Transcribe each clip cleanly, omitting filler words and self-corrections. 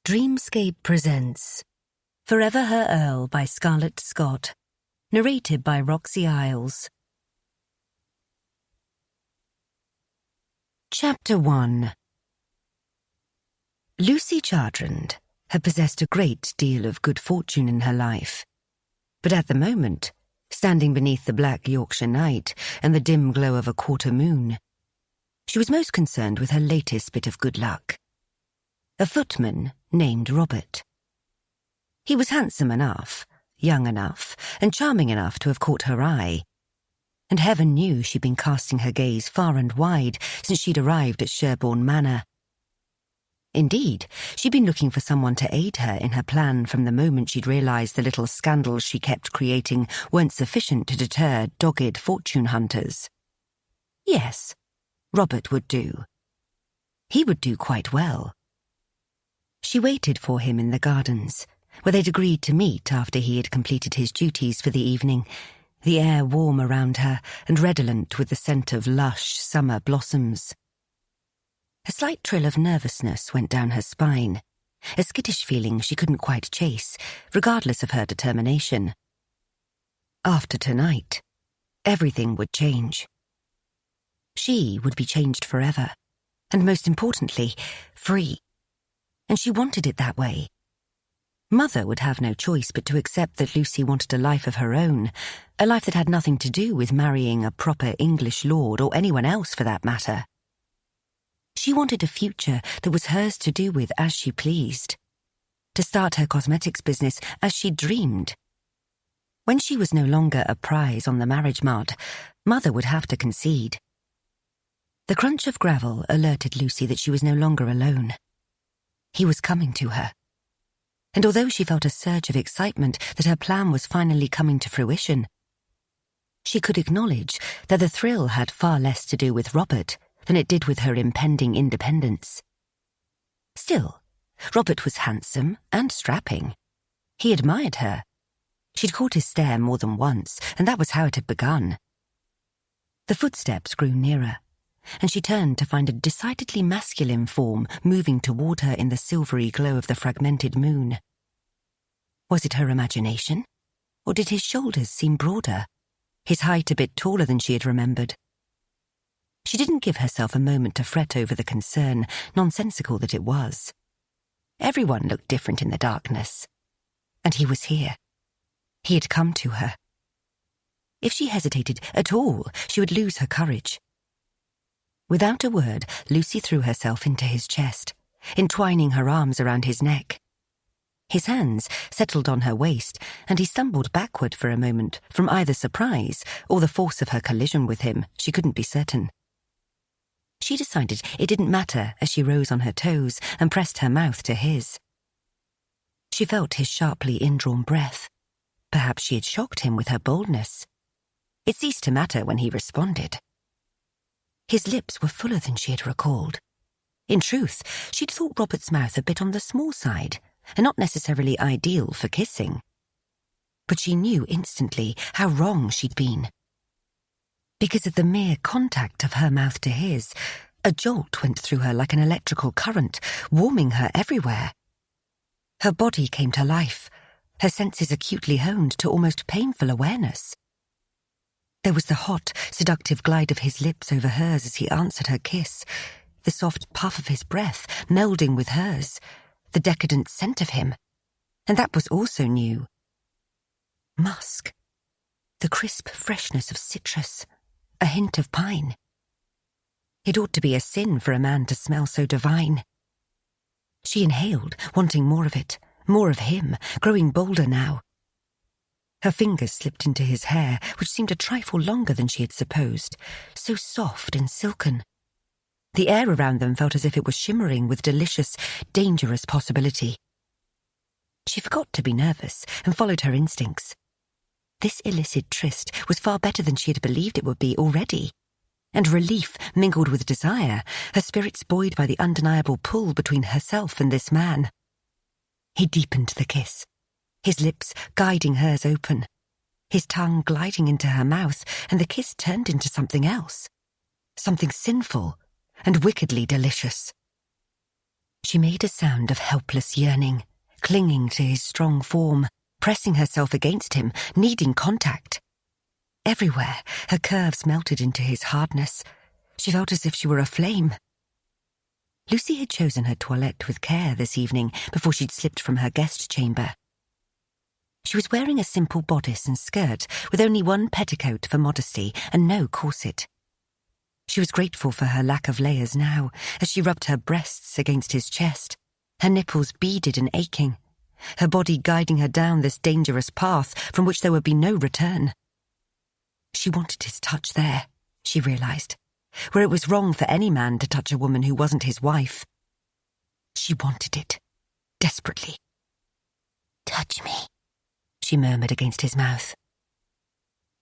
Dreamscape presents Forever Her Earl by Scarlett Scott, narrated by Roxy Isles. Chapter 1. Lucy Chartrand had possessed a great deal of good fortune in her life, but at the moment, standing beneath the black Yorkshire night and the dim glow of a quarter moon, she was most concerned with her latest bit of good luck. A footman named Robert. He was handsome enough, young enough, and charming enough to have caught her eye, and heaven knew she'd been casting her gaze far and wide since she'd arrived at Sherborne Manor. Indeed, she'd been looking for someone to aid her in her plan from the moment she'd realised the little scandals she kept creating weren't sufficient to deter dogged fortune hunters. Yes, Robert would do. He would do quite well. She waited for him in the gardens, where they'd agreed to meet after he had completed his duties for the evening, the air warm around her and redolent with the scent of lush summer blossoms. A slight trill of nervousness went down her spine, a skittish feeling she couldn't quite chase, regardless of her determination. After tonight, everything would change. She would be changed forever, and most importantly, free. And she wanted it that way. Mother would have no choice but to accept that Lucy wanted a life of her own, a life that had nothing to do with marrying a proper English lord or anyone else for that matter. She wanted a future that was hers to do with as she pleased, to start her cosmetics business as she dreamed. When she was no longer a prize on the marriage mart, Mother would have to concede. The crunch of gravel alerted Lucy that she was no longer alone. He was coming to her. And although she felt a surge of excitement that her plan was finally coming to fruition, she could acknowledge that the thrill had far less to do with Robert than it did with her impending independence. Still, Robert was handsome and strapping. He admired her. She'd caught his stare more than once, and that was how it had begun. The footsteps grew nearer, and she turned to find a decidedly masculine form moving toward her in the silvery glow of the fragmented moon. Was it her imagination? Or did his shoulders seem broader, his height a bit taller than she had remembered? She didn't give herself a moment to fret over the concern, nonsensical that it was. Everyone looked different in the darkness. And he was here. He had come to her. If she hesitated at all, she would lose her courage. Without a word, Lucy threw herself into his chest, entwining her arms around his neck. His hands settled on her waist, and he stumbled backward for a moment, from either surprise or the force of her collision with him. She couldn't be certain. She decided it didn't matter as she rose on her toes and pressed her mouth to his. She felt his sharply indrawn breath. Perhaps she had shocked him with her boldness. It ceased to matter when he responded. His lips were fuller than she had recalled. In truth, she'd thought Robert's mouth a bit on the small side, and not necessarily ideal for kissing. But she knew instantly how wrong she'd been. Because of the mere contact of her mouth to his, a jolt went through her like an electrical current, warming her everywhere. Her body came to life, her senses acutely honed to almost painful awareness. There was the hot, seductive glide of his lips over hers as he answered her kiss, the soft puff of his breath melding with hers, the decadent scent of him. And that was also new. Musk. The crisp freshness of citrus, a hint of pine. It ought to be a sin for a man to smell so divine. She inhaled, wanting more of it, more of him, growing bolder now. Her fingers slipped into his hair, which seemed a trifle longer than she had supposed, so soft and silken. The air around them felt as if it was shimmering with delicious, dangerous possibility. She forgot to be nervous and followed her instincts. This illicit tryst was far better than she had believed it would be already, and relief mingled with desire, her spirits buoyed by the undeniable pull between herself and this man. He deepened the kiss, his lips guiding hers open, his tongue gliding into her mouth, and the kiss turned into something else, something sinful and wickedly delicious. She made a sound of helpless yearning, clinging to his strong form, pressing herself against him, needing contact. Everywhere, her curves melted into his hardness. She felt as if she were aflame. Lucy had chosen her toilette with care this evening before she'd slipped from her guest chamber. She was wearing a simple bodice and skirt with only one petticoat for modesty and no corset. She was grateful for her lack of layers now, as she rubbed her breasts against his chest, her nipples beaded and aching, her body guiding her down this dangerous path from which there would be no return. She wanted his touch there, she realized, where it was wrong for any man to touch a woman who wasn't his wife. She wanted it, desperately. "Touch me," she murmured against his mouth.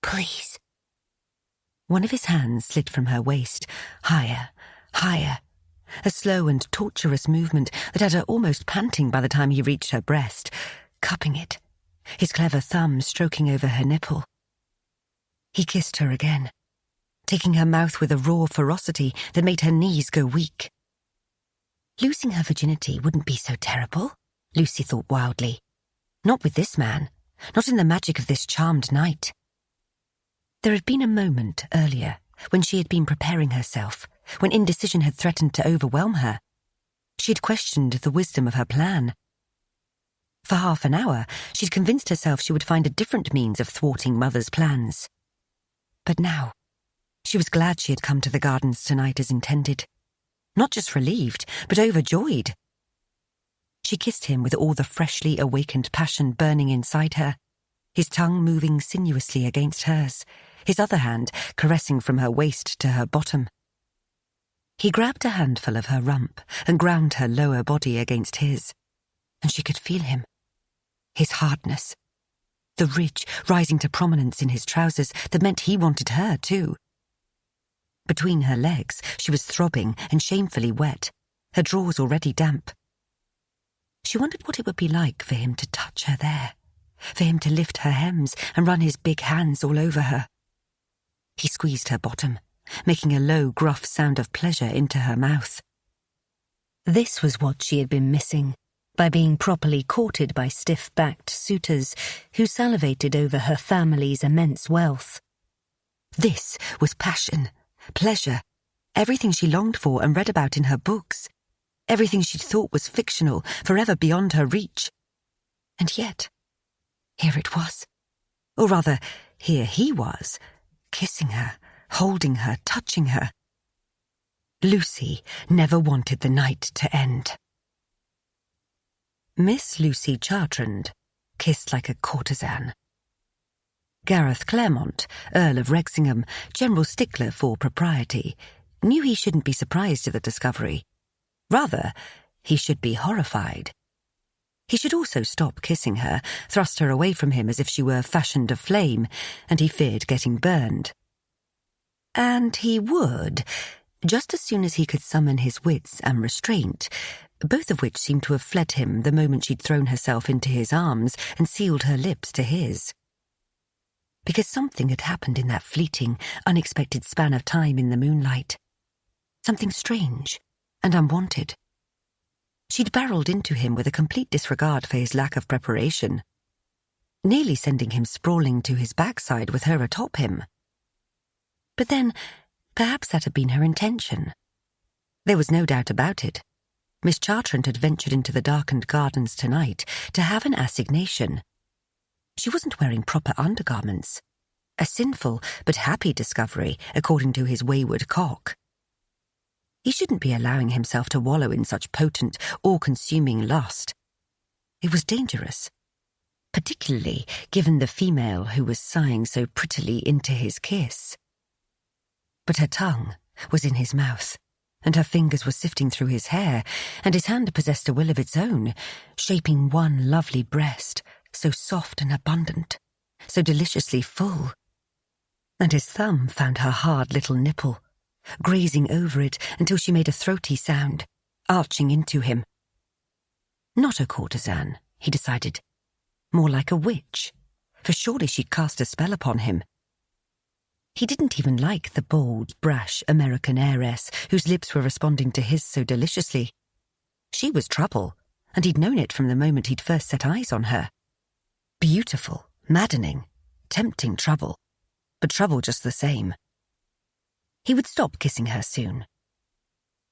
"Please." One of his hands slid from her waist, higher, higher, a slow and torturous movement that had her almost panting by the time he reached her breast, cupping it, his clever thumb stroking over her nipple. He kissed her again, taking her mouth with a raw ferocity that made her knees go weak. Losing her virginity wouldn't be so terrible, Lucy thought wildly. Not with this man, not in the magic of this charmed night. There had been a moment earlier when she had been preparing herself, when indecision had threatened to overwhelm her. She had questioned the wisdom of her plan. For half an hour, she'd convinced herself she would find a different means of thwarting Mother's plans. But now, she was glad she had come to the gardens tonight as intended. Not just relieved, but overjoyed. She kissed him with all the freshly awakened passion burning inside her, his tongue moving sinuously against hers, his other hand caressing from her waist to her bottom. He grabbed a handful of her rump and ground her lower body against his, and she could feel him, his hardness, the ridge rising to prominence in his trousers that meant he wanted her too. Between her legs, she was throbbing and shamefully wet, her drawers already damp. She wondered what it would be like for him to touch her there, for him to lift her hems and run his big hands all over her. He squeezed her bottom, making a low, gruff sound of pleasure into her mouth. This was what she had been missing, by being properly courted by stiff-backed suitors who salivated over her family's immense wealth. This was passion, pleasure, everything she longed for and read about in her books, everything she'd thought was fictional, forever beyond her reach. And yet, here it was. Or rather, here he was, kissing her, holding her, touching her. Lucy never wanted the night to end. Miss Lucy Chartrand kissed like a courtesan. Gareth Claremont, Earl of Regency, general stickler for propriety, knew he shouldn't be surprised at the discovery. Rather, he should be horrified. He should also stop kissing her, thrust her away from him as if she were fashioned of flame, and he feared getting burned. And he would, just as soon as he could summon his wits and restraint, both of which seemed to have fled him the moment she'd thrown herself into his arms and sealed her lips to his. Because something had happened in that fleeting, unexpected span of time in the moonlight. Something strange and unwanted. She'd barreled into him with a complete disregard for his lack of preparation, nearly sending him sprawling to his backside with her atop him. But then, perhaps that had been her intention. There was no doubt about it. Miss Chartrand had ventured into the darkened gardens tonight to have an assignation. She wasn't wearing proper undergarments. A sinful but happy discovery, according to his wayward cock. He shouldn't be allowing himself to wallow in such potent, all-consuming lust. It was dangerous, particularly given the female who was sighing so prettily into his kiss. But her tongue was in his mouth, and her fingers were sifting through his hair, and his hand possessed a will of its own, shaping one lovely breast, so soft and abundant, so deliciously full. And his thumb found her hard little nipple, grazing over it until she made a throaty sound, arching into him. Not a courtesan, he decided. More like a witch, for surely she'd cast a spell upon him. He didn't even like the bold, brash American heiress whose lips were responding to his so deliciously. She was trouble, and he'd known it from the moment he'd first set eyes on her. Beautiful, maddening, tempting trouble, but trouble just the same. He would stop kissing her soon.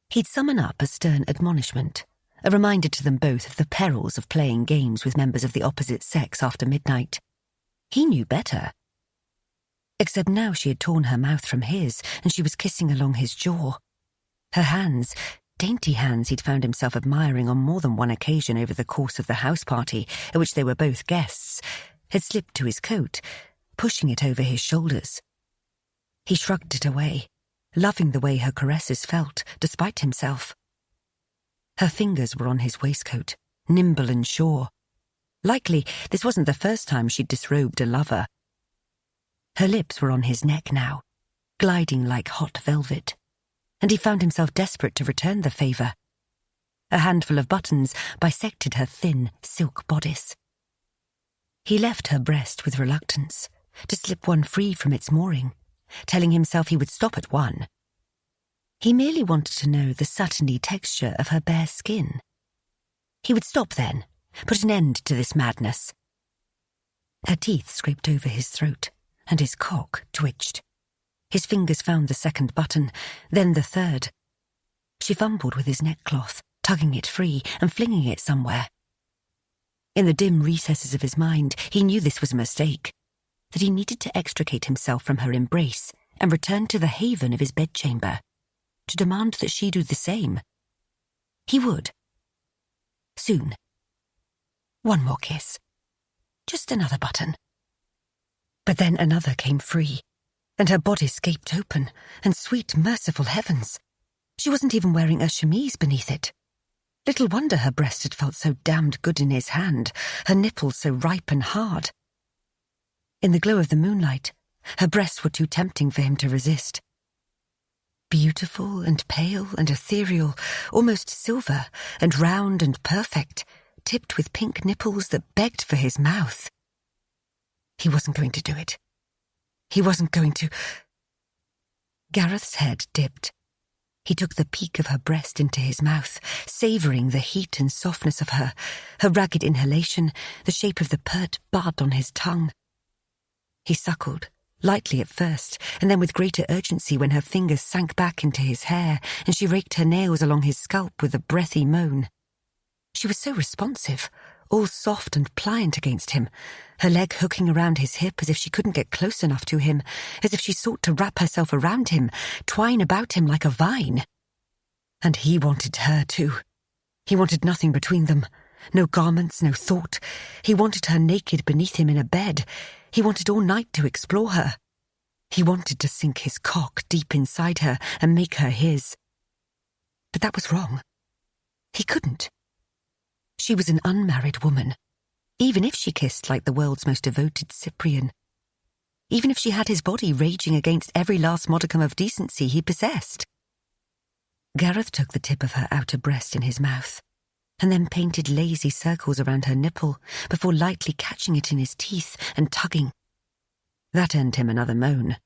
He'd summon up a stern admonishment, a reminder to them both of the perils of playing games with members of the opposite sex after midnight. He knew better. Except now she had torn her mouth from his, and she was kissing along his jaw. Her hands, dainty hands he'd found himself admiring on more than one occasion over the course of the house party, at which they were both guests, had slipped to his coat, pushing it over his shoulders. He shrugged it away, loving the way her caresses felt, despite himself. Her fingers were on his waistcoat, nimble and sure. Likely, this wasn't the first time she'd disrobed a lover. Her lips were on his neck now, gliding like hot velvet, and he found himself desperate to return the favour. A handful of buttons bisected her thin, silk bodice. He left her breast with reluctance, to slip one free from its mooring, telling himself he would stop at one. He merely wanted to know the satiny texture of her bare skin. He would stop then, put an end to this madness. Her teeth scraped over his throat, and his cock twitched. His fingers found the second button, then the third. She fumbled with his neckcloth, tugging it free and flinging it somewhere. In the dim recesses of his mind, he knew this was a mistake, that he needed to extricate himself from her embrace and return to the haven of his bedchamber, to demand that she do the same. He would. Soon. One more kiss. Just another button. But then another came free, and her bodice gaped open, and sweet, merciful heavens! She wasn't even wearing a chemise beneath it. Little wonder her breast had felt so damned good in his hand, her nipples so ripe and hard. In the glow of the moonlight, her breasts were too tempting for him to resist. Beautiful and pale and ethereal, almost silver, and round and perfect, tipped with pink nipples that begged for his mouth. He wasn't going to do it. He wasn't going to... Gareth's head dipped. He took the peak of her breast into his mouth, savouring the heat and softness of her ragged inhalation, the shape of the pert bud on his tongue. He suckled, lightly at first, and then with greater urgency when her fingers sank back into his hair and she raked her nails along his scalp with a breathy moan. She was so responsive, all soft and pliant against him, her leg hooking around his hip as if she couldn't get close enough to him, as if she sought to wrap herself around him, twine about him like a vine. And he wanted her too. He wanted nothing between them, no garments, no thought. He wanted her naked beneath him in a bed. He wanted all night to explore her. He wanted to sink his cock deep inside her and make her his. But that was wrong. He couldn't. She was an unmarried woman, even if she kissed like the world's most devoted Cyprian. Even if she had his body raging against every last modicum of decency he possessed. Gareth took the tip of her outer breast in his mouth, and then painted lazy circles around her nipple before lightly catching it in his teeth and tugging. That earned him another moan,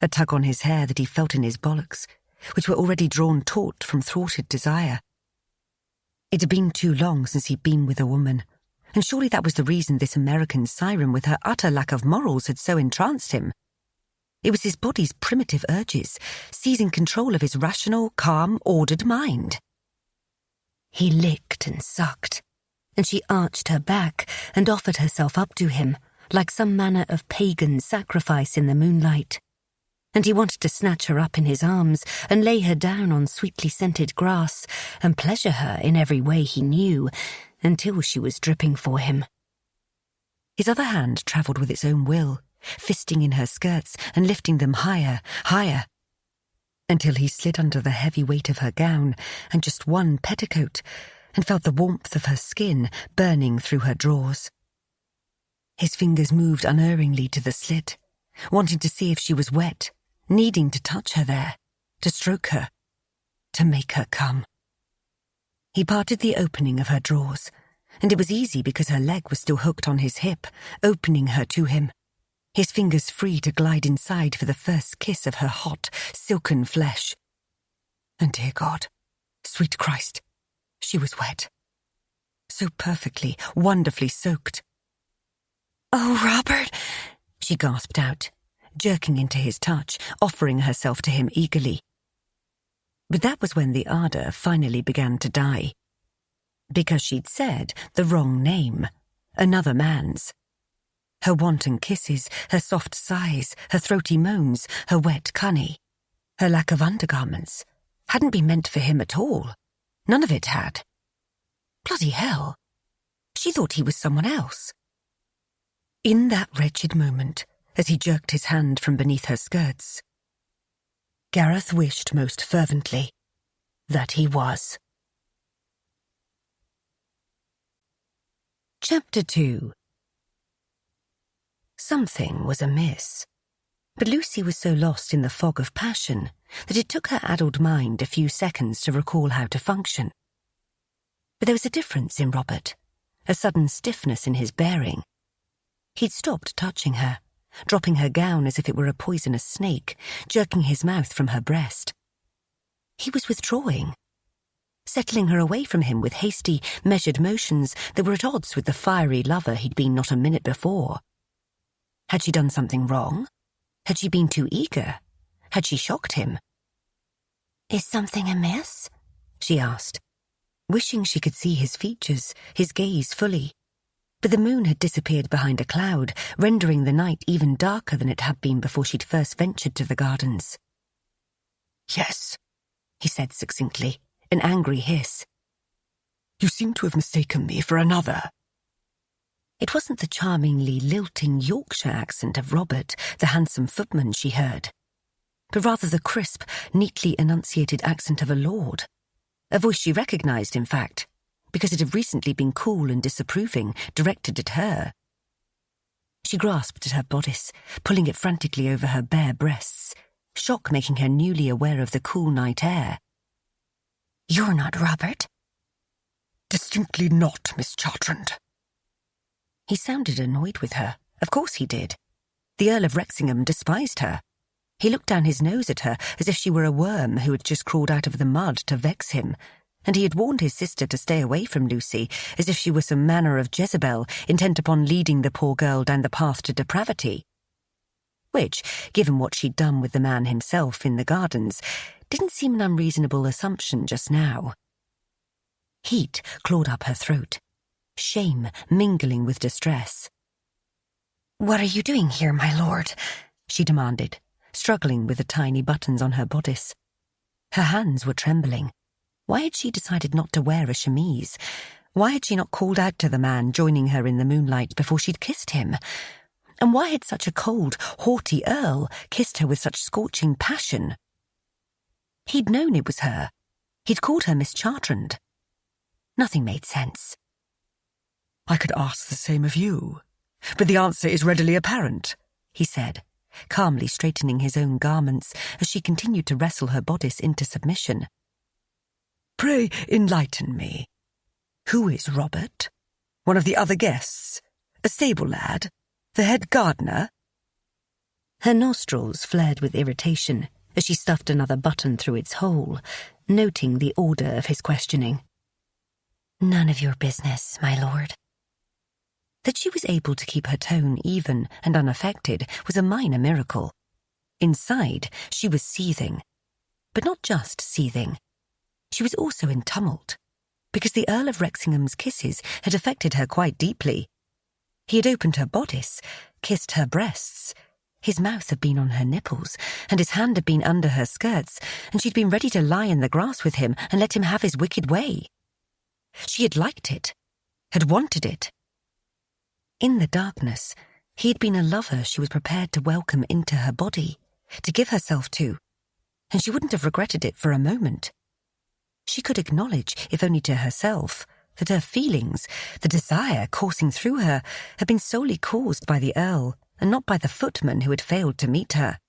a tug on his hair that he felt in his bollocks, which were already drawn taut from thwarted desire. It had been too long since he'd been with a woman, and surely that was the reason this American siren with her utter lack of morals had so entranced him. It was his body's primitive urges, seizing control of his rational, calm, ordered mind. He licked and sucked, and she arched her back and offered herself up to him, like some manner of pagan sacrifice in the moonlight. And he wanted to snatch her up in his arms and lay her down on sweetly scented grass and pleasure her in every way he knew, until she was dripping for him. His other hand travelled with its own will, fisting in her skirts and lifting them higher, higher, until he slid under the heavy weight of her gown and just one petticoat, and felt the warmth of her skin burning through her drawers. His fingers moved unerringly to the slit, wanting to see if she was wet, needing to touch her there, to stroke her, to make her come. He parted the opening of her drawers, and it was easy because her leg was still hooked on his hip, opening her to him, his fingers free to glide inside for the first kiss of her hot, silken flesh. And dear God, sweet Christ, She was wet. So perfectly, wonderfully soaked. "Oh, Robert," she gasped out, jerking into his touch, offering herself to him eagerly. But that was when the ardour finally began to die. Because she'd said the wrong name, another man's. Her wanton kisses, her soft sighs, her throaty moans, her wet cunny, her lack of undergarments, hadn't been meant for him at all. None of it had. Bloody hell. She thought he was someone else. In that wretched moment, as he jerked his hand from beneath her skirts, Gareth wished most fervently that he was. Chapter 2. Something was amiss, but Lucy was so lost in the fog of passion that it took her addled mind a few seconds to recall how to function. But there was a difference in Robert, a sudden stiffness in his bearing. He'd stopped touching her, dropping her gown as if it were a poisonous snake, jerking his mouth from her breast. He was withdrawing, settling her away from him with hasty, measured motions that were at odds with the fiery lover he'd been not a minute before. Had she done something wrong? Had she been too eager? Had she shocked him? "Is something amiss?" she asked, wishing she could see his features, his gaze fully. But the moon had disappeared behind a cloud, rendering the night even darker than it had been before she'd first ventured to the gardens. "Yes," he said succinctly, an angry hiss. "You seem to have mistaken me for another." It wasn't the charmingly lilting Yorkshire accent of Robert, the handsome footman, she heard, but rather the crisp, neatly enunciated accent of a lord. A voice she recognised, in fact, because it had recently been cool and disapproving, directed at her. She grasped at her bodice, pulling it frantically over her bare breasts, shock making her newly aware of the cool night air. "You're not Robert?" "Distinctly not, Miss Chartrand." He sounded annoyed with her. Of course he did. The Earl of Wrexingham despised her. He looked down his nose at her as if she were a worm who had just crawled out of the mud to vex him, and he had warned his sister to stay away from Lucy, as if she were some manner of Jezebel intent upon leading the poor girl down the path to depravity. Which, given what she'd done with the man himself in the gardens, didn't seem an unreasonable assumption just now. Heat clawed up her throat, shame mingling with distress. "What are you doing here, my lord?" she demanded, struggling with the tiny buttons on her bodice. Her hands were trembling. Why had she decided not to wear a chemise? Why had she not called out to the man joining her in the moonlight before she'd kissed him? And why had such a cold, haughty earl kissed her with such scorching passion? He'd known it was her. He'd called her Miss Chartrand. Nothing made sense. "I could ask the same of you, but the answer is readily apparent," he said, calmly straightening his own garments as she continued to wrestle her bodice into submission. "Pray enlighten me. Who is Robert? One of the other guests? A stable lad? The head gardener?" Her nostrils flared with irritation as she stuffed another button through its hole, noting the order of his questioning. "None of your business, my lord." That she was able to keep her tone even and unaffected was a minor miracle. Inside, she was seething. But not just seething. She was also in tumult, because the Earl of Wrexingham's kisses had affected her quite deeply. He had opened her bodice, kissed her breasts. His mouth had been on her nipples, and his hand had been under her skirts, and she'd been ready to lie in the grass with him and let him have his wicked way. She had liked it, had wanted it. In the darkness, he had been a lover she was prepared to welcome into her body, to give herself to, and she wouldn't have regretted it for a moment. She could acknowledge, if only to herself, that her feelings, the desire coursing through her, had been solely caused by the Earl, and not by the footman who had failed to meet her.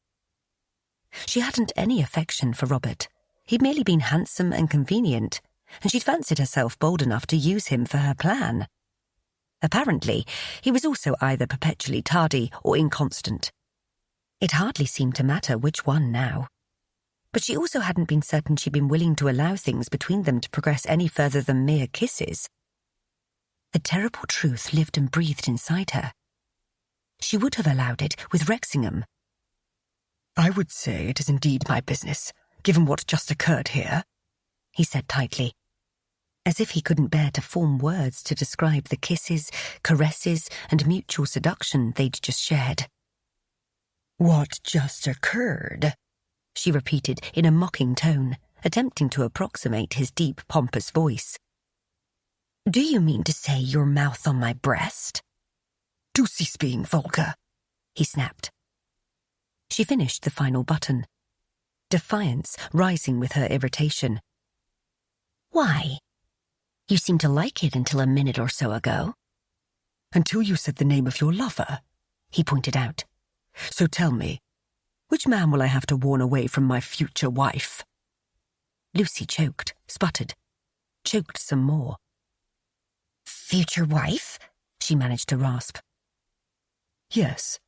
She hadn't any affection for Robert. He'd merely been handsome and convenient, and she'd fancied herself bold enough to use him for her plan. Apparently, he was also either perpetually tardy or inconstant. It hardly seemed to matter which one now. But she also hadn't been certain she'd been willing to allow things between them to progress any further than mere kisses. The terrible truth lived and breathed inside her. She would have allowed it with Wrexingham. "I would say it is indeed my business, given what just occurred here," he said tightly, as if he couldn't bear to form words to describe the kisses, caresses, and mutual seduction they'd just shared. "What just occurred?" she repeated in a mocking tone, attempting to approximate his deep, pompous voice. "Do you mean to say your mouth on my breast?" "Do cease being vulgar," he snapped. She finished the final button, defiance rising with her irritation. "Why? You seemed to like it until a minute or so ago." "Until you said the name of your lover," he pointed out. "So tell me, which man will I have to warn away from my future wife?" Lucy choked, sputtered, choked some more. "Future wife?" she managed to rasp. "Yes.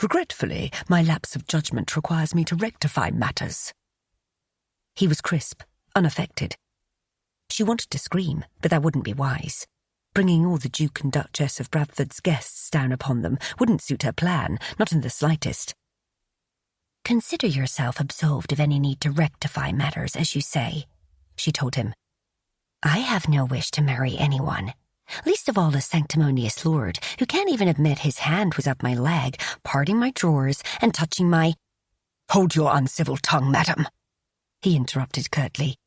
Regretfully, my lapse of judgment requires me to rectify matters." He was crisp, unaffected. She wanted to scream, but that wouldn't be wise. Bringing all the Duke and Duchess of Bradford's guests down upon them wouldn't suit her plan, not in the slightest. "Consider yourself absolved of any need to rectify matters, as you say," she told him. "I have no wish to marry anyone, least of all a sanctimonious lord who can't even admit his hand was up my leg, parting my drawers and touching my—" "Hold your uncivil tongue, madam," he interrupted curtly.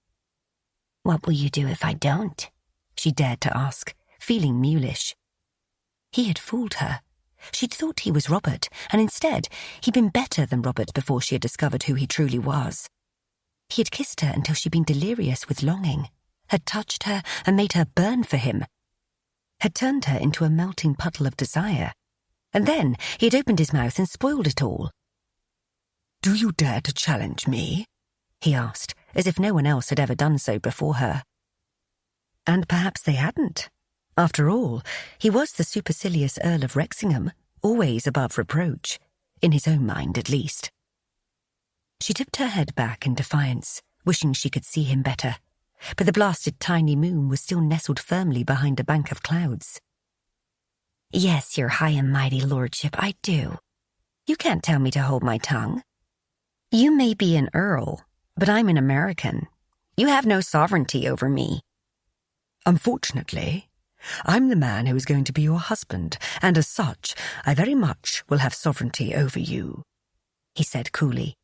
"What will you do if I don't?" she dared to ask, feeling mulish. He had fooled her. She'd thought he was Robert, and instead, he'd been better than Robert before she had discovered who he truly was. He had kissed her until she'd been delirious with longing, had touched her and made her burn for him, had turned her into a melting puddle of desire, and then he had opened his mouth and spoiled it all. "Do you dare to challenge me?" he asked, as if no one else had ever done so before her. And perhaps they hadn't. After all, he was the supercilious Earl of Wrexingham, always above reproach, in his own mind at least. She tipped her head back in defiance, wishing she could see him better, but the blasted tiny moon was still nestled firmly behind a bank of clouds. "Yes, your high and mighty lordship, I do. You can't tell me to hold my tongue. You may be an earl, but I'm an American. You have no sovereignty over me." "Unfortunately, I'm the man who is going to be your husband, and as such, I very much will have sovereignty over you," he said coolly.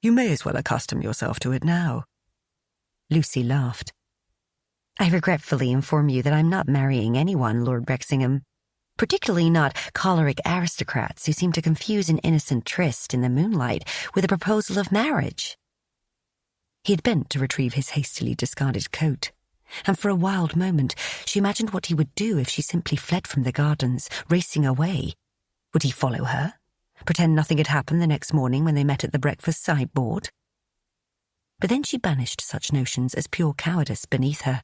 "You may as well accustom yourself to it now." Lucy laughed. "I regretfully inform you that I'm not marrying anyone, Lord Wrexingham, particularly not choleric aristocrats who seem to confuse an innocent tryst in the moonlight with a proposal of marriage." He had bent to retrieve his hastily discarded coat, and for a wild moment she imagined what he would do if she simply fled from the gardens, racing away. Would he follow her? Pretend nothing had happened the next morning when they met at the breakfast sideboard? But then she banished such notions as pure cowardice beneath her.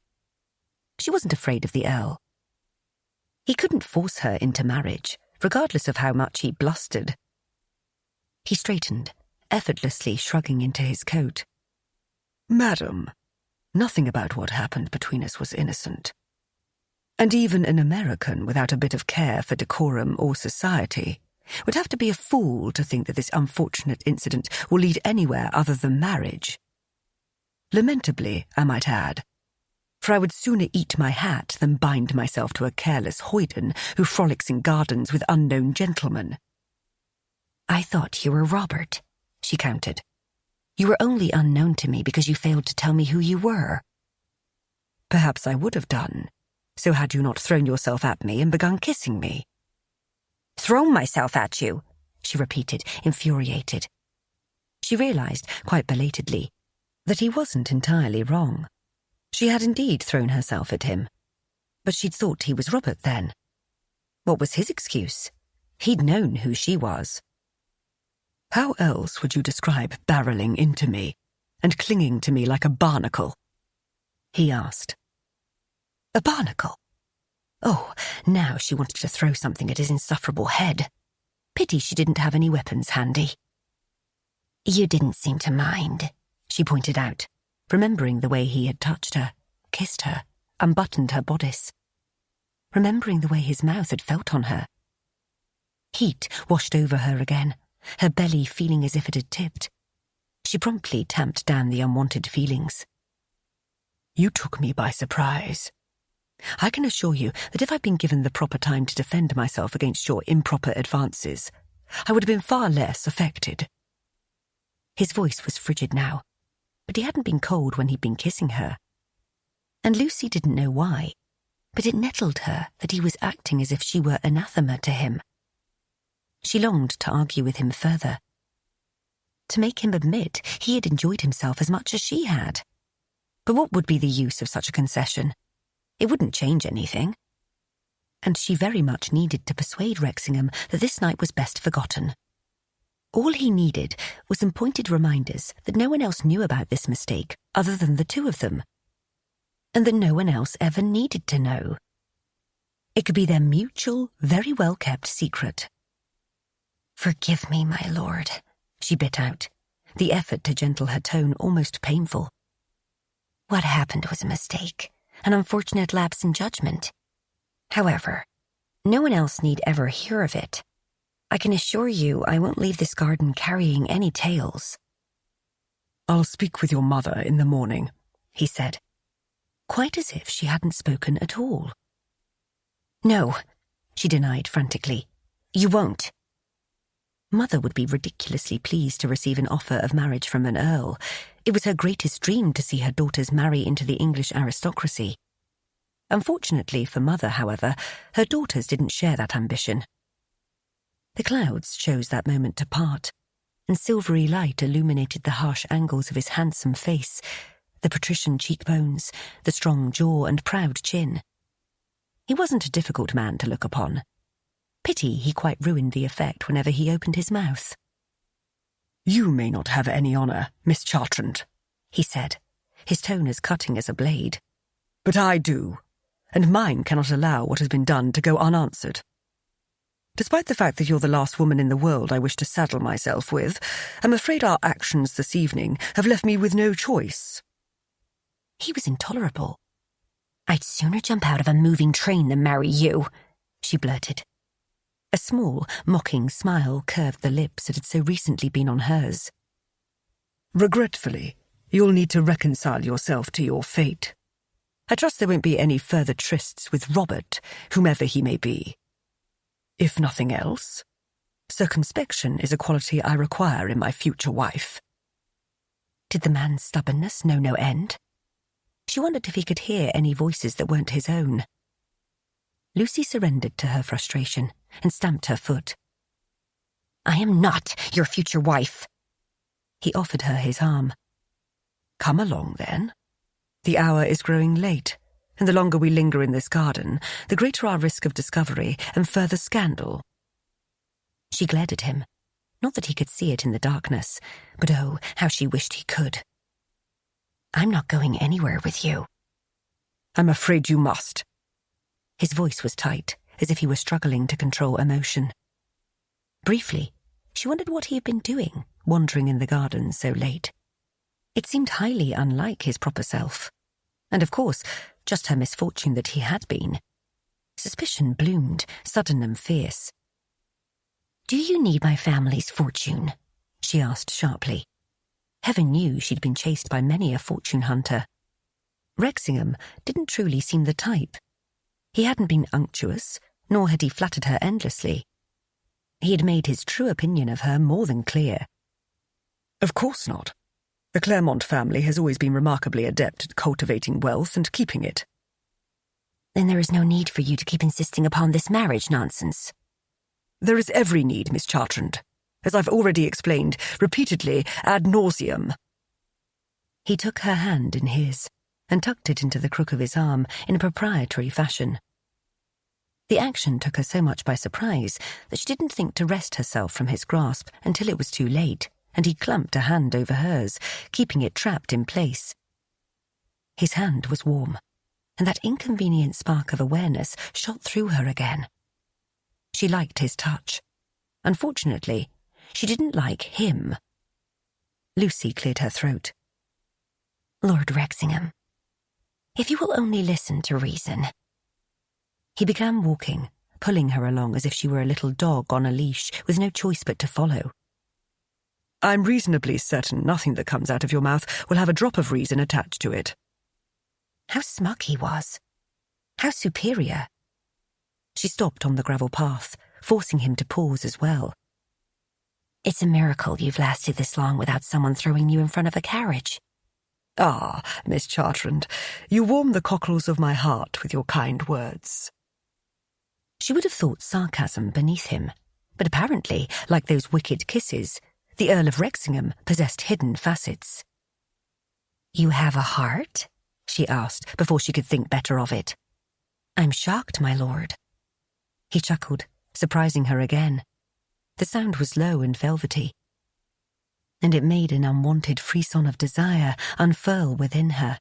She wasn't afraid of the Earl. He couldn't force her into marriage, regardless of how much he blustered. He straightened, effortlessly shrugging into his coat. "Madam, nothing about what happened between us was innocent. And even an American without a bit of care for decorum or society would have to be a fool to think that this unfortunate incident will lead anywhere other than marriage. Lamentably, I might add, for I would sooner eat my hat than bind myself to a careless hoyden who frolics in gardens with unknown gentlemen." "I thought you were Robert," she countered. "You were only unknown to me because you failed to tell me who you were." "Perhaps I would have done, so had you not thrown yourself at me and begun kissing me." "Thrown myself at you," she repeated, infuriated. She realized, quite belatedly, that he wasn't entirely wrong. She had indeed thrown herself at him. But she'd thought he was Robert then. What was his excuse? He'd known who she was. "How else would you describe barreling into me and clinging to me like a barnacle?" he asked. A barnacle? Oh, now she wanted to throw something at his insufferable head. Pity she didn't have any weapons handy. "You didn't seem to mind," she she pointed out, remembering the way he had touched her, kissed her, unbuttoned her bodice. Remembering the way his mouth had felt on her. Heat washed over her again, her belly feeling as if it had tipped. She promptly tamped down the unwanted feelings. You took me by surprise. I can assure you that if I'd been given the proper time to defend myself against your improper advances, I would have been far less affected. His voice was frigid now, but he hadn't been cold when he'd been kissing her. And Lucy didn't know why, but it nettled her that he was acting as if she were anathema to him. She longed to argue with him further, to make him admit he had enjoyed himself as much as she had. But what would be the use of such a concession? It wouldn't change anything. And she very much needed to persuade Rexingham that this night was best forgotten. All he needed was some pointed reminders that no one else knew about this mistake other than the two of them, and that no one else ever needed to know. It could be their mutual, very well-kept secret. "Forgive me, my lord," she bit out, the effort to gentle her tone almost painful. "What happened was a mistake, an unfortunate lapse in judgment. However, no one else need ever hear of it. I can assure you I won't leave this garden carrying any tales." "I'll speak with your mother in the morning," he said, quite as if she hadn't spoken at all. "No," she denied frantically. "You won't." Mother would be ridiculously pleased to receive an offer of marriage from an earl. It was her greatest dream to see her daughters marry into the English aristocracy. Unfortunately for Mother, however, her daughters didn't share that ambition. The clouds chose that moment to part, and silvery light illuminated the harsh angles of his handsome face, the patrician cheekbones, the strong jaw and proud chin. He wasn't a difficult man to look upon. Pity he quite ruined the effect whenever he opened his mouth. "You may not have any honour, Miss Chartrand," he said, his tone as cutting as a blade. "But I do, and mine cannot allow what has been done to go unanswered. Despite the fact that you're the last woman in the world I wish to saddle myself with, I'm afraid our actions this evening have left me with no choice." He was intolerable. "I'd sooner jump out of a moving train than marry you," she blurted. A small, mocking smile curved the lips that had so recently been on hers. "Regretfully, you'll need to reconcile yourself to your fate. I trust there won't be any further trysts with Robert, whomever he may be. If nothing else, circumspection is a quality I require in my future wife." Did the man's stubbornness know no end? She wondered if he could hear any voices that weren't his own. Lucy surrendered to her frustration and stamped her foot. "I am not your future wife." He offered her his arm. "Come along, then. The hour is growing late, and the longer we linger in this garden, the greater our risk of discovery and further scandal." She glared at him, not that he could see it in the darkness, but oh, how she wished he could. "I'm not going anywhere with you." "I'm afraid you must." His voice was tight, as if he were struggling to control emotion. Briefly, she wondered what he had been doing, wandering in the garden so late. It seemed highly unlike his proper self, and of course, just her misfortune that he had been. Suspicion bloomed, sudden and fierce. "Do you need my family's fortune?" she asked sharply. Heaven knew she'd been chased by many a fortune hunter. Rexingham didn't truly seem the type. He hadn't been unctuous, nor had he flattered her endlessly. He had made his true opinion of her more than clear. "Of course not. The Claremont family has always been remarkably adept at cultivating wealth and keeping it." "Then there is no need for you to keep insisting upon this marriage nonsense." "There is every need, Miss Chartrand, as I've already explained repeatedly ad nauseam." He took her hand in his and tucked it into the crook of his arm in a proprietary fashion. The action took her so much by surprise that she didn't think to wrest herself from his grasp until it was too late, and he clamped a hand over hers, keeping it trapped in place. His hand was warm, and that inconvenient spark of awareness shot through her again. She liked his touch. Unfortunately, she didn't like him. Lucy cleared her throat. Lord Wrexingham, if you will only listen to reason. He began walking, pulling her along as if she were a little dog on a leash with no choice but to follow. I'm reasonably certain nothing that comes out of your mouth will have a drop of reason attached to it. How smug he was. How superior. She stopped on the gravel path, forcing him to pause as well. It's a miracle you've lasted this long without someone throwing you in front of a carriage. Ah, Miss Chartrand, you warm the cockles of my heart with your kind words. She would have thought sarcasm beneath him, but apparently, like those wicked kisses, the Earl of Wrexingham possessed hidden facets. You have a heart? She asked, before she could think better of it. I'm shocked, my lord. He chuckled, surprising her again. The sound was low and velvety, and it made an unwanted frisson of desire unfurl within her.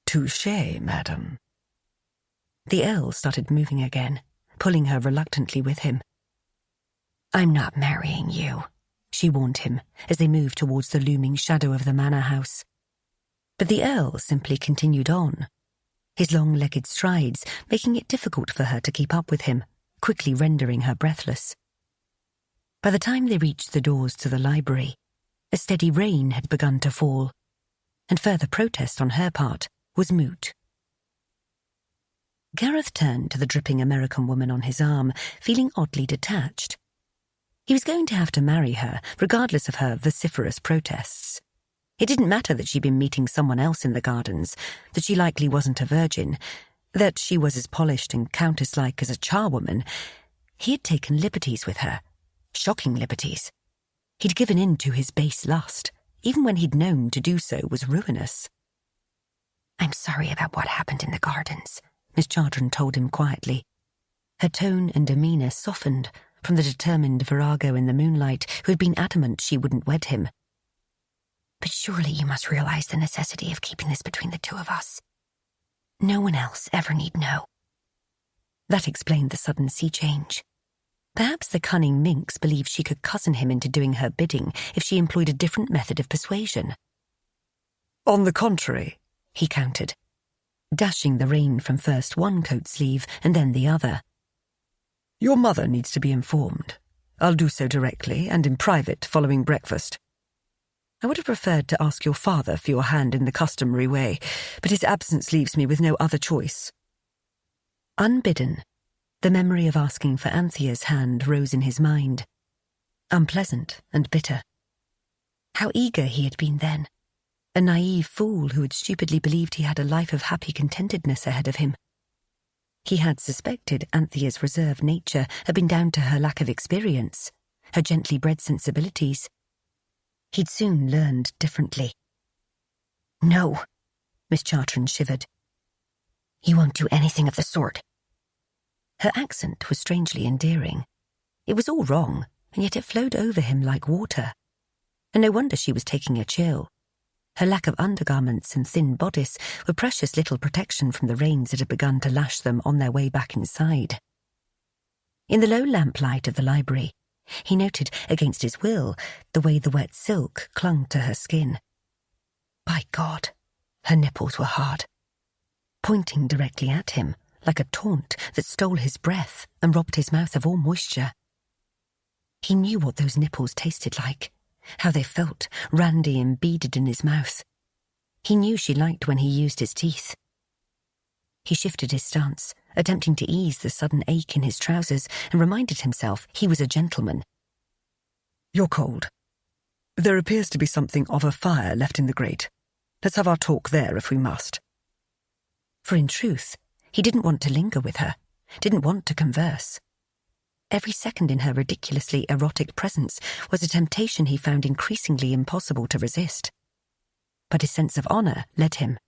Touché, madam. The Earl started moving again, pulling her reluctantly with him. I'm not marrying you, she warned him as they moved towards the looming shadow of the manor house. But the Earl simply continued on, his long-legged strides making it difficult for her to keep up with him, quickly rendering her breathless. By the time they reached the doors to the library, a steady rain had begun to fall, and further protest on her part was moot. Gareth turned to the dripping American woman on his arm, feeling oddly detached. He was going to have to marry her, regardless of her vociferous protests. It didn't matter that she'd been meeting someone else in the gardens, that she likely wasn't a virgin, that she was as polished and countess-like as a charwoman. He had taken liberties with her. Shocking liberties. He'd given in to his base lust, even when he'd known to do so was ruinous. I'm sorry about what happened in the gardens, Miss Chartrand told him quietly. Her tone and demeanour softened from the determined virago in the moonlight who had been adamant she wouldn't wed him. But surely you must realise the necessity of keeping this between the two of us. No one else ever need know. That explained the sudden sea change. Perhaps the cunning minx believed she could cozen him into doing her bidding if she employed a different method of persuasion. On the contrary, he countered, dashing the rain from first one coat sleeve and then the other. Your mother needs to be informed. I'll do so directly and in private following breakfast. I would have preferred to ask your father for your hand in the customary way, but his absence leaves me with no other choice. Unbidden, the memory of asking for Anthea's hand rose in his mind, unpleasant and bitter. How eager he had been then, a naive fool who had stupidly believed he had a life of happy contentedness ahead of him. He had suspected Anthea's reserved nature had been down to her lack of experience, her gently bred sensibilities. He'd soon learned differently. No, Miss Chartrand shivered. You won't do anything of the sort. Her accent was strangely endearing. It was all wrong, and yet it flowed over him like water. And no wonder she was taking a chill. Her lack of undergarments and thin bodice were precious little protection from the rains that had begun to lash them on their way back inside. In the low lamplight of the library, he noted, against his will, the way the wet silk clung to her skin. By God, her nipples were hard, pointing directly at him, like a taunt that stole his breath and robbed his mouth of all moisture. He knew what those nipples tasted like, how they felt, randy and beaded in his mouth. He knew she liked when he used his teeth. He shifted his stance, attempting to ease the sudden ache in his trousers, and reminded himself he was a gentleman. You're cold. There appears to be something of a fire left in the grate. Let's have our talk there if we must. For in truth, he didn't want to linger with her, didn't want to converse. Every second in her ridiculously erotic presence was a temptation he found increasingly impossible to resist. But his sense of honour led him,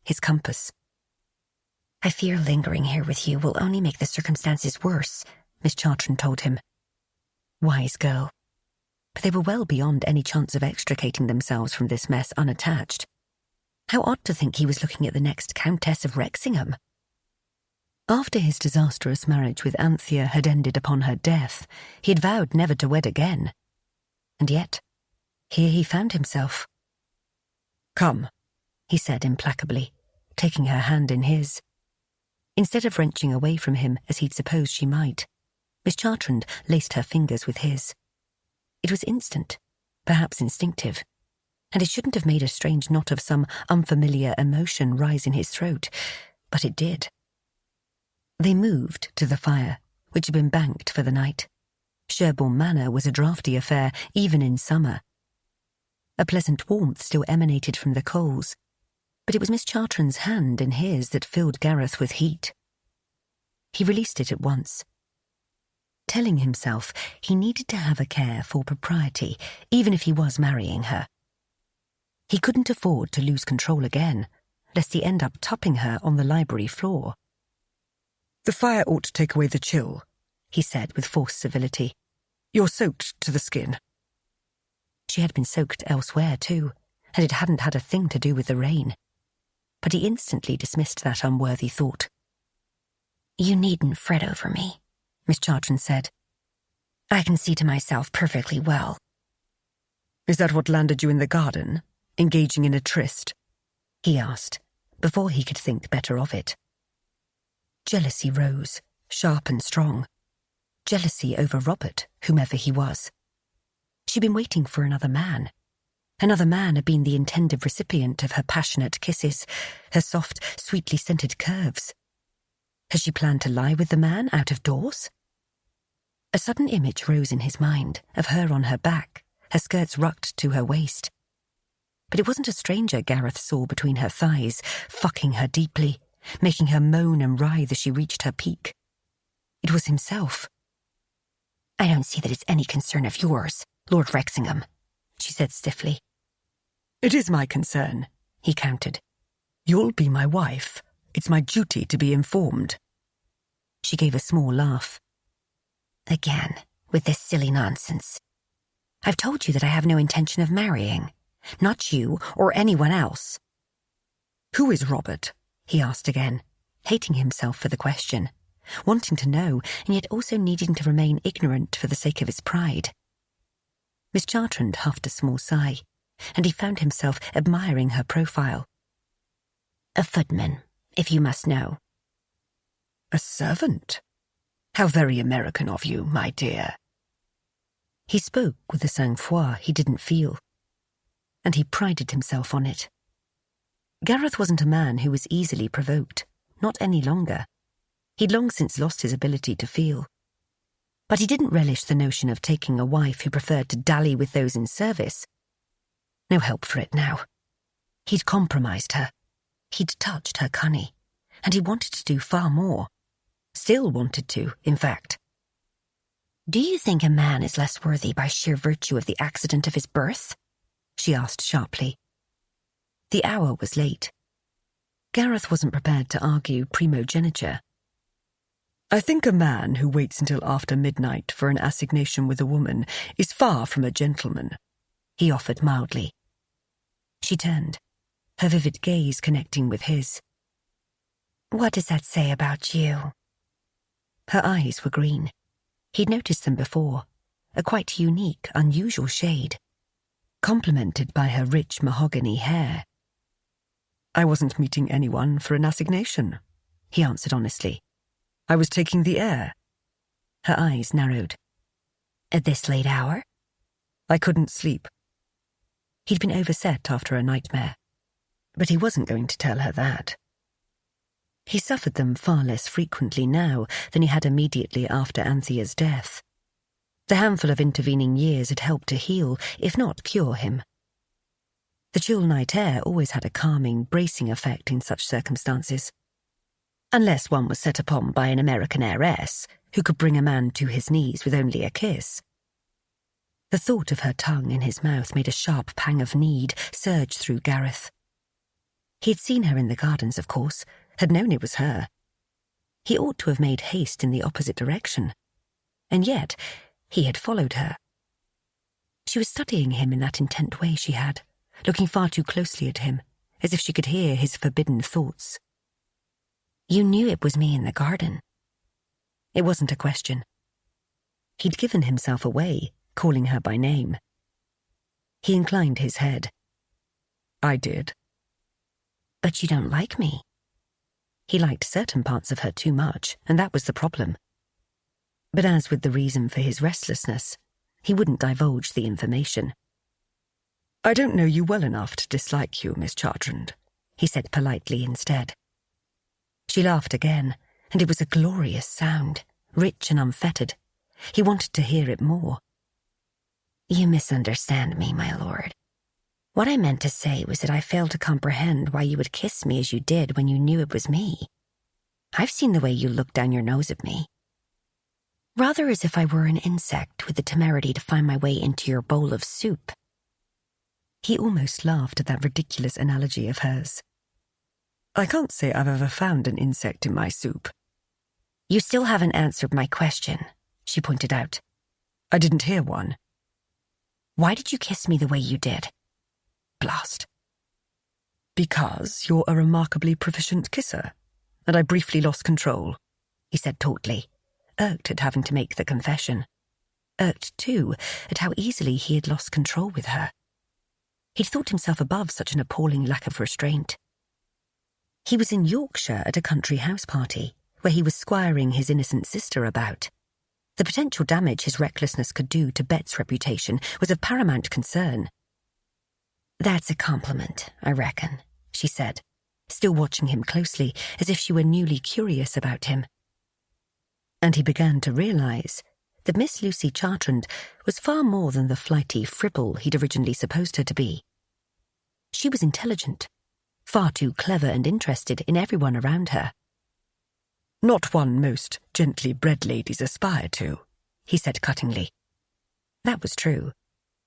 his compass. I fear lingering here with you will only make the circumstances worse, Miss Chartrand told him. Wise girl. But they were well beyond any chance of extricating themselves from this mess unattached. How odd to think he was looking at the next Countess of Wrexingham. After his disastrous marriage with Anthea had ended upon her death, he had vowed never to wed again. And yet, here he found himself. Come, he said implacably, taking her hand in his. Instead of wrenching away from him as he'd supposed she might, Miss Chartrand laced her fingers with his. It was instant, perhaps instinctive, and it shouldn't have made a strange knot of some unfamiliar emotion rise in his throat, but it did. They moved to the fire, which had been banked for the night. Sherborne Manor was a draughty affair, even in summer. A pleasant warmth still emanated from the coals, but it was Miss Chartrand's hand in his that filled Gareth with heat. He released it at once, telling himself he needed to have a care for propriety, even if he was marrying her. He couldn't afford to lose control again, lest he end up topping her on the library floor. "The fire ought to take away the chill," he said with forced civility. "You're soaked to the skin." She had been soaked elsewhere too, and it hadn't had a thing to do with the rain. But he instantly dismissed that unworthy thought. "You needn't fret over me," Miss Chartrand said. "I can see to myself perfectly well." "Is that what landed you in the garden, engaging in a tryst?" he asked, before he could think better of it. Jealousy rose, sharp and strong. Jealousy over Robert, whomever he was. She'd been waiting for another man. Another man had been the intended recipient of her passionate kisses, her soft, sweetly scented curves. Had she planned to lie with the man out of doors? A sudden image rose in his mind of her on her back, her skirts rucked to her waist. But it wasn't a stranger Gareth saw between her thighs, fucking her deeply, making her moan and writhe as she reached her peak. It was himself. "I don't see that it's any concern of yours, Lord Wrexingham," she said stiffly. "It is my concern," he countered. "You'll be my wife. It's my duty to be informed." She gave a small laugh. "Again, with this silly nonsense. I've told you that I have no intention of marrying. Not you or anyone else." "Who is Robert?" he asked again, hating himself for the question, wanting to know and yet also needing to remain ignorant for the sake of his pride. Miss Chartrand huffed a small sigh, and he found himself admiring her profile. "A footman, if you must know." "A servant? How very American of you, my dear." He spoke with a sang-froid he didn't feel, and he prided himself on it. Gareth wasn't a man who was easily provoked, not any longer. He'd long since lost his ability to feel. But he didn't relish the notion of taking a wife who preferred to dally with those in service. No help for it now. He'd compromised her. He'd touched her cunny, and he wanted to do far more. Still wanted to, in fact. "Do you think a man is less worthy by sheer virtue of the accident of his birth?" she asked sharply. The hour was late. Gareth wasn't prepared to argue primogeniture. "I think a man who waits until after midnight for an assignation with a woman is far from a gentleman," he offered mildly. She turned, her vivid gaze connecting with his. "What does that say about you?" Her eyes were green. He'd noticed them before, a quite unique, unusual shade, complemented by her rich mahogany hair. "I wasn't meeting anyone for an assignation," he answered honestly. "I was taking the air." Her eyes narrowed. "At this late hour?" "I couldn't sleep." He'd been overset after a nightmare, but he wasn't going to tell her that. He suffered them far less frequently now than he had immediately after Anthea's death. The handful of intervening years had helped to heal, if not cure him. The chill night air always had a calming, bracing effect in such circumstances. Unless one was set upon by an American heiress who could bring a man to his knees with only a kiss. The thought of her tongue in his mouth made a sharp pang of need surge through Gareth. He'd seen her in the gardens, of course, had known it was her. He ought to have made haste in the opposite direction. And yet, he had followed her. She was studying him in that intent way she had, looking far too closely at him, as if she could hear his forbidden thoughts. "You knew it was me in the garden." It wasn't a question. He'd given himself away, calling her by name. He inclined his head. "I did." But you don't like me. He liked certain parts of her too much, and that was the problem. But as with the reason for his restlessness, he wouldn't divulge the information. I don't know you well enough to dislike you, Miss Chartrand, he said politely instead. She laughed again, and it was a glorious sound, rich and unfettered. He wanted to hear it more. You misunderstand me, my lord. What I meant to say was that I failed to comprehend why you would kiss me as you did when you knew it was me. I've seen the way you looked down your nose at me. Rather as if I were an insect with the temerity to find my way into your bowl of soup. He almost laughed at that ridiculous analogy of hers. I can't say I've ever found an insect in my soup. You still haven't answered my question, she pointed out. I didn't hear one. Why did you kiss me the way you did? Blast. Because you're a remarkably proficient kisser, and I briefly lost control, he said tautly, irked at having to make the confession. Irked, too, at how easily he had lost control with her. He'd thought himself above such an appalling lack of restraint. He was in Yorkshire at a country house party, where he was squiring his innocent sister about. The potential damage his recklessness could do to Bet's reputation was of paramount concern. That's a compliment, I reckon, she said, still watching him closely, as if she were newly curious about him. And he began to realise that Miss Lucy Chartrand was far more than the flighty fribble he'd originally supposed her to be. She was intelligent, far too clever and interested in everyone around her. Not one most gently bred ladies aspire to, he said cuttingly. That was true,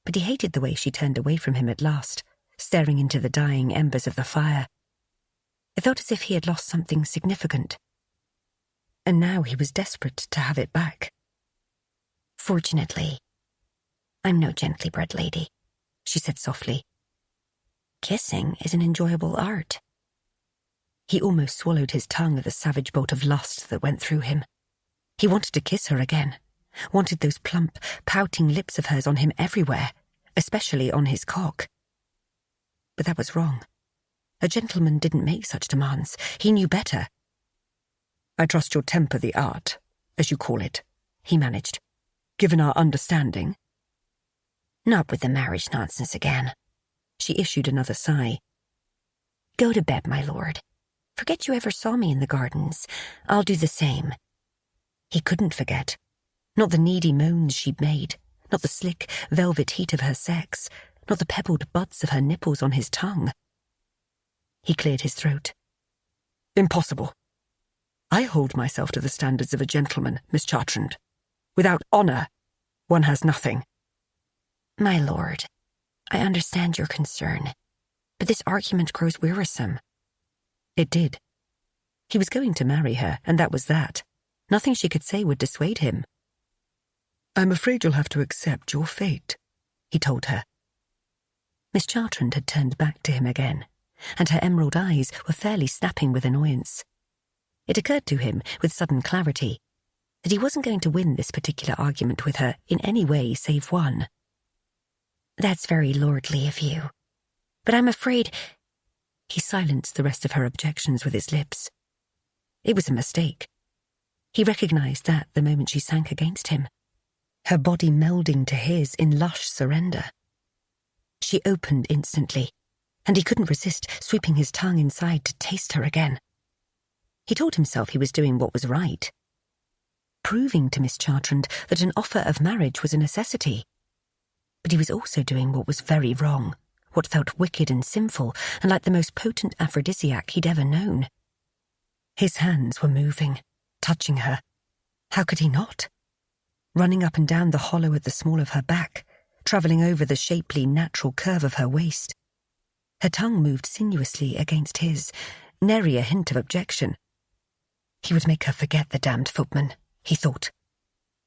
but he hated the way she turned away from him at last, staring into the dying embers of the fire. It felt as if he had lost something significant. And now he was desperate to have it back. Fortunately, I'm no gently bred lady, she said softly. Kissing is an enjoyable art. He almost swallowed his tongue at the savage bolt of lust that went through him. He wanted to kiss her again, wanted those plump, pouting lips of hers on him everywhere, especially on his cock. But that was wrong. A gentleman didn't make such demands. He knew better. I trust you'll temper the art, as you call it, he managed. Given our understanding. Not with the marriage nonsense again. She issued another sigh. Go to bed, my lord. Forget you ever saw me in the gardens. I'll do the same. He couldn't forget. Not the needy moans she'd made, not the slick, velvet heat of her sex, not the pebbled buds of her nipples on his tongue. He cleared his throat. Impossible. I hold myself to the standards of a gentleman, Miss Chartrand. Without honour, one has nothing. My lord, I understand your concern, but this argument grows wearisome. It did. He was going to marry her, and that was that. Nothing she could say would dissuade him. I'm afraid you'll have to accept your fate, he told her. Miss Chartrand had turned back to him again, and her emerald eyes were fairly snapping with annoyance. It occurred to him, with sudden clarity, that he wasn't going to win this particular argument with her in any way save one. That's very lordly of you, but I'm afraid... He silenced the rest of her objections with his lips. It was a mistake. He recognized that the moment she sank against him, her body melding to his in lush surrender. She opened instantly, and he couldn't resist sweeping his tongue inside to taste her again. He told himself he was doing what was right, proving to Miss Chartrand that an offer of marriage was a necessity. But he was also doing what was very wrong, what felt wicked and sinful, and like the most potent aphrodisiac he'd ever known. His hands were moving, touching her. How could he not? Running up and down the hollow at the small of her back, travelling over the shapely, natural curve of her waist. Her tongue moved sinuously against his, nary a hint of objection. He would make her forget the damned footman, he thought.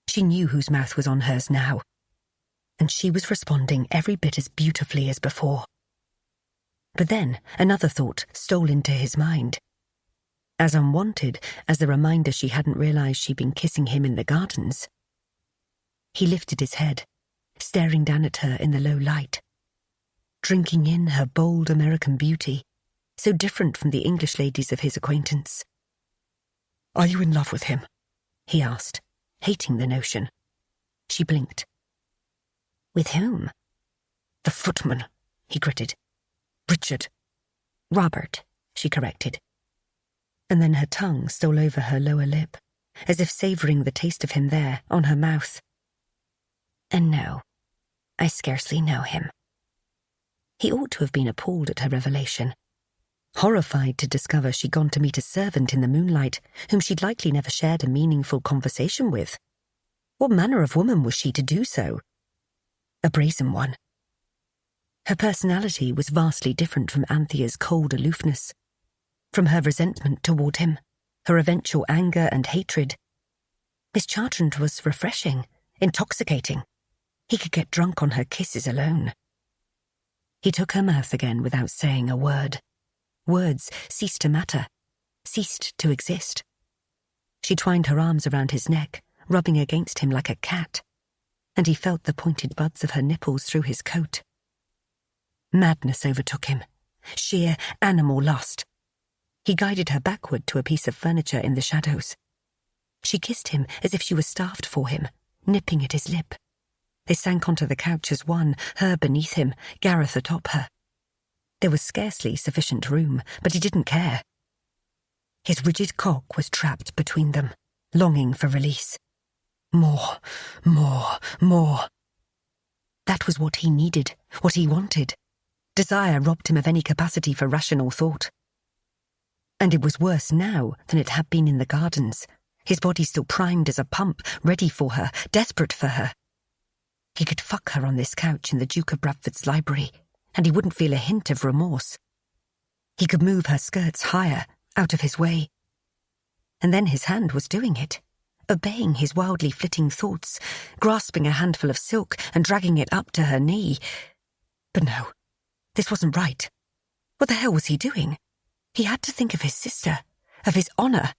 She knew whose mouth was on hers now, and she was responding every bit as beautifully as before. But then another thought stole into his mind. As unwanted as the reminder she hadn't realised she'd been kissing him in the gardens. He lifted his head, staring down at her in the low light, drinking in her bold American beauty, so different from the English ladies of his acquaintance. "Are you in love with him?" he asked, hating the notion. She blinked. "With whom?" "The footman," he gritted. "Richard." "Robert," she corrected. And then her tongue stole over her lower lip, as if savouring the taste of him there on her mouth. "And no, I scarcely know him." He ought to have been appalled at her revelation, horrified to discover she'd gone to meet a servant in the moonlight whom she'd likely never shared a meaningful conversation with. What manner of woman was she to do so? A brazen one. Her personality was vastly different from Anthea's cold aloofness, from her resentment toward him, her eventual anger and hatred. Miss Chartrand was refreshing, intoxicating. He could get drunk on her kisses alone. He took her mouth again without saying a word. Words ceased to matter, ceased to exist. She twined her arms around his neck, rubbing against him like a cat, and he felt the pointed buds of her nipples through his coat. Madness overtook him, sheer animal lust. He guided her backward to a piece of furniture in the shadows. She kissed him as if she was starved for him, nipping at his lip. They sank onto the couch as one, her beneath him, Gareth atop her. There was scarcely sufficient room, but he didn't care. His rigid cock was trapped between them, longing for release. More, more, more. That was what he needed, what he wanted. Desire robbed him of any capacity for rational thought. And it was worse now than it had been in the gardens, his body still primed as a pump, ready for her, desperate for her. He could fuck her on this couch in the Duke of Bradford's library, and he wouldn't feel a hint of remorse. He could move her skirts higher, out of his way. And then his hand was doing it, obeying his wildly flitting thoughts, grasping a handful of silk and dragging it up to her knee. But no, this wasn't right. What the hell was he doing? He had to think of his sister, of his honour.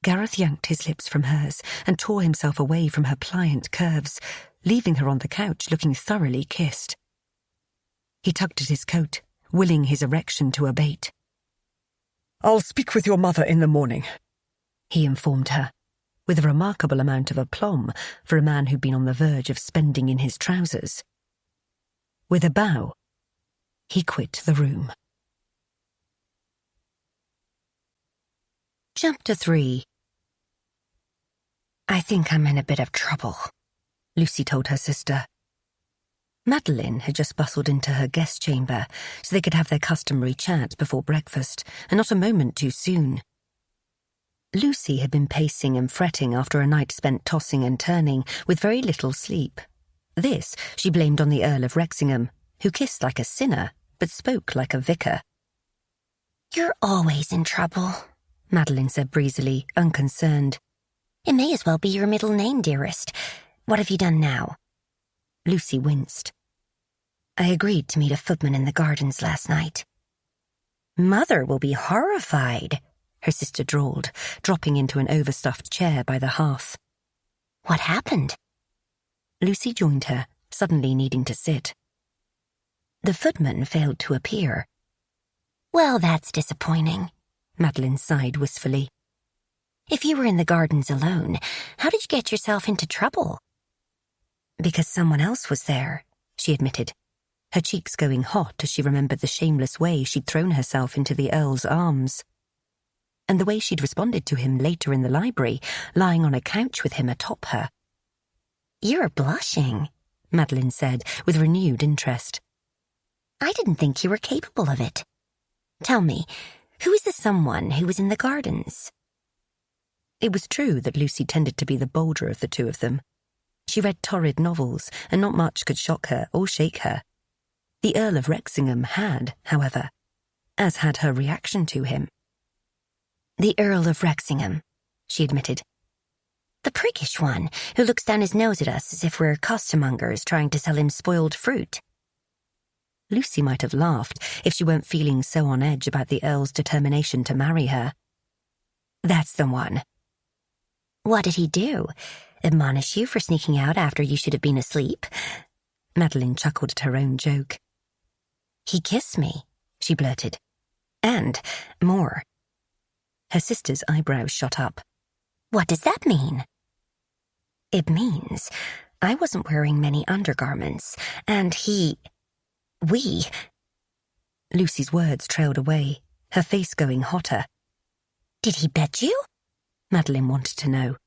Gareth yanked his lips from hers and tore himself away from her pliant curves, leaving her on the couch looking thoroughly kissed. He tugged at his coat, willing his erection to abate. "I'll speak with your mother in the morning," he informed her, with a remarkable amount of aplomb for a man who'd been on the verge of spending in his trousers. With a bow, he quit the room. Chapter 3. "I think I'm in a bit of trouble," Lucy told her sister. Madeline had just bustled into her guest chamber so they could have their customary chat before breakfast, and not a moment too soon. Lucy had been pacing and fretting after a night spent tossing and turning with very little sleep. This she blamed on the Earl of Wrexingham, who kissed like a sinner but spoke like a vicar. "You're always in trouble," Madeline said breezily, unconcerned. "It may as well be your middle name, dearest. What have you done now?" Lucy winced. "I agreed to meet a footman in the gardens last night." "Mother will be horrified," her sister drawled, dropping into an overstuffed chair by the hearth. "What happened?" Lucy joined her, suddenly needing to sit. "The footman failed to appear." "Well, that's disappointing," Madeline sighed wistfully. "If you were in the gardens alone, how did you get yourself into trouble?" "Because someone else was there," she admitted, her cheeks going hot as she remembered the shameless way she'd thrown herself into the Earl's arms. And the way she'd responded to him later in the library, lying on a couch with him atop her. "You're blushing," Madeline said with renewed interest. "I didn't think you were capable of it. Tell me, who is the someone who was in the gardens?" It was true that Lucy tended to be the bolder of the two of them. She read torrid novels, and not much could shock her or shake her. The Earl of Wrexingham had, however, as had her reaction to him. "The Earl of Wrexingham," she admitted. "The priggish one who looks down his nose at us as if we're costermongers trying to sell him spoiled fruit." Lucy might have laughed if she weren't feeling so on edge about the Earl's determination to marry her. "That's the one." "What did he do? Admonish you for sneaking out after you should have been asleep?" Madeline chuckled at her own joke. "He kissed me," she blurted. And more. Her sister's eyebrows shot up. What does that mean? It means I wasn't wearing many undergarments, and we... Lucy's words trailed away, her face going hotter. Did he bet you? Madeline wanted to know.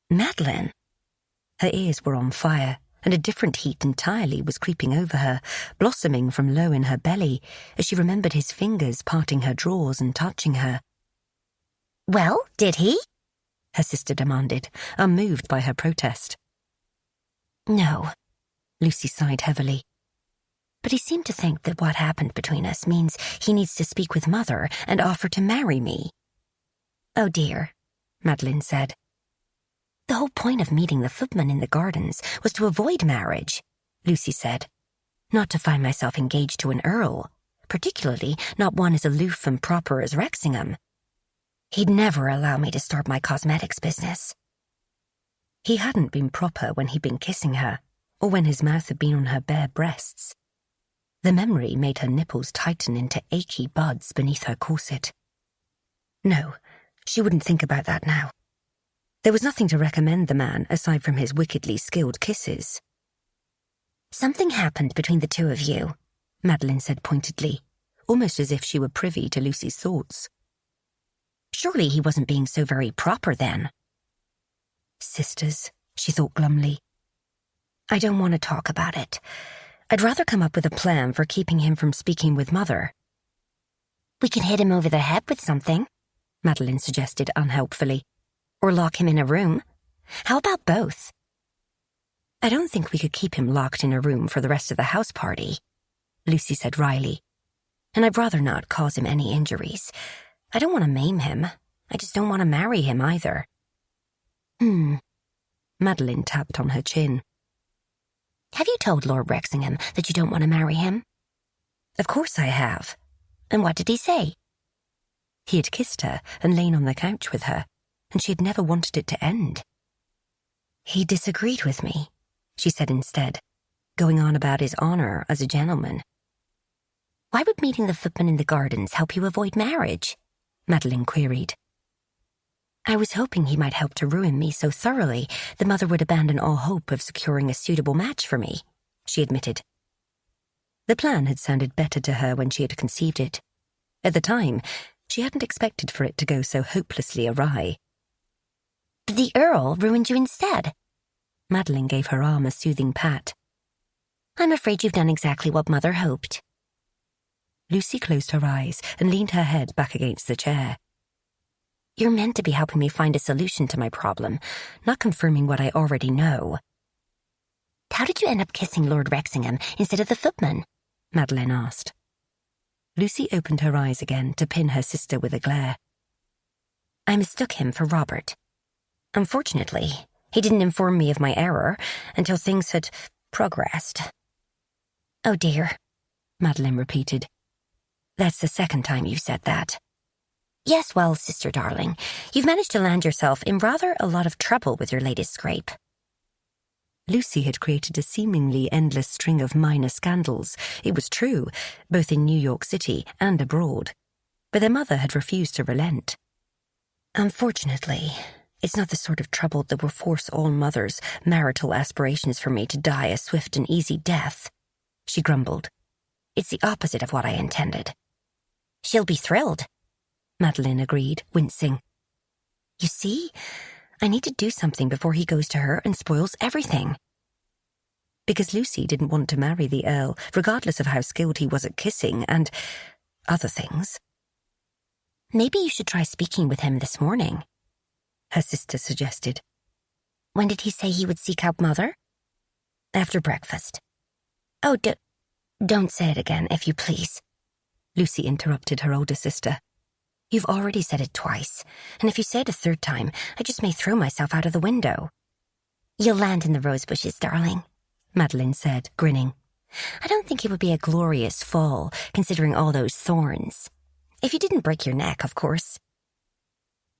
Madeline? Her ears were on fire, and a different heat entirely was creeping over her, blossoming from low in her belly, as she remembered his fingers parting her drawers and touching her. Well, did he? Her sister demanded, unmoved by her protest. No, Lucy sighed heavily. But he seemed to think that what happened between us means he needs to speak with Mother and offer to marry me. Oh dear, Madeline said. The whole point of meeting the footman in the gardens was to avoid marriage, Lucy said. Not to find myself engaged to an earl, particularly not one as aloof and proper as Wrexingham. He'd never allow me to start my cosmetics business. He hadn't been proper when he'd been kissing her, or when his mouth had been on her bare breasts. The memory made her nipples tighten into achy buds beneath her corset. No, she wouldn't think about that now. There was nothing to recommend the man aside from his wickedly skilled kisses. Something happened between the two of you, Madeline said pointedly, almost as if she were privy to Lucy's thoughts. Surely he wasn't being so very proper then. Sisters, she thought glumly. I don't want to talk about it. I'd rather come up with a plan for keeping him from speaking with Mother. We could hit him over the head with something, Madeline suggested unhelpfully. Or lock him in a room. How about both? I don't think we could keep him locked in a room for the rest of the house party, Lucy said wryly. And I'd rather not cause him any injuries. I don't want to maim him. I just don't want to marry him either. Madeline tapped on her chin. Have you told Lord Wrexingham that you don't want to marry him? Of course I have. And what did he say? He had kissed her and lain on the couch with her, and she had never wanted it to end. He disagreed with me, she said instead, going on about his honour as a gentleman. Why would meeting the footman in the gardens help you avoid marriage? Madeline queried. I was hoping he might help to ruin me so thoroughly the Mother would abandon all hope of securing a suitable match for me, she admitted. The plan had sounded better to her when she had conceived it. At the time, she hadn't expected for it to go so hopelessly awry. The Earl ruined you instead. Madeline gave her arm a soothing pat. I'm afraid you've done exactly what Mother hoped. Lucy closed her eyes and leaned her head back against the chair. You're meant to be helping me find a solution to my problem, not confirming what I already know. How did you end up kissing Lord Wrexingham instead of the footman? Madeline asked. Lucy opened her eyes again to pin her sister with a glare. I mistook him for Robert. Unfortunately, he didn't inform me of my error until things had progressed. Oh dear, Madeline repeated. That's the second time you said that. Yes, well, sister darling, you've managed to land yourself in rather a lot of trouble with your latest scrape. Lucy had created a seemingly endless string of minor scandals, it was true, both in New York City and abroad. But their mother had refused to relent. Unfortunately, it's not the sort of trouble that will force all mothers' marital aspirations for me to die a swift and easy death, she grumbled. It's the opposite of what I intended. She'll be thrilled, Madeline agreed, wincing. You see, I need to do something before he goes to her and spoils everything. Because Lucy didn't want to marry the Earl, regardless of how skilled he was at kissing and other things. Maybe you should try speaking with him this morning, her sister suggested. When did he say he would seek out Mother? After breakfast. Oh, don't say it again, if you please, Lucy interrupted her older sister. You've already said it twice, and if you say it a third time, I just may throw myself out of the window. You'll land in the rose bushes, darling, Madeline said, grinning. I don't think it would be a glorious fall, considering all those thorns. If you didn't break your neck, of course.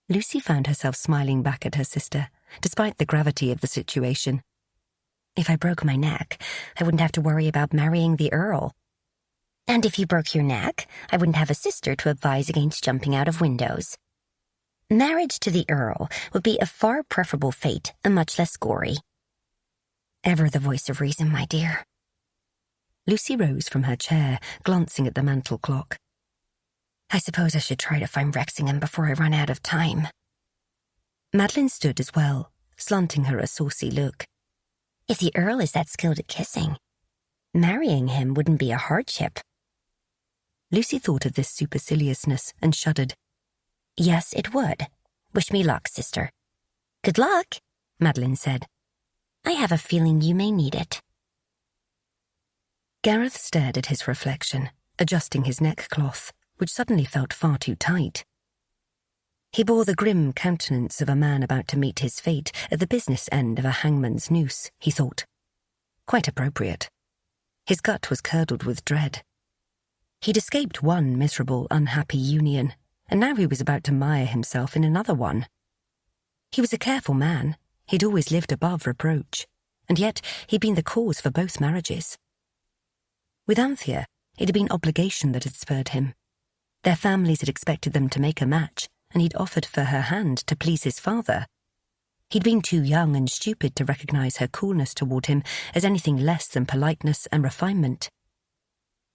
Lucy found herself smiling back at her sister, despite the gravity of the situation. If I broke my neck, I wouldn't have to worry about marrying the Earl. And if you broke your neck, I wouldn't have a sister to advise against jumping out of windows. Marriage to the Earl would be a far preferable fate and much less gory. Ever the voice of reason, my dear. Lucy rose from her chair, glancing at the mantel clock. I suppose I should try to find Wrexingham before I run out of time. Madeline stood as well, slanting her a saucy look. If the Earl is that skilled at kissing, marrying him wouldn't be a hardship. Lucy thought of this superciliousness and shuddered. Yes, it would. Wish me luck, sister. Good luck, Madeline said. I have a feeling you may need it. Gareth stared at his reflection, adjusting his neckcloth, which suddenly felt far too tight. He bore the grim countenance of a man about to meet his fate at the business end of a hangman's noose, he thought. Quite appropriate. His gut was curdled with dread. He'd escaped one miserable, unhappy union, and now he was about to mire himself in another one. He was a careful man. He'd always lived above reproach, and yet he'd been the cause for both marriages. With Anthea, it had been obligation that had spurred him. Their families had expected them to make a match, and he'd offered for her hand to please his father. He'd been too young and stupid to recognise her coolness toward him as anything less than politeness and refinement.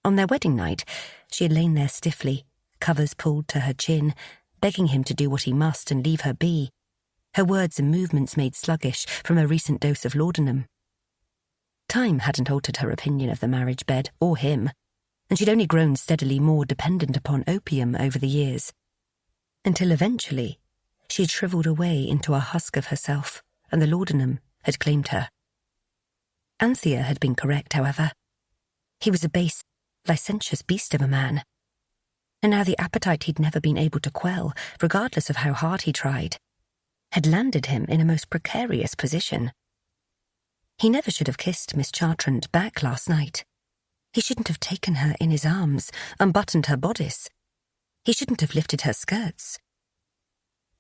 On their wedding night, she had lain there stiffly, covers pulled to her chin, begging him to do what he must and leave her be, her words and movements made sluggish from a recent dose of laudanum. Time hadn't altered her opinion of the marriage bed or him, and she'd only grown steadily more dependent upon opium over the years, until eventually she had shriveled away into a husk of herself, and the laudanum had claimed her. Anthea had been correct, however. He was a base, licentious beast of a man, and now the appetite he'd never been able to quell, regardless of how hard he tried, had landed him in a most precarious position. He never should have kissed Miss Chartrand back last night. He shouldn't have taken her in his arms, unbuttoned her bodice. He shouldn't have lifted her skirts.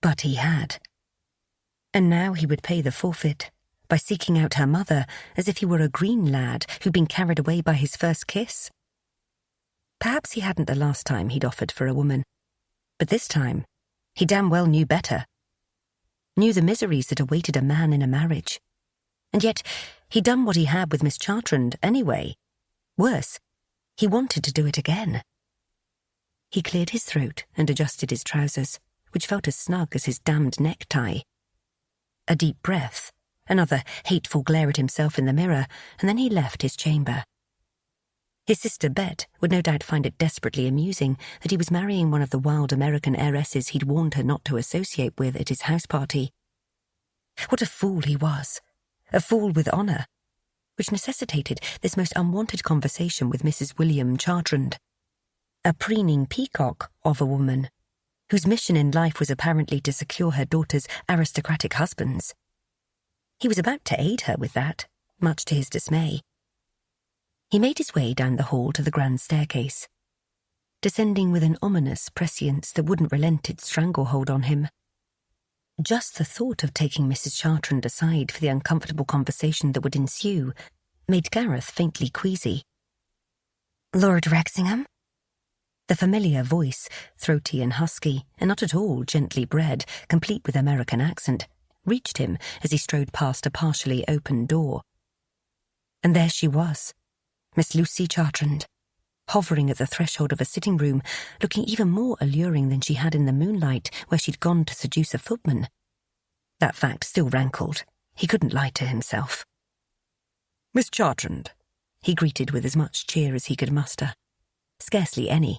But he had. And now he would pay the forfeit by seeking out her mother as if he were a green lad who'd been carried away by his first kiss. Perhaps he hadn't the last time he'd offered for a woman, but this time he damn well knew better. Knew the miseries that awaited a man in a marriage. And yet he'd done what he had with Miss Chartrand anyway. Worse, he wanted to do it again. He cleared his throat and adjusted his trousers, which felt as snug as his damned necktie. A deep breath, another hateful glare at himself in the mirror, and then he left his chamber. His sister Bet would no doubt find it desperately amusing that he was marrying one of the wild American heiresses he'd warned her not to associate with at his house party. What a fool he was. A fool with honour, which necessitated this most unwanted conversation with Mrs. William Chartrand, a preening peacock of a woman, whose mission in life was apparently to secure her daughter's aristocratic husbands. He was about to aid her with that, much to his dismay. He made his way down the hall to the grand staircase, descending with an ominous prescience that wouldn't relent its stranglehold on him. Just the thought of taking Mrs. Chartrand aside for the uncomfortable conversation that would ensue made Gareth faintly queasy. Lord Wrexingham? The familiar voice, throaty and husky, and not at all gently bred, complete with American accent, reached him as he strode past a partially open door. And there she was, Miss Lucy Chartrand, hovering at the threshold of a sitting room, looking even more alluring than she had in the moonlight where she'd gone to seduce a footman. That fact still rankled. He couldn't lie to himself. Miss Chartrand, he greeted with as much cheer as he could muster. Scarcely any.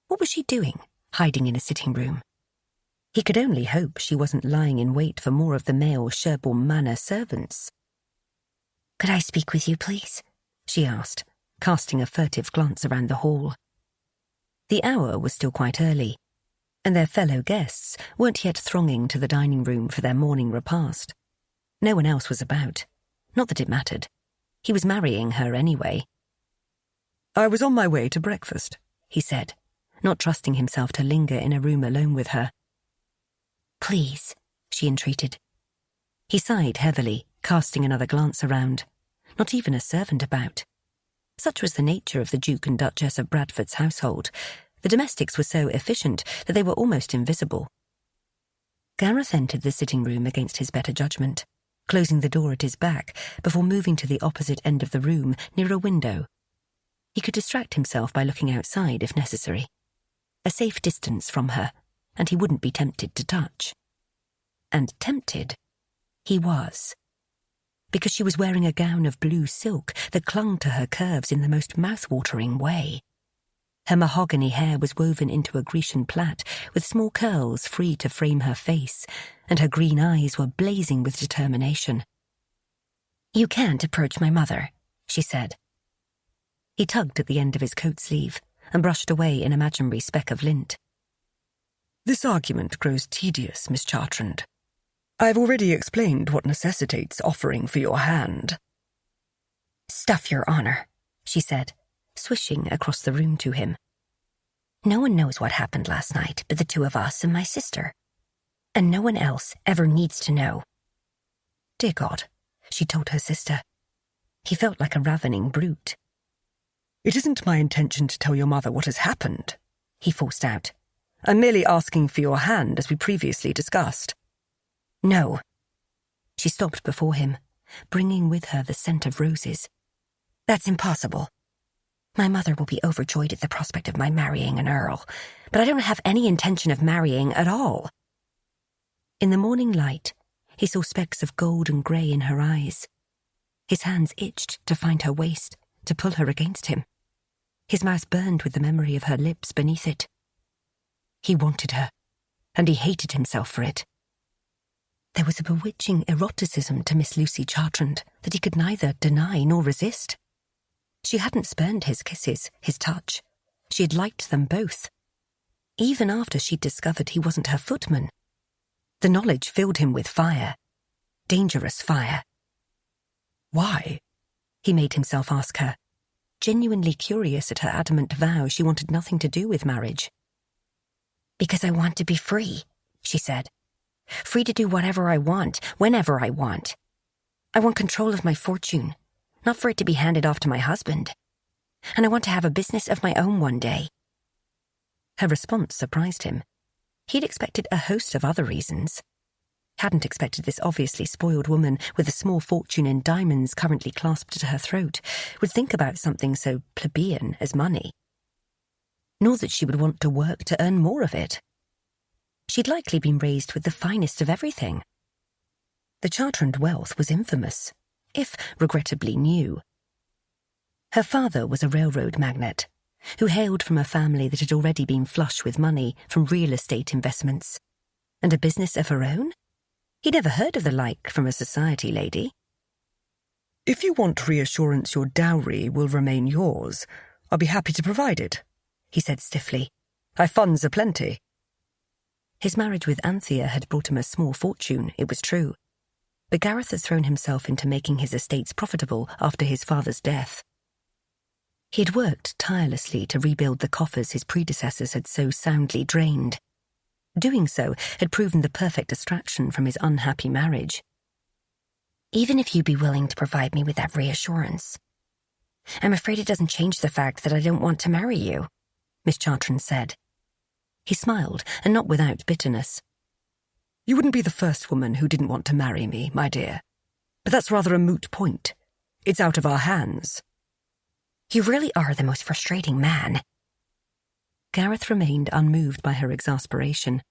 What was she doing, hiding in a sitting room? He could only hope she wasn't lying in wait for more of the male Sherborne Manor servants. Could I speak with you, please? She asked, casting a furtive glance around the hall. The hour was still quite early, and their fellow guests weren't yet thronging to the dining room for their morning repast. No one else was about. Not that it mattered. He was marrying her anyway. I was on my way to breakfast, he said, not trusting himself to linger in a room alone with her. Please, she entreated. He sighed heavily, casting another glance around. Not even a servant about. Such was the nature of the Duke and Duchess of Bradford's household. The domestics were so efficient that they were almost invisible. Gareth entered the sitting room against his better judgment, closing the door at his back before moving to the opposite end of the room near a window. He could distract himself by looking outside if necessary. A safe distance from her, and he wouldn't be tempted to touch. And tempted he was, because she was wearing a gown of blue silk that clung to her curves in the most mouth-watering way. Her mahogany hair was woven into a Grecian plait with small curls free to frame her face, and her green eyes were blazing with determination. "You can't approach my mother," she said. He tugged at the end of his coat sleeve and brushed away an imaginary speck of lint. "This argument grows tedious, Miss Chartrand. I have already explained what necessitates offering for your hand." "Stuff, Your Honour," she said, swishing across the room to him. "No one knows what happened last night but the two of us and my sister. And no one else ever needs to know." "Dear God," she told her sister. He felt like a ravening brute. "It isn't my intention to tell your mother what has happened," he forced out. "I'm merely asking for your hand, as we previously discussed." "No." She stopped before him, bringing with her the scent of roses. "That's impossible. My mother will be overjoyed at the prospect of my marrying an earl, but I don't have any intention of marrying at all." In the morning light, he saw specks of gold and grey in her eyes. His hands itched to find her waist, to pull her against him. His mouth burned with the memory of her lips beneath it. He wanted her, and he hated himself for it. There was a bewitching eroticism to Miss Lucy Chartrand that he could neither deny nor resist. She hadn't spurned his kisses, his touch. She had liked them both. Even after she'd discovered he wasn't her footman. The knowledge filled him with fire. Dangerous fire. "Why?" he made himself ask her, genuinely curious at her adamant vow she wanted nothing to do with marriage. "Because I want to be free," she said. "Free to do whatever I want, whenever I want. I want control of my fortune, not for it to be handed off to my husband. And I want to have a business of my own one day." Her response surprised him. He'd expected a host of other reasons. Hadn't expected this obviously spoiled woman with a small fortune in diamonds currently clasped to her throat would think about something so plebeian as money. Nor that she would want to work to earn more of it. She'd likely been raised with the finest of everything. The Chartrand wealth was infamous, if regrettably new. Her father was a railroad magnate, who hailed from a family that had already been flush with money from real estate investments. And a business of her own? He'd never heard of the like from a society lady. "If you want reassurance your dowry will remain yours, I'll be happy to provide it," he said stiffly. "My funds are plenty." His marriage with Anthea had brought him a small fortune, it was true. But Gareth had thrown himself into making his estates profitable after his father's death. He had worked tirelessly to rebuild the coffers his predecessors had so soundly drained. Doing so had proven the perfect distraction from his unhappy marriage. "Even if you'd be willing to provide me with that reassurance, I'm afraid it doesn't change the fact that I don't want to marry you," Miss Chartrand said. He smiled, and not without bitterness. "You wouldn't be the first woman who didn't want to marry me, my dear. But that's rather a moot point. It's out of our hands." "You really are the most frustrating man." Gareth remained unmoved by her exasperation.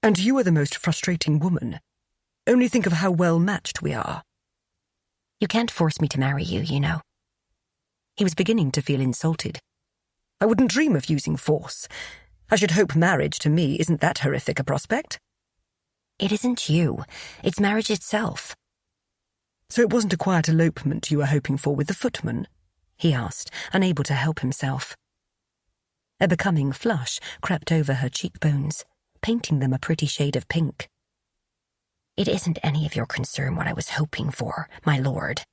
"And you are the most frustrating woman. Only think of how well matched we are." "You can't force me to marry you, you know." He was beginning to feel insulted. "I wouldn't dream of using force. I should hope marriage to me isn't that horrific a prospect." "It isn't you. It's marriage itself." "So it wasn't a quiet elopement you were hoping for with the footman?" he asked, unable to help himself. A becoming flush crept over her cheekbones, painting them a pretty shade of pink. "It isn't any of your concern what I was hoping for, my lord."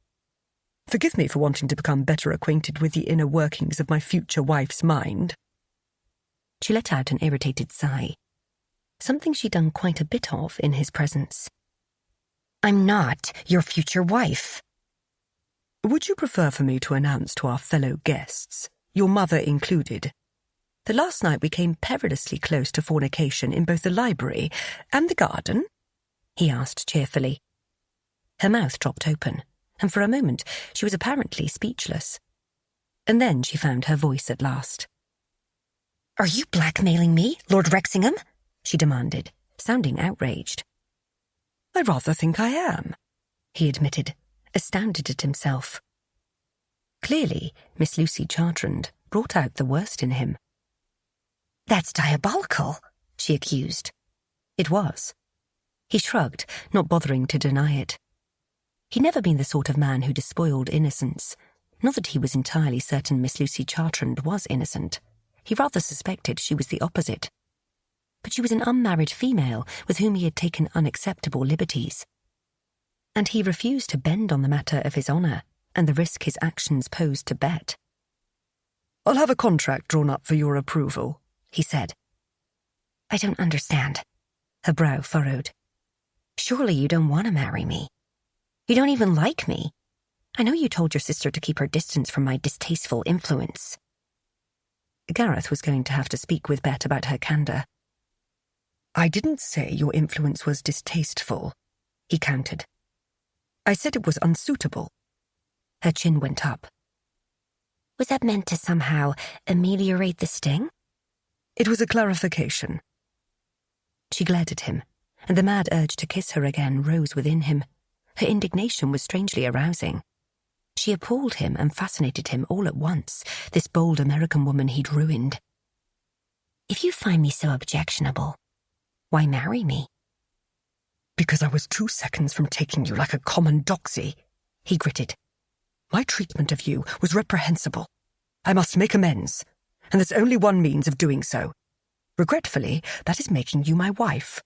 "Forgive me for wanting to become better acquainted with the inner workings of my future wife's mind." She let out an irritated sigh, something she'd done quite a bit of in his presence. "I'm not your future wife." Would you prefer for me to announce to our fellow guests, your mother included, that last night we came perilously close to fornication in both the library and the garden?" he asked cheerfully. Her mouth dropped open, and for a moment she was apparently speechless. And then she found her voice at last. "Are you blackmailing me, Lord Wrexingham?" she demanded, sounding outraged. "I rather think I am," he admitted, astounded at himself. Clearly, Miss Lucy Chartrand brought out the worst in him. "That's diabolical," she accused. It was. He shrugged, not bothering to deny it. He'd never been the sort of man who despoiled innocence. Not that he was entirely certain Miss Lucy Chartrand was innocent. He rather suspected she was the opposite. But she was an unmarried female with whom he had taken unacceptable liberties. And he refused to bend on the matter of his honour and the risk his actions posed to Bet. "I'll have a contract drawn up for your approval," he said. "I don't understand." Her brow furrowed. "Surely you don't want to marry me. You don't even like me. I know you told your sister to keep her distance from my distasteful influence." Gareth was going to have to speak with Bet about her candour. "I didn't say your influence was distasteful," he countered. "I said it was unsuitable." Her chin went up. "Was that meant to somehow ameliorate the sting?" "It was a clarification." She glared at him, and the mad urge to kiss her again rose within him. Her indignation was strangely arousing. She appalled him and fascinated him all at once, this bold American woman he'd ruined. "If you find me so objectionable, why marry me?" "Because I was 2 seconds from taking you like a common doxy," he gritted. "My treatment of you was reprehensible. I must make amends, and there's only one means of doing so. Regretfully, that is making you my wife.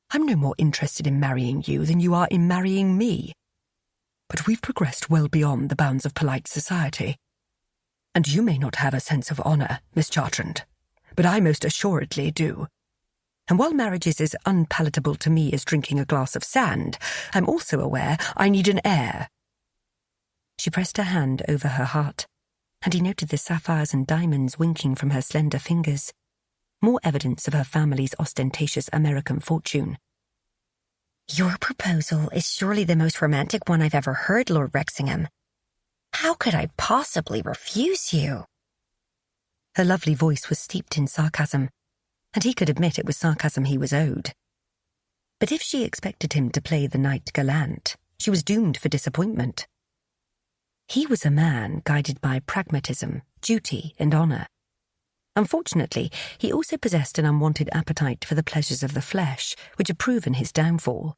I'm no more interested in marrying you than you are in marrying me. But we've progressed well beyond the bounds of polite society. And you may not have a sense of honour, Miss Chartrand, but I most assuredly do. And while marriage is as unpalatable to me as drinking a glass of sand, I'm also aware I need an heir." She pressed her hand over her heart, and he noted the sapphires and diamonds winking from her slender fingers, more evidence of her family's ostentatious American fortune. "Your proposal is surely the most romantic one I've ever heard, Lord Wrexingham. How could I possibly refuse you?" Her lovely voice was steeped in sarcasm, and he could admit it was sarcasm he was owed. But if she expected him to play the knight gallant, she was doomed for disappointment. He was a man guided by pragmatism, duty, and honour. Unfortunately, he also possessed an unwanted appetite for the pleasures of the flesh, which had proven his downfall.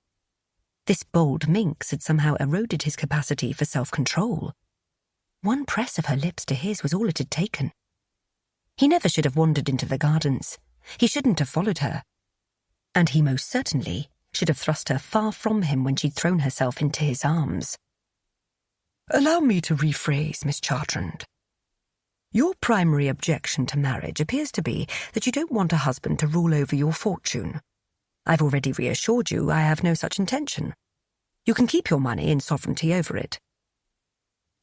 This bold minx had somehow eroded his capacity for self-control. One press of her lips to his was all it had taken. He never should have wandered into the gardens. He shouldn't have followed her. And he most certainly should have thrust her far from him when she'd thrown herself into his arms. "Allow me to rephrase, Miss Chartrand. Your primary objection to marriage appears to be that you don't want a husband to rule over your fortune. I've already reassured you I have no such intention. You can keep your money and sovereignty over it.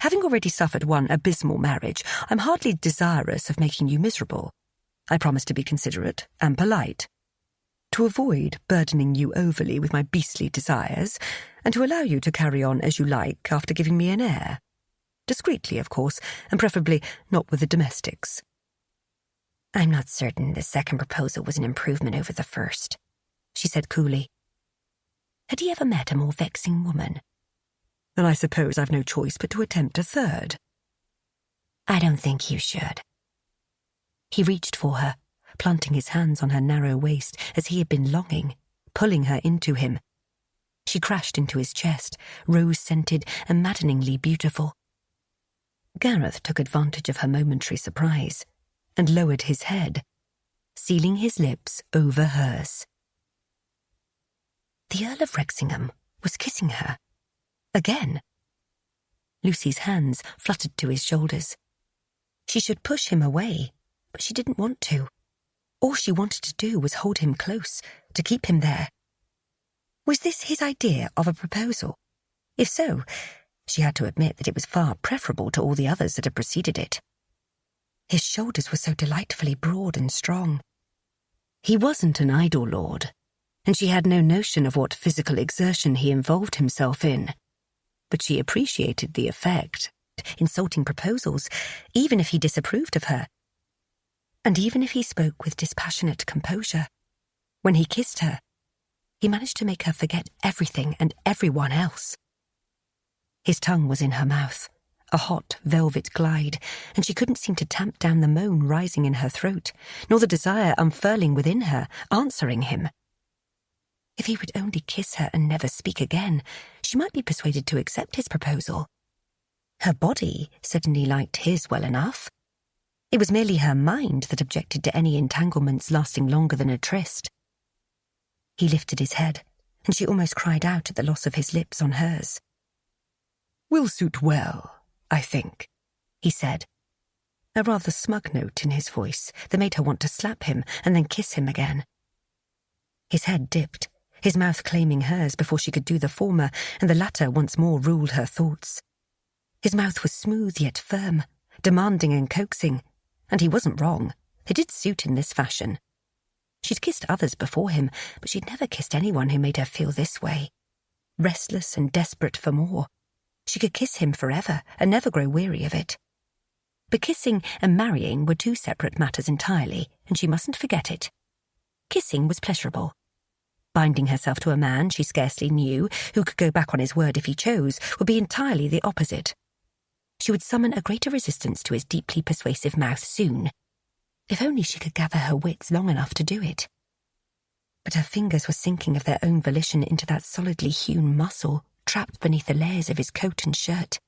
Having already suffered one abysmal marriage, I'm hardly desirous of making you miserable. I promise to be considerate and polite, to avoid burdening you overly with my beastly desires, and to allow you to carry on as you like after giving me an heir. Discreetly, of course, and preferably not with the domestics." "I'm not certain the second proposal was an improvement over the first," she said coolly. Had he ever met a more vexing woman? "Then I suppose I've no choice but to attempt a third." "I don't think you should." He reached for her, planting his hands on her narrow waist as he had been longing, pulling her into him. She crashed into his chest, rose-scented and maddeningly beautiful. Gareth took advantage of her momentary surprise and lowered his head, sealing his lips over hers. The Earl of Wrexingham was kissing her. Again. Lucy's hands fluttered to his shoulders. She should push him away, but she didn't want to. All she wanted to do was hold him close, to keep him there. Was this his idea of a proposal? If so, She had to admit that it was far preferable to all the others that had preceded it. His shoulders were so delightfully broad and strong. He wasn't an idle lord, and she had no notion of what physical exertion he involved himself in. But she appreciated the effect, insulting proposals, even if he disapproved of her. And even if he spoke with dispassionate composure, when he kissed her, he managed to make her forget everything and everyone else. His tongue was in her mouth, a hot velvet glide, and she couldn't seem to tamp down the moan rising in her throat, nor the desire unfurling within her, answering him. If he would only kiss her and never speak again, she might be persuaded to accept his proposal. Her body certainly liked his well enough. It was merely her mind that objected to any entanglements lasting longer than a tryst. He lifted his head, and she almost cried out at the loss of his lips on hers. "Will suit well, I think," he said, a rather smug note in his voice that made her want to slap him and then kiss him again. His head dipped, his mouth claiming hers before she could do the former, and the latter once more ruled her thoughts. His mouth was smooth yet firm, demanding and coaxing, and he wasn't wrong. They did suit in this fashion. She'd kissed others before him, but she'd never kissed anyone who made her feel this way. Restless and desperate for more. She could kiss him forever and never grow weary of it. But kissing and marrying were two separate matters entirely, and she mustn't forget it. Kissing was pleasurable. Binding herself to a man she scarcely knew, who could go back on his word if he chose, would be entirely the opposite. She would summon a greater resistance to his deeply persuasive mouth soon, if only she could gather her wits long enough to do it. But her fingers were sinking of their own volition into that solidly hewn muscle, trapped beneath the layers of his coat and shirt.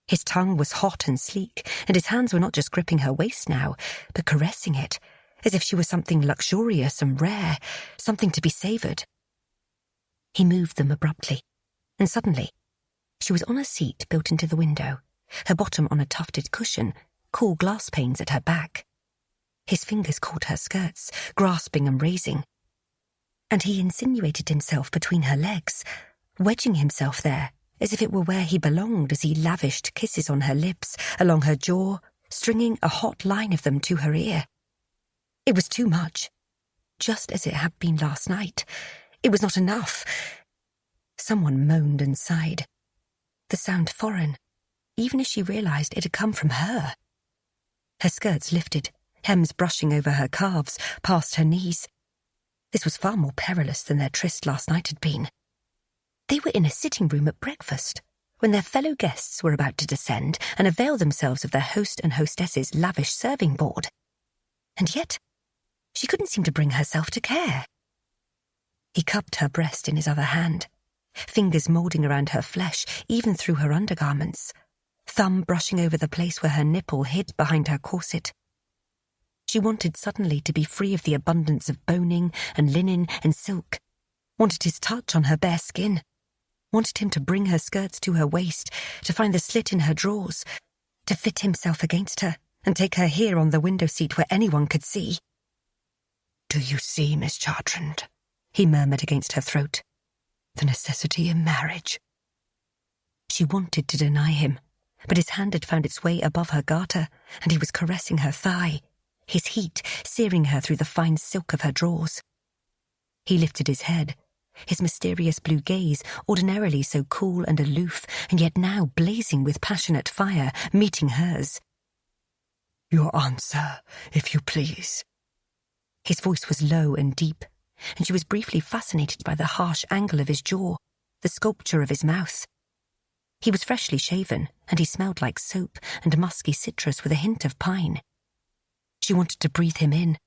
His tongue was hot and sleek, and his hands were not just gripping her waist now, but caressing it, as if she were something luxurious and rare, something to be savoured. He moved them abruptly, and suddenly she was on a seat built into the window, her bottom on a tufted cushion, cool glass panes at her back. His fingers caught her skirts, grasping and raising, and he insinuated himself between her legs, wedging himself there, as if it were where he belonged as he lavished kisses on her lips, along her jaw, stringing a hot line of them to her ear. It was too much, just as it had been last night. It was not enough. Someone moaned and sighed, the sound foreign, even as she realised it had come from her. Her skirts lifted, hems brushing over her calves, past her knees. This was far more perilous than their tryst last night had been. They were in a sitting room at breakfast, when their fellow guests were about to descend and avail themselves of their host and hostess's lavish serving board. And yet, she couldn't seem to bring herself to care. He cupped her breast in his other hand, fingers moulding around her flesh, even through her undergarments, thumb brushing over the place where her nipple hid behind her corset. She wanted suddenly to be free of the abundance of boning and linen and silk, wanted his touch on her bare skin, wanted him to bring her skirts to her waist, to find the slit in her drawers, to fit himself against her and take her here on the window seat where anyone could see. "Do you see, Miss Chartrand?" he murmured against her throat. "The necessity in marriage." She wanted to deny him, but his hand had found its way above her garter, and he was caressing her thigh, his heat searing her through the fine silk of her drawers. He lifted his head, his mysterious blue gaze, ordinarily so cool and aloof, and yet now blazing with passionate fire, meeting hers. "Your answer, if you please." His voice was low and deep, and she was briefly fascinated by the harsh angle of his jaw, the sculpture of his mouth. He was freshly shaven, and he smelled like soap and musky citrus with a hint of pine. She wanted to breathe him in,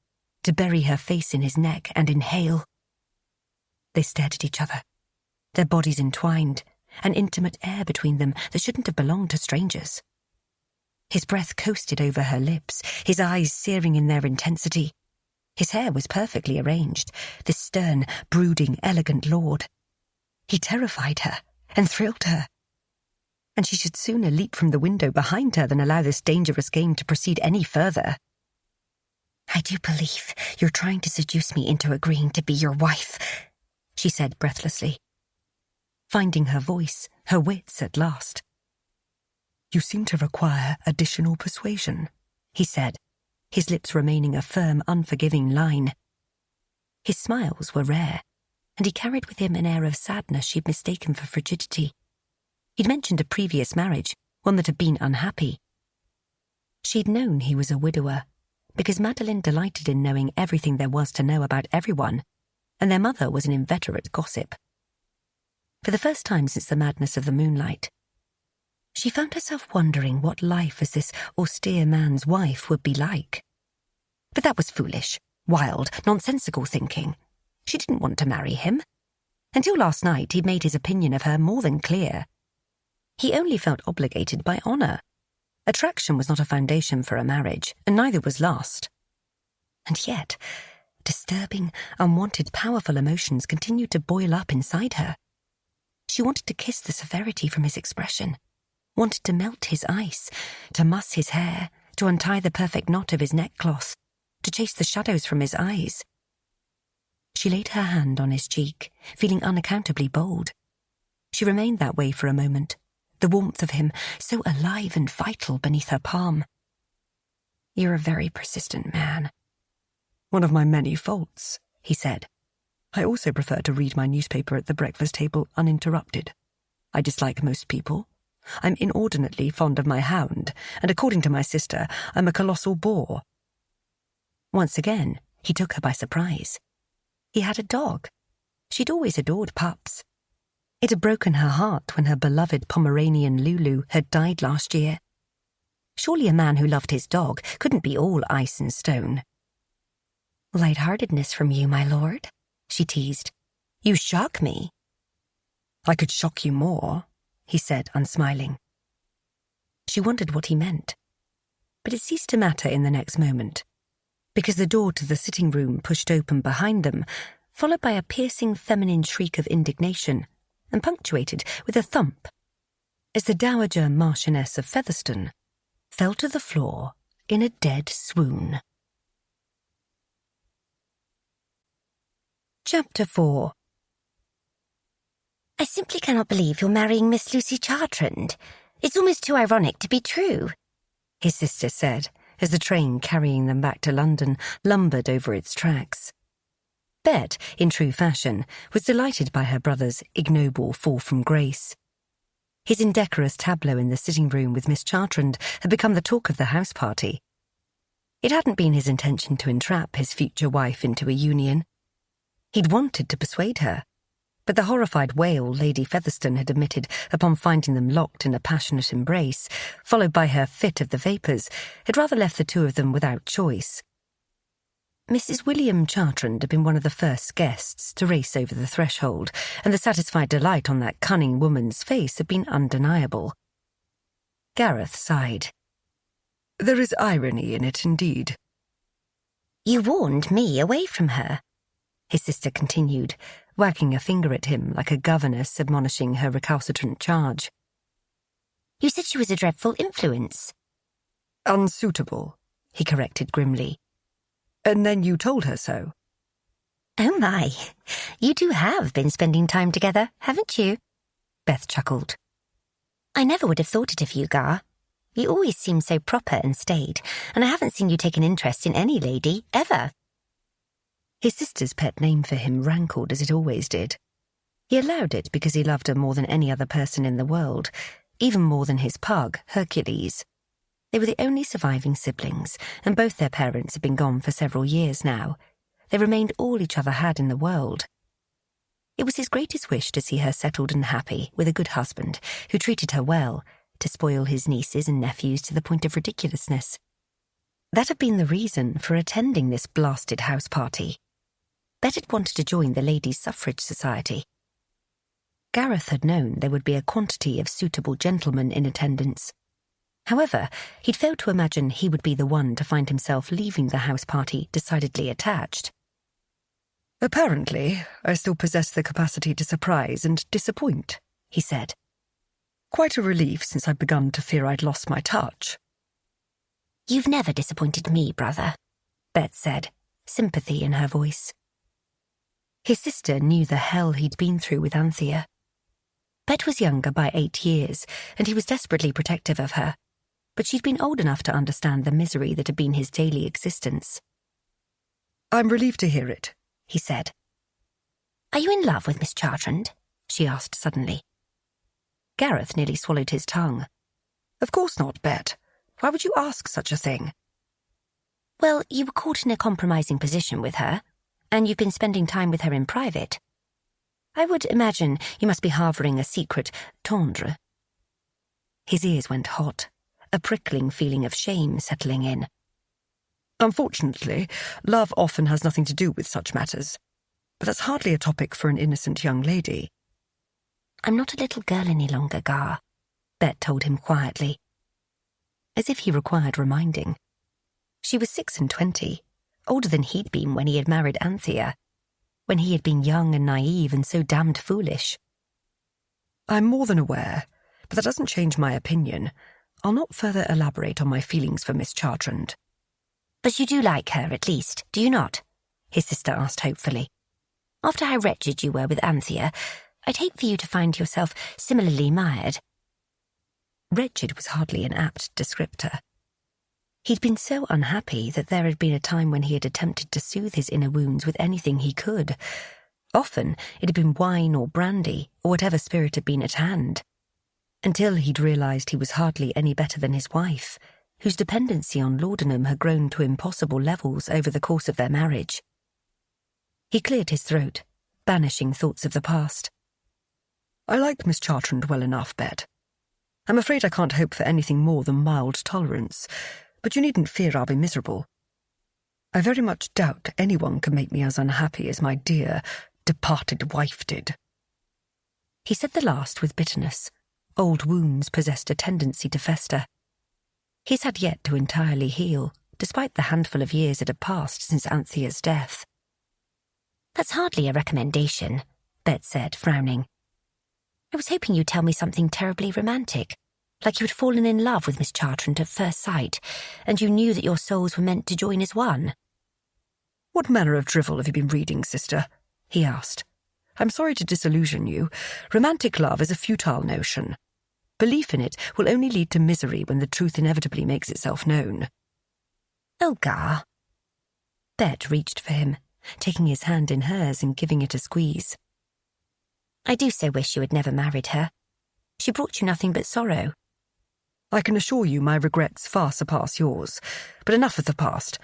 to bury her face in his neck and inhale. They stared at each other, their bodies entwined, an intimate air between them that shouldn't have belonged to strangers. His breath coasted over her lips, his eyes searing in their intensity. His hair was perfectly arranged, this stern, brooding, elegant lord. He terrified her and thrilled her, and she should sooner leap from the window behind her than allow this dangerous game to proceed any further. "I do believe you're trying to seduce me into agreeing to be your wife," she said breathlessly. Finding her voice, her wits at last, You seem to require additional persuasion, he said, his lips remaining a firm, unforgiving line. His smiles were rare, and he carried with him an air of sadness she'd mistaken for frigidity. He'd mentioned a previous marriage, one that had been unhappy. She'd known he was a widower, because Madeline delighted in knowing everything there was to know about everyone, and their mother was an inveterate gossip. For the first time since the madness of the moonlight, she found herself wondering what life as this austere man's wife would be like. But that was foolish, wild, nonsensical thinking. She didn't want to marry him. Until last night, he'd made his opinion of her more than clear. He only felt obligated by honour. Attraction was not a foundation for a marriage, and neither was lust. And yet, disturbing, unwanted, powerful emotions continued to boil up inside her. She wanted to kiss the severity from his expression, wanted to melt his ice, to muss his hair, to untie the perfect knot of his neckcloth, to chase the shadows from his eyes. She laid her hand on his cheek, feeling unaccountably bold. She remained that way for a moment, the warmth of him so alive and vital beneath her palm. "You're a very persistent man." "One of my many faults," he said. "I also prefer to read my newspaper at the breakfast table uninterrupted. I dislike most people. I'm inordinately fond of my hound, and according to my sister, I'm a colossal bore." Once again, he took her by surprise. He had a dog. She'd always adored pups. It had broken her heart when her beloved Pomeranian Lulu had died last year. Surely a man who loved his dog couldn't be all ice and stone. "Lightheartedness from you, my lord," she teased. "You shock me." "I could shock you more," he said, unsmiling. She wondered what he meant, but it ceased to matter in the next moment, because the door to the sitting room pushed open behind them, followed by a piercing feminine shriek of indignation, and punctuated with a thump, as the Dowager Marchioness of Featherstone fell to the floor in a dead swoon. Chapter 4. "I simply cannot believe you're marrying Miss Lucy Chartrand. It's almost too ironic to be true," his sister said, as the train carrying them back to London lumbered over its tracks. Bet, in true fashion, was delighted by her brother's ignoble fall from grace. His indecorous tableau in the sitting-room with Miss Chartrand had become the talk of the house party. It hadn't been his intention to entrap his future wife into a union. He'd wanted to persuade her, but the horrified wail Lady Featherstone had emitted upon finding them locked in a passionate embrace, followed by her fit of the vapours, had rather left the two of them without choice. Mrs. William Chartrand had been one of the first guests to race over the threshold, and the satisfied delight on that cunning woman's face had been undeniable. Gareth sighed. "There is irony in it, indeed." "You warned me away from her," his sister continued, wagging a finger at him like a governess admonishing her recalcitrant charge. "You said she was a dreadful influence." "Unsuitable," he corrected grimly. "And then you told her so." "Oh my, you two have been spending time together, haven't you?" Beth chuckled. "I never would have thought it of you, Gar. You always seem so proper and staid, and I haven't seen you take an interest in any lady, ever." His sister's pet name for him rankled as it always did. He allowed it because he loved her more than any other person in the world, even more than his pug, Hercules. They were the only surviving siblings, and both their parents had been gone for several years now. They remained all each other had in the world. It was his greatest wish to see her settled and happy with a good husband who treated her well, to spoil his nieces and nephews to the point of ridiculousness. That had been the reason for attending this blasted house party. Bet had wanted to join the Ladies' Suffrage Society. Gareth had known there would be a quantity of suitable gentlemen in attendance. However, he'd failed to imagine he would be the one to find himself leaving the house party decidedly attached. "Apparently, I still possess the capacity to surprise and disappoint," he said. "Quite a relief since I'd begun to fear I'd lost my touch." "You've never disappointed me, brother," Bet said, sympathy in her voice. His sister knew the hell he'd been through with Anthea. Bet was younger by 8 years, and he was desperately protective of her, but she'd been old enough to understand the misery that had been his daily existence. "I'm relieved to hear it," he said. Are you in love with Miss Chartrand? She asked suddenly. Gareth nearly swallowed his tongue. "Of course not, Bet. Why would you ask such a thing?" Well, you were caught in a compromising position with her, and you've been spending time with her in private. I would imagine you must be harbouring a secret tendre." His ears went hot, a prickling feeling of shame settling in. "Unfortunately, love often has nothing to do with such matters, but that's hardly a topic for an innocent young lady." "I'm not a little girl any longer, Gar," Bet told him quietly, as if he required reminding. She was 26, older than he'd been when he had married Anthea, when he had been young and naive and so damned foolish. "I'm more than aware, but that doesn't change my opinion. I'll not further elaborate on my feelings for Miss Chartrand." "But you do like her, at least, do you not?" his sister asked hopefully. "After how wretched you were with Anthea, I'd hate for you to find yourself similarly mired." Wretched was hardly an apt descriptor. He'd been so unhappy that there had been a time when he had attempted to soothe his inner wounds with anything he could. Often it had been wine or brandy, or whatever spirit had been at hand. Until he'd realised he was hardly any better than his wife, whose dependency on laudanum had grown to impossible levels over the course of their marriage. He cleared his throat, banishing thoughts of the past. "I like Miss Chartrand well enough, Bet. I'm afraid I can't hope for anything more than mild tolerance, but you needn't fear I'll be miserable. I very much doubt anyone can make me as unhappy as my dear, departed wife did." He said the last with bitterness. Old wounds possessed a tendency to fester. His had yet to entirely heal, despite the handful of years that had passed since Anthea's death. "That's hardly a recommendation," Bet said, frowning. "I was hoping you'd tell me something terribly romantic, like you had fallen in love with Miss Chartrand at first sight, and you knew that your souls were meant to join as one." "What manner of drivel have you been reading, sister?" he asked. "I'm sorry to disillusion you. Romantic love is a futile notion. Belief in it will only lead to misery when the truth inevitably makes itself known." "Oh, Gar." Bet reached for him, taking his hand in hers and giving it a squeeze. "I do so wish you had never married her. She brought you nothing but sorrow." "I can assure you my regrets far surpass yours. But enough of the past.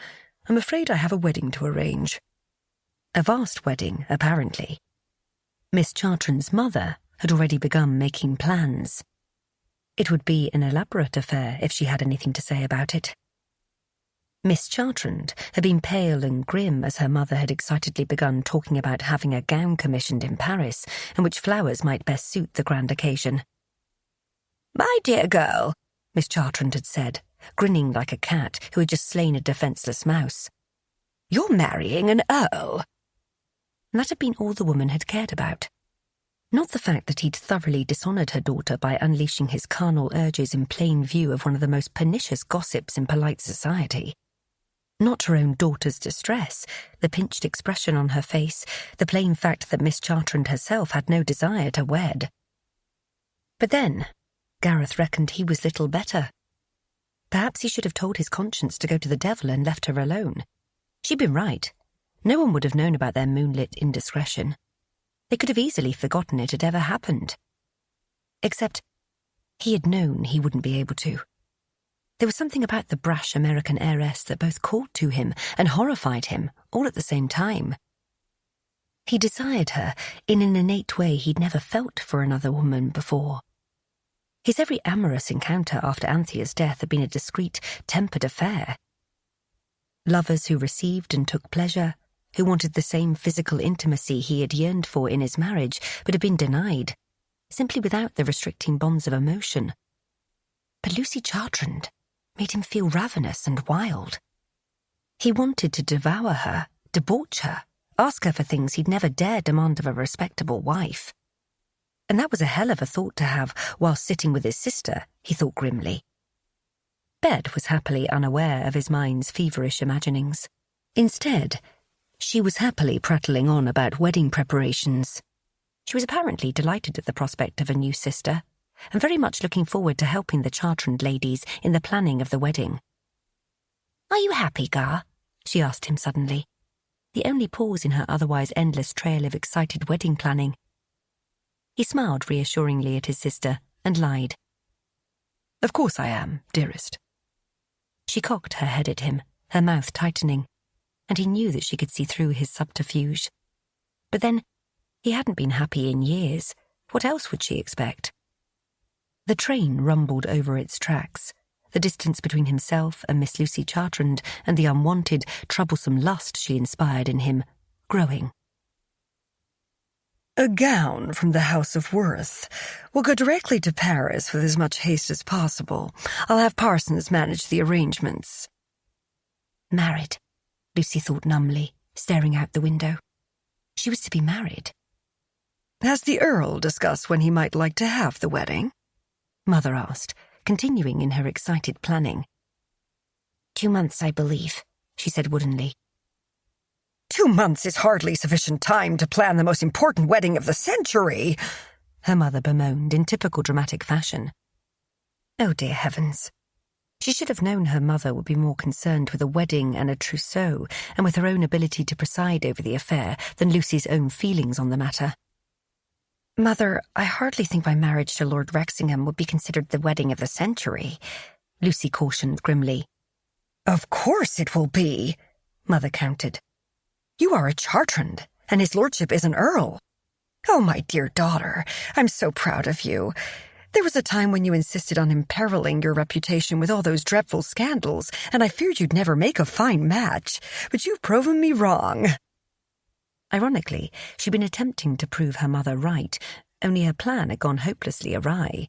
I'm afraid I have a wedding to arrange." A vast wedding, apparently. Miss Chartrand's mother had already begun making plans. It would be an elaborate affair if she had anything to say about it. Miss Chartrand had been pale and grim as her mother had excitedly begun talking about having a gown commissioned in Paris in which flowers might best suit the grand occasion. "My dear girl," Miss Chartrand had said, grinning like a cat who had just slain a defenceless mouse, "you're marrying an earl." And that had been all the woman had cared about. Not the fact that he'd thoroughly dishonoured her daughter by unleashing his carnal urges in plain view of one of the most pernicious gossips in polite society. Not her own daughter's distress, the pinched expression on her face, the plain fact that Miss Chartrand herself had no desire to wed. But then, Gareth reckoned he was little better. Perhaps he should have told his conscience to go to the devil and left her alone. She'd been right. No one would have known about their moonlit indiscretion. They could have easily forgotten it had ever happened. Except, he had known he wouldn't be able to. There was something about the brash American heiress that both called to him and horrified him, all at the same time. He desired her in an innate way he'd never felt for another woman before. His every amorous encounter after Anthea's death had been a discreet, tempered affair. Lovers who received and took pleasure, who wanted the same physical intimacy he had yearned for in his marriage but had been denied, simply without the restricting bonds of emotion. But Lucy Chartrand made him feel ravenous and wild. He wanted to devour her, debauch her, ask her for things he'd never dared demand of a respectable wife. And that was a hell of a thought to have while sitting with his sister, he thought grimly. Bet was happily unaware of his mind's feverish imaginings. Instead, she was happily prattling on about wedding preparations. She was apparently delighted at the prospect of a new sister, and very much looking forward to helping the Chartrand ladies in the planning of the wedding. "Are you happy, Gar?" she asked him suddenly, the only pause in her otherwise endless trail of excited wedding planning. He smiled reassuringly at his sister and lied. "Of course I am, dearest." She cocked her head at him, her mouth tightening, and he knew that she could see through his subterfuge. But then, he hadn't been happy in years. What else would she expect? The train rumbled over its tracks, the distance between himself and Miss Lucy Chartrand and the unwanted, troublesome lust she inspired in him growing. "A gown from the House of Worth. We'll go directly to Paris with as much haste as possible. I'll have Parsons manage the arrangements." Married, Lucy thought numbly, staring out the window. She was to be married. "Has the Earl discussed when he might like to have the wedding?" Mother asked, continuing in her excited planning. 2 months, I believe, she said woodenly. 2 months is hardly sufficient time to plan the most important wedding of the century, her mother bemoaned in typical dramatic fashion. Oh dear heavens. She should have known her mother would be more concerned with a wedding and a trousseau and with her own ability to preside over the affair than Lucy's own feelings on the matter. Mother, I hardly think my marriage to Lord Wrexingham would be considered the wedding of the century, Lucy cautioned grimly. Of course it will be, Mother countered. You are a Chartrand, and his lordship is an earl. Oh, my dear daughter, I'm so proud of you. There was a time when you insisted on imperiling your reputation with all those dreadful scandals, and I feared you'd never make a fine match, but you've proven me wrong. Ironically, she'd been attempting to prove her mother right, only her plan had gone hopelessly awry.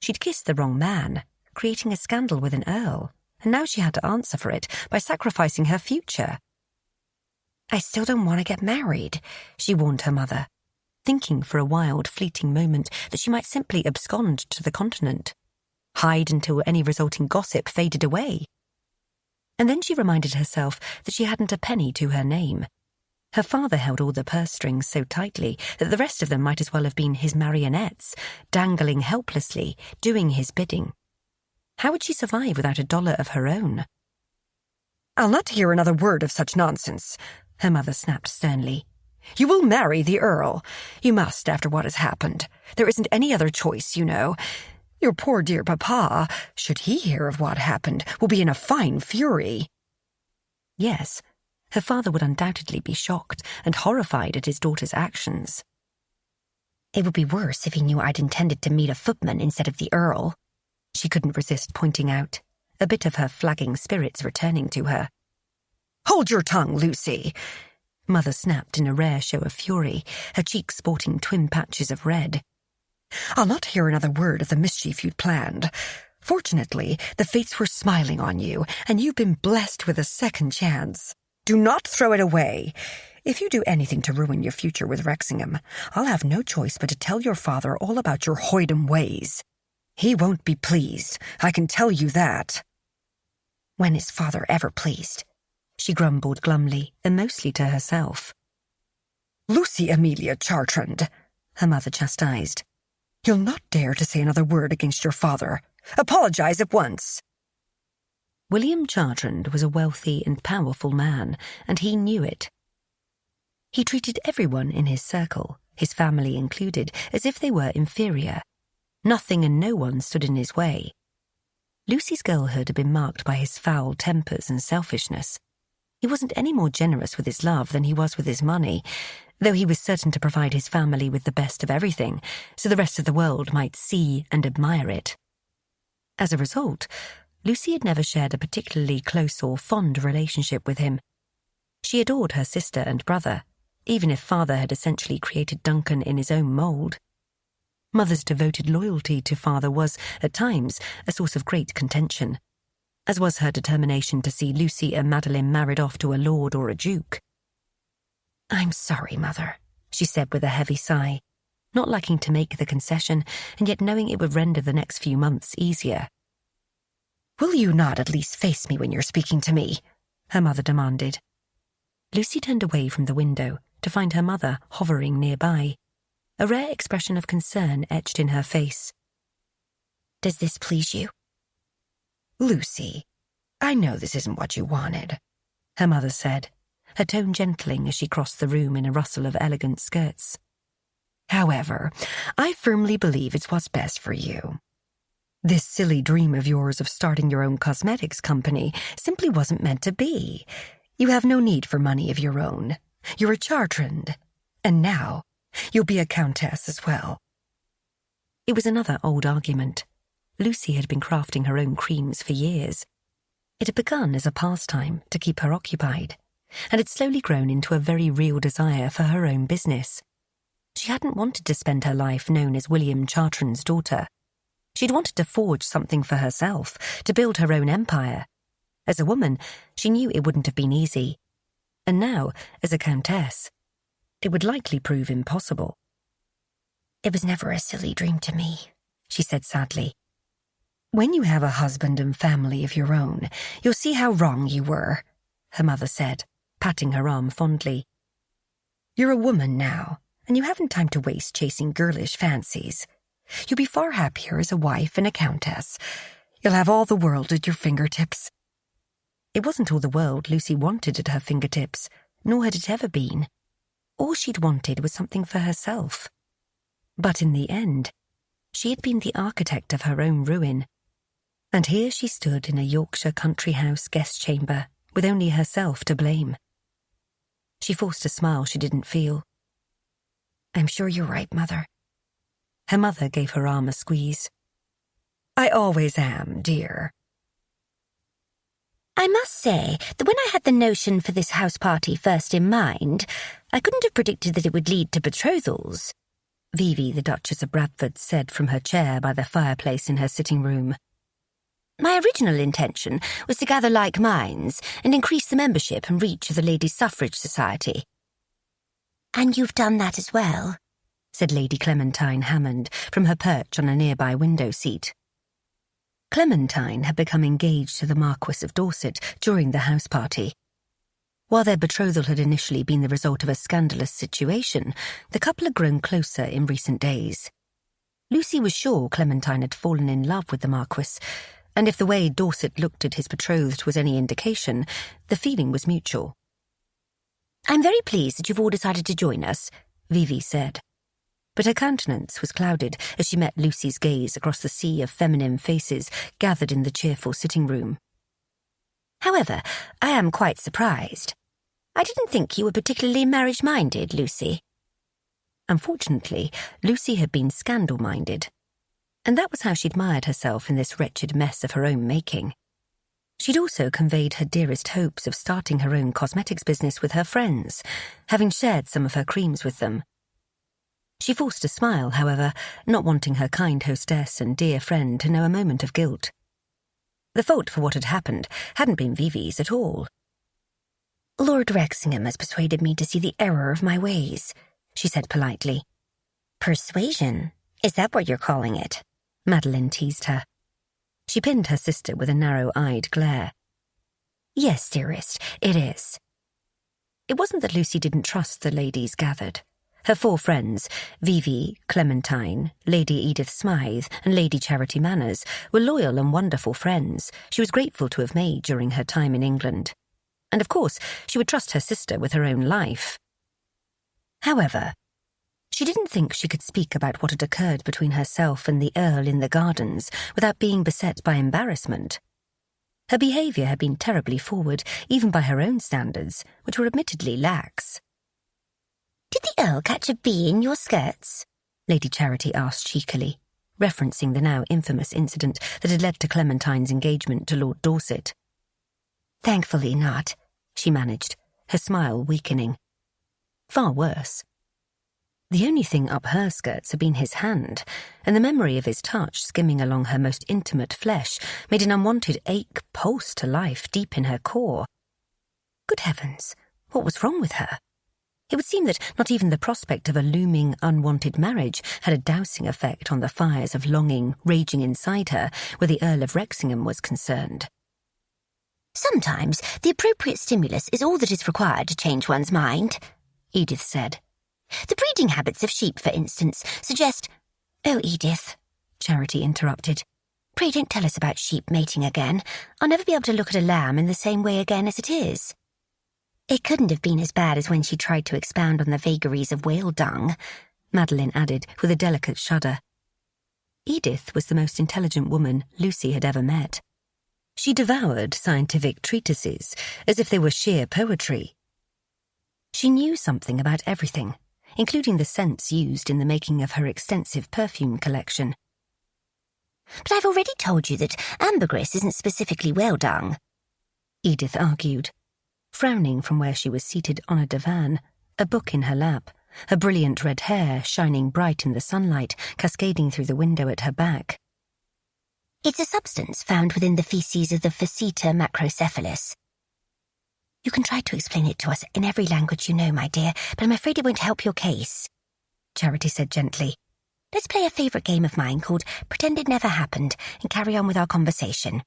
She'd kissed the wrong man, creating a scandal with an earl, and now she had to answer for it by sacrificing her future. I still don't want to get married, she warned her mother, thinking for a wild, fleeting moment that she might simply abscond to the continent, hide until any resulting gossip faded away. And then she reminded herself that she hadn't a penny to her name. Her father held all the purse strings so tightly that the rest of them might as well have been his marionettes, dangling helplessly, doing his bidding. How would she survive without $1 of her own? I'll not hear another word of such nonsense, her mother snapped sternly. You will marry the Earl. You must, after what has happened. There isn't any other choice, you know. Your poor dear papa, should he hear of what happened, will be in a fine fury. Yes, her father would undoubtedly be shocked and horrified at his daughter's actions. It would be worse if he knew I'd intended to meet a footman instead of the Earl, she couldn't resist pointing out, a bit of her flagging spirits returning to her. Hold your tongue, Lucy, Mother snapped in a rare show of fury, her cheeks sporting twin patches of red. I'll not hear another word of the mischief you'd planned. Fortunately, the fates were smiling on you, and you've been blessed with a second chance. Do not throw it away. If you do anything to ruin your future with Wrexingham, I'll have no choice but to tell your father all about your hoydom ways. He won't be pleased, I can tell you that. When is father ever pleased? She grumbled glumly, and mostly to herself. Lucy Amelia Chartrand, her mother chastised. You'll not dare to say another word against your father. Apologize at once. William Chartrand was a wealthy and powerful man, and he knew it. He treated everyone in his circle, his family included, as if they were inferior. Nothing and no one stood in his way. Lucy's girlhood had been marked by his foul tempers and selfishness. He wasn't any more generous with his love than he was with his money, though he was certain to provide his family with the best of everything, so the rest of the world might see and admire it. As a result, Lucy had never shared a particularly close or fond relationship with him. She adored her sister and brother, even if father had essentially created Duncan in his own mould. Mother's devoted loyalty to father was, at times, a source of great contention, as was her determination to see Lucy and Madeline married off to a lord or a duke. I'm sorry, Mother, she said with a heavy sigh, not liking to make the concession, and yet knowing it would render the next few months easier. Will you not at least face me when you're speaking to me? Her mother demanded. Lucy turned away from the window to find her mother hovering nearby. A rare expression of concern etched in her face. "Does this please you?" "Lucy, I know this isn't what you wanted," her mother said, her tone gentling as she crossed the room in a rustle of elegant skirts. "However, I firmly believe it's what's best for you. This silly dream of yours of starting your own cosmetics company simply wasn't meant to be. You have no need for money of your own. You're a Chartrand, and now you'll be a countess as well." It was another old argument. Lucy had been crafting her own creams for years. It had begun as a pastime to keep her occupied, and had slowly grown into a very real desire for her own business. She hadn't wanted to spend her life known as William Chartrand's daughter. She'd wanted to forge something for herself, to build her own empire. As a woman, she knew it wouldn't have been easy. And now, as a countess, it would likely prove impossible. "It was never a silly dream to me," she said sadly. "When you have a husband and family of your own, you'll see how wrong you were," her mother said, patting her arm fondly. "You're a woman now, and you haven't time to waste chasing girlish fancies. You'll be far happier as a wife and a countess. You'll have all the world at your fingertips." It wasn't all the world Lucy wanted at her fingertips, nor had it ever been. All she'd wanted was something for herself. But in the end, she had been the architect of her own ruin. And here she stood in a Yorkshire country house guest chamber, with only herself to blame. She forced a smile she didn't feel. "I'm sure you're right, Mother." Her mother gave her arm a squeeze. "I always am, dear." "I must say that when I had the notion for this house party first in mind, I couldn't have predicted that it would lead to betrothals," Vivi, the Duchess of Bradford, said from her chair by the fireplace in her sitting room. "My original intention was to gather like minds and increase the membership and reach of the Ladies' Suffrage Society." "And you've done that as well," said Lady Clementine Hammond from her perch on a nearby window seat. Clementine had become engaged to the Marquis of Dorset during the house party. While their betrothal had initially been the result of a scandalous situation, the couple had grown closer in recent days. Lucy was sure Clementine had fallen in love with the Marquis, and if the way Dorset looked at his betrothed was any indication, the feeling was mutual. "I'm very pleased that you've all decided to join us," Vivi said. But her countenance was clouded as she met Lucy's gaze across the sea of feminine faces gathered in the cheerful sitting room. "However, I am quite surprised. I didn't think you were particularly marriage-minded, Lucy." Unfortunately, Lucy had been scandal-minded, and that was how she admired herself in this wretched mess of her own making. She'd also conveyed her dearest hopes of starting her own cosmetics business with her friends, having shared some of her creams with them. She forced a smile, however, not wanting her kind hostess and dear friend to know a moment of guilt. The fault for what had happened hadn't been Vivi's at all. "Lord Wrexingham has persuaded me to see the error of my ways," she said politely. "Persuasion? Is that what you're calling it?" Madeline teased her. She pinned her sister with a narrow-eyed glare. "Yes, dearest, it is." It wasn't that Lucy didn't trust the ladies gathered. Her four friends, Vivi, Clementine, Lady Edith Smythe, and Lady Charity Manners, were loyal and wonderful friends she was grateful to have made during her time in England. And of course, she would trust her sister with her own life. However, she didn't think she could speak about what had occurred between herself and the Earl in the gardens without being beset by embarrassment. Her behaviour had been terribly forward, even by her own standards, which were admittedly lax. "Did the Earl catch a bee in your skirts?" Lady Charity asked cheekily, referencing the now infamous incident that had led to Clementine's engagement to Lord Dorset. "Thankfully not," she managed, her smile weakening. Far worse. The only thing up her skirts had been his hand, and the memory of his touch skimming along her most intimate flesh made an unwanted ache pulse to life deep in her core. Good heavens, what was wrong with her? It would seem that not even the prospect of a looming, unwanted marriage had a dousing effect on the fires of longing raging inside her where the Earl of Wrexingham was concerned. "Sometimes the appropriate stimulus is all that is required to change one's mind," Edith said, The breeding habits of sheep, for instance, suggest— Oh, Edith, Charity interrupted. Pray don't tell us about sheep mating again. I'll never be able to look at a lamb in the same way again as it is. It couldn't have been as bad as when she tried to expound on the vagaries of whale dung, Madeline added with a delicate shudder. Edith was the most intelligent woman Lucy had ever met. She devoured scientific treatises as if they were sheer poetry. She knew something about everything, including the scents used in the making of her extensive perfume collection. But I've already told you that ambergris isn't specifically whale dung, Edith argued, frowning from where she was seated on a divan, a book in her lap, her brilliant red hair shining bright in the sunlight cascading through the window at her back. It's a substance found within the feces of the Faceta macrocephalus. You can try to explain it to us in every language you know, my dear, but I'm afraid it won't help your case, Charity said gently. Let's play a favourite game of mine called Pretend It Never Happened and carry on with our conversation.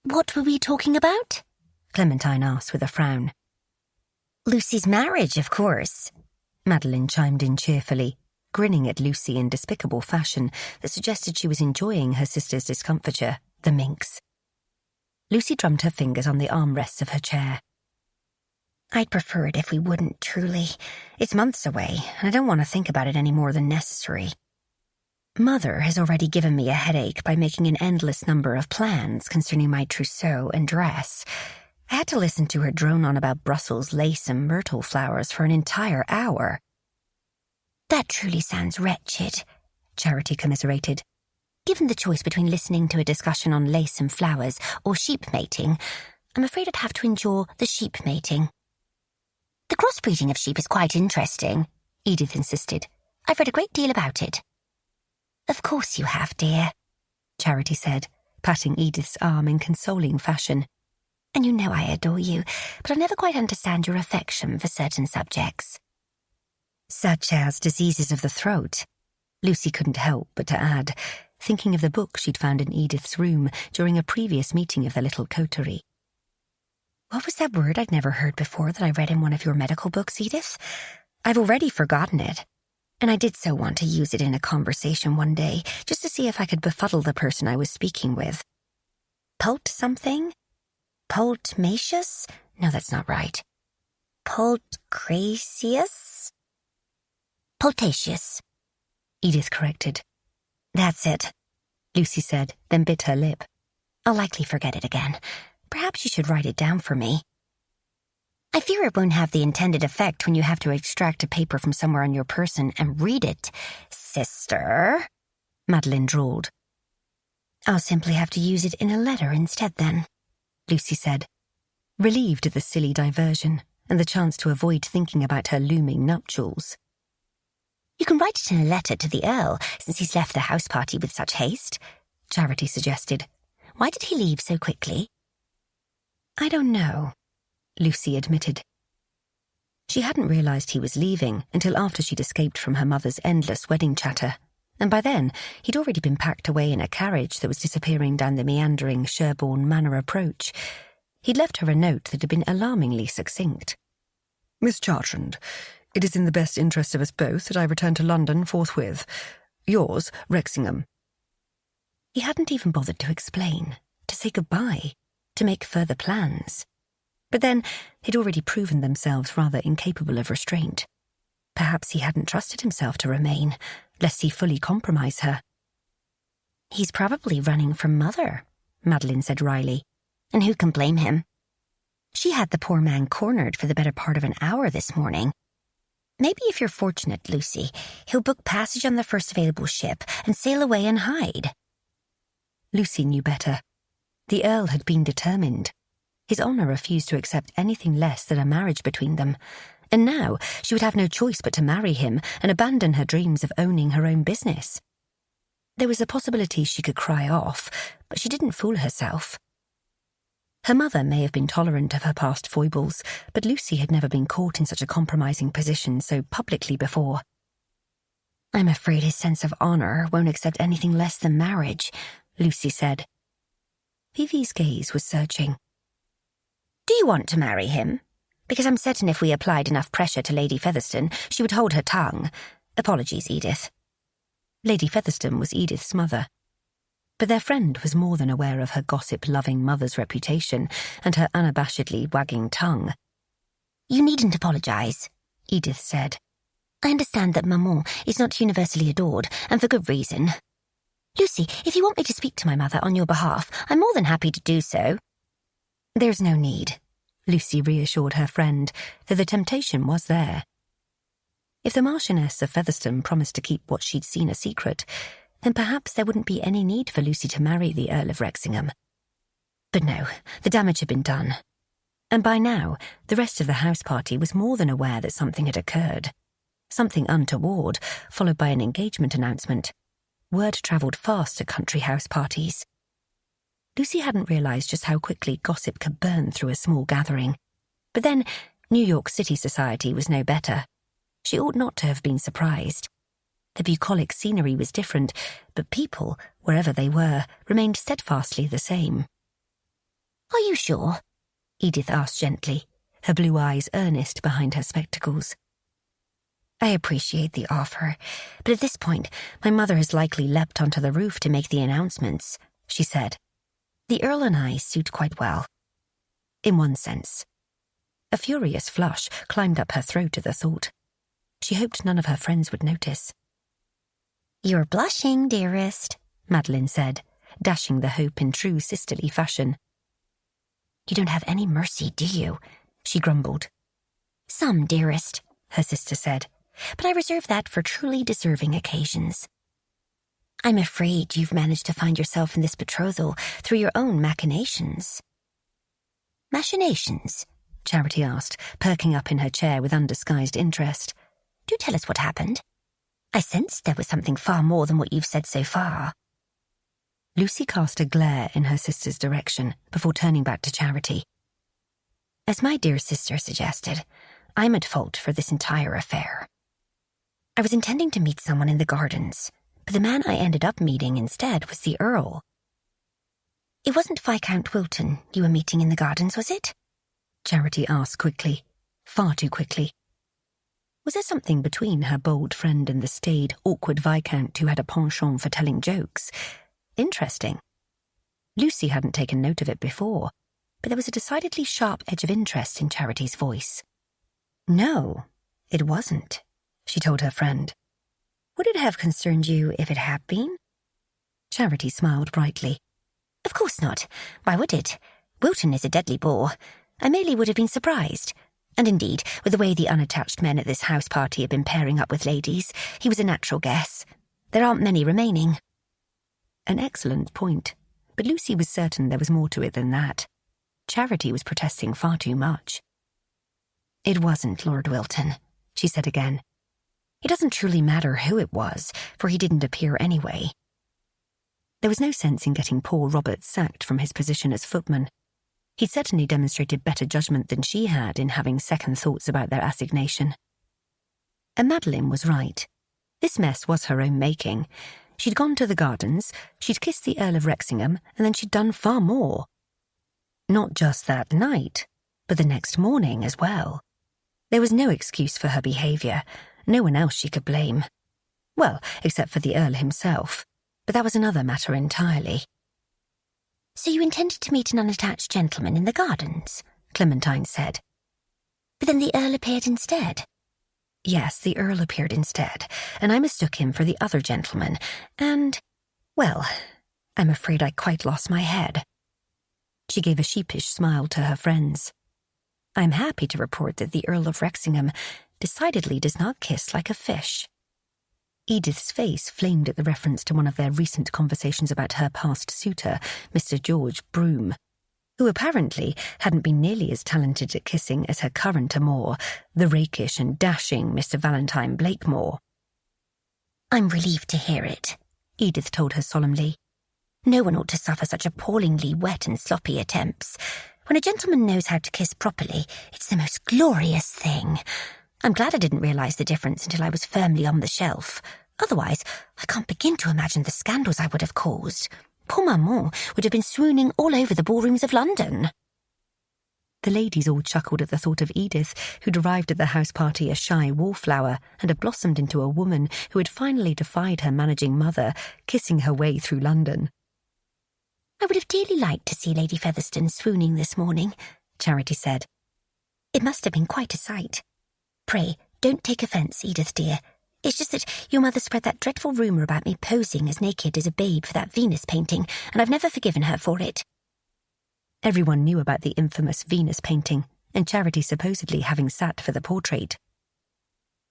What were we talking about? Clementine asked with a frown. Lucy's marriage, of course, Madeline chimed in cheerfully, grinning at Lucy in despicable fashion that suggested she was enjoying her sister's discomfiture, the minx. Lucy drummed her fingers on the armrests of her chair. I'd prefer it if we wouldn't, truly. It's months away, and I don't want to think about it any more than necessary. Mother has already given me a headache by making an endless number of plans concerning my trousseau and dress. I had to listen to her drone on about Brussels lace and myrtle flowers for an entire hour. That truly sounds wretched, Charity commiserated. Given the choice between listening to a discussion on lace and flowers or sheep mating, I'm afraid I'd have to endure the sheep mating. The crossbreeding of sheep is quite interesting, Edith insisted. I've read a great deal about it. Of course you have, dear, Charity said, patting Edith's arm in consoling fashion. And you know I adore you, but I never quite understand your affection for certain subjects. Such as diseases of the throat, Lucy couldn't help but to add, thinking of the book she'd found in Edith's room during a previous meeting of the little coterie. What was that word I'd never heard before that I read in one of your medical books, Edith? I've already forgotten it, and I did so want to use it in a conversation one day, just to see if I could befuddle the person I was speaking with. Pult something? Pultmacious? No, that's not right. Pultcracious? Pultaceous, Edith corrected. That's it, Lucy said, then bit her lip. I'll likely forget it again. Perhaps you should write it down for me. I fear it won't have the intended effect when you have to extract a paper from somewhere on your person and read it, sister, Madeline drawled. I'll simply have to use it in a letter instead then, Lucy said, relieved at the silly diversion and the chance to avoid thinking about her looming nuptials. You can write it in a letter to the Earl, since he's left the house party with such haste, Charity suggested. Why did he leave so quickly? I don't know, Lucy admitted. She hadn't realised he was leaving until after she'd escaped from her mother's endless wedding chatter, and by then he'd already been packed away in a carriage that was disappearing down the meandering Sherborne Manor approach. He'd left her a note that had been alarmingly succinct. Miss Chartrand, it is in the best interest of us both that I return to London forthwith. Yours, Wrexingham. He hadn't even bothered to explain, to say goodbye, to make further plans. But then they'd already proven themselves rather incapable of restraint. Perhaps he hadn't trusted himself to remain, lest he fully compromise her. He's probably running from Mother, Madeline said wryly. And who can blame him? She had the poor man cornered for the better part of an hour this morning. Maybe if you're fortunate, Lucy, he'll book passage on the first available ship and sail away and hide. Lucy knew better. The Earl had been determined. His honour refused to accept anything less than a marriage between them, and now she would have no choice but to marry him and abandon her dreams of owning her own business. There was a possibility she could cry off, but she didn't fool herself. Her mother may have been tolerant of her past foibles, but Lucy had never been caught in such a compromising position so publicly before. I'm afraid his sense of honour won't accept anything less than marriage, Lucy said. Vivi's gaze was searching. Do you want to marry him? Because I'm certain if we applied enough pressure to Lady Featherstone, she would hold her tongue. Apologies, Edith. Lady Featherstone was Edith's mother. But their friend was more than aware of her gossip-loving mother's reputation and her unabashedly wagging tongue. You needn't apologise, Edith said. I understand that Maman is not universally adored, and for good reason. Lucy, if you want me to speak to my mother on your behalf, I'm more than happy to do so. There's no need, Lucy reassured her friend, though the temptation was there. If the Marchioness of Featherstone promised to keep what she'd seen a secret, then perhaps there wouldn't be any need for Lucy to marry the Earl of Wrexhingham. But no, the damage had been done. And by now, the rest of the house party was more than aware that something had occurred. Something untoward, followed by an engagement announcement. Word travelled fast at country house parties. Lucy hadn't realised just how quickly gossip could burn through a small gathering. But then, New York City society was no better. She ought not to have been surprised. The bucolic scenery was different, but people, wherever they were, remained steadfastly the same. Are you sure? Edith asked gently, her blue eyes earnest behind her spectacles. I appreciate the offer, but at this point, my mother has likely leapt onto the roof to make the announcements, she said. The Earl and I suit quite well. In one sense. A furious flush climbed up her throat at the thought. She hoped none of her friends would notice. You're blushing, dearest, Madeline said, dashing the hope in true sisterly fashion. You don't have any mercy, do you? She grumbled. Some, dearest, her sister said, but I reserve that for truly deserving occasions. I'm afraid you've managed to find yourself in this betrothal through your own machinations. Machinations? Charity asked, perking up in her chair with undisguised interest. Do tell us what happened. I sensed there was something far more than what you've said so far. Lucy cast a glare in her sister's direction before turning back to Charity. As my dear sister suggested, I'm at fault for this entire affair. I was intending to meet someone in the gardens, but the man I ended up meeting instead was the Earl. It wasn't Viscount Wilton you were meeting in the gardens, was it? Charity asked quickly, far too quickly. Was there something between her bold friend and the staid, awkward Viscount who had a penchant for telling jokes? Interesting. Lucy hadn't taken note of it before, but there was a decidedly sharp edge of interest in Charity's voice. No, it wasn't, she told her friend. Would it have concerned you if it had been? Charity smiled brightly. Of course not. Why would it? Wilton is a deadly bore. I merely would have been surprised. And indeed, with the way the unattached men at this house party have been pairing up with ladies, he was a natural guess. There aren't many remaining. An excellent point, but Lucy was certain there was more to it than that. Charity was protesting far too much. It wasn't Lord Wilton, she said again. It doesn't truly matter who it was, for he didn't appear anyway. There was no sense in getting poor Robert sacked from his position as footman. He'd certainly demonstrated better judgment than she had in having second thoughts about their assignation. And Madeline was right. This mess was her own making. She'd gone to the gardens, she'd kissed the Earl of Wrexhingham, and then she'd done far more. Not just that night, but the next morning as well. There was no excuse for her behaviour, no one else she could blame. Well, except for the Earl himself, but that was another matter entirely. So you intended to meet an unattached gentleman in the gardens, Clementine said. But then the Earl appeared instead. Yes, the Earl appeared instead, and I mistook him for the other gentleman, and, well, I'm afraid I quite lost my head. She gave a sheepish smile to her friends. I'm happy to report that the Earl of Wrexhingham decidedly does not kiss like a fish. Edith's face flamed at the reference to one of their recent conversations about her past suitor, Mr. George Broome, who apparently hadn't been nearly as talented at kissing as her current amour, the rakish and dashing Mr. Valentine Blakemore. I'm relieved to hear it, Edith told her solemnly. No one ought to suffer such appallingly wet and sloppy attempts. When a gentleman knows how to kiss properly, it's the most glorious thing. I'm glad I didn't realise the difference until I was firmly on the shelf. Otherwise, I can't begin to imagine the scandals I would have caused. Poor Maman would have been swooning all over the ballrooms of London. The ladies all chuckled at the thought of Edith, who'd arrived at the house party a shy wallflower and had blossomed into a woman who had finally defied her managing mother, kissing her way through London. "I would have dearly liked to see Lady Featherstone swooning this morning," Charity said. "It must have been quite a sight. Pray, don't take offence, Edith dear. It's just that your mother spread that dreadful rumour about me posing as naked as a babe for that Venus painting, and I've never forgiven her for it." Everyone knew about the infamous Venus painting, and Charity supposedly having sat for the portrait.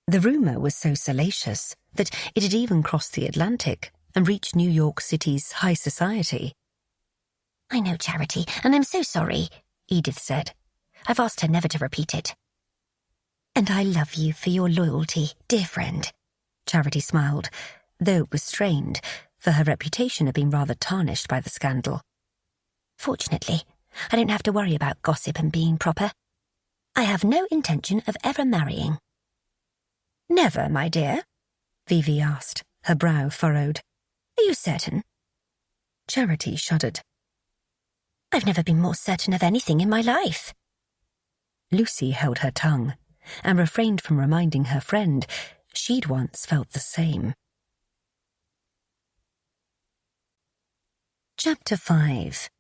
The rumour was so salacious that it had even crossed the Atlantic and reached New York City's high society. "I know, Charity, and I'm so sorry," Edith said. "I've asked her never to repeat it." "And I love you for your loyalty, dear friend," Charity smiled, though it was strained, for her reputation had been rather tarnished by the scandal. "Fortunately, I don't have to worry about gossip and being proper. I have no intention of ever marrying." "Never, my dear?" Vivi asked, her brow furrowed. "Are you certain?" Charity shuddered. "I've never been more certain of anything in my life." Lucy held her tongue and refrained from reminding her friend she'd once felt the same. Chapter 5.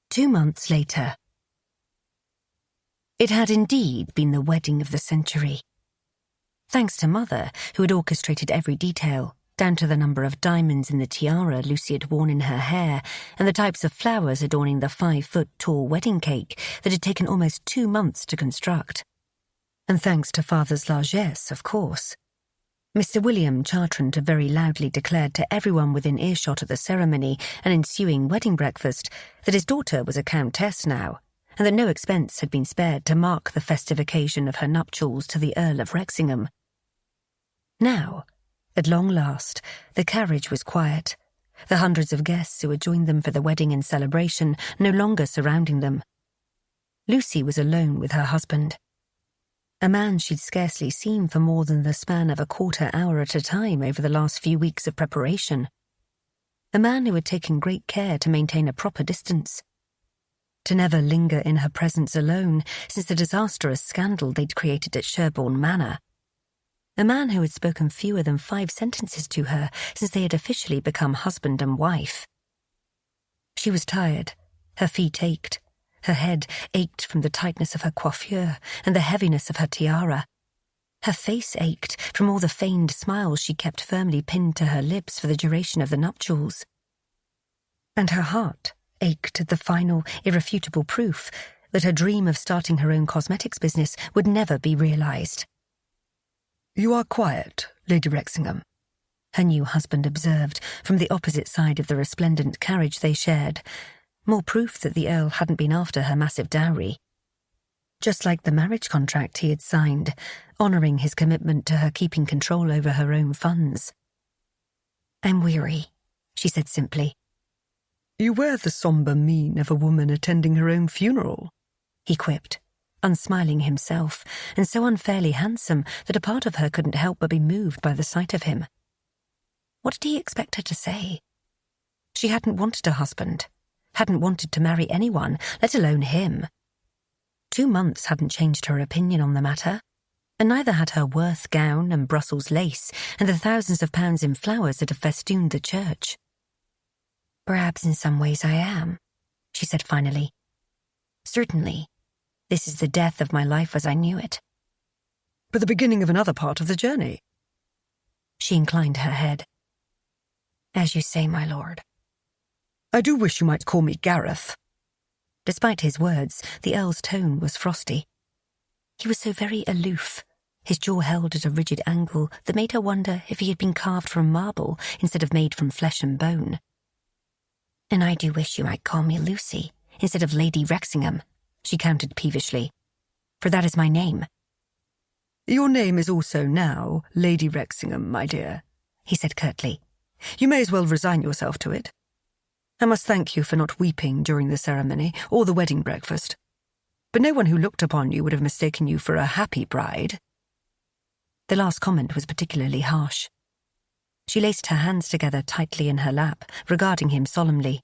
2 months later. It had indeed been the wedding of the century. Thanks to Mother, who had orchestrated every detail, down to the number of diamonds in the tiara Lucy had worn in her hair and the types of flowers adorning the 5-foot-tall wedding cake that had taken almost 2 months to construct. And thanks to Father's largesse, of course. Mr. William Chartrand had very loudly declared to everyone within earshot at the ceremony and ensuing wedding breakfast that his daughter was a countess now, and that no expense had been spared to mark the festive occasion of her nuptials to the Earl of Wrexhingham. Now, at long last, the carriage was quiet, the hundreds of guests who had joined them for the wedding and celebration no longer surrounding them. Lucy was alone with her husband. A man she'd scarcely seen for more than the span of a quarter hour at a time over the last few weeks of preparation. A man who had taken great care to maintain a proper distance. To never linger in her presence alone since the disastrous scandal they'd created at Sherborne Manor. A man who had spoken fewer than 5 sentences to her since they had officially become husband and wife. She was tired, her feet ached. Her head ached from the tightness of her coiffure and the heaviness of her tiara. Her face ached from all the feigned smiles she kept firmly pinned to her lips for the duration of the nuptials. And her heart ached at the final, irrefutable proof that her dream of starting her own cosmetics business would never be realised. "You are quiet, Lady Wrexhingham," her new husband observed from the opposite side of the resplendent carriage they shared, more proof that the Earl hadn't been after her massive dowry. Just like the marriage contract he had signed, honouring his commitment to her keeping control over her own funds. "I'm weary," she said simply. "You wear the sombre mien of a woman attending her own funeral," he quipped, unsmiling himself, and so unfairly handsome that a part of her couldn't help but be moved by the sight of him. What did he expect her to say? She hadn't wanted a husband, hadn't wanted to marry anyone, let alone him. 2 months hadn't changed her opinion on the matter, and neither had her Worth gown and Brussels lace and the thousands of pounds in flowers that had festooned the church. "Perhaps in some ways I am," she said finally. "Certainly, this is the death of my life as I knew it." "But the beginning of another part of the journey." She inclined her head. "As you say, my lord." "I do wish you might call me Gareth." Despite his words, the Earl's tone was frosty. He was so very aloof, his jaw held at a rigid angle that made her wonder if he had been carved from marble instead of made from flesh and bone. "And I do wish you might call me Lucy instead of Lady Wrexhingham," she countered peevishly, "for that is my name." "Your name is also now Lady Wrexhingham, my dear," he said curtly. "You may as well resign yourself to it. I must thank you for not weeping during the ceremony or the wedding breakfast. But no one who looked upon you would have mistaken you for a happy bride." The last comment was particularly harsh. She laced her hands together tightly in her lap, regarding him solemnly.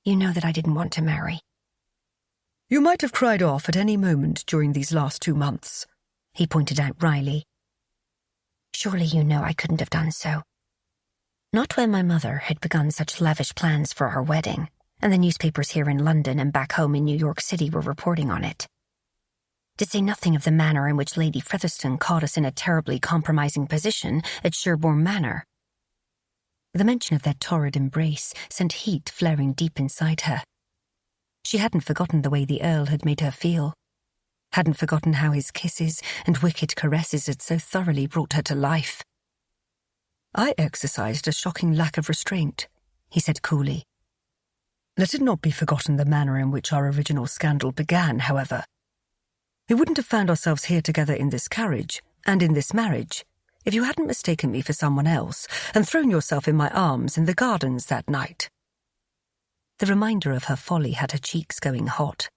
"You know that I didn't want to marry." You might have cried off at any moment during these last 2 months, he pointed out wryly. Surely you know I couldn't have done so. Not when my mother had begun such lavish plans for our wedding, and the newspapers here in London and back home in New York City were reporting on it. To say nothing of the manner in which Lady Featherstone caught us in a terribly compromising position at Sherborne Manor. The mention of their torrid embrace sent heat flaring deep inside her. She hadn't forgotten the way the Earl had made her feel, hadn't forgotten how his kisses and wicked caresses had so thoroughly brought her to life. I exercised a shocking lack of restraint, he said coolly. Let it not be forgotten the manner in which our original scandal began, however. We wouldn't have found ourselves here together in this carriage and in this marriage if you hadn't mistaken me for someone else and thrown yourself in my arms in the gardens that night. The reminder of her folly had her cheeks going hot,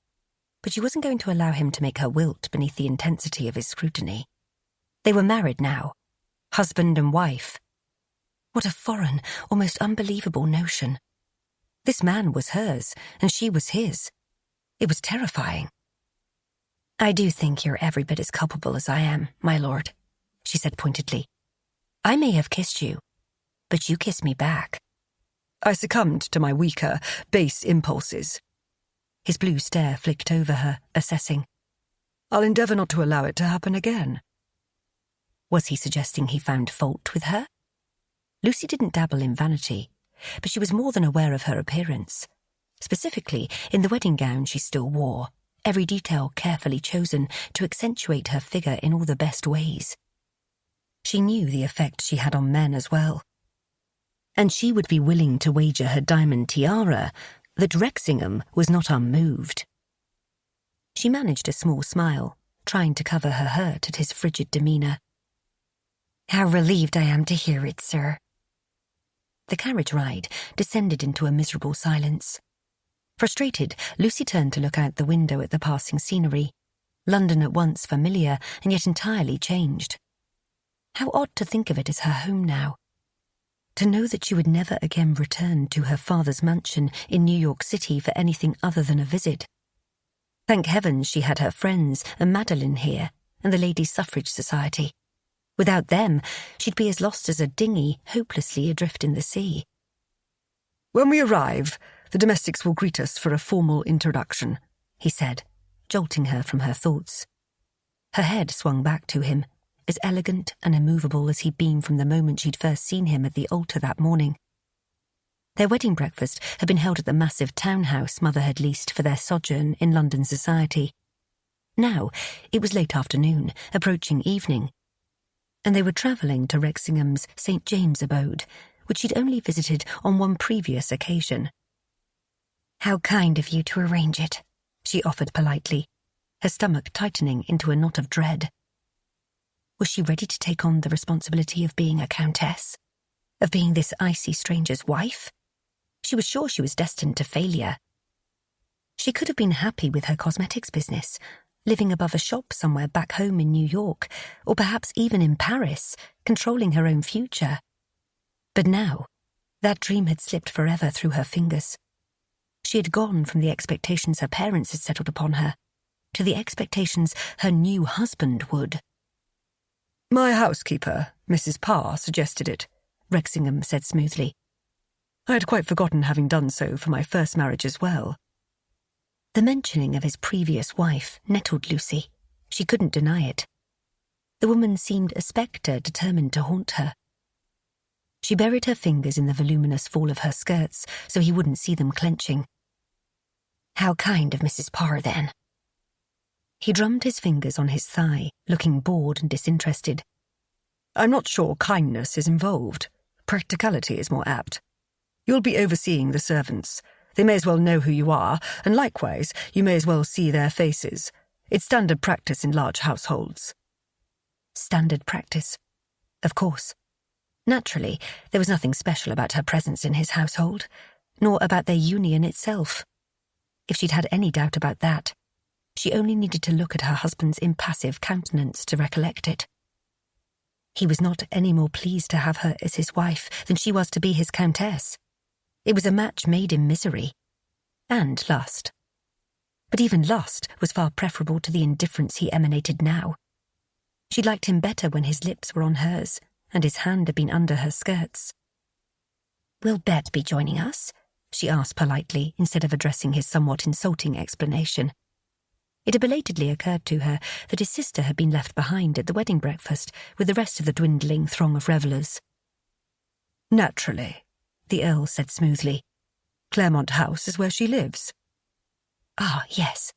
but she wasn't going to allow him to make her wilt beneath the intensity of his scrutiny. They were married now, husband and wife. What a foreign, almost unbelievable notion. This man was hers, and she was his. It was terrifying. I do think you're every bit as culpable as I am, my lord, she said pointedly. I may have kissed you, but you kissed me back. I succumbed to my weaker, base impulses. His blue stare flicked over her, assessing. I'll endeavour not to allow it to happen again. Was he suggesting he found fault with her? Lucy didn't dabble in vanity, but she was more than aware of her appearance. Specifically, in the wedding gown she still wore, every detail carefully chosen to accentuate her figure in all the best ways. She knew the effect she had on men as well. And she would be willing to wager her diamond tiara that Wrexingham was not unmoved. She managed a small smile, trying to cover her hurt at his frigid demeanour. How relieved I am to hear it, sir. The carriage ride descended into a miserable silence. Frustrated, Lucy turned to look out the window at the passing scenery, London at once familiar and yet entirely changed. How odd to think of it as her home now. To know that she would never again return to her father's mansion in New York City for anything other than a visit. Thank heavens she had her friends and Madeline here, and the Ladies' Suffrage Society. Without them, she'd be as lost as a dinghy hopelessly adrift in the sea. When we arrive, the domestics will greet us for a formal introduction, he said, jolting her from her thoughts. Her head swung back to him, as elegant and immovable as he'd been from the moment she'd first seen him at the altar that morning. Their wedding breakfast had been held at the massive townhouse Mother had leased for their sojourn in London society. Now, it was late afternoon, approaching evening, and they were travelling to Wrexingham's St. James abode, which she'd only visited on one previous occasion. How kind of you to arrange it, she offered politely, her stomach tightening into a knot of dread. Was she ready to take on the responsibility of being a countess? Of being this icy stranger's wife? She was sure she was destined to failure. She could have been happy with her cosmetics business, living above a shop somewhere back home in New York, or perhaps even in Paris, controlling her own future. But now, that dream had slipped forever through her fingers. She had gone from the expectations her parents had settled upon her, to the expectations her new husband would. My housekeeper, Mrs. Parr, suggested it, Wrexingham said smoothly. I had quite forgotten having done so for my first marriage as well. The mentioning of his previous wife nettled Lucy. She couldn't deny it. The woman seemed a spectre determined to haunt her. She buried her fingers in the voluminous fall of her skirts so he wouldn't see them clenching. How kind of Mrs. Parr, then. He drummed his fingers on his thigh, looking bored and disinterested. I'm not sure kindness is involved. Practicality is more apt. You'll be overseeing the servants. They may as well know who you are, and likewise, you may as well see their faces. It's standard practice in large households. Standard practice. Of course. Naturally, there was nothing special about her presence in his household, nor about their union itself. If she'd had any doubt about that, she only needed to look at her husband's impassive countenance to recollect it. He was not any more pleased to have her as his wife than she was to be his countess. It was a match made in misery and lust. But even lust was far preferable to the indifference he emanated now. She liked him better when his lips were on hers and his hand had been under her skirts. "Will Bet be joining us?" she asked politely instead of addressing his somewhat insulting explanation. It had belatedly occurred to her that his sister had been left behind at the wedding breakfast with the rest of the dwindling throng of revellers. "Naturally," the Earl said smoothly. "Claremont House is where she lives." "Ah, yes."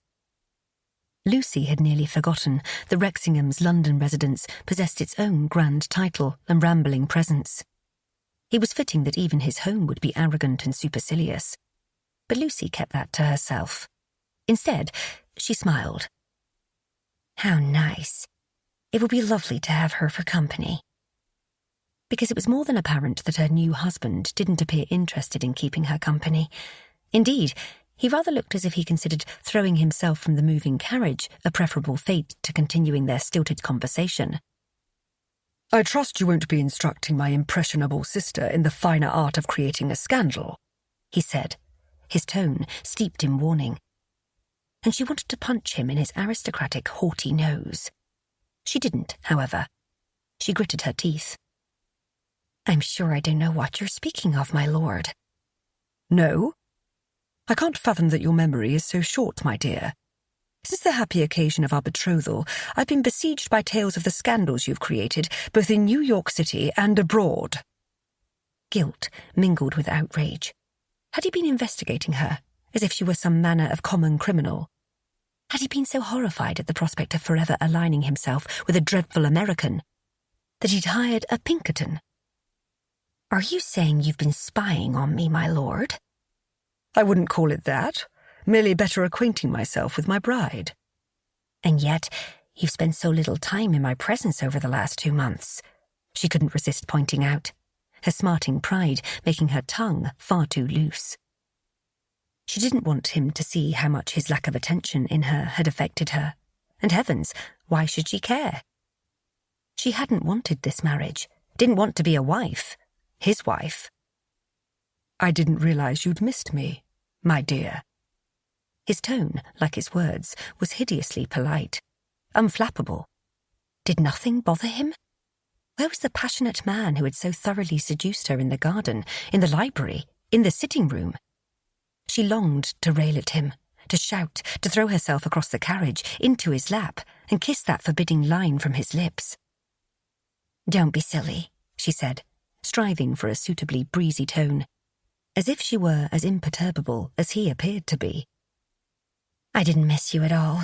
Lucy had nearly forgotten that Rexingham's London residence possessed its own grand title and rambling presence. It was fitting that even his home would be arrogant and supercilious. But Lucy kept that to herself. Instead, she smiled. "How nice. It will be lovely to have her for company." Because it was more than apparent that her new husband didn't appear interested in keeping her company. Indeed, he rather looked as if he considered throwing himself from the moving carriage a preferable fate to continuing their stilted conversation. "I trust you won't be instructing my impressionable sister in the finer art of creating a scandal," he said, his tone steeped in warning. And she wanted to punch him in his aristocratic, haughty nose. She didn't, however. She gritted her teeth. "I'm sure I don't know what you're speaking of, my lord." "No? I can't fathom that your memory is so short, my dear. Since the happy occasion of our betrothal, I've been besieged by tales of the scandals you've created, both in New York City and abroad." Guilt mingled with outrage. Had he been investigating her, as if she were some manner of common criminal? Had he been so horrified at the prospect of forever aligning himself with a dreadful American that he'd hired a Pinkerton? "Are you saying you've been spying on me, my lord?" "I wouldn't call it that. Merely better acquainting myself with my bride." "And yet, you've spent so little time in my presence over the last 2 months." She couldn't resist pointing out, her smarting pride making her tongue far too loose. She didn't want him to see how much his lack of attention in her had affected her, and heavens, why should she care? She hadn't wanted this marriage, didn't want to be a wife, his wife. "I didn't realize you'd missed me, my dear." His tone, like his words, was hideously polite, unflappable. Did nothing bother him? Where was the passionate man who had so thoroughly seduced her in the garden, in the library, in the sitting room? She longed to rail at him, to shout, to throw herself across the carriage, into his lap, and kiss that forbidding line from his lips. "Don't be silly," she said, striving for a suitably breezy tone, as if she were as imperturbable as he appeared to be. "I didn't miss you at all.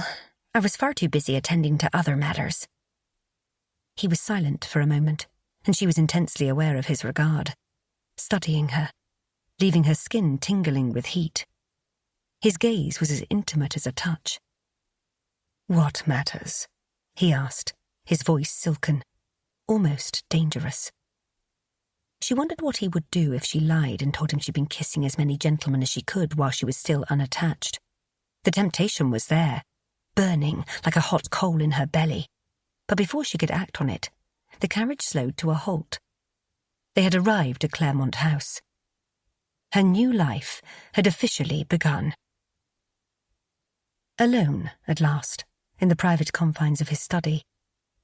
I was far too busy attending to other matters." He was silent for a moment, and she was intensely aware of his regard, studying her, leaving her skin tingling with heat. His gaze was as intimate as a touch. "What matters?" he asked, his voice silken, almost dangerous. She wondered what he would do if she lied and told him she'd been kissing as many gentlemen as she could while she was still unattached. The temptation was there, burning like a hot coal in her belly. But before she could act on it, the carriage slowed to a halt. They had arrived at Claremont House. Her new life had officially begun. Alone, at last, in the private confines of his study,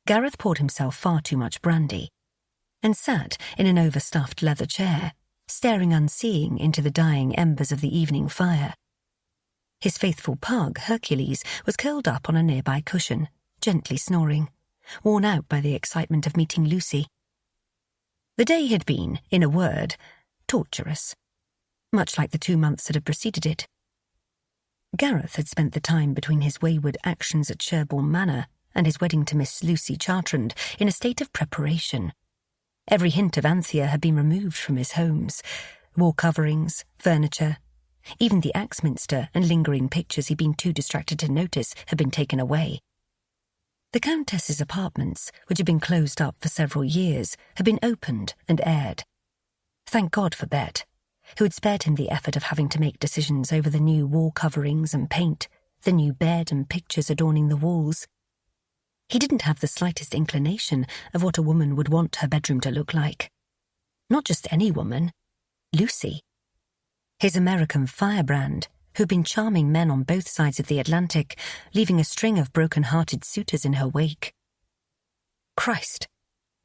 Gareth poured himself far too much brandy and sat in an overstuffed leather chair, staring unseeing into the dying embers of the evening fire. His faithful pug, Hercules, was curled up on a nearby cushion, gently snoring, worn out by the excitement of meeting Lucy. The day had been, in a word, torturous, much like the 2 months that had preceded it. Gareth had spent the time between his wayward actions at Sherborne Manor and his wedding to Miss Lucy Chartrand in a state of preparation. Every hint of Anthea had been removed from his homes. Wall coverings, furniture, even the Axminster and lingering pictures he'd been too distracted to notice had been taken away. The Countess's apartments, which had been closed up for several years, had been opened and aired. Thank God for Bet, who had spared him the effort of having to make decisions over the new wall coverings and paint, the new bed and pictures adorning the walls. He didn't have the slightest inclination of what a woman would want her bedroom to look like. Not just any woman, Lucy. His American firebrand, who'd been charming men on both sides of the Atlantic, leaving a string of broken-hearted suitors in her wake. Christ,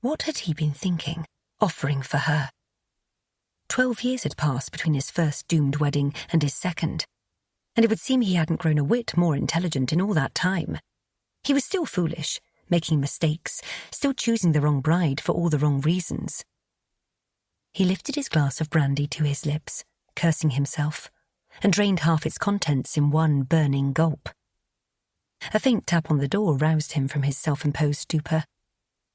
what had he been thinking, offering for her? 12 years had passed between his first doomed wedding and his second, and it would seem he hadn't grown a whit more intelligent in all that time. He was still foolish, making mistakes, still choosing the wrong bride for all the wrong reasons. He lifted his glass of brandy to his lips, cursing himself, and drained half its contents in one burning gulp. A faint tap on the door roused him from his self-imposed stupor.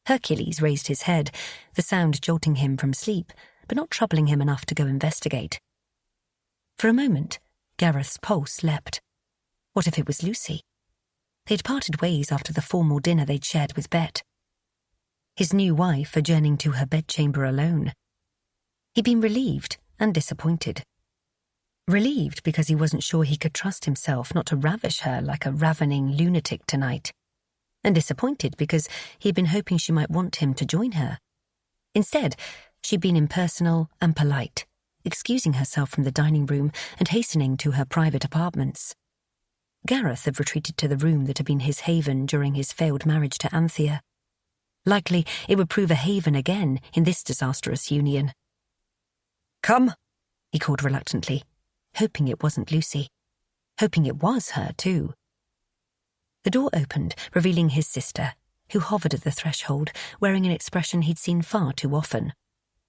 Hercules raised his head, the sound jolting him from sleep, but not troubling him enough to go investigate. For a moment, Gareth's pulse leapt. What if it was Lucy? They'd parted ways after the formal dinner they'd shared with Bet. His new wife adjourning to her bedchamber alone. He'd been relieved and disappointed. Relieved because he wasn't sure he could trust himself not to ravish her like a ravening lunatic tonight. And disappointed because he'd been hoping she might want him to join her. Instead, she'd been impersonal and polite, excusing herself from the dining room and hastening to her private apartments. Gareth had retreated to the room that had been his haven during his failed marriage to Anthea. Likely it would prove a haven again in this disastrous union. Come, he called reluctantly, hoping it wasn't Lucy. Hoping it was her, too. The door opened, revealing his sister, who hovered at the threshold, wearing an expression he'd seen far too often.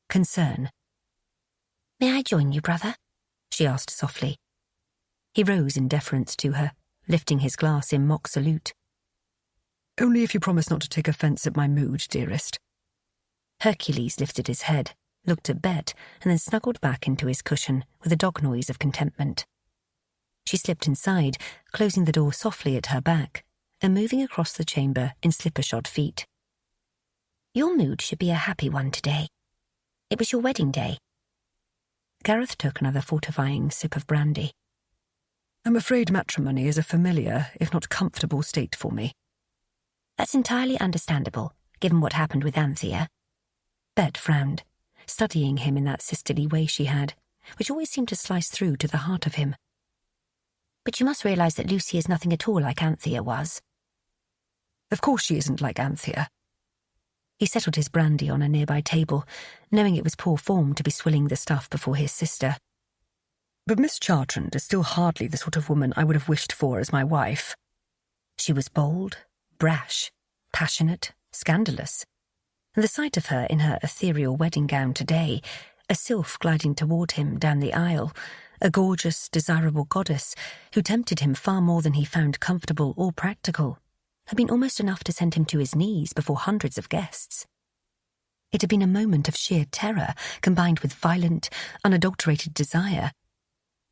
Concern. "May I join you, brother?" she asked softly. He rose in deference to her, lifting his glass in mock salute. Only if you promise not to take offence at my mood, dearest. Hercules lifted his head, looked at Bet, and then snuggled back into his cushion with a dog noise of contentment. She slipped inside, closing the door softly at her back, and moving across the chamber in slipper-shod feet. "Your mood should be a happy one today. It was your wedding day." Gareth took another fortifying sip of brandy. I'm afraid matrimony is a familiar, if not comfortable, state for me. "That's entirely understandable, given what happened with Anthea." Bet frowned, studying him in that sisterly way she had, which always seemed to slice through to the heart of him. "But you must realise that Lucy is nothing at all like Anthea was." Of course she isn't like Anthea. He settled his brandy on a nearby table, knowing it was poor form to be swilling the stuff before his sister. But Miss Chartrand is still hardly the sort of woman I would have wished for as my wife. She was bold, brash, passionate, scandalous, and the sight of her in her ethereal wedding gown today, a sylph gliding toward him down the aisle, a gorgeous, desirable goddess who tempted him far more than he found comfortable or practical, had been almost enough to send him to his knees before hundreds of guests. It had been a moment of sheer terror combined with violent, unadulterated desire.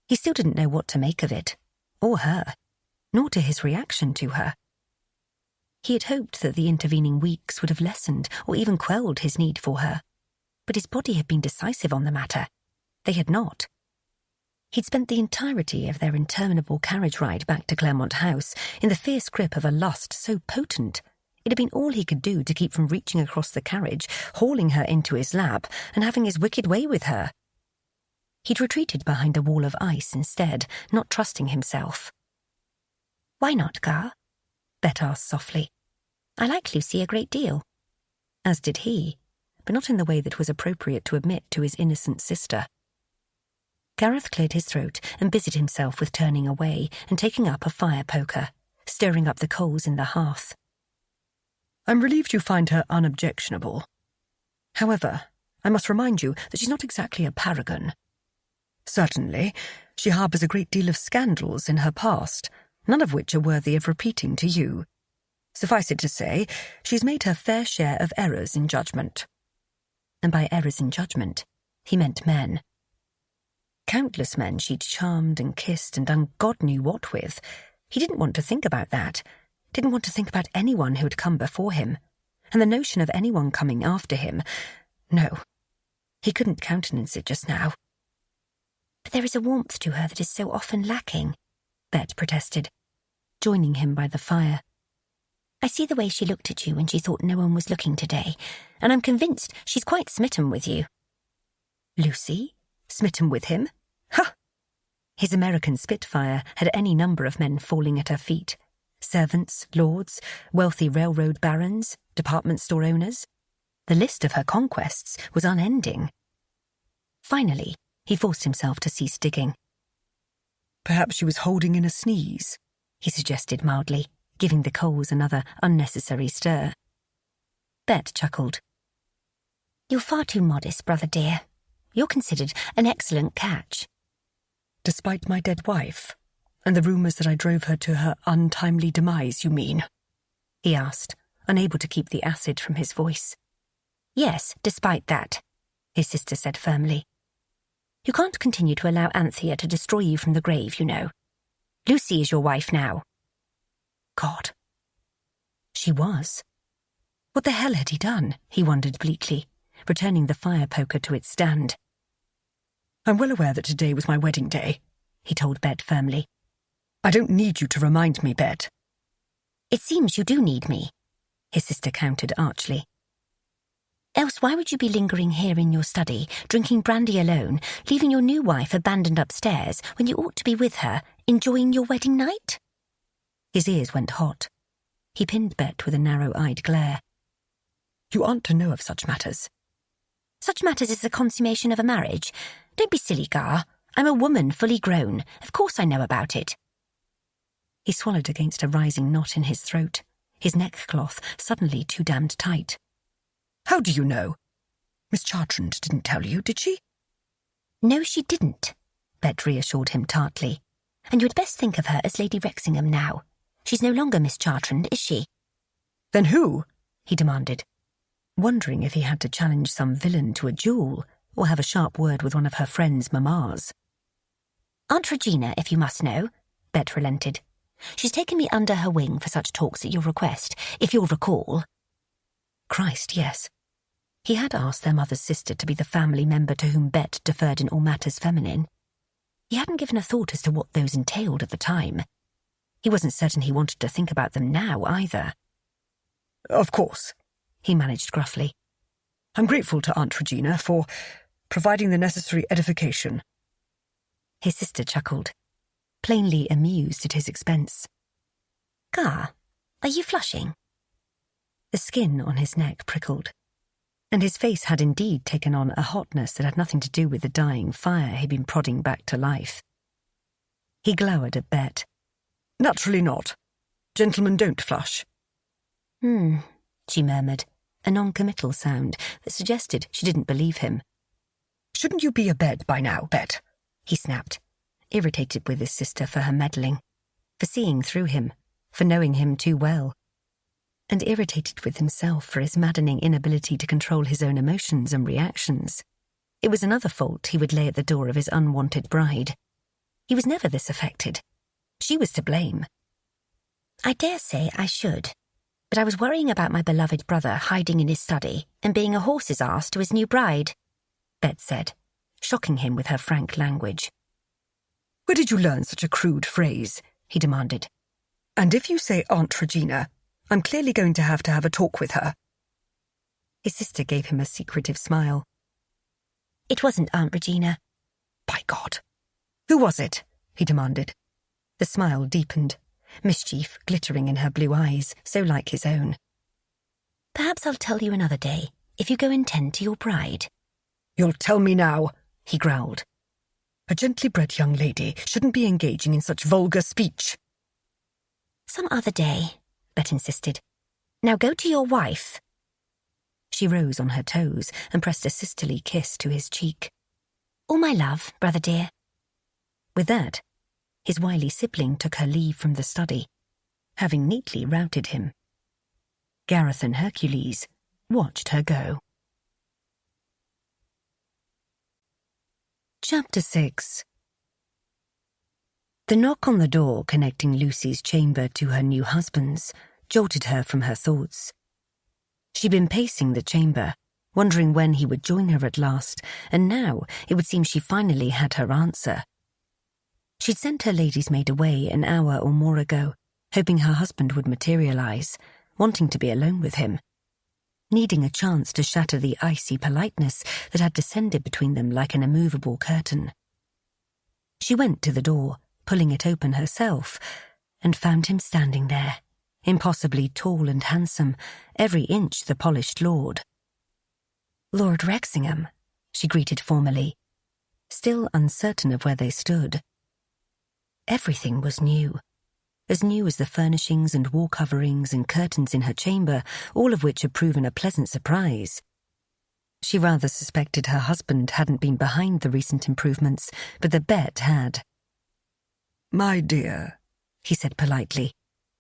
He still didn't know what to make of it, or her, nor to his reaction to her. He had hoped that the intervening weeks would have lessened or even quelled his need for her, but his body had been decisive on the matter. They had not. He'd spent the entirety of their interminable carriage ride back to Claremont House in the fierce grip of a lust so potent it had been all he could do to keep from reaching across the carriage, hauling her into his lap, and having his wicked way with her. He'd retreated behind a wall of ice instead, not trusting himself. "Why not, Gar?" Bet asked softly. "I like Lucy a great deal." As did he, but not in the way that was appropriate to admit to his innocent sister. Gareth cleared his throat and busied himself with turning away and taking up a fire poker, stirring up the coals in the hearth. I'm relieved you find her unobjectionable. However, I must remind you that she's not exactly a paragon. Certainly, she harbours a great deal of scandals in her past, none of which are worthy of repeating to you. Suffice it to say, she's made her fair share of errors in judgment. And by errors in judgment, he meant men. Countless men she'd charmed and kissed and done God knew what with. He didn't want to think about that. Didn't want to think about anyone who had come before him. And the notion of anyone coming after him, no. He couldn't countenance it just now. "But there is a warmth to her that is so often lacking," Bet protested, joining him by the fire. "I see the way she looked at you when she thought no one was looking today, and I'm convinced she's quite smitten with you." Lucy? Smitten with him? Ha! His American Spitfire had any number of men falling at her feet. Servants, lords, wealthy railroad barons, department store owners. The list of her conquests was unending. Finally, he forced himself to cease digging. Perhaps she was holding in a sneeze, he suggested mildly, giving the coals another unnecessary stir. Bet chuckled. You're far too modest, brother dear. You're considered an excellent catch. Despite my dead wife, and the rumours that I drove her to her untimely demise, you mean? He asked, unable to keep the acid from his voice. Yes, despite that, his sister said firmly. You can't continue to allow Anthea to destroy you from the grave, you know. Lucy is your wife now. God. She was. What the hell had he done? He wondered bleakly, returning the fire poker to its stand. I'm well aware that today was my wedding day, he told Bet firmly. I don't need you to remind me, Bet. It seems you do need me, his sister countered archly. Else why would you be lingering here in your study, drinking brandy alone, leaving your new wife abandoned upstairs when you ought to be with her, enjoying your wedding night? His ears went hot. He pinned Bet with a narrow-eyed glare. You aren't to know of such matters. Such matters is the consummation of a marriage. Don't be silly, Gar. I'm a woman fully grown. Of course I know about it. He swallowed against a rising knot in his throat, his neckcloth suddenly too damned tight. How do you know? Miss Chartrand didn't tell you, did she? No, she didn't, Bet reassured him tartly. And you had best think of her as Lady Wrexingham now. She's no longer Miss Chartrand, is she? Then who? He demanded, wondering if he had to challenge some villain to a duel or have a sharp word with one of her friend's mammas. Aunt Regina, if you must know, Bet relented. She's taken me under her wing for such talks at your request, if you'll recall. Christ, yes. He had asked their mother's sister to be the family member to whom Bet deferred in all matters feminine. He hadn't given a thought as to what those entailed at the time. He wasn't certain he wanted to think about them now, either. Of course, he managed gruffly. I'm grateful to Aunt Regina for providing the necessary edification. His sister chuckled, plainly amused at his expense. Gar, are you flushing? The skin on his neck prickled, and his face had indeed taken on a hotness that had nothing to do with the dying fire he'd been prodding back to life. He glowered at Bet. Naturally not. Gentlemen don't flush. She murmured, a non-committal sound that suggested she didn't believe him. Shouldn't you be abed by now, Bet? He snapped, irritated with his sister for her meddling, for seeing through him, for knowing him too well, and irritated with himself for his maddening inability to control his own emotions and reactions. It was another fault he would lay at the door of his unwanted bride. He was never this affected. She was to blame. I dare say I should, but I was worrying about my beloved brother hiding in his study and being a horse's ass to his new bride, Bet said, shocking him with her frank language. Where did you learn such a crude phrase? He demanded. And if you say Aunt Regina, I'm clearly going to have a talk with her. His sister gave him a secretive smile. It wasn't Aunt Regina. By God. Who was it? He demanded. The smile deepened, mischief glittering in her blue eyes, so like his own. Perhaps I'll tell you another day, if you go and tend to your bride. You'll tell me now, he growled. A gently bred young lady shouldn't be engaging in such vulgar speech. Some other day, Bet insisted. Now go to your wife. She rose on her toes and pressed a sisterly kiss to his cheek. All my love, brother dear. With that, his wily sibling took her leave from the study, having neatly routed him. Gareth and Hercules watched her go. Chapter 6. The knock on the door connecting Lucy's chamber to her new husband's jolted her from her thoughts. She'd been pacing the chamber, wondering when he would join her at last, and now it would seem she finally had her answer. She'd sent her lady's maid away an hour or more ago, hoping her husband would materialize, wanting to be alone with him, needing a chance to shatter the icy politeness that had descended between them like an immovable curtain. She went to the door, pulling it open herself, and found him standing there, impossibly tall and handsome, every inch the polished lord. "Lord Wrexingham," she greeted formally, still uncertain of where they stood. Everything was new as the furnishings and wall coverings and curtains in her chamber, all of which had proven a pleasant surprise. She rather suspected her husband hadn't been behind the recent improvements, but the bet had. "My dear," he said politely,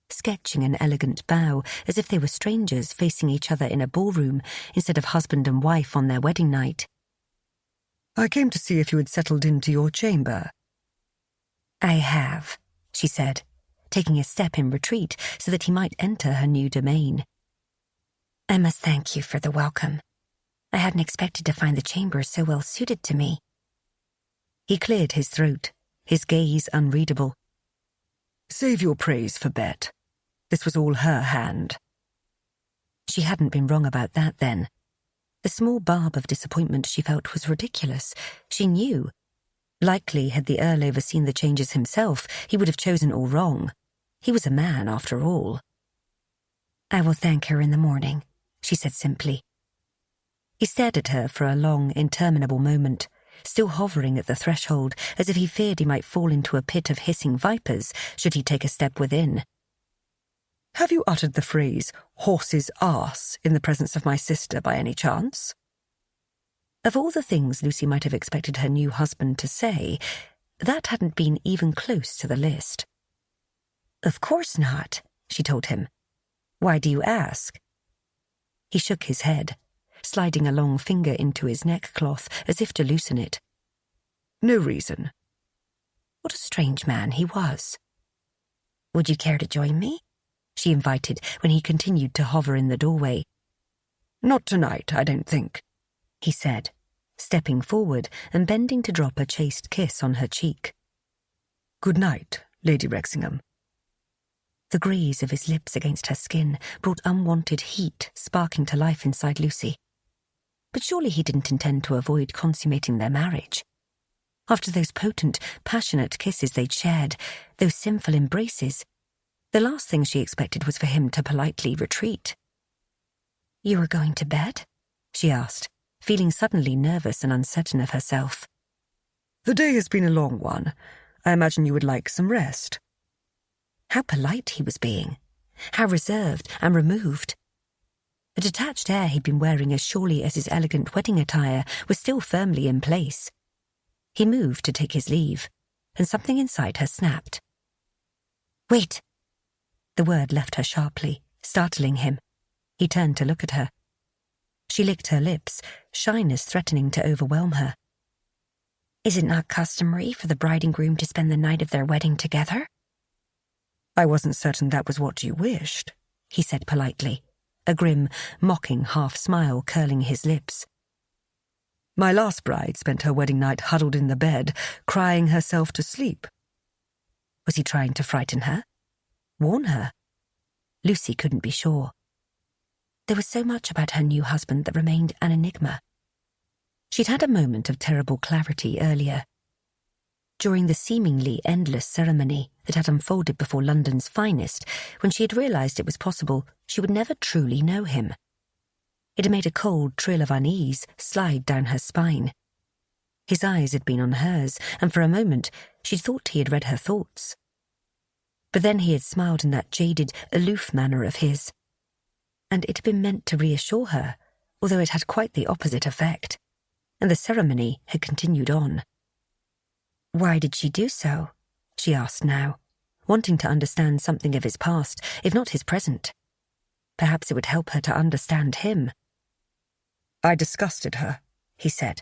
sketching an elegant bow as if they were strangers facing each other in a ballroom instead of husband and wife on their wedding night. "I came to see if you had settled into your chamber." "I have," she said, taking a step in retreat so that he might enter her new domain. "I must thank you for the welcome. I hadn't expected to find the chamber so well suited to me." He cleared his throat, his gaze unreadable. "Save your praise for Bet. This was all her hand." She hadn't been wrong about that then. The small barb of disappointment she felt was ridiculous. She knew. Likely, had the Earl overseen the changes himself, he would have chosen all wrong. He was a man, after all. "I will thank her in the morning," she said simply. He stared at her for a long, interminable moment, still hovering at the threshold, as if he feared he might fall into a pit of hissing vipers should he take a step within. "Have you uttered the phrase, 'horse's arse,' in the presence of my sister by any chance?" Of all the things Lucy might have expected her new husband to say, that hadn't been even close to the list. "Of course not," she told him. "Why do you ask?" He shook his head, sliding a long finger into his neckcloth as if to loosen it. "No reason." What a strange man he was. "Would you care to join me?" she invited when he continued to hover in the doorway. "Not tonight, I don't think," he said, stepping forward and bending to drop a chaste kiss on her cheek. "Good night, Lady Wrexingham." The graze of his lips against her skin brought unwanted heat sparking to life inside Lucy. But surely he didn't intend to avoid consummating their marriage. After those potent, passionate kisses they'd shared, those sinful embraces, the last thing she expected was for him to politely retreat. "You are going to bed?" she asked, feeling suddenly nervous and uncertain of herself. "The day has been a long one. I imagine you would like some rest." How polite he was being. How reserved and removed. The detached air he'd been wearing as surely as his elegant wedding attire was still firmly in place. He moved to take his leave, and something inside her snapped. "Wait!" The word left her sharply, startling him. He turned to look at her. She licked her lips, shyness threatening to overwhelm her. "Is it not customary for the bride and groom to spend the night of their wedding together?" "I wasn't certain that was what you wished," he said politely, a grim, mocking half-smile curling his lips. "My last bride spent her wedding night huddled in the bed, crying herself to sleep." Was he trying to frighten her? Warn her? Lucy couldn't be sure. There was so much about her new husband that remained an enigma. She'd had a moment of terrible clarity earlier. During the seemingly endless ceremony that had unfolded before London's finest, when she had realised it was possible she would never truly know him. It had made a cold trill of unease slide down her spine. His eyes had been on hers, and for a moment she'd thought he had read her thoughts. But then he had smiled in that jaded, aloof manner of his. And it had been meant to reassure her, although it had quite the opposite effect. And the ceremony had continued on. Why did she do so? She asked now, wanting to understand something of his past, if not his present. Perhaps it would help her to understand him. "I disgusted her," he said,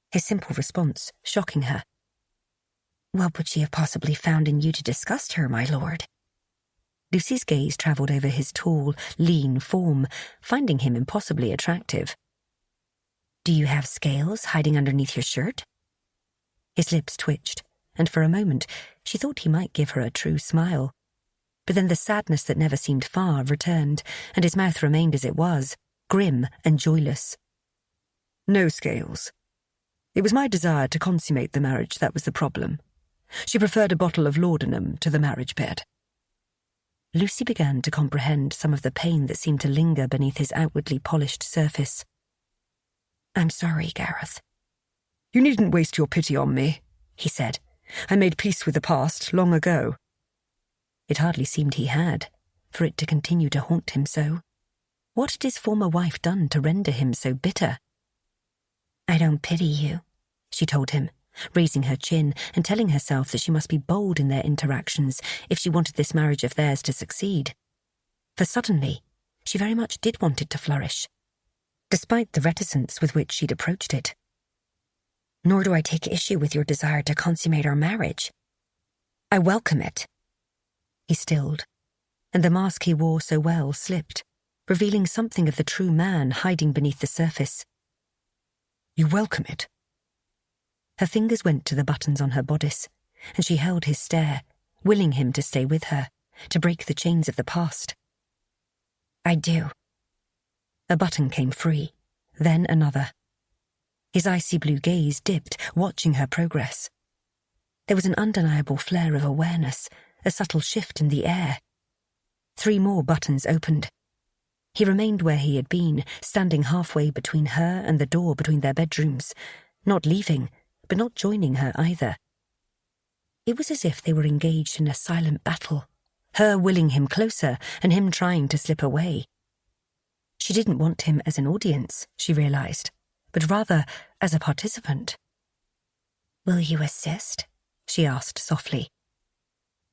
his simple response shocking her. What would she have possibly found in you to disgust her, my lord? Lucy's gaze travelled over his tall, lean form, finding him impossibly attractive. Do you have scales hiding underneath your shirt? His lips twitched, and for a moment she thought he might give her a true smile. But then the sadness that never seemed far returned, and his mouth remained as it was, grim and joyless. "No scales. It was my desire to consummate the marriage that was the problem. She preferred a bottle of laudanum to the marriage bed. Lucy began to comprehend some of the pain that seemed to linger beneath his outwardly polished surface. I'm sorry, Gareth. You needn't waste your pity on me, he said. I made peace with the past long ago. It hardly seemed he had, for it to continue to haunt him so. What had his former wife done to render him so bitter? I don't pity you, she told him, raising her chin and telling herself that she must be bold in their interactions if she wanted this marriage of theirs to succeed. For suddenly, she very much did want it to flourish, despite the reticence with which she'd approached it. Nor do I take issue with your desire to consummate our marriage. I welcome it. He stilled, and the mask he wore so well slipped, revealing something of the true man hiding beneath the surface. You welcome it? Her fingers went to the buttons on her bodice, and she held his stare, willing him to stay with her, to break the chains of the past. I do. A button came free, then another. His icy blue gaze dipped, watching her progress. There was an undeniable flare of awareness, a subtle shift in the air. 3 more buttons opened. He remained where he had been, standing halfway between her and the door between their bedrooms, not leaving, but not joining her either. It was as if they were engaged in a silent battle, her willing him closer and him trying to slip away. She didn't want him as an audience, she realized, but rather as a participant. Will you assist? She asked softly.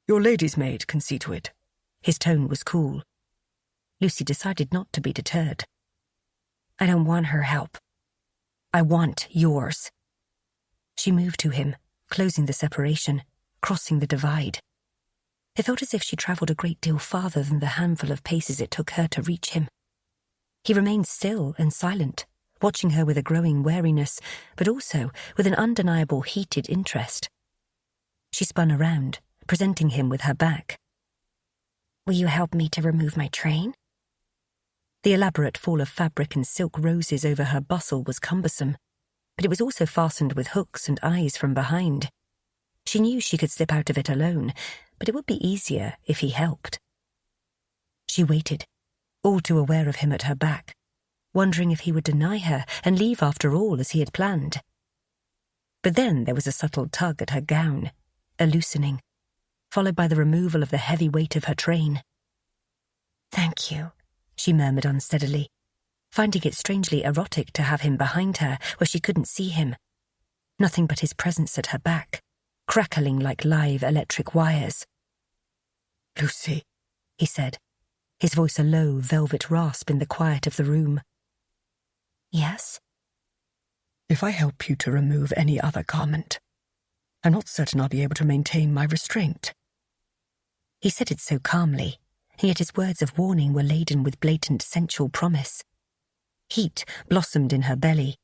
Your lady's maid can see to it. His tone was cool. Lucy decided not to be deterred. I don't want her help. I want yours. She moved to him, closing the separation, crossing the divide. It felt as if she travelled a great deal farther than the handful of paces it took her to reach him. He remained still and silent, watching her with a growing wariness, but also with an undeniable heated interest. She spun around, presenting him with her back. Will you help me to remove my train? The elaborate fall of fabric and silk roses over her bustle was cumbersome, but it was also fastened with hooks and eyes from behind. She knew she could slip out of it alone, but it would be easier if he helped. She waited, all too aware of him at her back, wondering if he would deny her and leave after all as he had planned. But then there was a subtle tug at her gown, a loosening, followed by the removal of the heavy weight of her train. Thank you, she murmured unsteadily, finding it strangely erotic to have him behind her where she couldn't see him. Nothing but his presence at her back, crackling like live electric wires. Lucy, he said, his voice a low, velvet rasp in the quiet of the room. Yes? If I help you to remove any other garment, I'm not certain I'll be able to maintain my restraint. He said it so calmly, and yet his words of warning were laden with blatant sensual promise. Heat blossomed in her belly.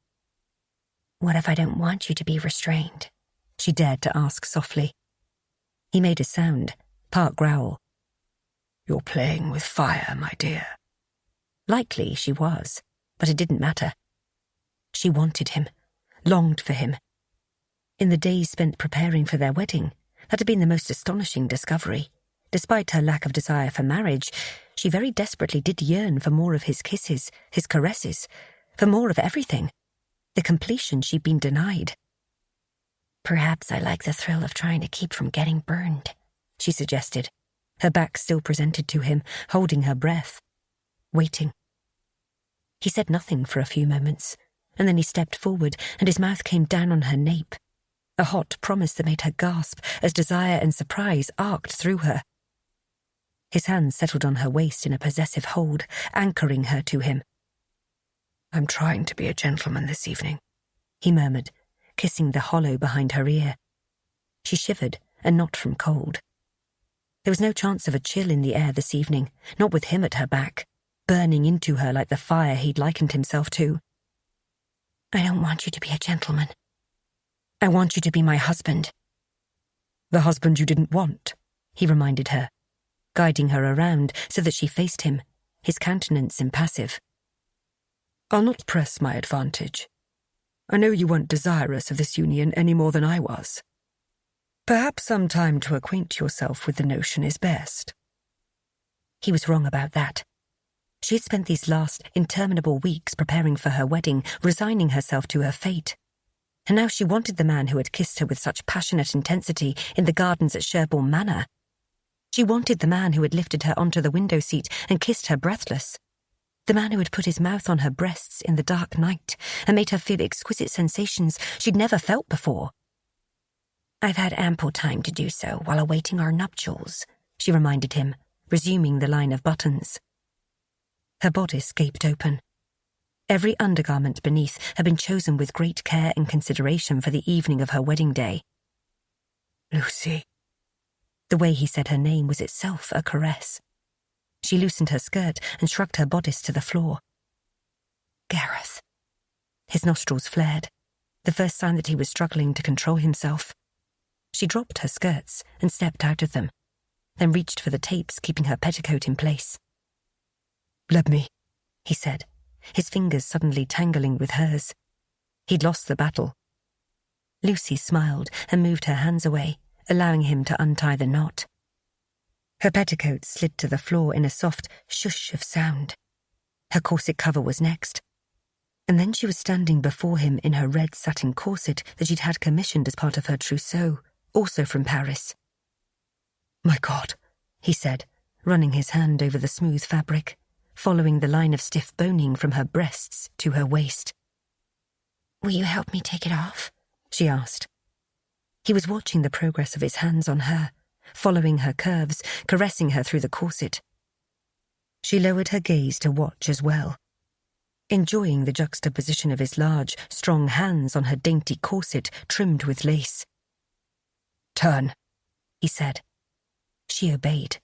What if I don't want you to be restrained? She dared to ask softly. He made a sound, part growl. You're playing with fire, my dear. Likely she was, but it didn't matter. She wanted him, longed for him. In the days spent preparing for their wedding, that had been the most astonishing discovery. Despite her lack of desire for marriage, she very desperately did yearn for more of his kisses, his caresses, for more of everything, the completion she'd been denied. Perhaps I like the thrill of trying to keep from getting burned, she suggested, her back still presented to him, holding her breath, waiting. He said nothing for a few moments, and then he stepped forward and his mouth came down on her nape, a hot promise that made her gasp as desire and surprise arced through her. His hands settled on her waist in a possessive hold, anchoring her to him. I'm trying to be a gentleman this evening, he murmured, kissing the hollow behind her ear. She shivered, and not from cold. There was no chance of a chill in the air this evening, not with him at her back, burning into her like the fire he'd likened himself to. I don't want you to be a gentleman. I want you to be my husband. The husband you didn't want, he reminded her, guiding her around so that she faced him, his countenance impassive. I'll not press my advantage. I know you weren't desirous of this union any more than I was. Perhaps some time to acquaint yourself with the notion is best. He was wrong about that. She had spent these last interminable weeks preparing for her wedding, resigning herself to her fate. And now she wanted the man who had kissed her with such passionate intensity in the gardens at Sherborne Manor. She wanted the man who had lifted her onto the window seat and kissed her breathless. The man who had put his mouth on her breasts in the dark night and made her feel exquisite sensations she'd never felt before. "I've had ample time to do so while awaiting our nuptials," she reminded him, resuming the line of buttons. Her bodice gaped open. Every undergarment beneath had been chosen with great care and consideration for the evening of her wedding day. Lucy. The way he said her name was itself a caress. She loosened her skirt and shrugged her bodice to the floor. Gareth. His nostrils flared, the first sign that he was struggling to control himself. She dropped her skirts and stepped out of them, then reached for the tapes keeping her petticoat in place. "Let me," he said, his fingers suddenly tangling with hers. He'd lost the battle. Lucy smiled and moved her hands away, allowing him to untie the knot. Her petticoat slid to the floor in a soft shush of sound. Her corset cover was next. And then she was standing before him in her red satin corset that she'd had commissioned as part of her trousseau, also from Paris. "My God," he said, running his hand over the smooth fabric, following the line of stiff boning from her breasts to her waist. "Will you help me take it off?" she asked. He was watching the progress of his hands on her, following her curves, caressing her through the corset. She lowered her gaze to watch as well, enjoying the juxtaposition of his large, strong hands on her dainty corset trimmed with lace. "Turn," he said. She obeyed,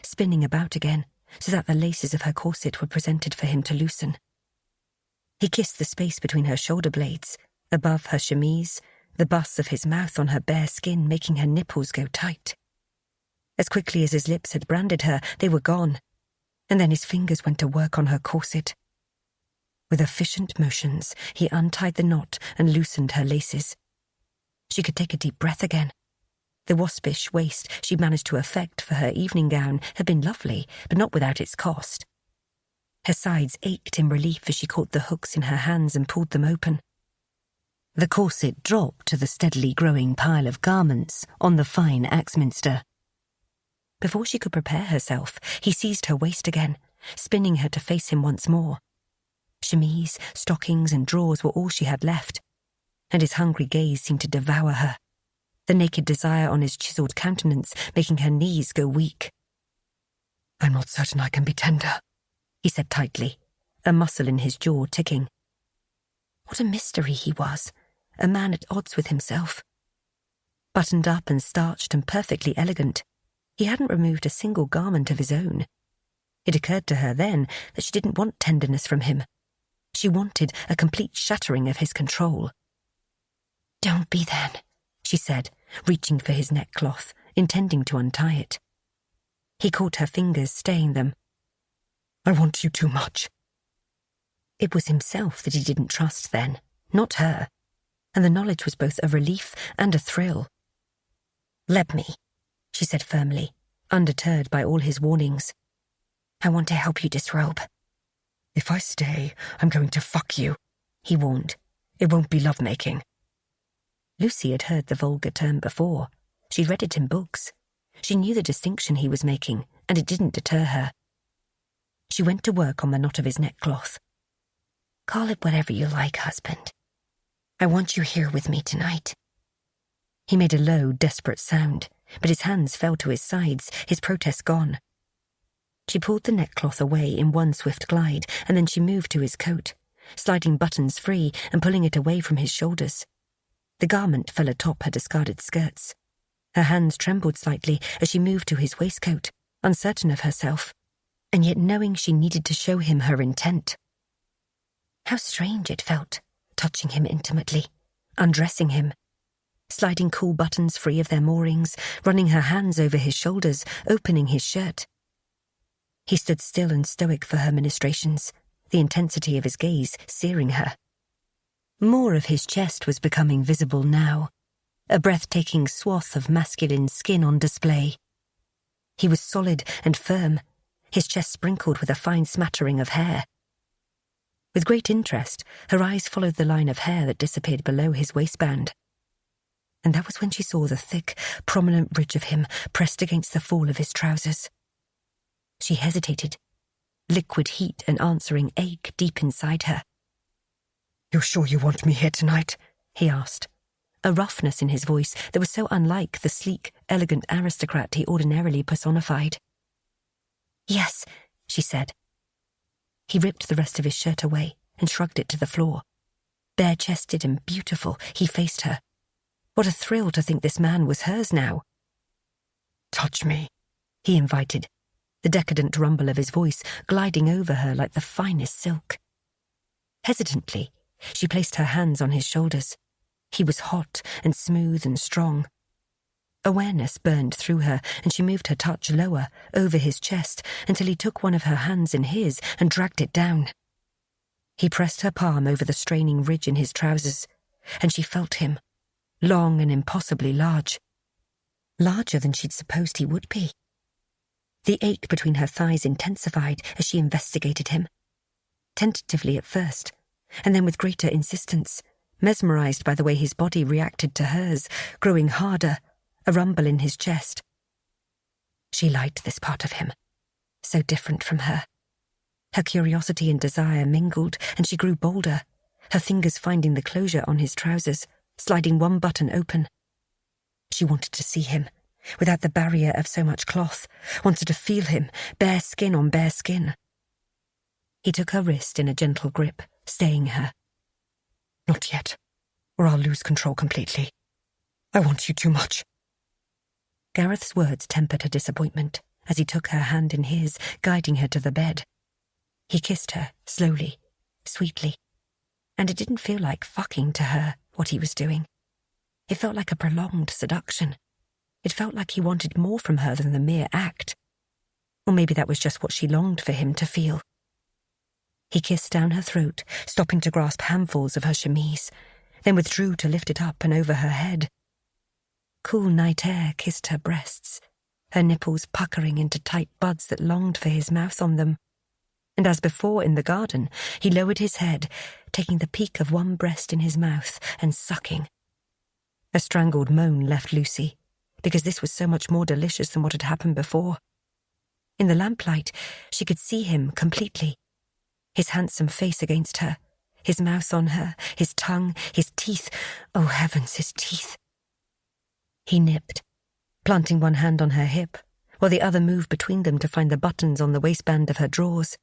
spinning about again, so that the laces of her corset were presented for him to loosen. He kissed the space between her shoulder blades, above her chemise, the bus of his mouth on her bare skin making her nipples go tight. As quickly as his lips had branded her, they were gone, and then his fingers went to work on her corset. With efficient motions, he untied the knot and loosened her laces. She could take a deep breath again. The waspish waist she'd managed to effect for her evening gown had been lovely, but not without its cost. Her sides ached in relief as she caught the hooks in her hands and pulled them open. The corset dropped to the steadily growing pile of garments on the fine Axminster. Before she could prepare herself, he seized her waist again, spinning her to face him once more. Chemise, stockings and drawers were all she had left, and his hungry gaze seemed to devour her, the naked desire on his chiselled countenance making her knees go weak. "I'm not certain I can be tender," he said tightly, a muscle in his jaw ticking. What a mystery he was, a man at odds with himself. Buttoned up and starched and perfectly elegant, he hadn't removed a single garment of his own. It occurred to her then that she didn't want tenderness from him. She wanted a complete shattering of his control. "Don't be then," she said, reaching for his neckcloth, intending to untie it. He caught her fingers, staying them. "I want you too much." It was himself that he didn't trust then, not her, and the knowledge was both a relief and a thrill. "Let me," she said firmly, undeterred by all his warnings. "I want to help you disrobe." "If I stay, I'm going to fuck you," he warned. "It won't be lovemaking." Lucy had heard the vulgar term before. She'd read it in books. She knew the distinction he was making, and it didn't deter her. She went to work on the knot of his neckcloth. "Call it whatever you like, husband. I want you here with me tonight." He made a low, desperate sound, but his hands fell to his sides, his protest gone. She pulled the neckcloth away in one swift glide, and then she moved to his coat, sliding buttons free and pulling it away from his shoulders. The garment fell atop her discarded skirts. Her hands trembled slightly as she moved to his waistcoat, uncertain of herself, and yet knowing she needed to show him her intent. How strange it felt, touching him intimately, undressing him, sliding cool buttons free of their moorings, running her hands over his shoulders, opening his shirt. He stood still and stoic for her ministrations, the intensity of his gaze searing her. More of his chest was becoming visible now, a breathtaking swath of masculine skin on display. He was solid and firm, his chest sprinkled with a fine smattering of hair. With great interest, her eyes followed the line of hair that disappeared below his waistband. And that was when she saw the thick, prominent ridge of him pressed against the fall of his trousers. She hesitated, liquid heat and answering ache deep inside her. "You're sure you want me here tonight?" he asked, a roughness in his voice that was so unlike the sleek, elegant aristocrat he ordinarily personified. "Yes," she said. He ripped the rest of his shirt away and shrugged it to the floor. Bare-chested and beautiful, he faced her. What a thrill to think this man was hers now. "Touch me," he invited, the decadent rumble of his voice gliding over her like the finest silk. Hesitantly, she placed her hands on his shoulders. He was hot and smooth and strong. Awareness burned through her, and she moved her touch lower, over his chest, until he took one of her hands in his and dragged it down. He pressed her palm over the straining ridge in his trousers, and she felt him, long and impossibly large. Larger than she'd supposed he would be. The ache between her thighs intensified as she investigated him. Tentatively at first, and then with greater insistence, mesmerized by the way his body reacted to hers, growing harder, a rumble in his chest. She liked this part of him, so different from her. Her curiosity and desire mingled, and she grew bolder, her fingers finding the closure on his trousers, sliding one button open. She wanted to see him, without the barrier of so much cloth, wanted to feel him, bare skin on bare skin. He took her wrist in a gentle grip, staying her. "Not yet, or I'll lose control completely. I want you too much." Gareth's words tempered her disappointment as he took her hand in his, guiding her to the bed. He kissed her, slowly, sweetly, and it didn't feel like fucking to her, what he was doing. It felt like a prolonged seduction. It felt like he wanted more from her than the mere act. Or maybe that was just what she longed for him to feel. He kissed down her throat, stopping to grasp handfuls of her chemise, then withdrew to lift it up and over her head. Cool night air kissed her breasts, her nipples puckering into tight buds that longed for his mouth on them. And as before in the garden, he lowered his head, taking the peak of one breast in his mouth and sucking. A strangled moan left Lucy, because this was so much more delicious than what had happened before. In the lamplight, she could see him completely. His handsome face against her, his mouth on her, his tongue, his teeth. Oh heavens, his teeth. He nipped, planting one hand on her hip, while the other moved between them to find the buttons on the waistband of her drawers.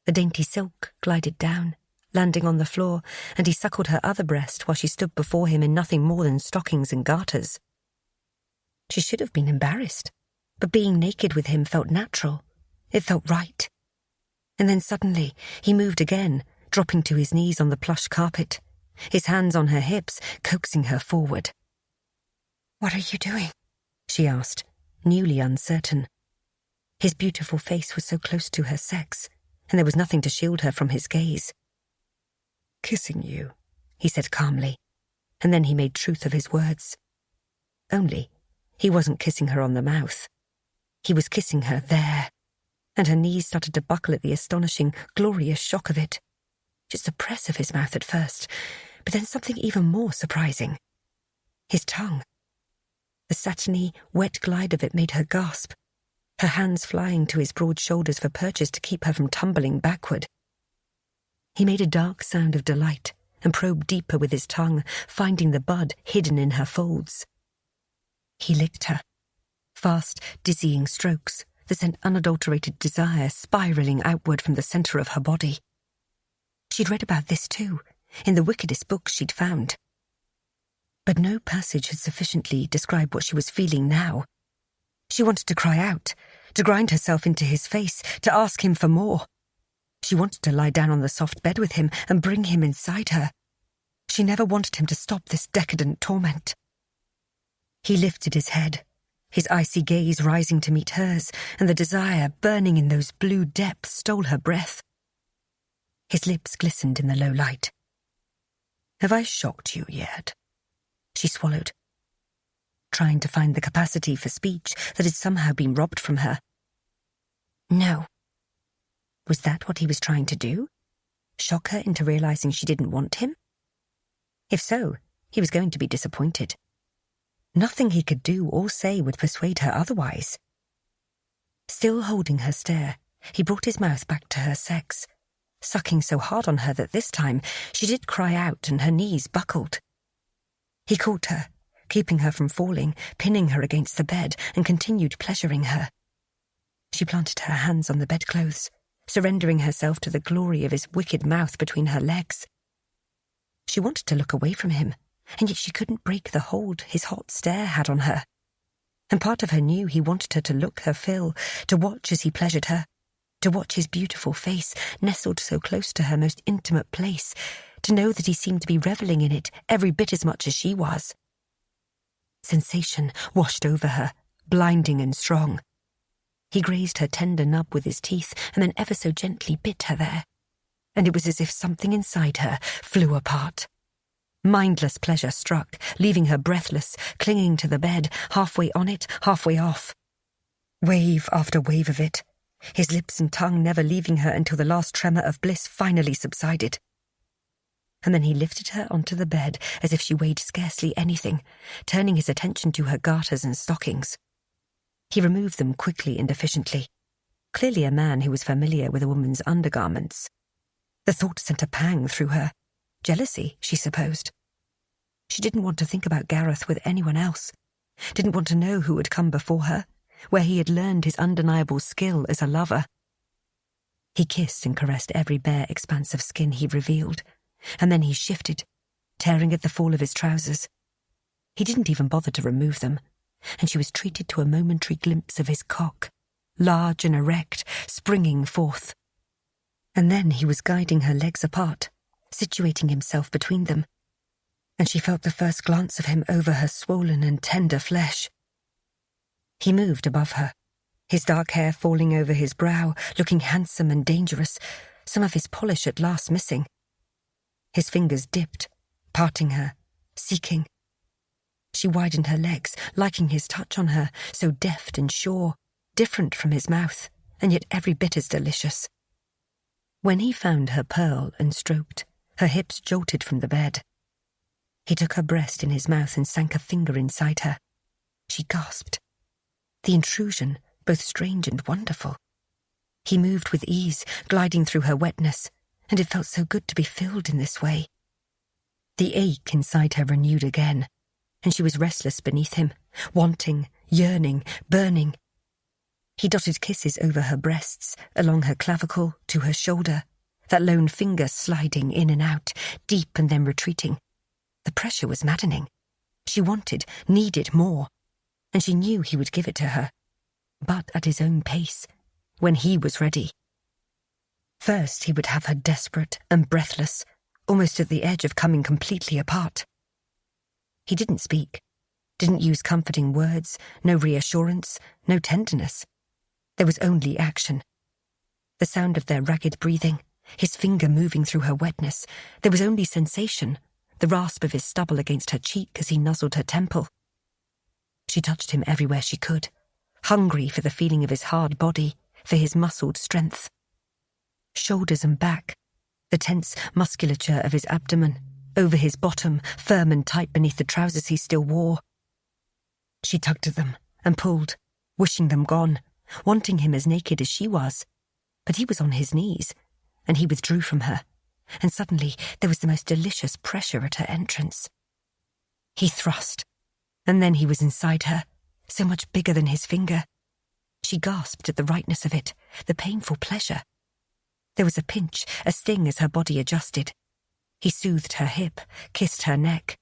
The dainty silk glided down, landing on the floor, and he suckled her other breast while she stood before him in nothing more than stockings and garters. She should have been embarrassed, but being naked with him felt natural. It felt right. And then suddenly he moved again, dropping to his knees on the plush carpet, his hands on her hips, coaxing her forward. "What are you doing?" she asked, newly uncertain. His beautiful face was so close to her sex, and there was nothing to shield her from his gaze. "Kissing you," he said calmly, and then he made truth of his words. Only, he wasn't kissing her on the mouth. He was kissing her there, and her knees started to buckle at the astonishing, glorious shock of it. Just a press of his mouth at first, but then something even more surprising. His tongue. The satiny, wet glide of it made her gasp, her hands flying to his broad shoulders for purchase to keep her from tumbling backward. He made a dark sound of delight and probed deeper with his tongue, finding the bud hidden in her folds. He licked her. Fast, dizzying strokes that sent unadulterated desire spiraling outward from the centre of her body. She'd read about this too, in the wickedest books she'd found. But no passage had sufficiently described what she was feeling now. She wanted to cry out, to grind herself into his face, to ask him for more. She wanted to lie down on the soft bed with him and bring him inside her. She never wanted him to stop this decadent torment. He lifted his head, his icy gaze rising to meet hers, and the desire burning in those blue depths stole her breath. His lips glistened in the low light. "Have I shocked you yet?" She swallowed, trying to find the capacity for speech that had somehow been robbed from her. No. Was that what he was trying to do? Shock her into realizing she didn't want him? If so, he was going to be disappointed. Nothing he could do or say would persuade her otherwise. Still holding her stare, he brought his mouth back to her sex, sucking so hard on her that this time she did cry out and her knees buckled. He caught her, keeping her from falling, pinning her against the bed, and continued pleasuring her. She planted her hands on the bedclothes, surrendering herself to the glory of his wicked mouth between her legs. She wanted to look away from him, and yet she couldn't break the hold his hot stare had on her. And part of her knew he wanted her to look her fill, to watch as he pleasured her, to watch his beautiful face nestled so close to her most intimate place, to know that he seemed to be revelling in it every bit as much as she was. Sensation washed over her, blinding and strong. He grazed her tender nub with his teeth and then ever so gently bit her there, and it was as if something inside her flew apart. Mindless pleasure struck, leaving her breathless, clinging to the bed, halfway on it, halfway off. Wave after wave of it, his lips and tongue never leaving her until the last tremor of bliss finally subsided. And then he lifted her onto the bed as if she weighed scarcely anything, turning his attention to her garters and stockings. He removed them quickly and efficiently, clearly a man who was familiar with a woman's undergarments. The thought sent a pang through her. Jealousy, she supposed. She didn't want to think about Gareth with anyone else, didn't want to know who had come before her, where he had learned his undeniable skill as a lover. He kissed and caressed every bare expanse of skin he revealed, and then he shifted, tearing at the fall of his trousers. He didn't even bother to remove them, and she was treated to a momentary glimpse of his cock, large and erect, springing forth. And then he was guiding her legs apart, situating himself between them, and she felt the first glance of him over her swollen and tender flesh. He moved above her, his dark hair falling over his brow, looking handsome and dangerous, some of his polish at last missing. His fingers dipped, parting her, seeking. She widened her legs, liking his touch on her, so deft and sure, different from his mouth, and yet every bit as delicious. When he found her pearl and stroked, her hips jolted from the bed. He took her breast in his mouth and sank a finger inside her. She gasped. The intrusion, both strange and wonderful. He moved with ease, gliding through her wetness, and it felt so good to be filled in this way. The ache inside her renewed again, and she was restless beneath him, wanting, yearning, burning. He dotted kisses over her breasts, along her clavicle, to her shoulder, that lone finger sliding in and out, deep and then retreating. The pressure was maddening. She wanted, needed more, and she knew he would give it to her, but at his own pace, when he was ready. First he would have her desperate and breathless, almost at the edge of coming completely apart. He didn't speak, didn't use comforting words, no reassurance, no tenderness. There was only action. The sound of their ragged breathing, his finger moving through her wetness. There was only sensation, the rasp of his stubble against her cheek as he nuzzled her temple. She touched him everywhere she could, hungry for the feeling of his hard body, for his muscled strength. Shoulders and back, the tense musculature of his abdomen, over his bottom, firm and tight beneath the trousers he still wore. She tugged at them and pulled, wishing them gone, wanting him as naked as she was. But he was on his knees, and he withdrew from her, and suddenly there was the most delicious pressure at her entrance. He thrust, and then he was inside her, so much bigger than his finger. She gasped at the rightness of it, the painful pleasure. There was a pinch, a sting as her body adjusted. He soothed her hip, kissed her neck.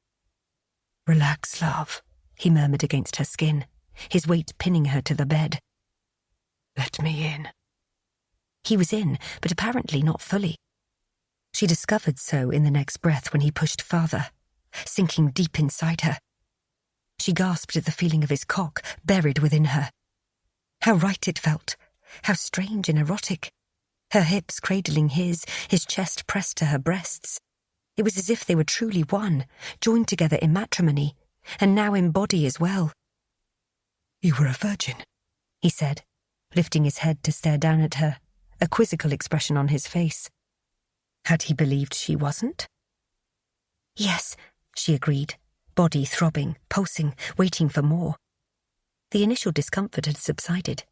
"Relax, love," he murmured against her skin, his weight pinning her to the bed. "Let me in." He was in, but apparently not fully. She discovered so in the next breath when he pushed farther, sinking deep inside her. She gasped at the feeling of his cock buried within her. How right it felt, how strange and erotic. Her hips cradling his chest pressed to her breasts. It was as if they were truly one, joined together in matrimony, and now in body as well. "You were a virgin," he said, lifting his head to stare down at her, a quizzical expression on his face. Had he believed she wasn't? "Yes," she agreed, body throbbing, pulsing, waiting for more. The initial discomfort had subsided,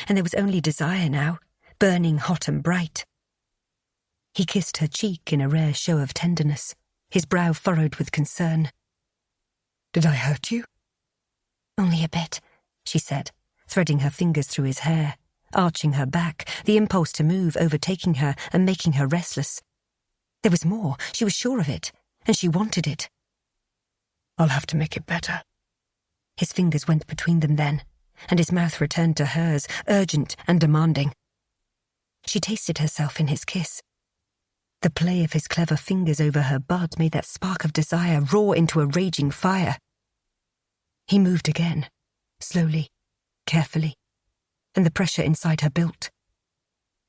and there was only desire now, burning hot and bright. He kissed her cheek in a rare show of tenderness, his brow furrowed with concern. "Did I hurt you?" "Only a bit," she said, threading her fingers through his hair, arching her back, the impulse to move overtaking her and making her restless. There was more, she was sure of it, and she wanted it. "I'll have to make it better." His fingers went between them then, and his mouth returned to hers, urgent and demanding. She tasted herself in his kiss. The play of his clever fingers over her bud made that spark of desire roar into a raging fire. He moved again, slowly, carefully, and the pressure inside her built.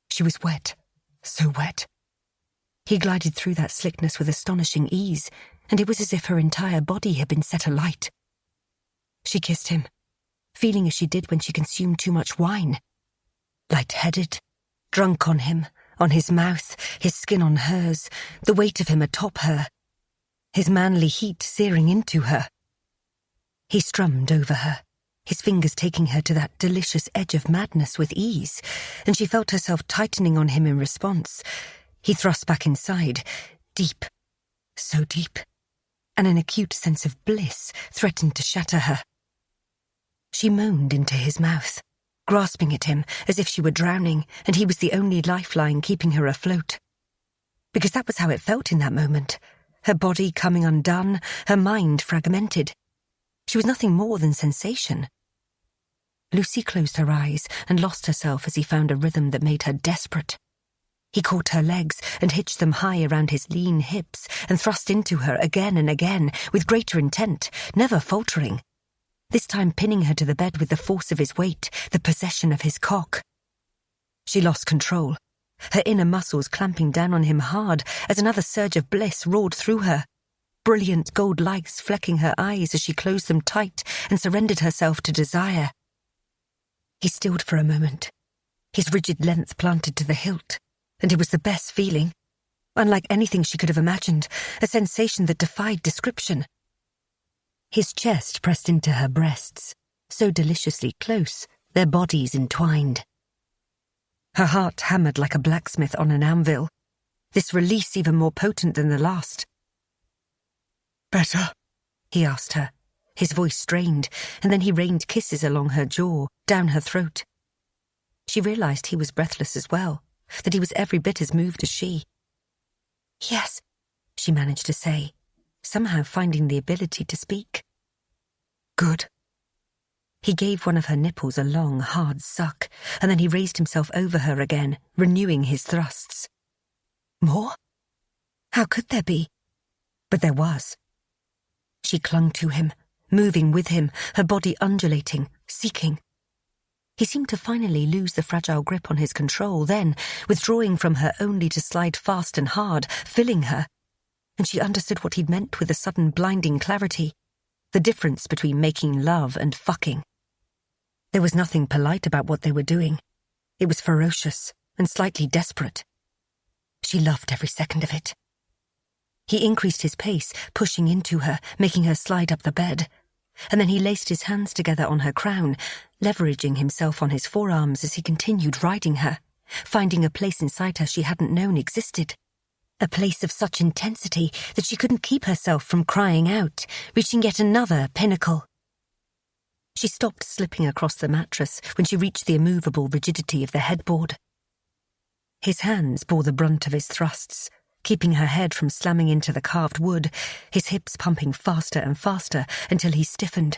She was wet, so wet. He glided through that slickness with astonishing ease, and it was as if her entire body had been set alight. She kissed him, feeling as she did when she consumed too much wine. Light-headed, drunk on him, on his mouth, his skin on hers, the weight of him atop her, his manly heat searing into her. He strummed over her, his fingers taking her to that delicious edge of madness with ease, and she felt herself tightening on him in response. He thrust back inside, deep, so deep, and an acute sense of bliss threatened to shatter her. She moaned into his mouth, grasping at him as if she were drowning and he was the only lifeline keeping her afloat. Because that was how it felt in that moment, her body coming undone, her mind fragmented. She was nothing more than sensation. Lucy closed her eyes and lost herself as he found a rhythm that made her desperate. He caught her legs and hitched them high around his lean hips and thrust into her again and again with greater intent, never faltering. This time pinning her to the bed with the force of his weight, the possession of his cock. She lost control, her inner muscles clamping down on him hard as another surge of bliss roared through her, brilliant gold lights flecking her eyes as she closed them tight and surrendered herself to desire. He stilled for a moment, his rigid length planted to the hilt, and it was the best feeling, unlike anything she could have imagined, a sensation that defied description. His chest pressed into her breasts, so deliciously close, their bodies entwined. Her heart hammered like a blacksmith on an anvil, this release even more potent than the last. "Better?" he asked her, his voice strained, and then he rained kisses along her jaw, down her throat. She realized he was breathless as well, that he was every bit as moved as she. "Yes," she managed to say, somehow finding the ability to speak. "Good." He gave one of her nipples a long, hard suck, and then he raised himself over her again, renewing his thrusts. More? How could there be? But there was. She clung to him, moving with him, her body undulating, seeking. He seemed to finally lose the fragile grip on his control, then, withdrawing from her only to slide fast and hard, filling her. And she understood what he'd meant with a sudden blinding clarity, the difference between making love and fucking. There was nothing polite about what they were doing. It was ferocious and slightly desperate. She loved every second of it. He increased his pace, pushing into her, making her slide up the bed. And then he laced his hands together on her crown, leveraging himself on his forearms as he continued riding her, finding a place inside her she hadn't known existed. A place of such intensity that she couldn't keep herself from crying out, reaching yet another pinnacle. She stopped slipping across the mattress when she reached the immovable rigidity of the headboard. His hands bore the brunt of his thrusts, keeping her head from slamming into the carved wood, his hips pumping faster and faster until he stiffened,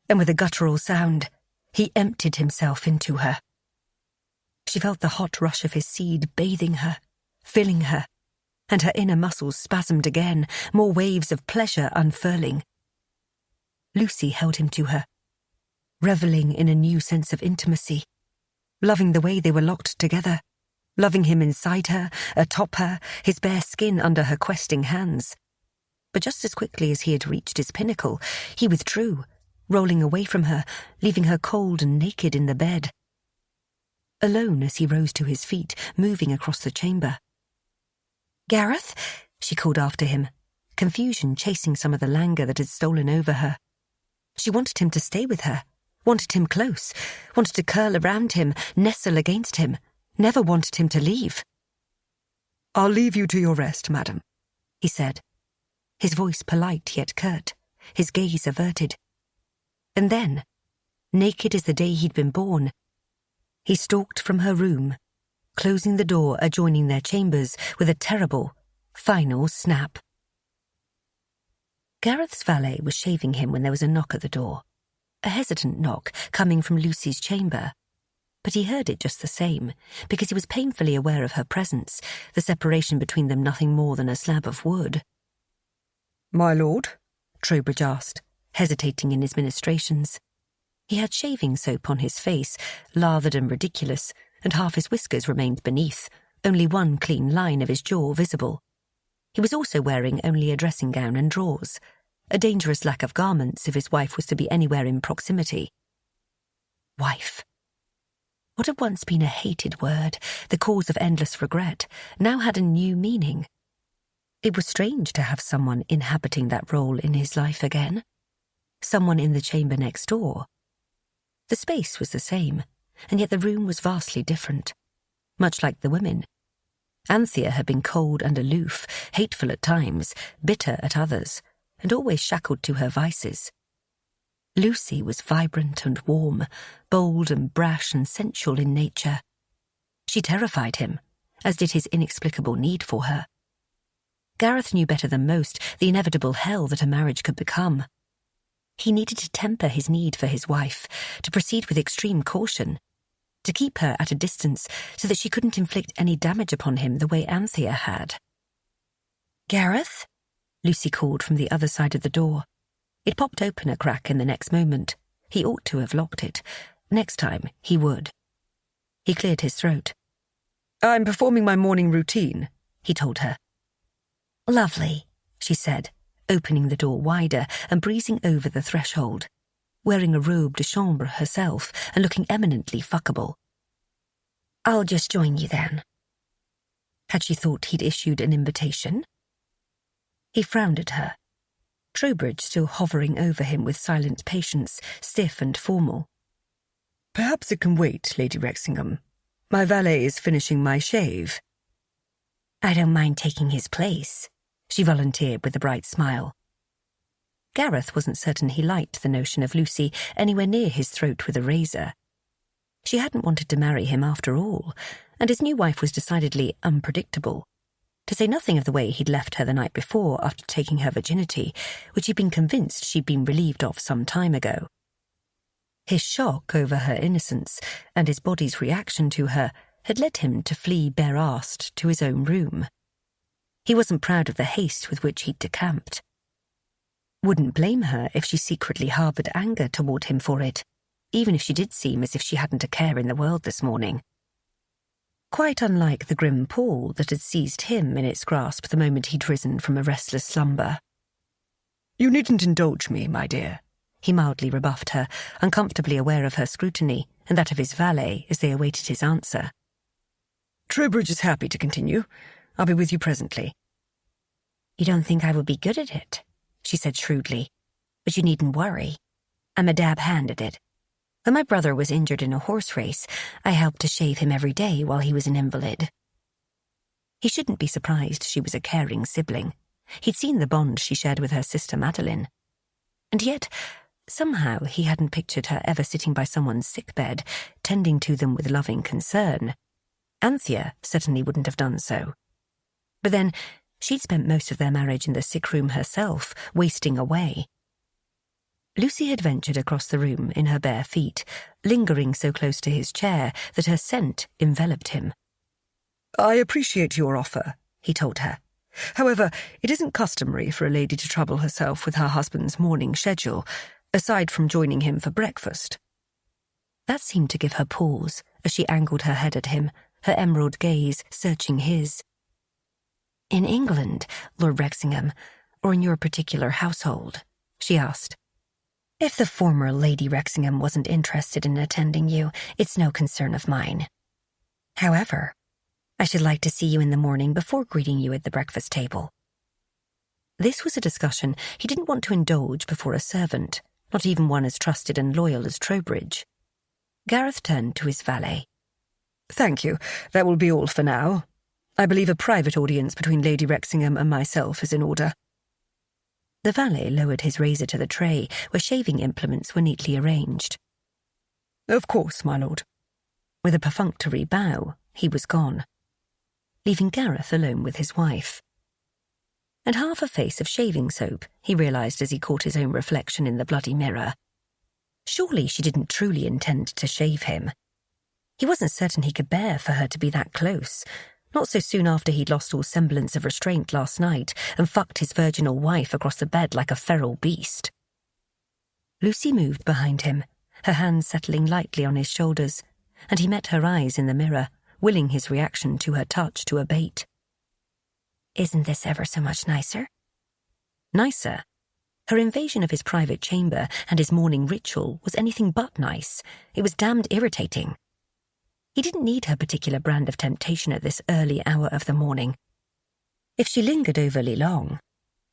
and with a guttural sound, he emptied himself into her. She felt the hot rush of his seed bathing her, filling her, and her inner muscles spasmed again, more waves of pleasure unfurling. Lucy held him to her, reveling in a new sense of intimacy, loving the way they were locked together, loving him inside her, atop her, his bare skin under her questing hands. But just as quickly as he had reached his pinnacle, he withdrew, rolling away from her, leaving her cold and naked in the bed. Alone as he rose to his feet, moving across the chamber. "Gareth?" she called after him, confusion chasing some of the languor that had stolen over her. She wanted him to stay with her, wanted him close, wanted to curl around him, nestle against him, never wanted him to leave. "I'll leave you to your rest, madam," he said, his voice polite yet curt, his gaze averted. And then, naked as the day he'd been born, he stalked from her room, closing the door adjoining their chambers with a terrible, final snap. Gareth's valet was shaving him when there was a knock at the door, a hesitant knock coming from Lucy's chamber. But he heard it just the same, because he was painfully aware of her presence, the separation between them nothing more than a slab of wood. "My lord?" Trowbridge asked, hesitating in his ministrations. He had shaving soap on his face, lathered and ridiculous, and half his whiskers remained beneath, only one clean line of his jaw visible. He was also wearing only a dressing gown and drawers, a dangerous lack of garments if his wife was to be anywhere in proximity. Wife. What had once been a hated word, the cause of endless regret, now had a new meaning. It was strange to have someone inhabiting that role in his life again. Someone in the chamber next door. The space was the same, and yet the room was vastly different. Much like the women. Anthea had been cold and aloof, hateful at times, bitter at others, and always shackled to her vices. Lucy was vibrant and warm, bold and brash and sensual in nature. She terrified him, as did his inexplicable need for her. Gareth knew better than most the inevitable hell that a marriage could become. He needed to temper his need for his wife, to proceed with extreme caution, to keep her at a distance so that she couldn't inflict any damage upon him the way Anthea had. "Gareth?" Lucy called from the other side of the door. It popped open a crack in the next moment. He ought to have locked it. Next time, he would. He cleared his throat. "I'm performing my morning routine," he told her. "Lovely," she said, opening the door wider and breezing over the threshold, wearing a robe de chambre herself and looking eminently fuckable. "I'll just join you then." Had she thought he'd issued an invitation? He frowned at her, Trowbridge still hovering over him with silent patience, stiff and formal. "Perhaps it can wait, Lady Rexingham. My valet is finishing my shave." "I don't mind taking his place," she volunteered with a bright smile. Gareth wasn't certain he liked the notion of Lucy anywhere near his throat with a razor. She hadn't wanted to marry him after all, and his new wife was decidedly unpredictable, to say nothing of the way he'd left her the night before after taking her virginity, which he'd been convinced she'd been relieved of some time ago. His shock over her innocence and his body's reaction to her had led him to flee bare-assed to his own room. He wasn't proud of the haste with which he'd decamped. Wouldn't blame her if she secretly harboured anger toward him for it, even if she did seem as if she hadn't a care in the world this morning. Quite unlike the grim pall that had seized him in its grasp the moment he'd risen from a restless slumber. "You needn't indulge me, my dear," he mildly rebuffed her, uncomfortably aware of her scrutiny and that of his valet as they awaited his answer. "Trowbridge is happy to continue. I'll be with you presently." "You don't think I would be good at it?" she said shrewdly. "But you needn't worry. I'm a dab hand at it. When my brother was injured in a horse race, I helped to shave him every day while he was an invalid." He shouldn't be surprised she was a caring sibling. He'd seen the bond she shared with her sister Madeline. And yet, somehow he hadn't pictured her ever sitting by someone's sickbed, tending to them with loving concern. Anthea certainly wouldn't have done so. But then, she'd spent most of their marriage in the sick room herself, wasting away. Lucy had ventured across the room in her bare feet, lingering so close to his chair that her scent enveloped him. "I appreciate your offer," he told her. "However, it isn't customary for a lady to trouble herself with her husband's morning schedule, aside from joining him for breakfast." That seemed to give her pause as she angled her head at him, her emerald gaze searching his. "In England, Lord Rexingham, or in your particular household?" she asked. "If the former Lady Rexingham wasn't interested in attending you, it's no concern of mine. However, I should like to see you in the morning before greeting you at the breakfast table." This was a discussion he didn't want to indulge before a servant, not even one as trusted and loyal as Trowbridge. Gareth turned to his valet. "Thank you. That will be all for now. I believe a private audience between Lady Rexingham and myself is in order." The valet lowered his razor to the tray where shaving implements were neatly arranged. "Of course, my lord." With a perfunctory bow, he was gone, leaving Gareth alone with his wife. And half a face of shaving soap, he realised as he caught his own reflection in the bloody mirror. Surely she didn't truly intend to shave him. He wasn't certain he could bear for her to be that close, not so soon after he'd lost all semblance of restraint last night and fucked his virginal wife across the bed like a feral beast. Lucy moved behind him, her hands settling lightly on his shoulders, and he met her eyes in the mirror, willing his reaction to her touch to abate. "Isn't this ever so much nicer?" Nicer? Her invasion of his private chamber and his morning ritual was anything but nice. It was damned irritating. He didn't need her particular brand of temptation at this early hour of the morning. If she lingered overly long,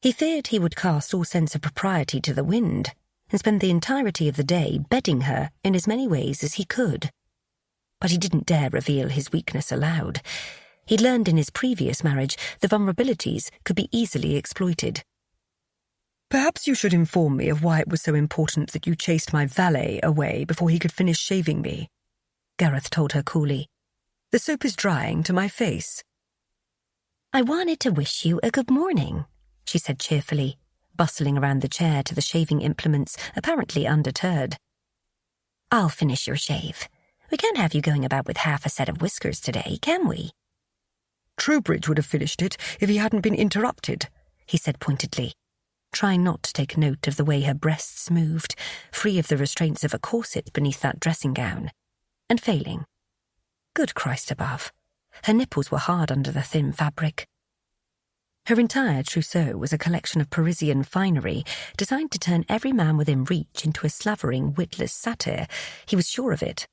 he feared he would cast all sense of propriety to the wind and spend the entirety of the day bedding her in as many ways as he could. But he didn't dare reveal his weakness aloud. He'd learned in his previous marriage the vulnerabilities could be easily exploited. "Perhaps you should inform me of why it was so important that you chased my valet away before he could finish shaving me," Gareth told her coolly. "The soap is drying to my face." "I wanted to wish you a good morning," she said cheerfully, bustling around the chair to the shaving implements, apparently undeterred. "I'll finish your shave. We can't have you going about with half a set of whiskers today, can we?" "Trowbridge would have finished it if he hadn't been interrupted," he said pointedly, trying not to take note of the way her breasts moved, free of the restraints of a corset beneath that dressing gown, and failing. Good Christ above, her nipples were hard under the thin fabric. Her entire trousseau was a collection of Parisian finery designed to turn every man within reach into a slavering, witless satyr. He was sure of it.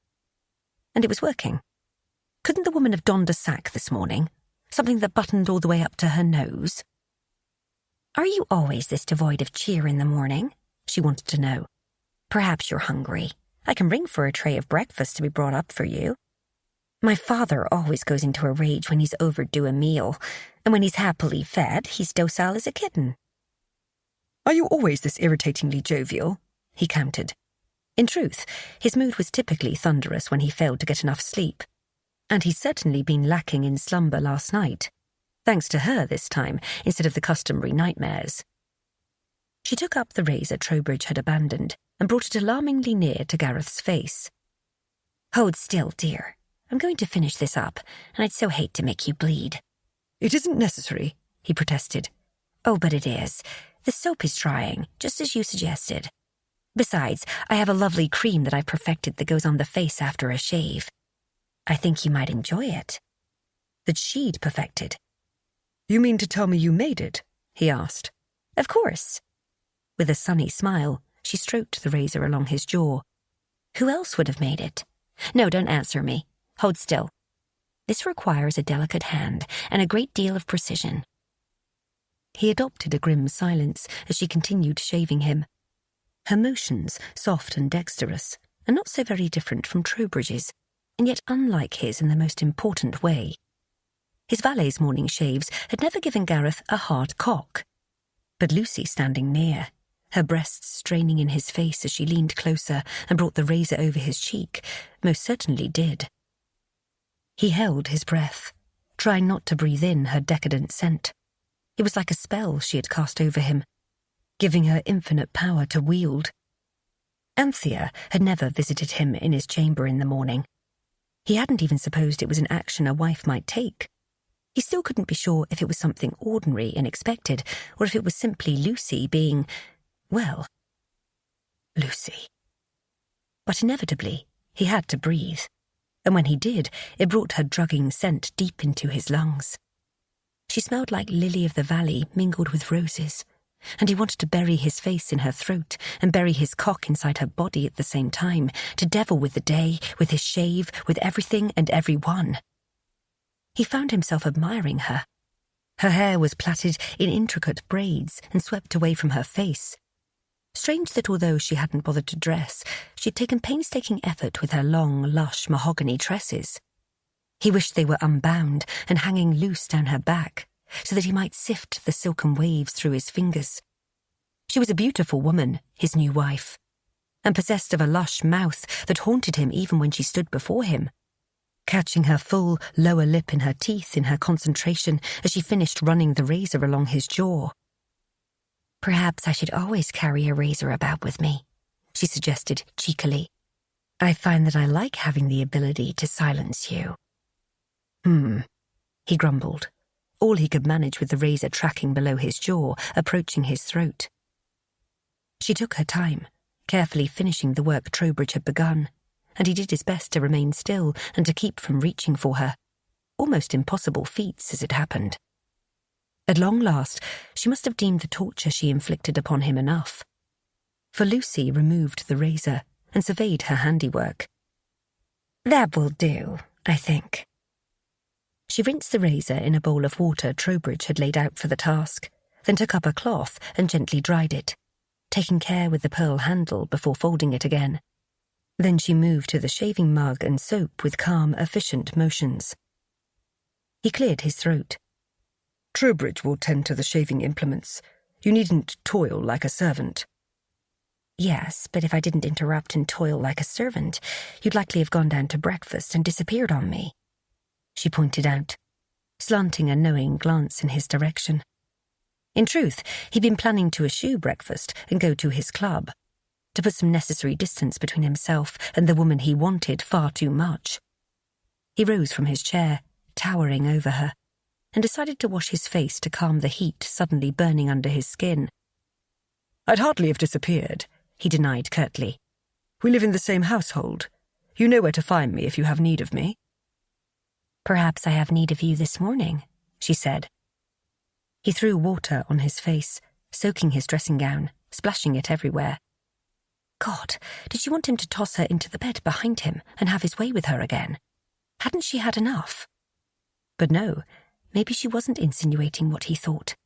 And it was working. Couldn't the woman have donned a sack this morning? Something that buttoned all the way up to her nose? "Are you always this devoid of cheer in the morning?" she wanted to know. "Perhaps you're hungry. I can ring for a tray of breakfast to be brought up for you. My father always goes into a rage when he's overdue a meal, and when he's happily fed, he's docile as a kitten." "Are you always this irritatingly jovial?" he countered. In truth, his mood was typically thunderous when he failed to get enough sleep, and he'd certainly been lacking in slumber last night, thanks to her this time instead of the customary nightmares. She took up the razor Trowbridge had abandoned and brought it alarmingly near to Gareth's face. "Hold still, dear. I'm going to finish this up, and I'd so hate to make you bleed." "It isn't necessary," he protested. "Oh, but it is. The soap is drying, just as you suggested. Besides, I have a lovely cream that I've perfected that goes on the face after a shave. I think you might enjoy it." That she'd perfected. "You mean to tell me you made it?" he asked. "Of course." With a sunny smile, she stroked the razor along his jaw. "Who else would have made it? No, don't answer me. Hold still. This requires a delicate hand and a great deal of precision." He adopted a grim silence as she continued shaving him. Her motions, soft and dexterous, and not so very different from Trowbridge's, and yet unlike his in the most important way. His valet's morning shaves had never given Gareth a hard cock. But Lucy standing near, her breasts straining in his face as she leaned closer and brought the razor over his cheek, most certainly did. He held his breath, trying not to breathe in her decadent scent. It was like a spell she had cast over him, giving her infinite power to wield. Anthea had never visited him in his chamber in the morning. He hadn't even supposed it was an action a wife might take. He still couldn't be sure if it was something ordinary and expected, or if it was simply Lucy being, well, Lucy. But inevitably, he had to breathe, and when he did, it brought her drugging scent deep into his lungs. She smelled like lily of the valley mingled with roses, and he wanted to bury his face in her throat and bury his cock inside her body at the same time, to devil with the day, with his shave, with everything and everyone. He found himself admiring her. Her hair was plaited in intricate braids and swept away from her face. Strange that although she hadn't bothered to dress, she'd taken painstaking effort with her long, lush mahogany tresses. He wished they were unbound and hanging loose down her back, so that he might sift the silken waves through his fingers. She was a beautiful woman, his new wife, and possessed of a lush mouth that haunted him even when she stood before him, catching her full lower lip in her teeth in her concentration as she finished running the razor along his jaw. "Perhaps I should always carry a razor about with me," she suggested cheekily. "I find that I like having the ability to silence you." He grumbled, all he could manage with the razor tracking below his jaw, approaching his throat. She took her time, carefully finishing the work Trowbridge had begun, and he did his best to remain still and to keep from reaching for her. Almost impossible feats, as it happened. At long last, she must have deemed the torture she inflicted upon him enough. For Lucy removed the razor and surveyed her handiwork. "That will do, I think." She rinsed the razor in a bowl of water Trowbridge had laid out for the task, then took up a cloth and gently dried it, taking care with the pearl handle before folding it again. Then she moved to the shaving mug and soap with calm, efficient motions. He cleared his throat. "Trowbridge will tend to the shaving implements. You needn't toil like a servant." "Yes, but if I didn't interrupt and toil like a servant, you'd likely have gone down to breakfast and disappeared on me," she pointed out, slanting a knowing glance in his direction. In truth, he'd been planning to eschew breakfast and go to his club, to put some necessary distance between himself and the woman he wanted far too much. He rose from his chair, towering over her, and decided to wash his face to calm the heat suddenly burning under his skin. "I'd hardly have disappeared," he denied curtly. "We live in the same household. You know where to find me if you have need of me." "Perhaps I have need of you this morning," she said. He threw water on his face, soaking his dressing gown, splashing it everywhere. God, did she want him to toss her into the bed behind him and have his way with her again? Hadn't she had enough? But no, maybe she wasn't insinuating what he thought.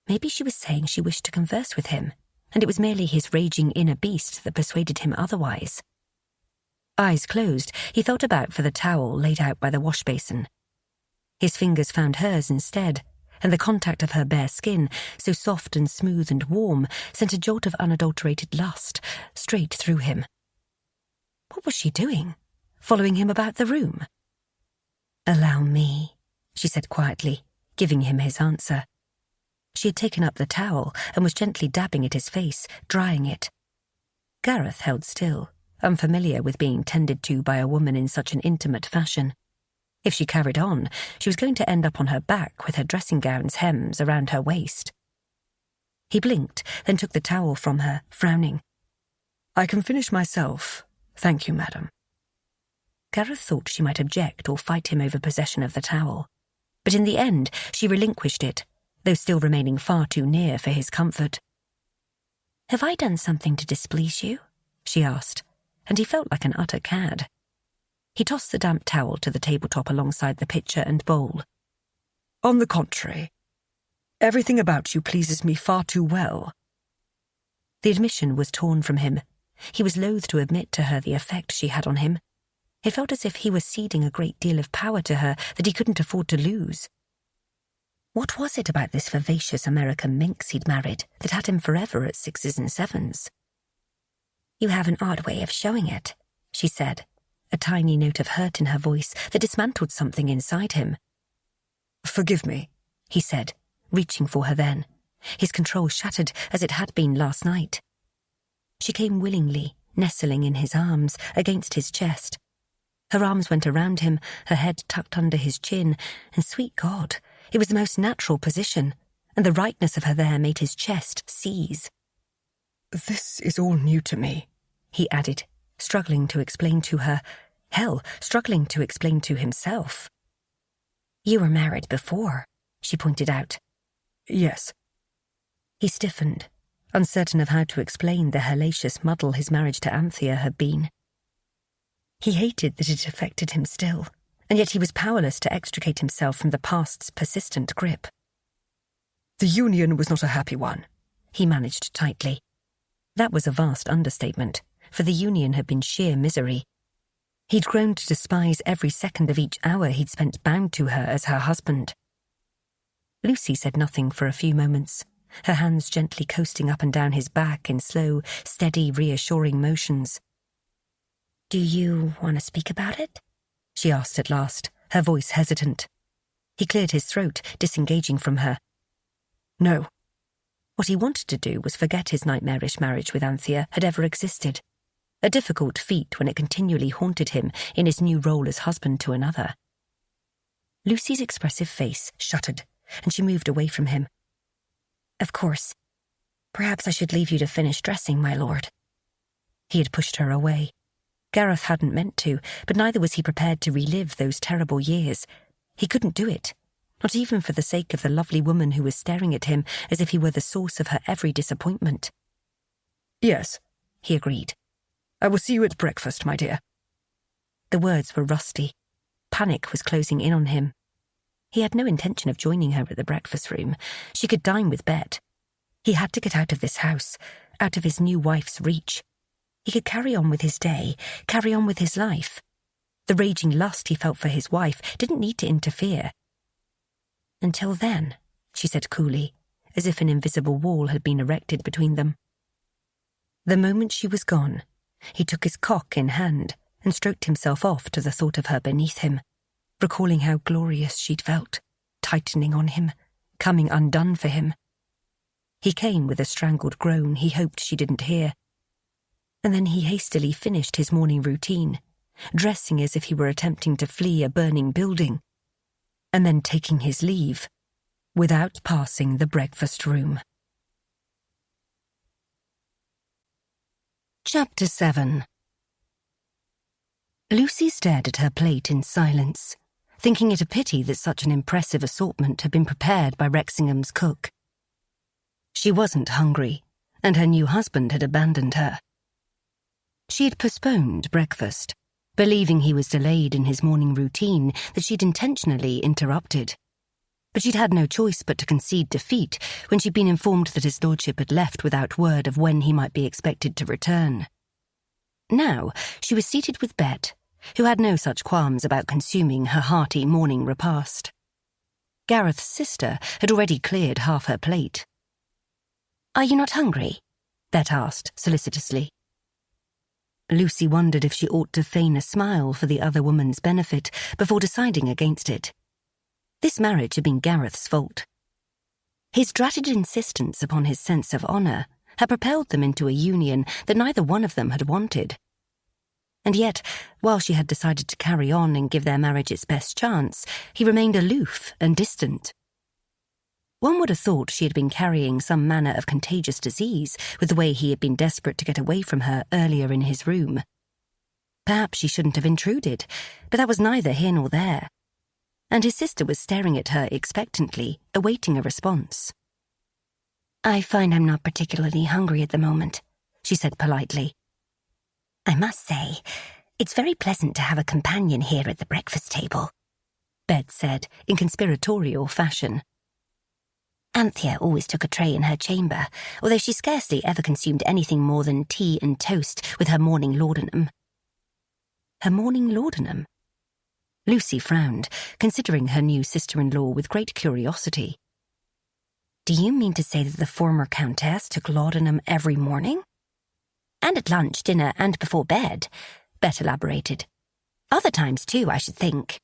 Maybe she was saying she wished to converse with him, and it was merely his raging inner beast that persuaded him otherwise. Eyes closed, he felt about for the towel laid out by the wash basin. His fingers found hers instead, and the contact of her bare skin, so soft and smooth and warm, sent a jolt of unadulterated lust straight through him. What was she doing? Following him about the room? "Allow me," she said quietly, giving him his answer. She had taken up the towel and was gently dabbing at his face, drying it. Gareth held still, unfamiliar with being tended to by a woman in such an intimate fashion. If she carried on, she was going to end up on her back with her dressing gown's hems around her waist. He blinked, then took the towel from her, frowning. "I can finish myself, thank you, madam." Gareth thought she might object or fight him over possession of the towel, but in the end she relinquished it, though still remaining far too near for his comfort. "Have I done something to displease you?" she asked, and he felt like an utter cad. He tossed the damp towel to the tabletop alongside the pitcher and bowl. "On the contrary, everything about you pleases me far too well." The admission was torn from him. He was loath to admit to her the effect she had on him. It felt as if he was ceding a great deal of power to her that he couldn't afford to lose. What was it about this vivacious American minx he'd married that had him forever at 6s and 7s? "You have an odd way of showing it," she said, a tiny note of hurt in her voice that dismantled something inside him. "Forgive me," he said, reaching for her then, his control shattered as it had been last night. She came willingly, nestling in his arms, against his chest. Her arms went around him, her head tucked under his chin, and sweet God, it was the most natural position, and the rightness of her there made his chest seize. "This is all new to me," he added, struggling to explain to her, struggling to explain to himself. "You were married before," she pointed out. "Yes." He stiffened, uncertain of how to explain the hellacious muddle his marriage to Anthea had been. He hated that it affected him still, and yet he was powerless to extricate himself from the past's persistent grip. The union was not a happy one, he managed tightly. That was a vast understatement, for the union had been sheer misery. He'd grown to despise every second of each hour he'd spent bound to her as her husband. Lucy said nothing for a few moments, her hands gently coasting up and down his back in slow, steady, reassuring motions. "Do you want to speak about it?" she asked at last, her voice hesitant. He cleared his throat, disengaging from her. No. What he wanted to do was forget his nightmarish marriage with Anthea had ever existed, a difficult feat when it continually haunted him in his new role as husband to another. Lucy's expressive face shuttered, and she moved away from him. "Of course. Perhaps I should leave you to finish dressing, my lord." He had pushed her away. Gareth hadn't meant to, but neither was he prepared to relive those terrible years. He couldn't do it, not even for the sake of the lovely woman who was staring at him as if he were the source of her every disappointment. "Yes," he agreed. "I will see you at breakfast, my dear." The words were rusty. Panic was closing in on him. He had no intention of joining her at the breakfast room. She could dine with Bet. He had to get out of this house, out of his new wife's reach. He could carry on with his day, carry on with his life. The raging lust he felt for his wife didn't need to interfere. "Until then," she said coolly, as if an invisible wall had been erected between them. The moment she was gone, he took his cock in hand and stroked himself off to the thought of her beneath him, recalling how glorious she'd felt, tightening on him, coming undone for him. He came with a strangled groan he hoped she didn't hear. And then he hastily finished his morning routine, dressing as if he were attempting to flee a burning building, and then taking his leave, without passing the breakfast room. Chapter 7. Lucy stared at her plate in silence, thinking it a pity that such an impressive assortment had been prepared by Rexingham's cook. She wasn't hungry, and her new husband had abandoned her. She had postponed breakfast, believing he was delayed in his morning routine that she'd intentionally interrupted. But she'd had no choice but to concede defeat when she'd been informed that his lordship had left without word of when he might be expected to return. Now she was seated with Bet, who had no such qualms about consuming her hearty morning repast. Gareth's sister had already cleared half her plate. "Are you not hungry?" Bet asked solicitously. Lucy wondered if she ought to feign a smile for the other woman's benefit before deciding against it. This marriage had been Gareth's fault. His dratted insistence upon his sense of honour had propelled them into a union that neither one of them had wanted. And yet, while she had decided to carry on and give their marriage its best chance, he remained aloof and distant. One would have thought she had been carrying some manner of contagious disease with the way he had been desperate to get away from her earlier in his room. Perhaps she shouldn't have intruded, but that was neither here nor there. And his sister was staring at her expectantly, awaiting a response. "I find I'm not particularly hungry at the moment," she said politely. "I must say, it's very pleasant to have a companion here at the breakfast table," Bet said in conspiratorial fashion. "Anthea always took a tray in her chamber, although she scarcely ever consumed anything more than tea and toast with her morning laudanum." Her morning laudanum? Lucy frowned, considering her new sister-in-law with great curiosity. "Do you mean to say that the former countess took laudanum every morning?" "And at lunch, dinner, and before bed," Bet elaborated. "Other times too, I should think."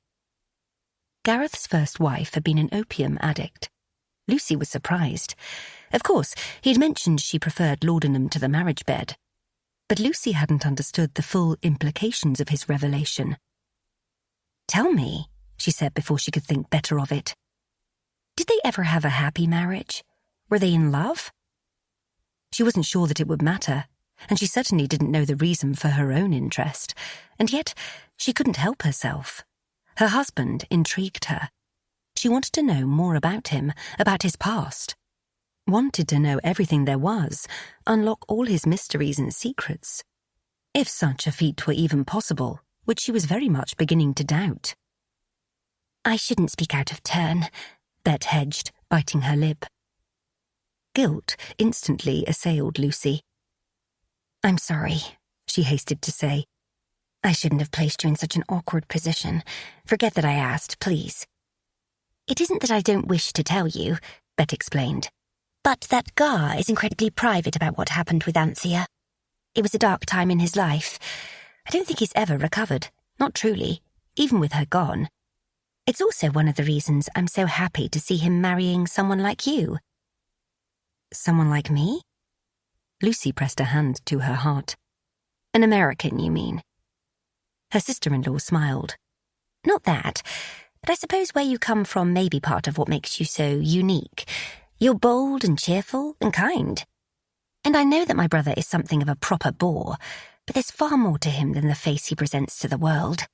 Gareth's first wife had been an opium addict. Lucy was surprised. Of course, he had mentioned she preferred laudanum to the marriage bed. But Lucy hadn't understood the full implications of his revelation. "Tell me," she said before she could think better of it. "Did they ever have a happy marriage? Were they in love?" She wasn't sure that it would matter, and she certainly didn't know the reason for her own interest. And yet, she couldn't help herself. Her husband intrigued her. She wanted to know more about him, about his past. wanted to know everything there was, unlock all his mysteries and secrets. If such a feat were even possible, which she was very much beginning to doubt. I shouldn't speak out of turn, Bet hedged, biting her lip. Guilt instantly assailed Lucy. I'm sorry, she hasted to say. I shouldn't have placed you in such an awkward position. Forget that I asked, please. It isn't that I don't wish to tell you, Bet explained, but that Gar is incredibly private about what happened with Anthea. It was a dark time in his life. I don't think he's ever recovered, not truly, even with her gone. It's also one of the reasons I'm so happy to see him marrying someone like you. Someone like me? Lucy pressed a hand to her heart. An American, you mean? Her sister-in-law smiled. Not that, but I suppose where you come from may be part of what makes you so unique. You're bold and cheerful and kind. And I know that my brother is something of a proper bore, but there's far more to him than the face he presents to the world.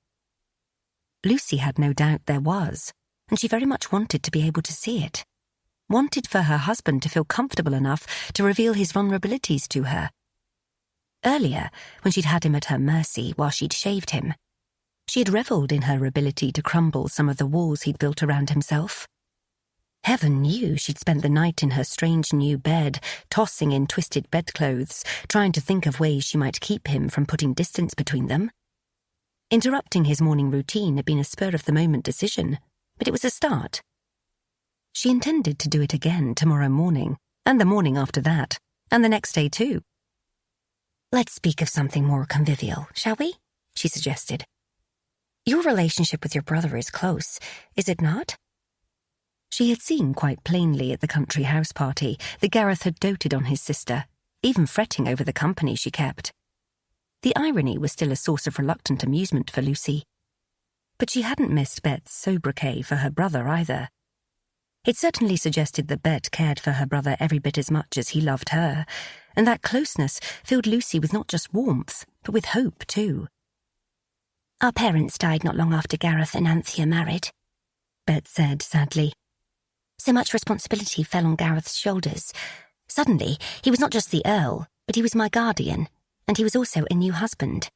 Lucy had no doubt there was, and she very much wanted to be able to see it. Wanted for her husband to feel comfortable enough to reveal his vulnerabilities to her. Earlier, when she'd had him at her mercy while she'd shaved him, she had revelled in her ability to crumble some of the walls he'd built around himself. Heaven knew she'd spent the night in her strange new bed, tossing in twisted bedclothes, trying to think of ways she might keep him from putting distance between them. Interrupting his morning routine had been a spur-of-the-moment decision, but it was a start. She intended to do it again tomorrow morning, and the morning after that, and the next day too. Let's speak of something more convivial, shall we? She suggested. Your relationship with your brother is close, is it not? She had seen quite plainly at the country house party that Gareth had doted on his sister, even fretting over the company she kept. The irony was still a source of reluctant amusement for Lucy. But she hadn't missed Bet's sobriquet for her brother either. It certainly suggested that Bet cared for her brother every bit as much as he loved her, and that closeness filled Lucy with not just warmth, but with hope too. Our parents died not long after Gareth and Anthea married, Bet said sadly. So much responsibility fell on Gareth's shoulders. Suddenly, he was not just the Earl, but he was my guardian, and he was also a new husband.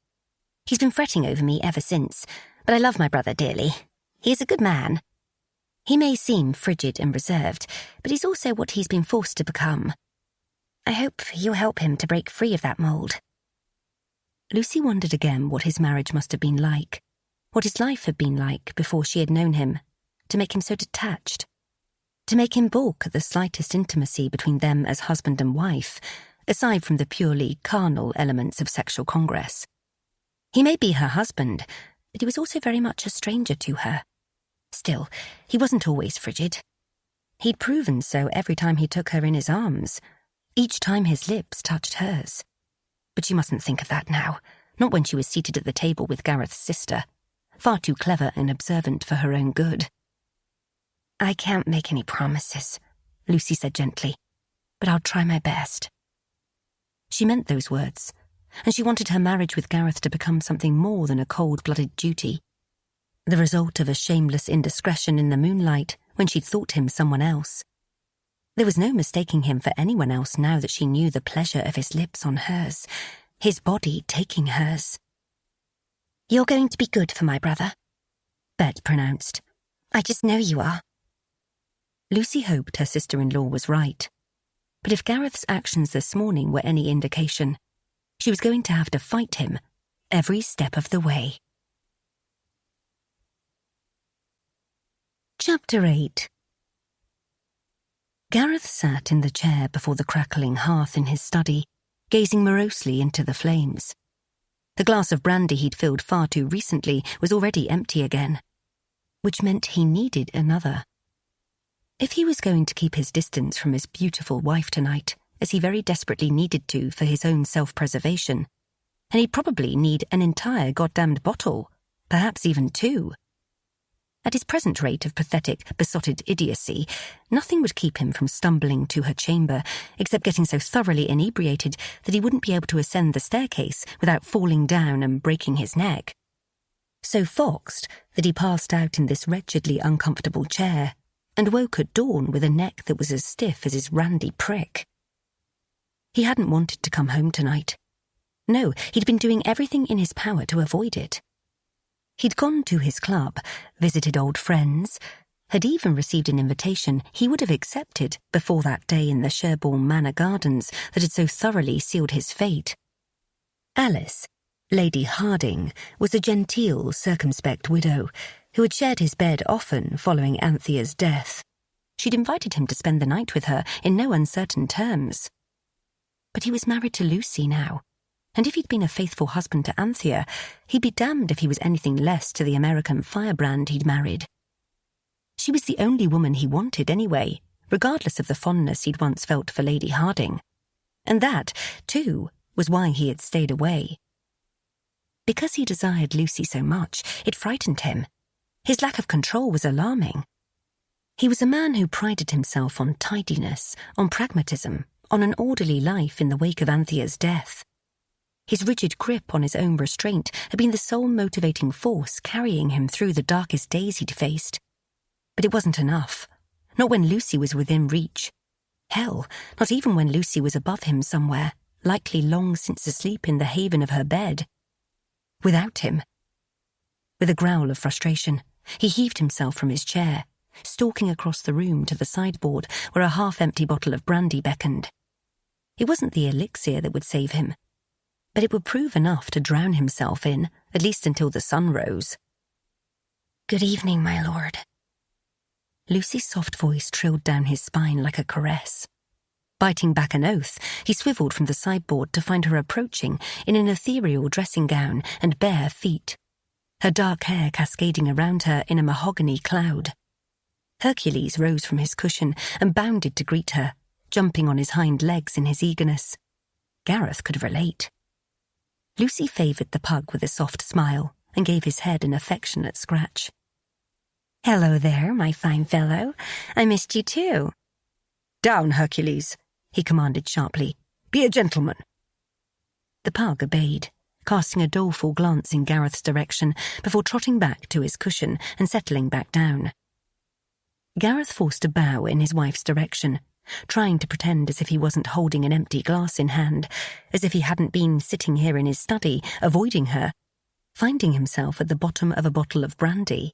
He's been fretting over me ever since, but I love my brother dearly. He is a good man. He may seem frigid and reserved, but he's also what he's been forced to become. I hope you'll help him to break free of that mould. Lucy wondered again what his marriage must have been like, what his life had been like before she had known him, to make him so detached, to make him balk at the slightest intimacy between them as husband and wife, aside from the purely carnal elements of sexual congress. He may be her husband, but he was also very much a stranger to her. Still, he wasn't always frigid. He'd proven so every time he took her in his arms, each time his lips touched hers. But she mustn't think of that now, not when she was seated at the table with Gareth's sister, far too clever and observant for her own good. I can't make any promises, Lucy said gently, but I'll try my best. She meant those words, and she wanted her marriage with Gareth to become something more than a cold-blooded duty, the result of a shameless indiscretion in the moonlight when she'd thought him someone else. There was no mistaking him for anyone else now that she knew the pleasure of his lips on hers, his body taking hers. You're going to be good for my brother, Bet pronounced. I just know you are. Lucy hoped her sister-in-law was right. But if Gareth's actions this morning were any indication, she was going to have to fight him every step of the way. Chapter 8. Gareth sat in the chair before the crackling hearth in his study, gazing morosely into the flames. The glass of brandy he'd filled far too recently was already empty again, which meant he needed another. If he was going to keep his distance from his beautiful wife tonight, as he very desperately needed to for his own self-preservation, and he'd probably need an entire goddamned bottle, perhaps even 2. At his present rate of pathetic, besotted idiocy, nothing would keep him from stumbling to her chamber, except getting so thoroughly inebriated that he wouldn't be able to ascend the staircase without falling down and breaking his neck. So foxed that he passed out in this wretchedly uncomfortable chair, and woke at dawn with a neck that was as stiff as his randy prick. He hadn't wanted to come home tonight. No, he'd been doing everything in his power to avoid it. He'd gone to his club, visited old friends, had even received an invitation he would have accepted before that day in the Sherborne Manor gardens that had so thoroughly sealed his fate. Alice, Lady Harding, was a genteel, circumspect widow who had shared his bed often following Anthea's death. She'd invited him to spend the night with her in no uncertain terms. But he was married to Lucy now, and if he'd been a faithful husband to Anthea, he'd be damned if he was anything less to the American firebrand he'd married. She was the only woman he wanted anyway, regardless of the fondness he'd once felt for Lady Harding. And that, too, was why he had stayed away. Because he desired Lucy so much, it frightened him. His lack of control was alarming. He was a man who prided himself on tidiness, on pragmatism, on an orderly life in the wake of Anthea's death. His rigid grip on his own restraint had been the sole motivating force carrying him through the darkest days he'd faced. But it wasn't enough. Not when Lucy was within reach. Hell, not even when Lucy was above him somewhere, likely long since asleep in the haven of her bed. Without him. With a growl of frustration, he heaved himself from his chair, stalking across the room to the sideboard where a half-empty bottle of brandy beckoned. It wasn't the elixir that would save him, but it would prove enough to drown himself in, at least until the sun rose. "Good evening, my lord." Lucy's soft voice trilled down his spine like a caress. Biting back an oath, he swiveled from the sideboard to find her approaching in an ethereal dressing gown and bare feet, her dark hair cascading around her in a mahogany cloud. Hercules rose from his cushion and bounded to greet her, jumping on his hind legs in his eagerness. Gareth could relate. Lucy favoured the pug with a soft smile and gave his head an affectionate scratch. "Hello there, my fine fellow. I missed you too." "Down, Hercules," he commanded sharply. "Be a gentleman." The pug obeyed, casting a doleful glance in Gareth's direction before trotting back to his cushion and settling back down. Gareth forced a bow in his wife's direction, trying to pretend as if he wasn't holding an empty glass in hand, as if he hadn't been sitting here in his study, avoiding her, finding himself at the bottom of a bottle of brandy.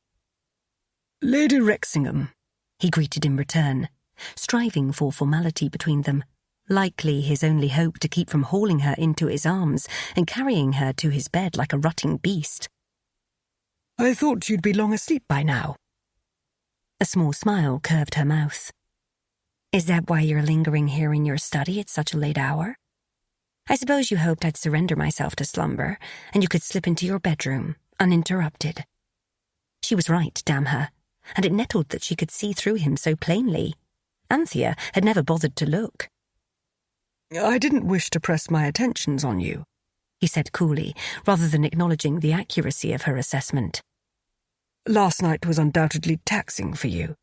"Lady Rexingham," he greeted in return, striving for formality between them, likely his only hope to keep from hauling her into his arms and carrying her to his bed like a rutting beast. "I thought you'd be long asleep by now." A small smile curved her mouth. "Is that why you're lingering here in your study at such a late hour? I suppose you hoped I'd surrender myself to slumber, and you could slip into your bedroom, uninterrupted." She was right, damn her, and it nettled that she could see through him so plainly. Anthea had never bothered to look. "I didn't wish to press my attentions on you," he said coolly, rather than acknowledging the accuracy of her assessment. "Last night was undoubtedly taxing for you.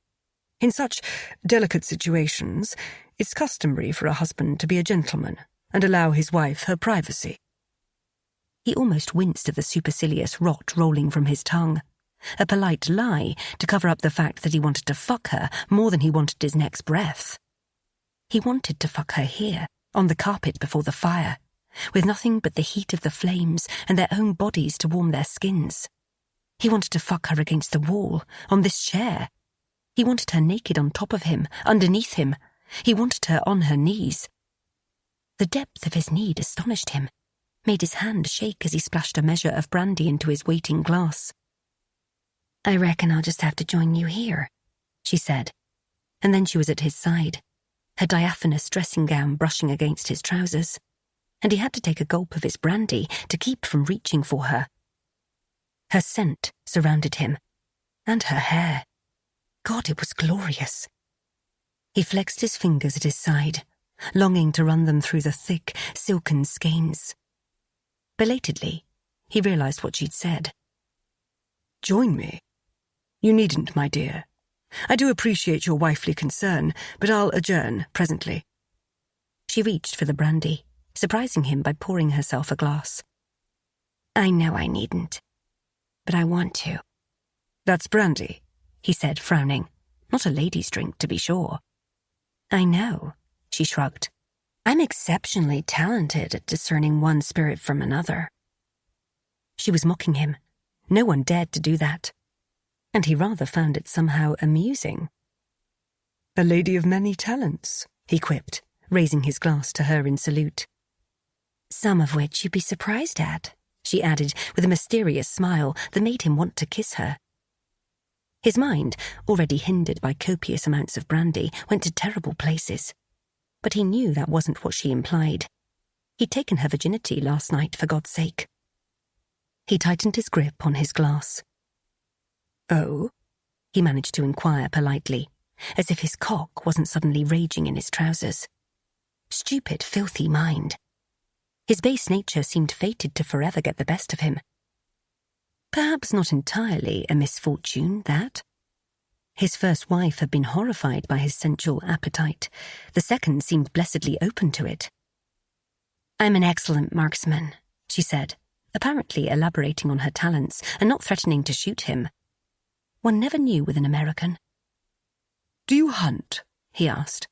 In such delicate situations, it's customary for a husband to be a gentleman and allow his wife her privacy." He almost winced at the supercilious rot rolling from his tongue. A polite lie to cover up the fact that he wanted to fuck her more than he wanted his next breath. He wanted to fuck her here, on the carpet before the fire, with nothing but the heat of the flames and their own bodies to warm their skins. He wanted to fuck her against the wall, on this chair. He wanted her naked on top of him, underneath him. He wanted her on her knees. The depth of his need astonished him, made his hand shake as he splashed a measure of brandy into his waiting glass. "I reckon I'll just have to join you here," she said, and then she was at his side, her diaphanous dressing gown brushing against his trousers, and he had to take a gulp of his brandy to keep from reaching for her. Her scent surrounded him, and her hair. God, it was glorious. He flexed his fingers at his side, longing to run them through the thick, silken skeins. Belatedly, he realized what she'd said. "Join me? You needn't, my dear. I do appreciate your wifely concern, but I'll adjourn presently." She reached for the brandy, surprising him by pouring herself a glass. "I know I needn't, but I want to." "That's brandy," he said, frowning. Not a lady's drink, to be sure. I know, she shrugged. I'm exceptionally talented at discerning one spirit from another. She was mocking him. No one dared to do that. And he rather found it somehow amusing. A lady of many talents, he quipped, raising his glass to her in salute. Some of which you'd be surprised at, she added with a mysterious smile that made him want to kiss her. His mind, already hindered by copious amounts of brandy, went to terrible places. But he knew that wasn't what she implied. He'd taken her virginity last night, for God's sake. He tightened his grip on his glass. Oh? He managed to inquire politely, as if his cock wasn't suddenly raging in his trousers. Stupid, filthy mind. His base nature seemed fated to forever get the best of him. Perhaps not entirely a misfortune, that. His first wife had been horrified by his sensual appetite. The second seemed blessedly open to it. I'm an excellent marksman, she said, apparently elaborating on her talents and not threatening to shoot him. One never knew with an American. Do you hunt? He asked.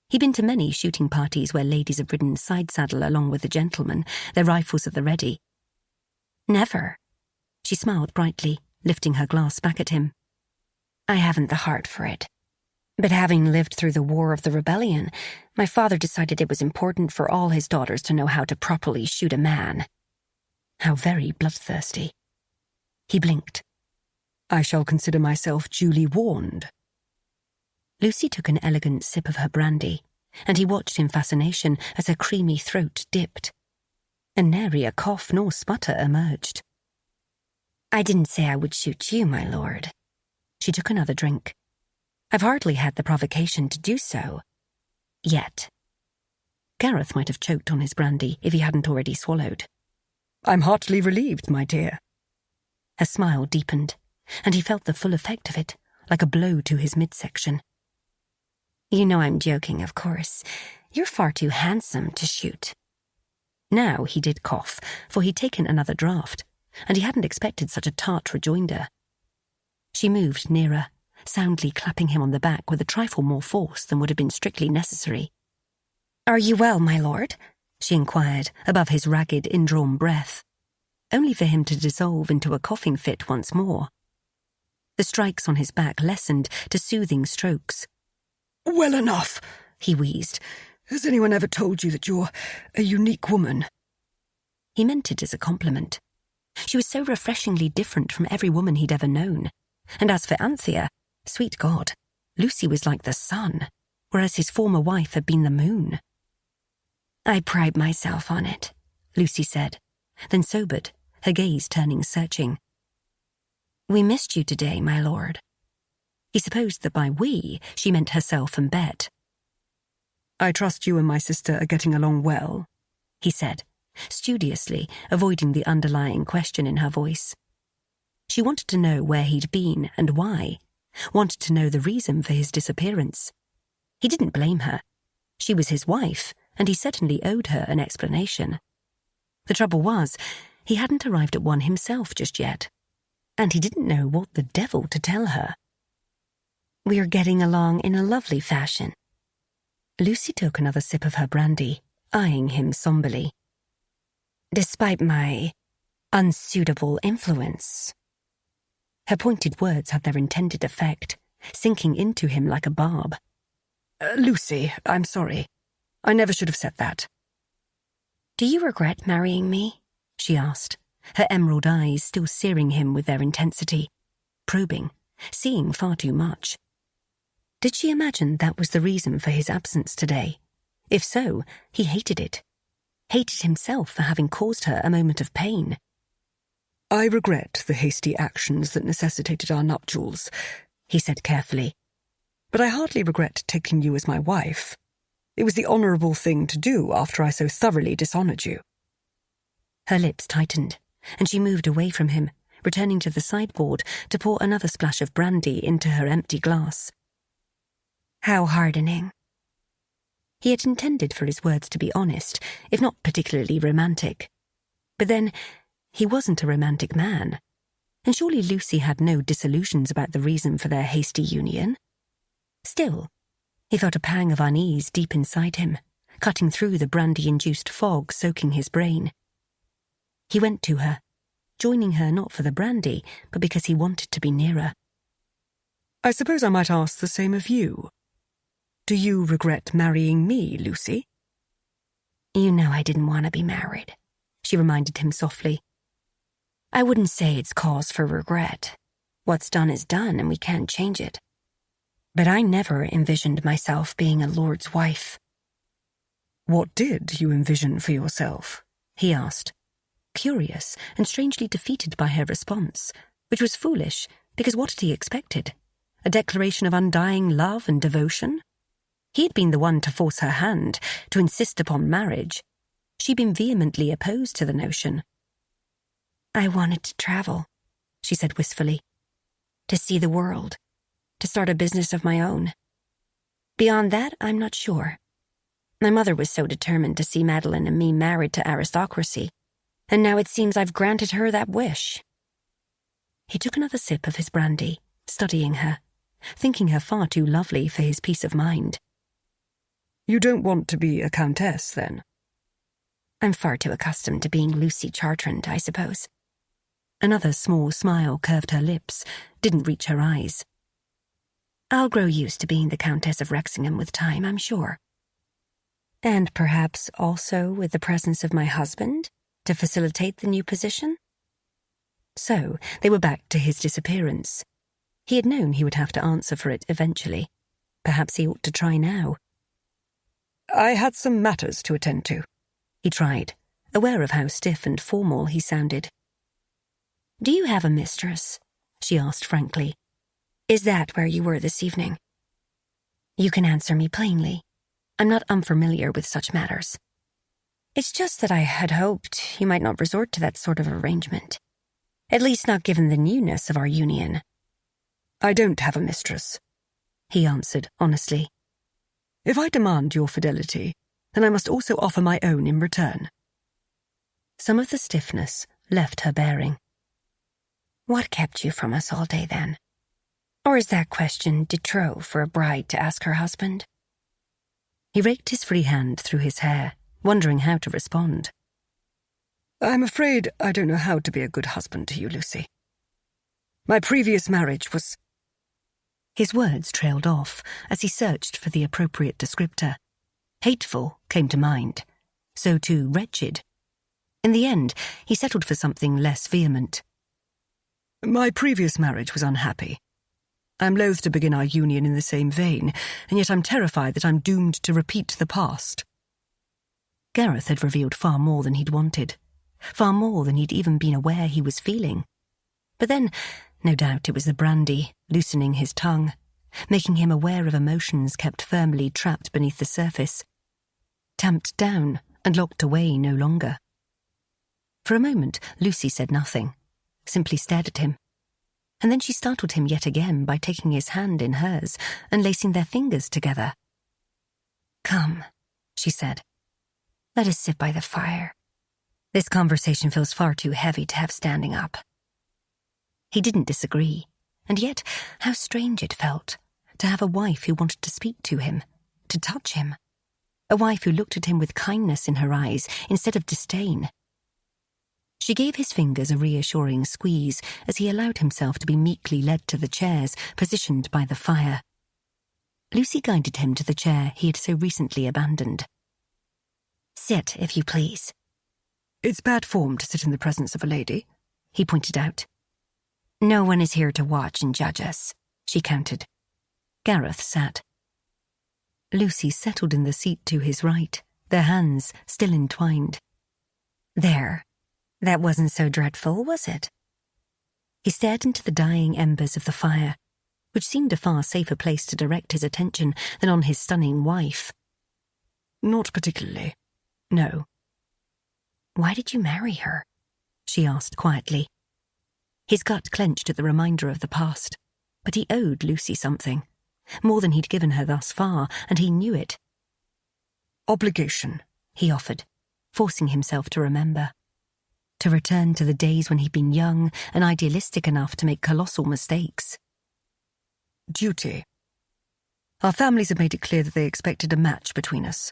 He'd been to many shooting parties where ladies had ridden side-saddle along with the gentlemen, their rifles at the ready. Never. She smiled brightly, lifting her glass back at him. I haven't the heart for it. But having lived through the War of the Rebellion, my father decided it was important for all his daughters to know how to properly shoot a man. How very bloodthirsty. He blinked. I shall consider myself duly warned. Lucy took an elegant sip of her brandy, and he watched in fascination as her creamy throat dipped. And nary a cough nor sputter emerged. I didn't say I would shoot you, my lord. She took another drink. I've hardly had the provocation to do so. Yet. Gareth might have choked on his brandy if he hadn't already swallowed. I'm heartily relieved, my dear. Her smile deepened, and he felt the full effect of it, like a blow to his midsection. You know I'm joking, of course. You're far too handsome to shoot. Now he did cough, for he'd taken another draught, and he hadn't expected such a tart rejoinder. She moved nearer, soundly clapping him on the back with a trifle more force than would have been strictly necessary. Are you well, my lord? She inquired, above his ragged, indrawn breath, only for him to dissolve into a coughing fit once more. The strikes on his back lessened to soothing strokes. Well enough, he wheezed. Has anyone ever told you that you're a unique woman? He meant it as a compliment. She was so refreshingly different from every woman he'd ever known. And as for Anthea, sweet God, Lucy was like the sun, whereas his former wife had been the moon. I pride myself on it, Lucy said, then sobered, her gaze turning searching. We missed you today, my lord. He supposed that by we, she meant herself and Bet. I trust you and my sister are getting along well, he said, studiously avoiding the underlying question in her voice. She wanted to know where he'd been and why, wanted to know the reason for his disappearance. He didn't blame her. She was his wife, and he certainly owed her an explanation. The trouble was, he hadn't arrived at one himself just yet, and he didn't know what the devil to tell her. We're getting along in a lovely fashion. Lucy took another sip of her brandy, eyeing him somberly. Despite my unsuitable influence. Her pointed words had their intended effect, sinking into him like a barb. Lucy, I'm sorry. I never should have said that. Do you regret marrying me? She asked, her emerald eyes still searing him with their intensity, probing, seeing far too much. Did she imagine that was the reason for his absence today? If so, he hated it. Hated himself for having caused her a moment of pain. I regret the hasty actions that necessitated our nuptials, he said carefully. But I hardly regret taking you as my wife. It was the honourable thing to do after I so thoroughly dishonoured you. Her lips tightened, and she moved away from him, returning to the sideboard to pour another splash of brandy into her empty glass. How hardening. He had intended for his words to be honest, if not particularly romantic. But then, he wasn't a romantic man. And surely Lucy had no disillusions about the reason for their hasty union. Still, he felt a pang of unease deep inside him, cutting through the brandy-induced fog soaking his brain. He went to her, joining her not for the brandy, but because he wanted to be nearer. I suppose I might ask the same of you. Do you regret marrying me, Lucy? You know I didn't want to be married, she reminded him softly. I wouldn't say it's cause for regret. What's done is done and we can't change it. But I never envisioned myself being a lord's wife. What did you envision for yourself? He asked, curious and strangely defeated by her response, which was foolish because what had he expected? A declaration of undying love and devotion? He had been the one to force her hand, to insist upon marriage. She'd been vehemently opposed to the notion. I wanted to travel, she said wistfully. To see the world. To start a business of my own. Beyond that, I'm not sure. My mother was so determined to see Madeline and me married to aristocracy, and now it seems I've granted her that wish. He took another sip of his brandy, studying her, thinking her far too lovely for his peace of mind. You don't want to be a countess, then? I'm far too accustomed to being Lucy Chartrand, I suppose. Another small smile curved her lips, didn't reach her eyes. I'll grow used to being the Countess of Wrexingham with time, I'm sure. And perhaps also with the presence of my husband to facilitate the new position? So they were back to his disappearance. He had known he would have to answer for it eventually. Perhaps he ought to try now. I had some matters to attend to. He tried, aware of how stiff and formal he sounded. Do you have a mistress? She asked frankly. Is that where you were this evening? You can answer me plainly. I'm not unfamiliar with such matters. It's just that I had hoped you might not resort to that sort of arrangement. At least not given the newness of our union. I don't have a mistress, he answered honestly. If I demand your fidelity, then I must also offer my own in return. Some of the stiffness left her bearing. What kept you from us all day then? Or is that question de trop for a bride to ask her husband? He raked his free hand through his hair, wondering how to respond. I'm afraid I don't know how to be a good husband to you, Lucy. My previous marriage was... His words trailed off as he searched for the appropriate descriptor. Hateful came to mind. So too wretched. In the end, he settled for something less vehement. My previous marriage was unhappy. I'm loath to begin our union in the same vein, and yet I'm terrified that I'm doomed to repeat the past. Gareth had revealed far more than he'd wanted, far more than he'd even been aware he was feeling. But then, no doubt it was the brandy, loosening his tongue, making him aware of emotions kept firmly trapped beneath the surface, tamped down and locked away no longer. For a moment, Lucy said nothing, simply stared at him. And then she startled him yet again by taking his hand in hers and lacing their fingers together. Come, she said. Let us sit by the fire. This conversation feels far too heavy to have standing up. He didn't disagree, and yet how strange it felt to have a wife who wanted to speak to him, to touch him. A wife who looked at him with kindness in her eyes instead of disdain. She gave his fingers a reassuring squeeze as he allowed himself to be meekly led to the chairs positioned by the fire. Lucy guided him to the chair he had so recently abandoned. Sit, if you please. It's bad form to sit in the presence of a lady, he pointed out. No one is here to watch and judge us, she countered. Gareth sat. Lucy settled in the seat to his right, their hands still entwined. There. That wasn't so dreadful, was it? He stared into the dying embers of the fire, which seemed a far safer place to direct his attention than on his stunning wife. Not particularly, no. Why did you marry her? She asked quietly. His gut clenched at the reminder of the past, but he owed Lucy something, more than he'd given her thus far, and he knew it. Obligation, he offered, forcing himself to remember. To return to the days when he'd been young and idealistic enough to make colossal mistakes. Duty. Our families had made it clear that they expected a match between us.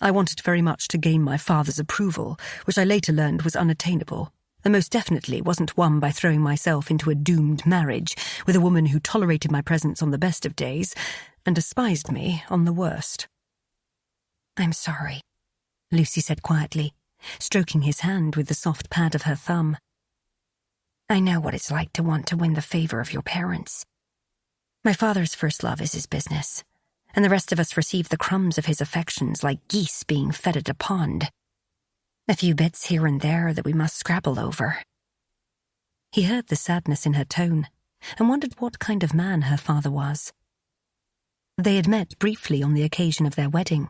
I wanted very much to gain my father's approval, which I later learned was unattainable, and most definitely wasn't won by throwing myself into a doomed marriage with a woman who tolerated my presence on the best of days and despised me on the worst. "I'm sorry," Lucy said quietly, stroking his hand with the soft pad of her thumb. "I know what it's like to want to win the favor of your parents. My father's first love is his business, and the rest of us receive the crumbs of his affections like geese being fed at a pond. A few bits here and there that we must scrabble over." He heard the sadness in her tone and wondered what kind of man her father was. They had met briefly on the occasion of their wedding,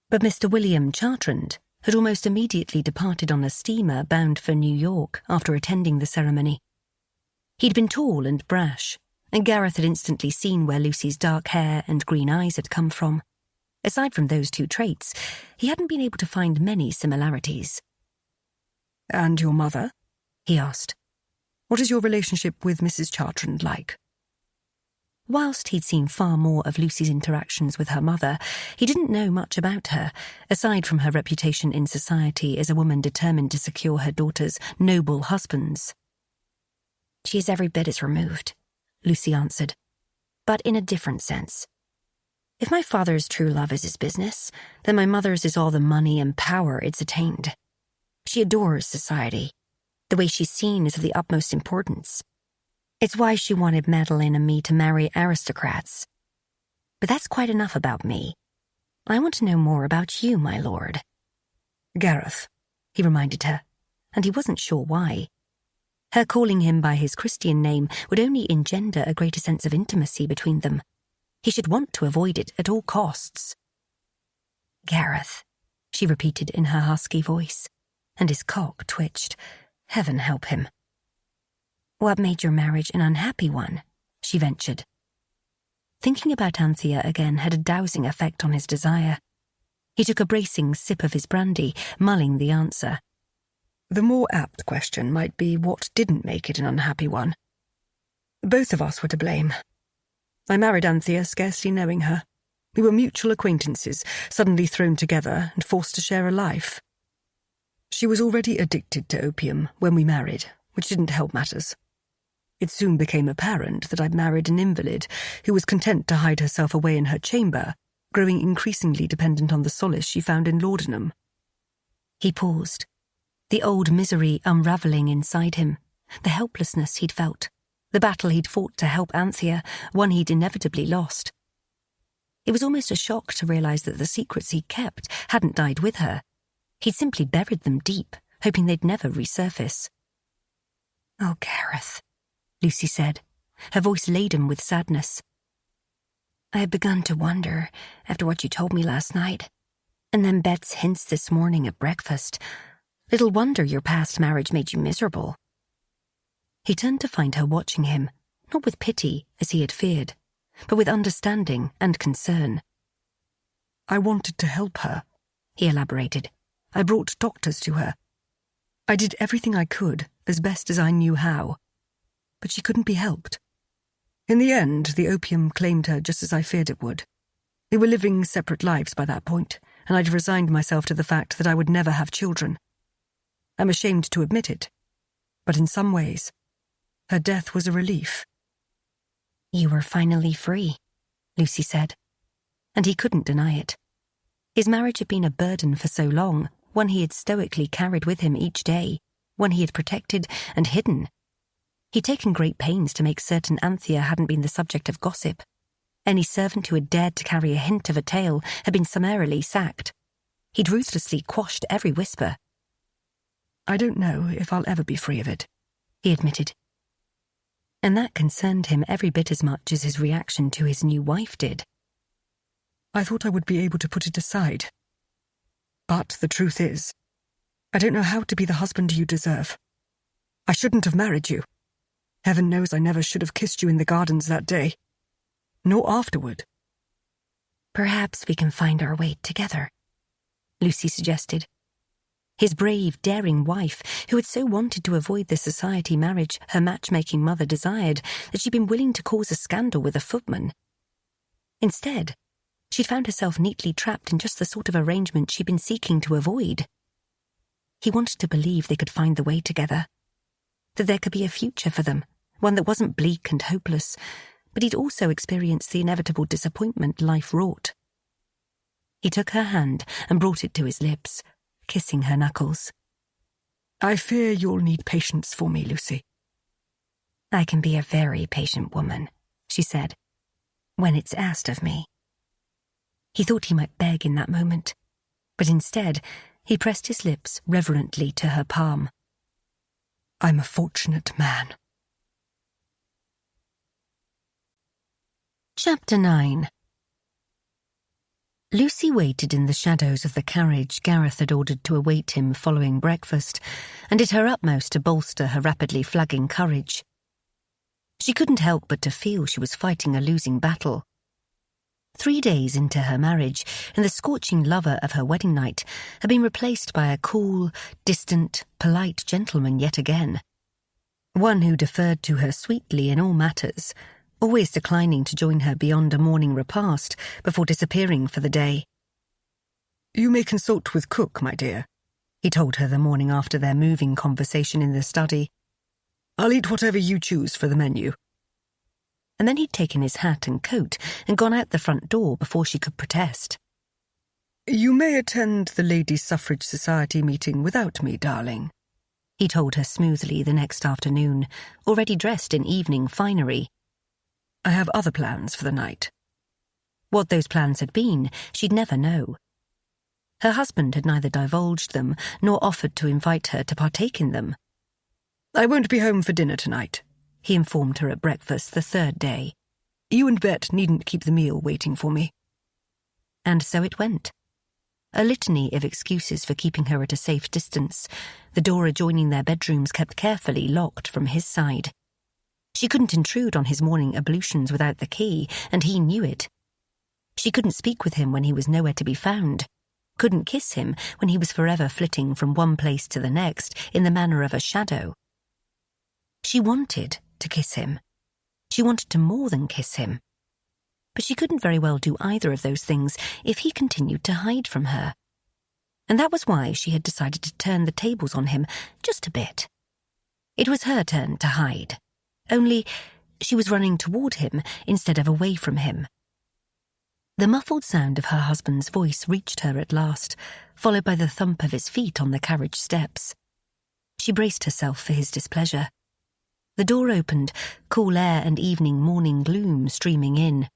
but Mr. William Chartrand had almost immediately departed on a steamer bound for New York after attending the ceremony. He'd been tall and brash, and Gareth had instantly seen where Lucy's dark hair and green eyes had come from. Aside from those two traits, he hadn't been able to find many similarities. "And your mother?" he asked. "What is your relationship with Mrs. Chartrand like?" Whilst he'd seen far more of Lucy's interactions with her mother, he didn't know much about her, aside from her reputation in society as a woman determined to secure her daughter's noble husbands. "She is every bit as removed," Lucy answered, "but in a different sense. If my father's true love is his business, then my mother's is all the money and power it's attained. She adores society. The way she's seen is of the utmost importance. It's why she wanted Madeline and me to marry aristocrats. But that's quite enough about me. I want to know more about you, my lord." "Gareth," he reminded her, and he wasn't sure why. Her calling him by his Christian name would only engender a greater sense of intimacy between them. He should want to avoid it at all costs. "Gareth," she repeated in her husky voice, and his cock twitched. Heaven help him. "What made your marriage an unhappy one?" she ventured. Thinking about Anthea again had a dowsing effect on his desire. He took a bracing sip of his brandy, mulling the answer. The more apt question might be what didn't make it an unhappy one. Both of us were to blame. I married Anthea scarcely knowing her. We were mutual acquaintances, suddenly thrown together and forced to share a life. She was already addicted to opium when we married, which didn't help matters. It soon became apparent that I'd married an invalid who was content to hide herself away in her chamber, growing increasingly dependent on the solace she found in laudanum. He paused, the old misery unravelling inside him, the helplessness he'd felt, the battle he'd fought to help Anthea, one he'd inevitably lost. It was almost a shock to realise that the secrets he'd kept hadn't died with her. He'd simply buried them deep, hoping they'd never resurface. "Oh, Gareth," Lucy said, her voice laden with sadness. "I had begun to wonder, after what you told me last night, and then Bet's hints this morning at breakfast. Little wonder your past marriage made you miserable." He turned to find her watching him, not with pity, as he had feared, but with understanding and concern. "I wanted to help her," he elaborated. "I brought doctors to her. I did everything I could, as best as I knew how. But she couldn't be helped. In the end, the opium claimed her just as I feared it would. We were living separate lives by that point, and I'd resigned myself to the fact that I would never have children. I'm ashamed to admit it, but in some ways, her death was a relief." "You were finally free," Lucy said, and he couldn't deny it. His marriage had been a burden for so long, one he had stoically carried with him each day, one he had protected and hidden. He'd taken great pains to make certain Anthea hadn't been the subject of gossip. Any servant who had dared to carry a hint of a tale had been summarily sacked. He'd ruthlessly quashed every whisper. "I don't know if I'll ever be free of it," he admitted. And that concerned him every bit as much as his reaction to his new wife did. "I thought I would be able to put it aside. But the truth is, I don't know how to be the husband you deserve. I shouldn't have married you. Heaven knows I never should have kissed you in the gardens that day. Nor afterward." "Perhaps we can find our way together," Lucy suggested. His brave, daring wife, who had so wanted to avoid the society marriage her matchmaking mother desired that she'd been willing to cause a scandal with a footman. Instead, she'd found herself neatly trapped in just the sort of arrangement she'd been seeking to avoid. He wanted to believe they could find the way together, that there could be a future for them, one that wasn't bleak and hopeless, but he'd also experienced the inevitable disappointment life wrought. He took her hand and brought it to his lips, kissing her knuckles. I fear you'll need patience for me, Lucy. I can be a very patient woman, she said, when it's asked of me. He thought he might beg in that moment, but instead he pressed his lips reverently to her palm. I'm a fortunate man. Chapter 9. Lucy waited in the shadows of the carriage Gareth had ordered to await him following breakfast, and did her utmost to bolster her rapidly flagging courage. She couldn't help but to feel she was fighting a losing battle. 3 days into her marriage, and the scorching lover of her wedding night had been replaced by a cool, distant, polite gentleman yet again. One who deferred to her sweetly in all matters, always declining to join her beyond a morning repast before disappearing for the day. You may consult with cook, my dear, he told her the morning after their moving conversation in the study. I'll eat whatever you choose for the menu. And then he'd taken his hat and coat and gone out the front door before she could protest. You may attend the Ladies' Suffrage Society meeting without me, darling, he told her smoothly the next afternoon, already dressed in evening finery. I have other plans for the night. What those plans had been, she'd never know. Her husband had neither divulged them nor offered to invite her to partake in them. I won't be home for dinner tonight, he informed her at breakfast the third day. You and Bet needn't keep the meal waiting for me. And so it went. A litany of excuses for keeping her at a safe distance, the door adjoining their bedrooms kept carefully locked from his side. She couldn't intrude on his morning ablutions without the key, and he knew it. She couldn't speak with him when he was nowhere to be found, couldn't kiss him when he was forever flitting from one place to the next in the manner of a shadow. She wanted to kiss him. She wanted to more than kiss him. But she couldn't very well do either of those things if he continued to hide from her. And that was why she had decided to turn the tables on him just a bit. It was her turn to hide. Only she was running toward him instead of away from him. The muffled sound of her husband's voice reached her at last, followed by the thump of his feet on the carriage steps. She braced herself for his displeasure. The door opened, cool air and evening morning gloom streaming in.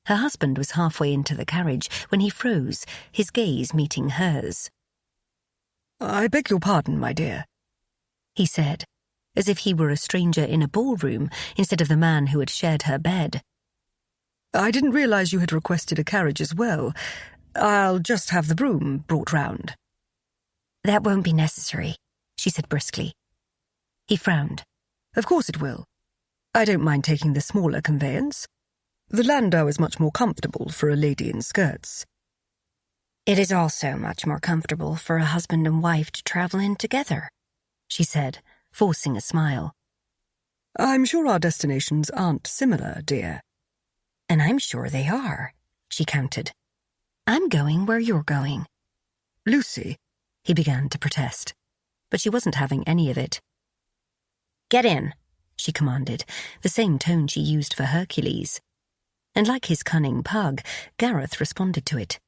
Her husband was halfway into the carriage when he froze, his gaze meeting hers. I beg your pardon, my dear, he said, as if he were a stranger in a ballroom instead of the man who had shared her bed. I didn't realize you had requested a carriage as well. I'll just have the brougham brought round. That won't be necessary, she said briskly. He frowned. Of course it will. I don't mind taking the smaller conveyance. The landau is much more comfortable for a lady in skirts. It is also much more comfortable for a husband and wife to travel in together, she said, forcing a smile. I'm sure our destinations aren't similar, dear. And I'm sure they are, she countered. I'm going where you're going. Lucy, he began to protest, but she wasn't having any of it. Get in, she commanded, the same tone she used for Hercules. And like his cunning pug, Gareth responded to it,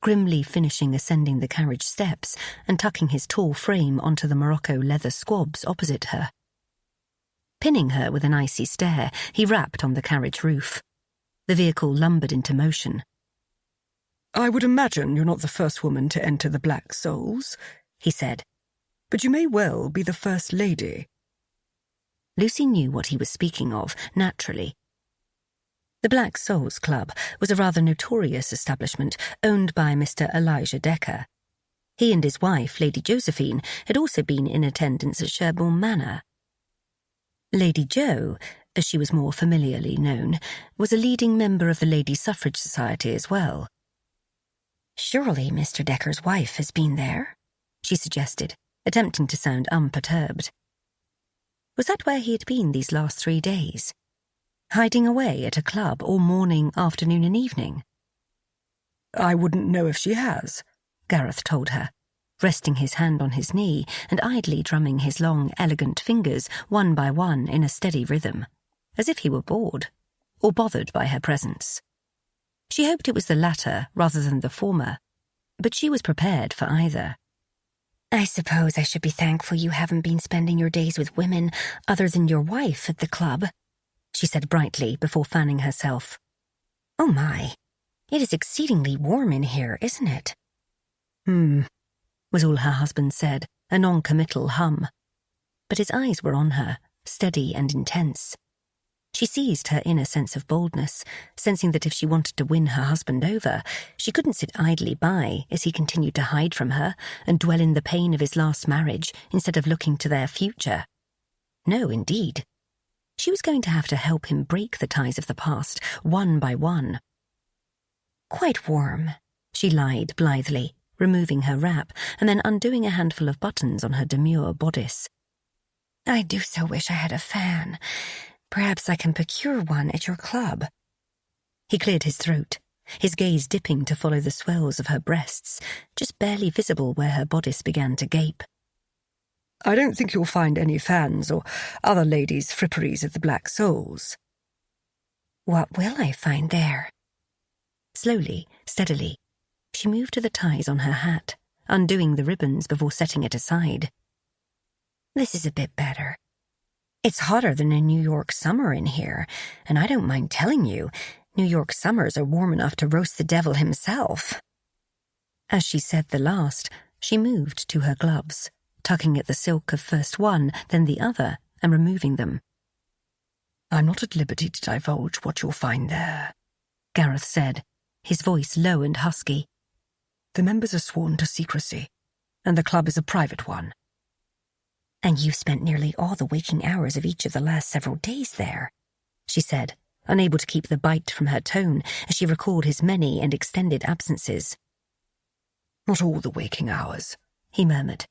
grimly finishing ascending the carriage steps and tucking his tall frame onto the Morocco leather squabs opposite her. Pinning her with an icy stare, he rapped on the carriage roof. The vehicle lumbered into motion. I would imagine you're not the first woman to enter the Black Souls, he said, but you may well be the first lady. Lucy knew what he was speaking of, naturally. The Black Souls Club was a rather notorious establishment owned by Mr. Elijah Decker. He and his wife, Lady Josephine, had also been in attendance at Sherborne Manor. Lady Jo, as she was more familiarly known, was a leading member of the Ladies' Suffrage Society as well. Surely Mr. Decker's wife has been there, she suggested, attempting to sound unperturbed. Was that where he had been these last 3 days? Hiding away at a club all morning, afternoon and evening? I wouldn't know if she has, Gareth told her, resting his hand on his knee and idly drumming his long, elegant fingers one by one in a steady rhythm, as if he were bored or bothered by her presence. She hoped it was the latter rather than the former, but she was prepared for either. I suppose I should be thankful you haven't been spending your days with women other than your wife at the club, she said brightly before fanning herself. Oh my, it is exceedingly warm in here, isn't it? Was all her husband said, a non-committal hum. But his eyes were on her, steady and intense. She seized her inner sense of boldness, sensing that if she wanted to win her husband over, she couldn't sit idly by as he continued to hide from her and dwell in the pain of his last marriage instead of looking to their future. No, indeed. She was going to have to help him break the ties of the past, one by one. Quite warm, she lied blithely, removing her wrap and then undoing a handful of buttons on her demure bodice. I do so wish I had a fan. Perhaps I can procure one at your club. He cleared his throat, his gaze dipping to follow the swells of her breasts, just barely visible where her bodice began to gape. I don't think you'll find any fans or other ladies' fripperies at the Black Souls. What will I find there? Slowly, steadily, she moved to the ties on her hat, undoing the ribbons before setting it aside. This is a bit better. It's hotter than a New York summer in here, and I don't mind telling you, New York summers are warm enough to roast the devil himself. As she said the last, she moved to her gloves, tugging at the silk of first one, then the other, and removing them. I'm not at liberty to divulge what you'll find there, Gareth said, his voice low and husky. The members are sworn to secrecy, and the club is a private one. And you've spent nearly all the waking hours of each of the last several days there, she said, unable to keep the bite from her tone as she recalled his many and extended absences. Not all the waking hours, he murmured,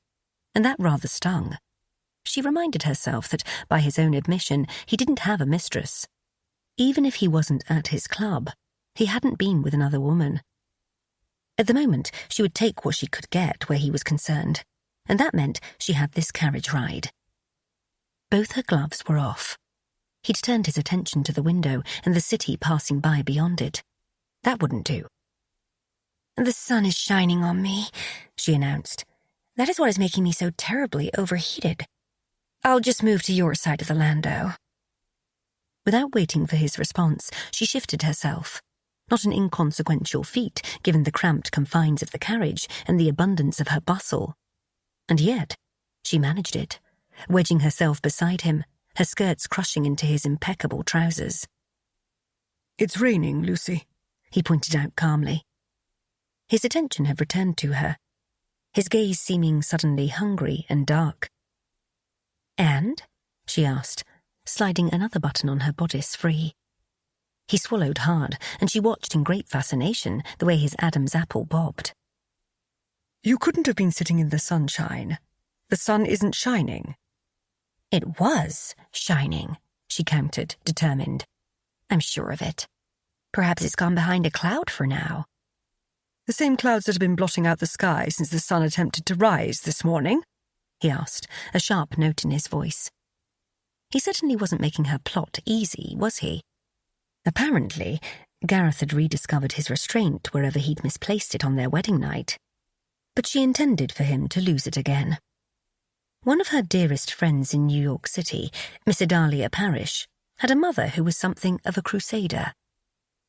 and that rather stung. She reminded herself that, by his own admission, he didn't have a mistress. Even if he wasn't at his club, he hadn't been with another woman. At the moment, she would take what she could get where he was concerned, and that meant she had this carriage ride. Both her gloves were off. He'd turned his attention to the window and the city passing by beyond it. That wouldn't do. The sun is shining on me, she announced. That is what is making me so terribly overheated. I'll just move to your side of the landau. Without waiting for his response, she shifted herself. Not an inconsequential feat, given the cramped confines of the carriage and the abundance of her bustle. And yet, she managed it, wedging herself beside him, her skirts crushing into his impeccable trousers. It's raining, Lucy, he pointed out calmly. His attention had returned to her, his gaze seeming suddenly hungry and dark. And? She asked, sliding another button on her bodice free. He swallowed hard, and she watched in great fascination the way his Adam's apple bobbed. You couldn't have been sitting in the sunshine. The sun isn't shining. It was shining, she countered, determined. I'm sure of it. Perhaps it's gone behind a cloud for now. The same clouds that have been blotting out the sky since the sun attempted to rise this morning? He asked, a sharp note in his voice. He certainly wasn't making her plot easy, was he? Apparently, Gareth had rediscovered his restraint wherever he'd misplaced it on their wedding night. But she intended for him to lose it again. One of her dearest friends in New York City, Miss Idalia Parrish, had a mother who was something of a crusader.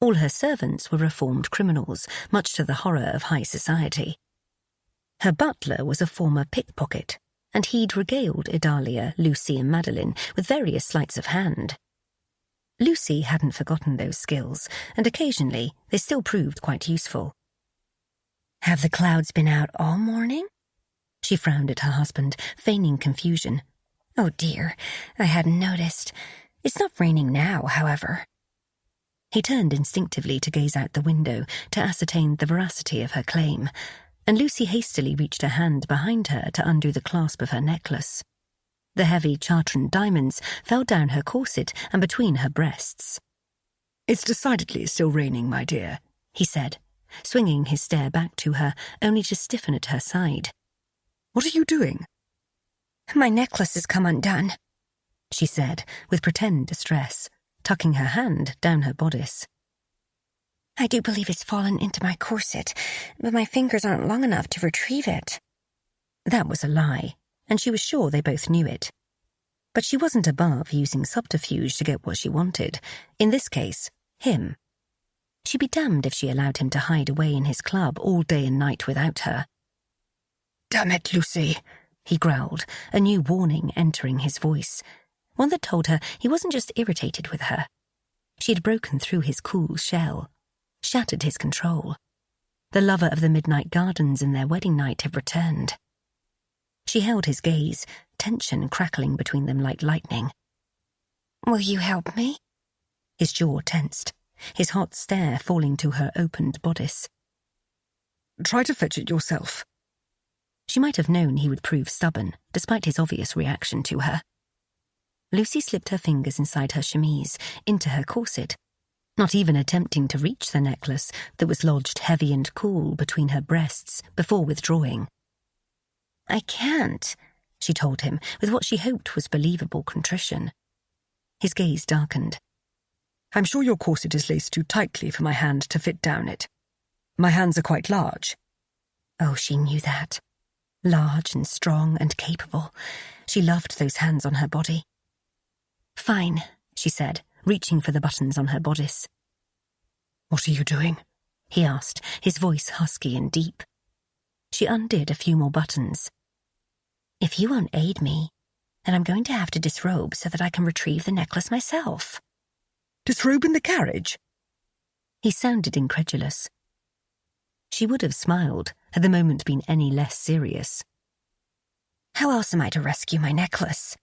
All her servants were reformed criminals, much to the horror of high society. Her butler was a former pickpocket, and he'd regaled Idalia, Lucy and Madeline with various sleights of hand. Lucy hadn't forgotten those skills, and occasionally they still proved quite useful. Have the clouds been out all morning? She frowned at her husband, feigning confusion. Oh dear, I hadn't noticed. It's not raining now, however. He turned instinctively to gaze out the window to ascertain the veracity of her claim, and Lucy hastily reached a hand behind her to undo the clasp of her necklace. The heavy Chartrand diamonds fell down her corset and between her breasts. "It's decidedly still raining, my dear," he said, swinging his stare back to her, only to stiffen at her side. "What are you doing?" "My necklace has come undone," she said, with pretend distress, tucking her hand down her bodice. "I do believe it's fallen into my corset, but my fingers aren't long enough to retrieve it." That was a lie, and she was sure they both knew it. But she wasn't above using subterfuge to get what she wanted, in this case, him. She'd be damned if she allowed him to hide away in his club all day and night without her. "Damn it, Lucy," he growled, a new warning entering his voice, one that told her he wasn't just irritated with her. She had broken through his cool shell, shattered his control. The lover of the midnight gardens and their wedding night had returned. She held his gaze, tension crackling between them like lightning. "Will you help me?" His jaw tensed, his hot stare falling to her opened bodice. "Try to fetch it yourself." She might have known he would prove stubborn, despite his obvious reaction to her. Lucy slipped her fingers inside her chemise, into her corset, not even attempting to reach the necklace that was lodged heavy and cool between her breasts before withdrawing. "I can't," she told him, with what she hoped was believable contrition. His gaze darkened. "I'm sure your corset is laced too tightly for my hand to fit down it. My hands are quite large." Oh, she knew that. Large and strong and capable. She loved those hands on her body. "Fine," she said, reaching for the buttons on her bodice. "What are you doing?" he asked, his voice husky and deep. She undid a few more buttons. "If you won't aid me, then I'm going to have to disrobe so that I can retrieve the necklace myself." "Disrobe in the carriage?" He sounded incredulous. She would have smiled had the moment been any less serious. "How else am I to rescue my necklace?"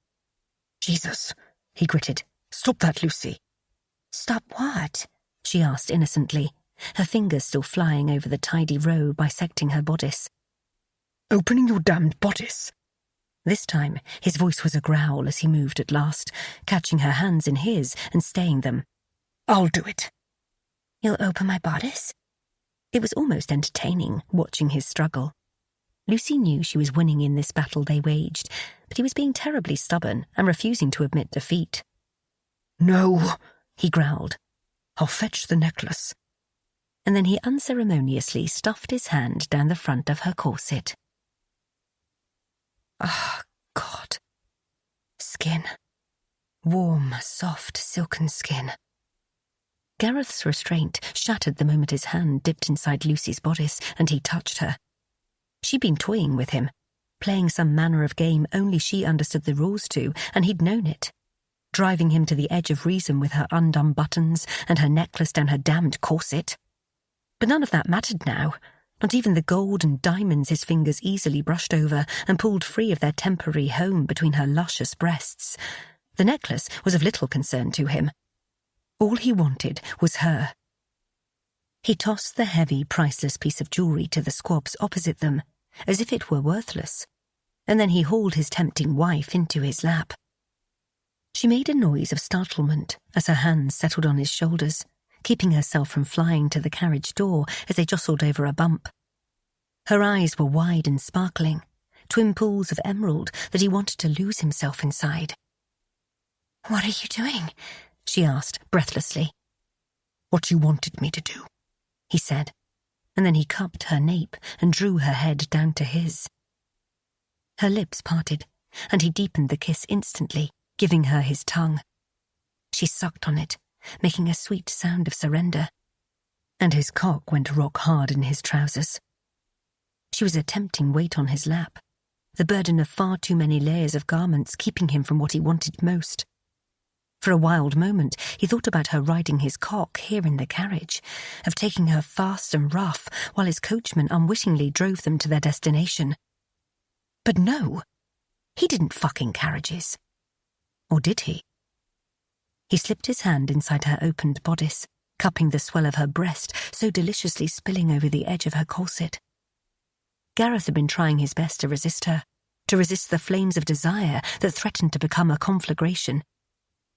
"Jesus," he gritted. "Stop that, Lucy." "Stop what?" she asked innocently, her fingers still flying over the tidy row bisecting her bodice. "Opening your damned bodice." This time, his voice was a growl as he moved at last, catching her hands in his and staying them. "I'll do it." "You'll open my bodice?" It was almost entertaining, watching his struggle. Lucy knew she was winning in this battle they waged, but he was being terribly stubborn and refusing to admit defeat. "No," he growled. "I'll fetch the necklace." And then he unceremoniously stuffed his hand down the front of her corset. Ah, God. Skin. Warm, soft, silken skin. Gareth's restraint shattered the moment his hand dipped inside Lucy's bodice and he touched her. She'd been toying with him, playing some manner of game only she understood the rules to, and he'd known it. Driving him to the edge of reason with her undone buttons and her necklace down her damned corset. But none of that mattered now. Not even the gold and diamonds his fingers easily brushed over and pulled free of their temporary home between her luscious breasts. The necklace was of little concern to him. All he wanted was her. He tossed the heavy, priceless piece of jewellery to the squabs opposite them, as if it were worthless, and then he hauled his tempting wife into his lap. She made a noise of startlement as her hands settled on his shoulders, keeping herself from flying to the carriage door as they jostled over a bump. Her eyes were wide and sparkling, twin pools of emerald that he wanted to lose himself inside. "What are you doing?" she asked breathlessly. "What you wanted me to do," he said, and then he cupped her nape and drew her head down to his. Her lips parted, and he deepened the kiss instantly, giving her his tongue. She sucked on it, making a sweet sound of surrender, and his cock went rock hard in his trousers. She was a tempting weight on his lap, the burden of far too many layers of garments keeping him from what he wanted most. For a wild moment, he thought about her riding his cock here in the carriage, of taking her fast and rough while his coachman unwittingly drove them to their destination. But no, he didn't fucking carriages. Or did he? He slipped his hand inside her opened bodice, cupping the swell of her breast so deliciously spilling over the edge of her corset. Gareth had been trying his best to resist her, to resist the flames of desire that threatened to become a conflagration.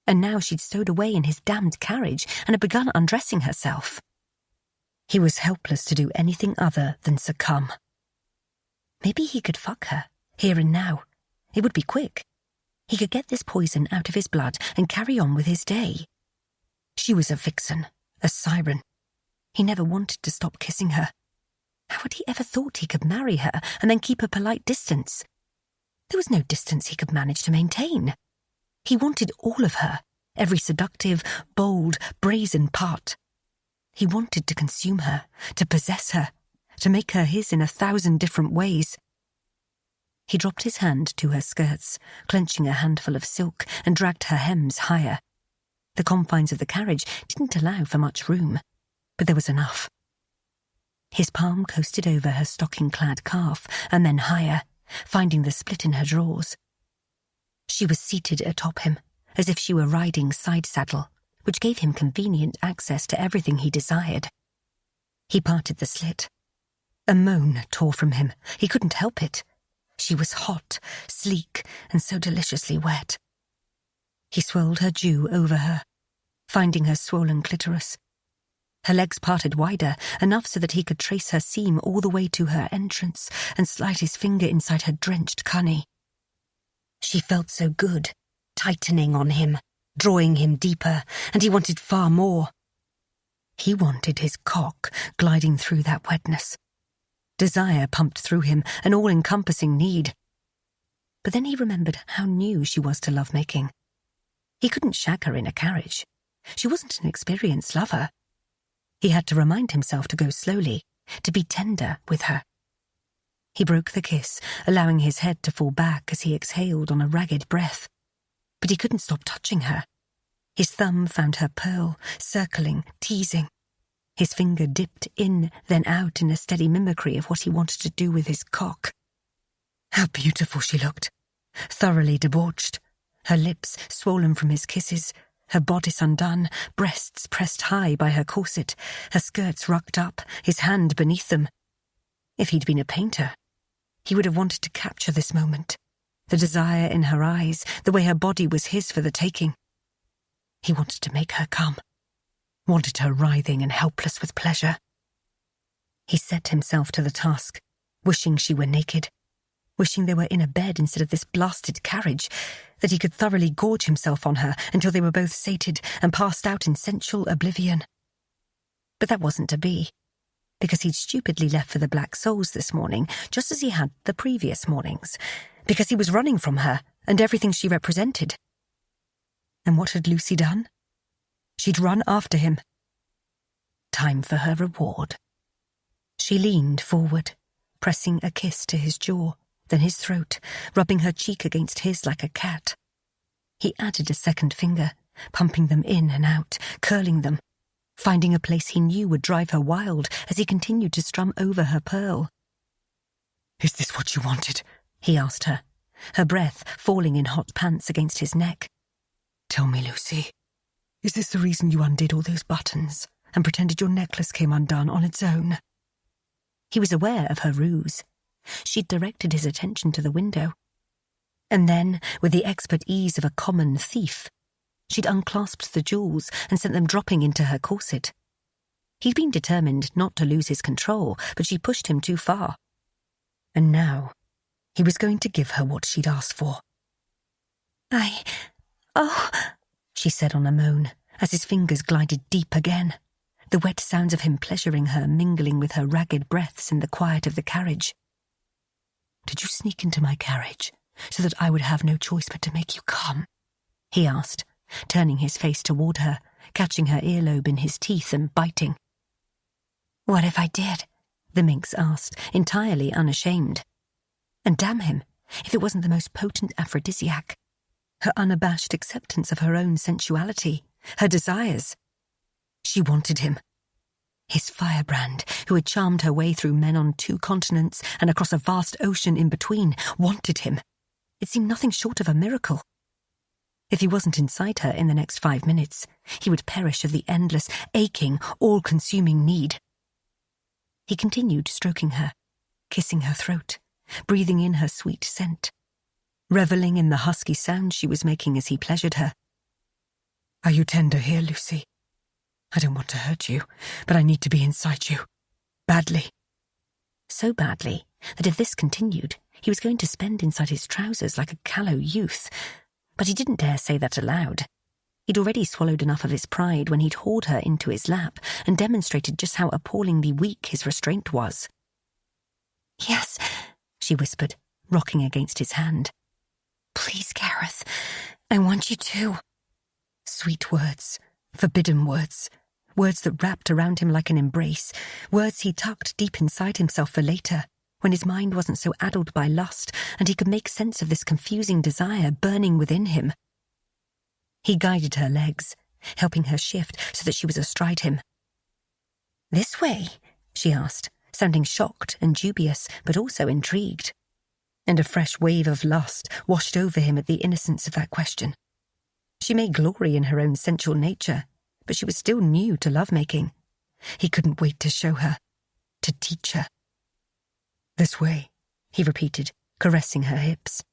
And now she'd stowed away in his damned carriage and had begun undressing herself. He was helpless to do anything other than succumb. Maybe he could fuck her, here and now. It would be quick. He could get this poison out of his blood and carry on with his day. She was a vixen, a siren. He never wanted to stop kissing her. How had he ever thought he could marry her and then keep a polite distance? There was no distance he could manage to maintain. He wanted all of her, every seductive, bold, brazen part. He wanted to consume her, to possess her, to make her his in 1,000 different ways. He dropped his hand to her skirts, clenching a handful of silk, and dragged her hems higher. The confines of the carriage didn't allow for much room, but there was enough. His palm coasted over her stocking-clad calf, and then higher, finding the split in her drawers. She was seated atop him, as if she were riding side-saddle, which gave him convenient access to everything he desired. He parted the slit. A moan tore from him. He couldn't help it. She was hot, sleek, and so deliciously wet. He swirled her dew over her, finding her swollen clitoris. Her legs parted wider, enough so that he could trace her seam all the way to her entrance and slide his finger inside her drenched cunny. She felt so good, tightening on him, drawing him deeper, and he wanted far more. He wanted his cock gliding through that wetness. Desire pumped through him, an all-encompassing need. But then he remembered how new she was to lovemaking. He couldn't shag her in a carriage. She wasn't an experienced lover. He had to remind himself to go slowly, to be tender with her. He broke the kiss, allowing his head to fall back as he exhaled on a ragged breath. But he couldn't stop touching her. His thumb found her pearl, circling, teasing. His finger dipped in, then out in a steady mimicry of what he wanted to do with his cock. How beautiful she looked, thoroughly debauched, her lips swollen from his kisses, her bodice undone, breasts pressed high by her corset, her skirts rucked up, his hand beneath them. If he'd been a painter, he would have wanted to capture this moment, the desire in her eyes, the way her body was his for the taking. He wanted to make her come, wanted her writhing and helpless with pleasure. He set himself to the task, wishing she were naked, wishing they were in a bed instead of this blasted carriage, that he could thoroughly gorge himself on her until they were both sated and passed out in sensual oblivion. But that wasn't to be, because he'd stupidly left for the Black Souls this morning, just as he had the previous mornings, because he was running from her and everything she represented. And what had Lucy done? She'd run after him. Time for her reward. She leaned forward, pressing a kiss to his jaw, then his throat, rubbing her cheek against his like a cat. He added a second finger, pumping them in and out, curling them, finding a place he knew would drive her wild as he continued to strum over her pearl. "Is this what you wanted?" he asked her, her breath falling in hot pants against his neck. "Tell me, Lucy, is this the reason you undid all those buttons and pretended your necklace came undone on its own?" He was aware of her ruse. She'd directed his attention to the window. And then, with the expert ease of a common thief, she'd unclasped the jewels and sent them dropping into her corset. He'd been determined not to lose his control, but she pushed him too far. And now, he was going to give her what she'd asked for. Oh, she said on a moan, as his fingers glided deep again, the wet sounds of him pleasuring her mingling with her ragged breaths in the quiet of the carriage. "Did you sneak into my carriage so that I would have no choice but to make you come?" he asked, turning his face toward her, catching her earlobe in his teeth and biting. "What if I did?" the minx asked, entirely unashamed. And damn him, if it wasn't the most potent aphrodisiac. Her unabashed acceptance of her own sensuality, her desires. She wanted him. His firebrand, who had charmed her way through men on 2 continents and across a vast ocean in between, wanted him. It seemed nothing short of a miracle. If he wasn't inside her in the next 5 minutes, he would perish of the endless, aching, all-consuming need. He continued stroking her, kissing her throat, breathing in her sweet scent, reveling in the husky sound she was making as he pleasured her. "Are you tender here, Lucy? I don't want to hurt you, but I need to be inside you. Badly." So badly that if this continued, he was going to spend inside his trousers like a callow youth. But he didn't dare say that aloud. He'd already swallowed enough of his pride when he'd hauled her into his lap and demonstrated just how appallingly weak his restraint was. "Yes," she whispered, rocking against his hand. "Please, Gareth, I want you to." Sweet words, forbidden words, words that wrapped around him like an embrace, words he tucked deep inside himself for later, when his mind wasn't so addled by lust and he could make sense of this confusing desire burning within him. He guided her legs, helping her shift so that she was astride him. "This way?" she asked, sounding shocked and dubious, but also intrigued. And a fresh wave of lust washed over him at the innocence of that question. She may glory in her own sensual nature, but she was still new to lovemaking. He couldn't wait to show her, to teach her. "This way," he repeated, caressing her hips.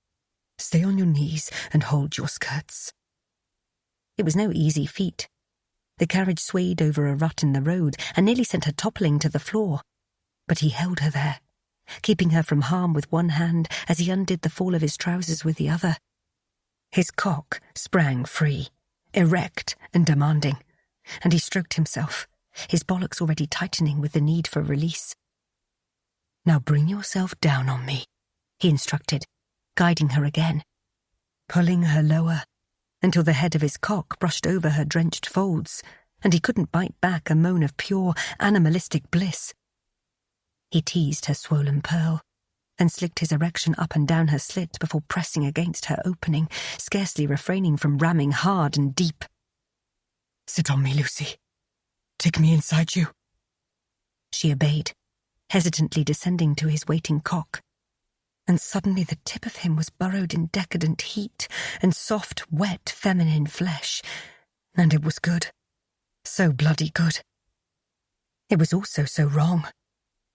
"Stay on your knees and hold your skirts." It was no easy feat. The carriage swayed over a rut in the road and nearly sent her toppling to the floor. But he held her there, keeping her from harm with one hand as he undid the fall of his trousers with the other. His cock sprang free, erect and demanding, and he stroked himself, his bollocks already tightening with the need for release. "Now bring yourself down on me," he instructed, guiding her again, pulling her lower, until the head of his cock brushed over her drenched folds, and he couldn't bite back a moan of pure, animalistic bliss. He teased her swollen pearl, and slicked his erection up and down her slit before pressing against her opening, scarcely refraining from ramming hard and deep. "Sit on me, Lucy. Take me inside you." She obeyed, hesitantly descending to his waiting cock. And suddenly the tip of him was burrowed in decadent heat and soft, wet, feminine flesh. And it was good. So bloody good. It was also so wrong.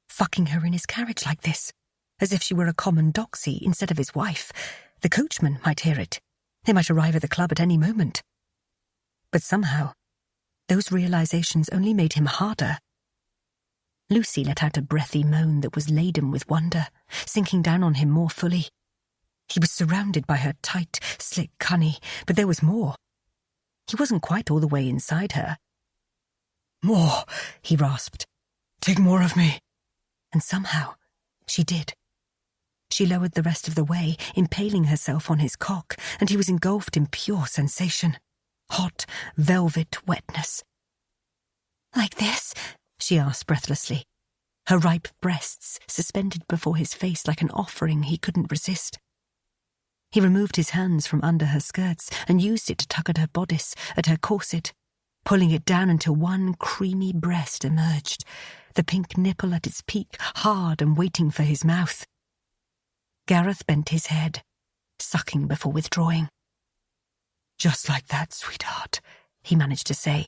Fucking her in his carriage like this, as if she were a common doxy instead of his wife. The coachman might hear it. They might arrive at the club at any moment. But somehow, those realizations only made him harder. Lucy let out a breathy moan that was laden with wonder, sinking down on him more fully. He was surrounded by her tight, slick cunny, but there was more. He wasn't quite all the way inside her. "More," he rasped. "Take more of me." And somehow, she did. She lowered the rest of the way, impaling herself on his cock, and he was engulfed in pure sensation. Hot, velvet wetness. "Like this?" she asked breathlessly, her ripe breasts suspended before his face like an offering he couldn't resist. He removed his hands from under her skirts and used it to tug at her bodice, at her corset, pulling it down until one creamy breast emerged, the pink nipple at its peak, hard and waiting for his mouth. Gareth bent his head, sucking before withdrawing. "Just like that, sweetheart," he managed to say.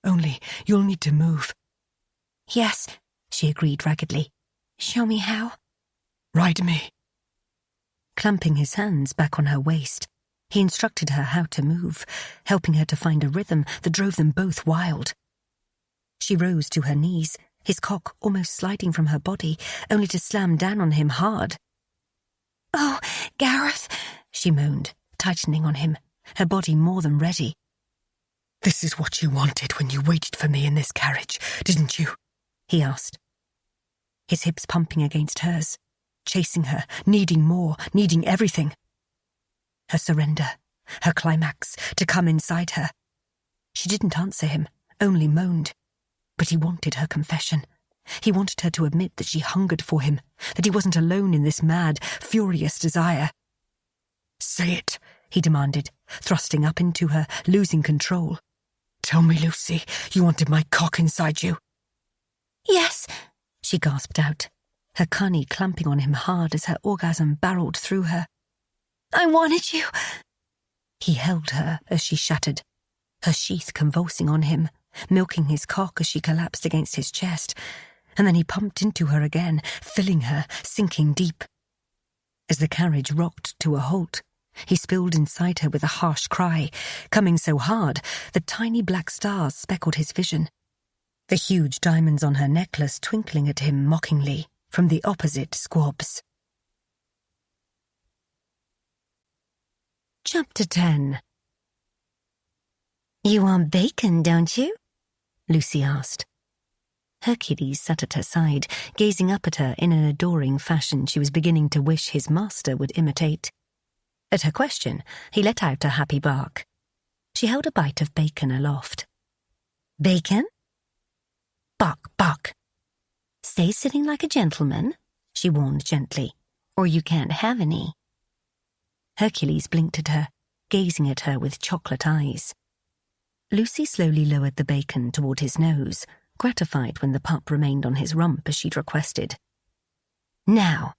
"Only you'll need to move." "Yes," she agreed raggedly. "Show me how." "Ride me." Clamping his hands back on her waist, he instructed her how to move, helping her to find a rhythm that drove them both wild. She rose to her knees, his cock almost sliding from her body, only to slam down on him hard. "Oh, Gareth," she moaned, tightening on him, her body more than ready. "This is what you wanted when you waited for me in this carriage, didn't you?" he asked. His hips pumping against hers, chasing her, needing more, needing everything. Her surrender, her climax, to come inside her. She didn't answer him, only moaned. But he wanted her confession. He wanted her to admit that she hungered for him, that he wasn't alone in this mad, furious desire. "Say it," he demanded, thrusting up into her, losing control. "Tell me, Lucy, you wanted my cock inside you." "Yes," she gasped out, her cunny clamping on him hard as her orgasm barreled through her. "I wanted you." He held her as she shattered, her sheath convulsing on him, milking his cock as she collapsed against his chest, and then he pumped into her again, filling her, sinking deep. As the carriage rocked to a halt, he spilled inside her with a harsh cry, coming so hard that tiny black stars speckled his vision, the huge diamonds on her necklace twinkling at him mockingly from the opposite squabs. Chapter 10. You want bacon, don't you? Lucy asked. Hercules sat at her side, gazing up at her in an adoring fashion she was beginning to wish his master would imitate. At her question, he let out a happy bark. She held a bite of bacon aloft. Bacon? Bark, bark. Stay sitting like a gentleman, she warned gently, or you can't have any. Hercules blinked at her, gazing at her with chocolate eyes. Lucy slowly lowered the bacon toward his nose, gratified when the pup remained on his rump as she'd requested. Now.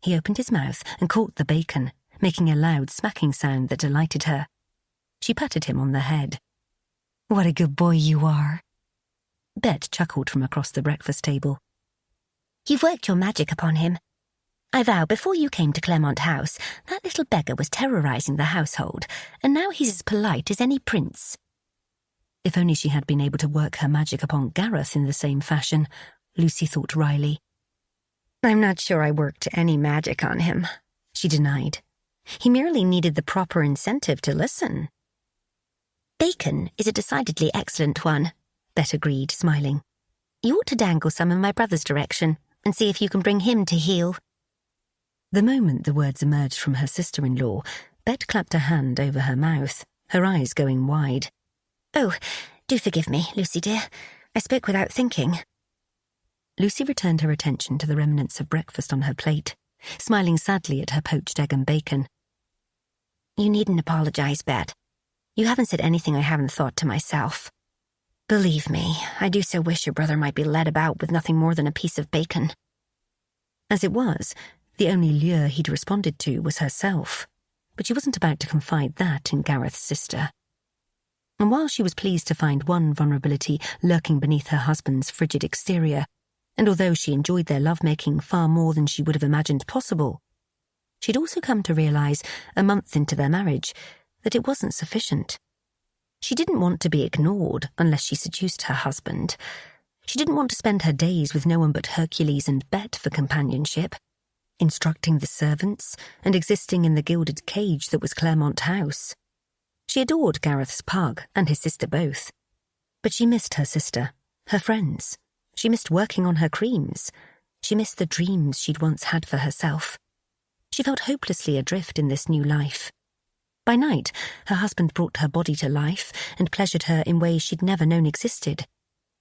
He opened his mouth and caught the bacon, making a loud smacking sound that delighted her. She patted him on the head. What a good boy you are. Bet chuckled from across the breakfast table. You've worked your magic upon him. I vow, before you came to Claremont House, that little beggar was terrorizing the household, and now he's as polite as any prince. If only she had been able to work her magic upon Gareth in the same fashion, Lucy thought wryly. I'm not sure I worked any magic on him, she denied. He merely needed the proper incentive to listen. Bacon is a decidedly excellent one, Bet agreed, smiling. You ought to dangle some in my brother's direction and see if you can bring him to heel. The moment the words emerged from her sister-in-law, Bet clapped a hand over her mouth, her eyes going wide. Oh, do forgive me, Lucy dear. I spoke without thinking. Lucy returned her attention to the remnants of breakfast on her plate, smiling sadly at her poached egg and bacon. You needn't apologize, Bet. You haven't said anything I haven't thought to myself. Believe me, I do so wish your brother might be led about with nothing more than a piece of bacon. As it was, the only lure he'd responded to was herself, but she wasn't about to confide that in Gareth's sister. And while she was pleased to find one vulnerability lurking beneath her husband's frigid exterior, and although she enjoyed their lovemaking far more than she would have imagined possible, she'd also come to realize, a month into their marriage, that it wasn't sufficient. She didn't want to be ignored unless she seduced her husband. She didn't want to spend her days with no one but Hercules and Bet for companionship, instructing the servants and existing in the gilded cage that was Claremont House. She adored Gareth's pug and his sister both. But she missed her sister, her friends. She missed working on her creams. She missed the dreams she'd once had for herself. She felt hopelessly adrift in this new life. By night, her husband brought her body to life and pleasured her in ways she'd never known existed.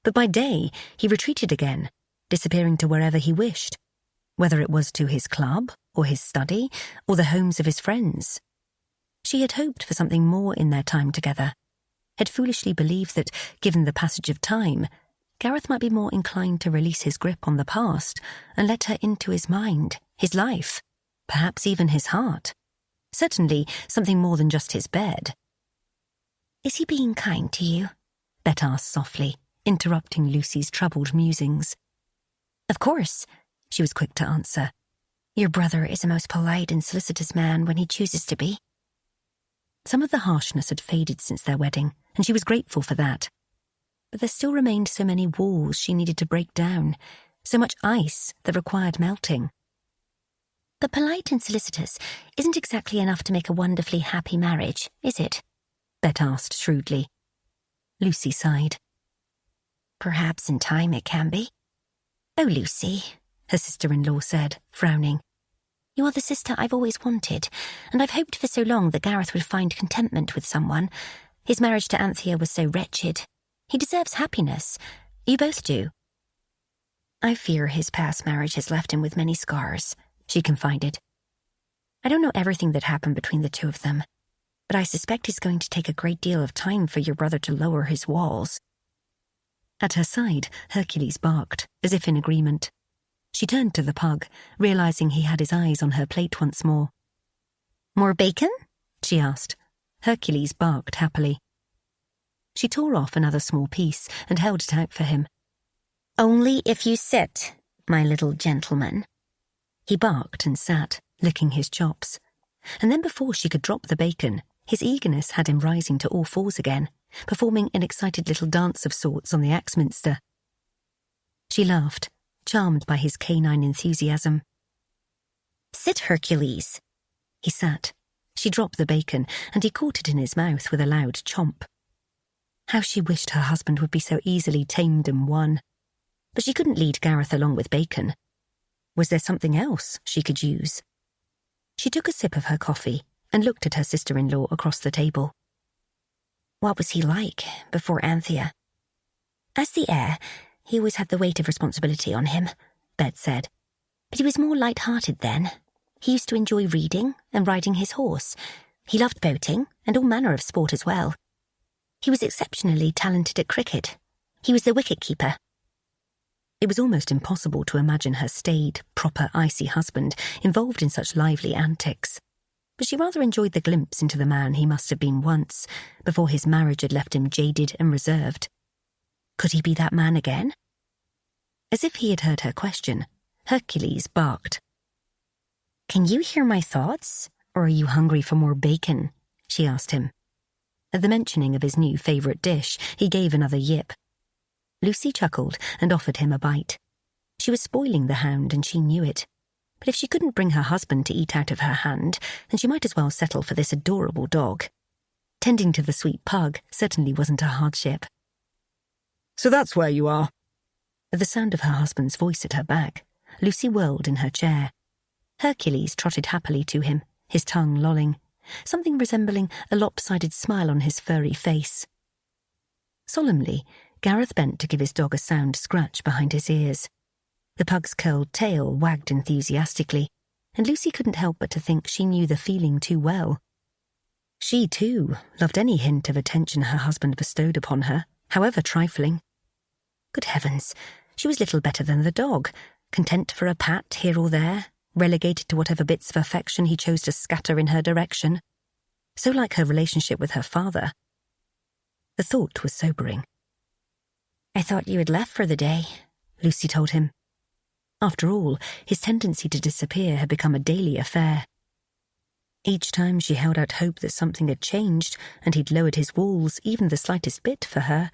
But by day, he retreated again, disappearing to wherever he wished, whether it was to his club or his study or the homes of his friends. She had hoped for something more in their time together, had foolishly believed that, given the passage of time, Gareth might be more inclined to release his grip on the past and let her into his mind, his life, perhaps even his heart. Certainly something more than just his bed. Is he being kind to you? Bet asked softly, interrupting Lucy's troubled musings. Of course, she was quick to answer. Your brother is a most polite and solicitous man when he chooses to be. Some of the harshness had faded since their wedding, and she was grateful for that. But there still remained so many walls she needed to break down, so much ice that required melting. But polite and solicitous isn't exactly enough to make a wonderfully happy marriage, is it? Bet asked shrewdly. Lucy sighed. Perhaps in time it can be. Oh, Lucy, her sister-in-law said, frowning. You are the sister I've always wanted, and I've hoped for so long that Gareth would find contentment with someone. His marriage to Anthea was so wretched. He deserves happiness. You both do. I fear his past marriage has left him with many scars, she confided. I don't know everything that happened between the two of them, but I suspect it's going to take a great deal of time for your brother to lower his walls. At her side, Hercules barked, as if in agreement. She turned to the pug, realizing he had his eyes on her plate once more. More bacon? She asked. Hercules barked happily. She tore off another small piece and held it out for him. Only if you sit, my little gentleman. He barked and sat, licking his chops. And then before she could drop the bacon, his eagerness had him rising to all fours again, performing an excited little dance of sorts on the Axminster. She laughed, charmed by his canine enthusiasm. "Sit, Hercules." He sat. She dropped the bacon, and he caught it in his mouth with a loud chomp. How she wished her husband would be so easily tamed and won. But she couldn't lead Gareth along with bacon. Was there something else she could use? She took a sip of her coffee and looked at her sister-in-law across the table. What was he like before Anthea? As the heir, he always had the weight of responsibility on him, Bet said. But he was more light-hearted then. He used to enjoy reading and riding his horse. He loved boating and all manner of sport as well. He was exceptionally talented at cricket. He was the wicket-keeper. It was almost impossible to imagine her staid, proper, icy husband involved in such lively antics. But she rather enjoyed the glimpse into the man he must have been once, before his marriage had left him jaded and reserved. Could he be that man again? As if he had heard her question, Hercules barked. "Can you hear my thoughts, or are you hungry for more bacon?" she asked him. At the mentioning of his new favourite dish, he gave another yip. Lucy chuckled and offered him a bite. She was spoiling the hound, and she knew it. But if she couldn't bring her husband to eat out of her hand, then she might as well settle for this adorable dog. Tending to the sweet pug certainly wasn't a hardship. "So that's where you are." At the sound of her husband's voice at her back, Lucy whirled in her chair. Hercules trotted happily to him, his tongue lolling, something resembling a lopsided smile on his furry face. Solemnly, Gareth bent to give his dog a sound scratch behind his ears. The pug's curled tail wagged enthusiastically, and Lucy couldn't help but to think she knew the feeling too well. She, too, loved any hint of attention her husband bestowed upon her, however trifling. Good heavens, she was little better than the dog, content for a pat here or there, relegated to whatever bits of affection he chose to scatter in her direction. So like her relationship with her father. The thought was sobering. "I thought you had left for the day," Lucy told him. After all, his tendency to disappear had become a daily affair. Each time she held out hope that something had changed and he'd lowered his walls even the slightest bit for her,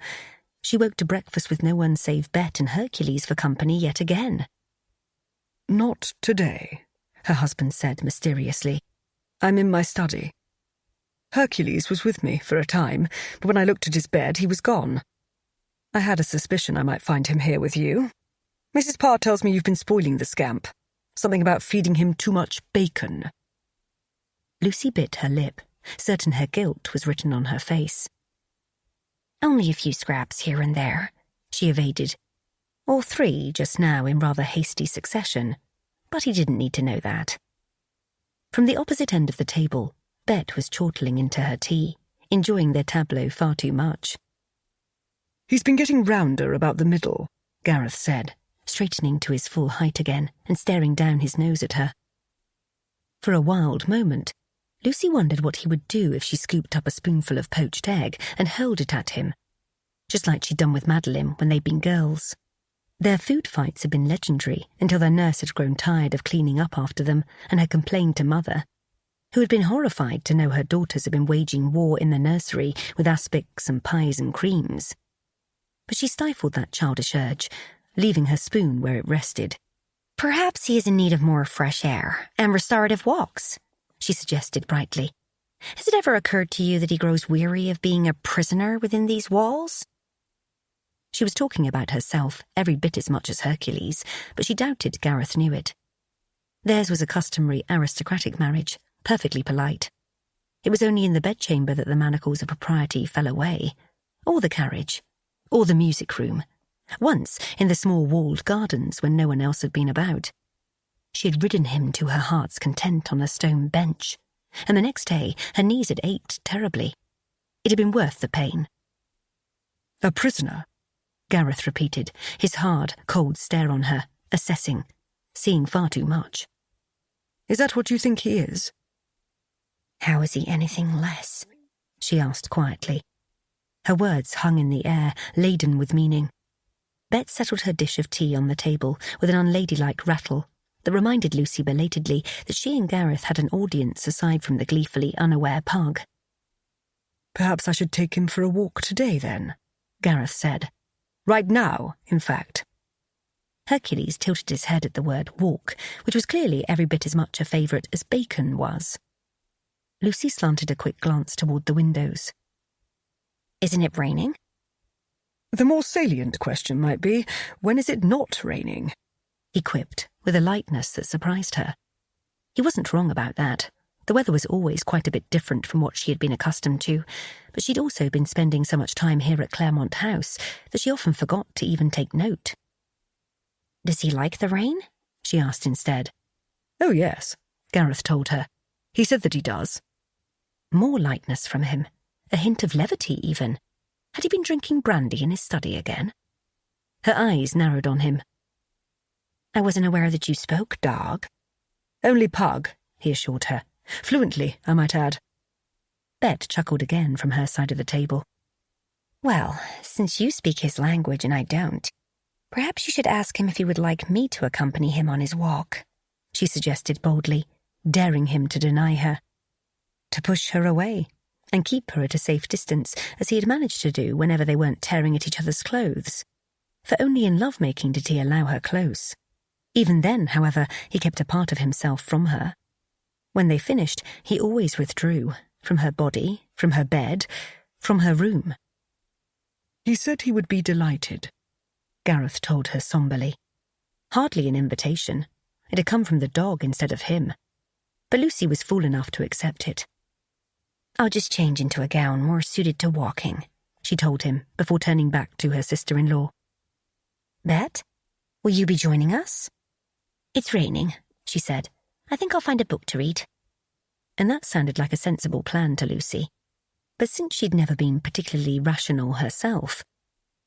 she woke to breakfast with no one save Bet and Hercules for company yet again. "Not today," her husband said mysteriously. "I'm in my study. Hercules was with me for a time, but when I looked at his bed, he was gone. I had a suspicion I might find him here with you. Mrs. Parr tells me you've been spoiling the scamp. Something about feeding him too much bacon." Lucy bit her lip, certain her guilt was written on her face. "Only a few scraps here and there," she evaded. All three just now in rather hasty succession, but he didn't need to know that. From the opposite end of the table, Bet was chortling into her tea, enjoying their tableau far too much. "He's been getting rounder about the middle," Gareth said, straightening to his full height again and staring down his nose at her. For a wild moment, Lucy wondered what he would do if she scooped up a spoonful of poached egg and hurled it at him, just like she'd done with Madeline when they'd been girls. Their food fights had been legendary until their nurse had grown tired of cleaning up after them and had complained to Mother, who had been horrified to know her daughters had been waging war in the nursery with aspics and pies and creams. But she stifled that childish urge, leaving her spoon where it rested. "Perhaps he is in need of more fresh air and restorative walks," she suggested brightly. "Has it ever occurred to you that he grows weary of being a prisoner within these walls?" She was talking about herself every bit as much as Hercules, but she doubted Gareth knew it. Theirs was a customary aristocratic marriage, perfectly polite. It was only in the bedchamber that the manacles of propriety fell away, or the carriage, or the music room. Once in the small walled gardens when no one else had been about. She had ridden him to her heart's content on a stone bench, and the next day her knees had ached terribly. It had been worth the pain. "A prisoner," Gareth repeated, his hard, cold stare on her, assessing, seeing far too much. "Is that what you think he is?" "How is he anything less?" she asked quietly. Her words hung in the air, laden with meaning. Bet settled her dish of tea on the table with an unladylike rattle, that reminded Lucy belatedly that she and Gareth had an audience aside from the gleefully unaware pug. "Perhaps I should take him for a walk today, then," Gareth said. "Right now, in fact." Hercules tilted his head at the word walk, which was clearly every bit as much a favourite as bacon was. Lucy slanted a quick glance toward the windows. "Isn't it raining?" "The more salient question might be, when is it not raining?" he quipped, with a lightness that surprised her. He wasn't wrong about that. The weather was always quite a bit different from what she had been accustomed to, but she'd also been spending so much time here at Claremont House that she often forgot to even take note. "Does he like the rain?" she asked instead. "Oh, yes," Gareth told her. "He said that he does." More lightness from him, a hint of levity even. Had he been drinking brandy in his study again? Her eyes narrowed on him. "I wasn't aware that you spoke dog." "Only pug," he assured her. "Fluently, I might add." Bet chuckled again from her side of the table. "Well, since you speak his language and I don't, perhaps you should ask him if he would like me to accompany him on his walk," she suggested boldly, daring him to deny her. To push her away, and keep her at a safe distance, as he had managed to do whenever they weren't tearing at each other's clothes. For only in love-making did he allow her close. Even then, however, he kept a part of himself from her. When they finished, he always withdrew, from her body, from her bed, from her room. "He said he would be delighted," Gareth told her somberly. Hardly an invitation. It had come from the dog instead of him. But Lucy was fool enough to accept it. "I'll just change into a gown more suited to walking," she told him before turning back to her sister-in-law. "Bet, will you be joining us?" "It's raining," she said. "I think I'll find a book to read." And that sounded like a sensible plan to Lucy. But since she'd never been particularly rational herself,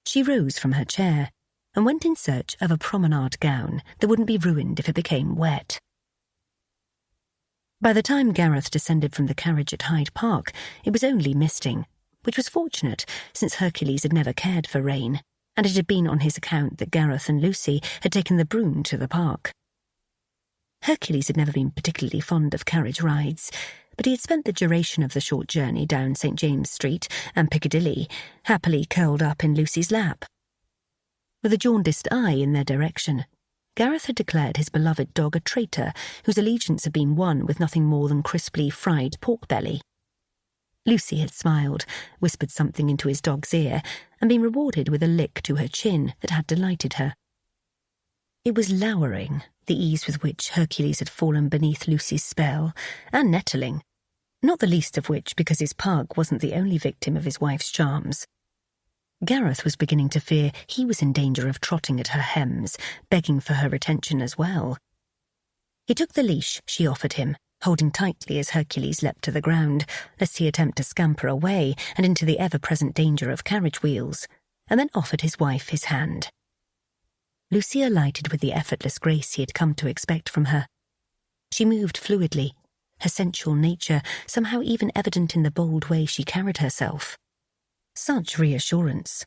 she rose from her chair and went in search of a promenade gown that wouldn't be ruined if it became wet. By the time Gareth descended from the carriage at Hyde Park, it was only misting, which was fortunate since Hercules had never cared for rain, and it had been on his account that Gareth and Lucy had taken the broom to the park. Hercules had never been particularly fond of carriage rides, but he had spent the duration of the short journey down St. James Street and Piccadilly happily curled up in Lucy's lap. With a jaundiced eye in their direction, Gareth had declared his beloved dog a traitor whose allegiance had been won with nothing more than crisply fried pork belly. Lucy had smiled, whispered something into his dog's ear, and been rewarded with a lick to her chin that had delighted her. It was lowering, the ease with which Hercules had fallen beneath Lucy's spell, and nettling, not the least of which because his pug wasn't the only victim of his wife's charms. Gareth was beginning to fear he was in danger of trotting at her hems, begging for her attention as well. He took the leash she offered him, holding tightly as Hercules leapt to the ground, lest he attempt to scamper away and into the ever-present danger of carriage wheels, and then offered his wife his hand. Lucy alighted with the effortless grace he had come to expect from her. She moved fluidly, her sensual nature somehow even evident in the bold way she carried herself. Such reassurance.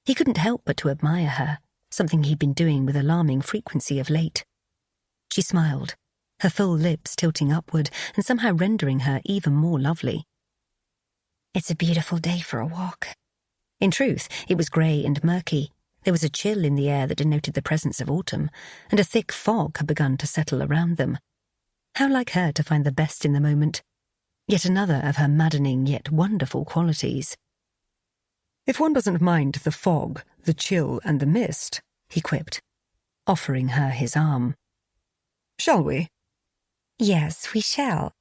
He couldn't help but to admire her, something he'd been doing with alarming frequency of late. She smiled, her full lips tilting upward and somehow rendering her even more lovely. "It's a beautiful day for a walk." In truth, it was grey and murky. There was a chill in the air that denoted the presence of autumn, and a thick fog had begun to settle around them. How like her to find the best in the moment. Yet another of her maddening yet wonderful qualities. "If one doesn't mind the fog, the chill, and the mist," he quipped, offering her his arm. "Shall we?" "Yes, we shall."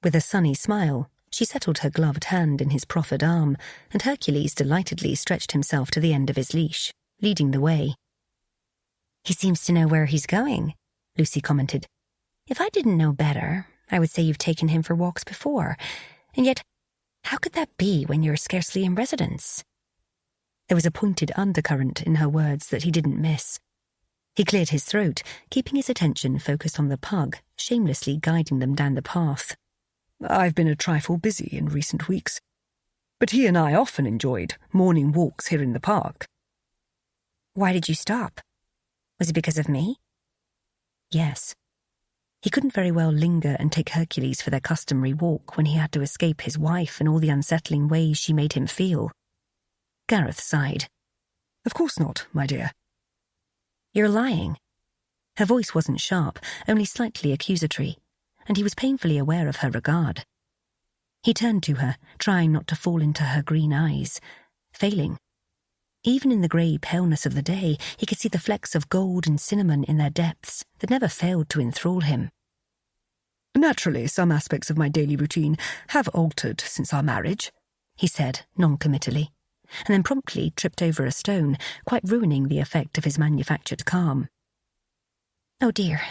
With a sunny smile, she settled her gloved hand in his proffered arm, and Hercules delightedly stretched himself to the end of his leash, leading the way. "He seems to know where he's going," Lucy commented. "If I didn't know better, I would say you've taken him for walks before, and yet how could that be when you're scarcely in residence?" There was a pointed undercurrent in her words that he didn't miss. He cleared his throat, keeping his attention focused on the pug, shamelessly guiding them down the path. "I've been a trifle busy in recent weeks, but he and I often enjoyed morning walks here in the park." "Why did you stop? Was it because of me?" Yes. He couldn't very well linger and take Hercules for their customary walk when he had to escape his wife and all the unsettling ways she made him feel. Gareth sighed. Of course not, my dear. You're lying. Her voice wasn't sharp, only slightly accusatory, and he was painfully aware of her regard. He turned to her, trying not to fall into her green eyes, failing. Even in the grey paleness of the day, he could see the flecks of gold and cinnamon in their depths that never failed to enthrall him. Naturally, some aspects of my daily routine have altered since our marriage, he said non-committally, and then promptly tripped over a stone, quite ruining the effect of his manufactured calm. Oh dear,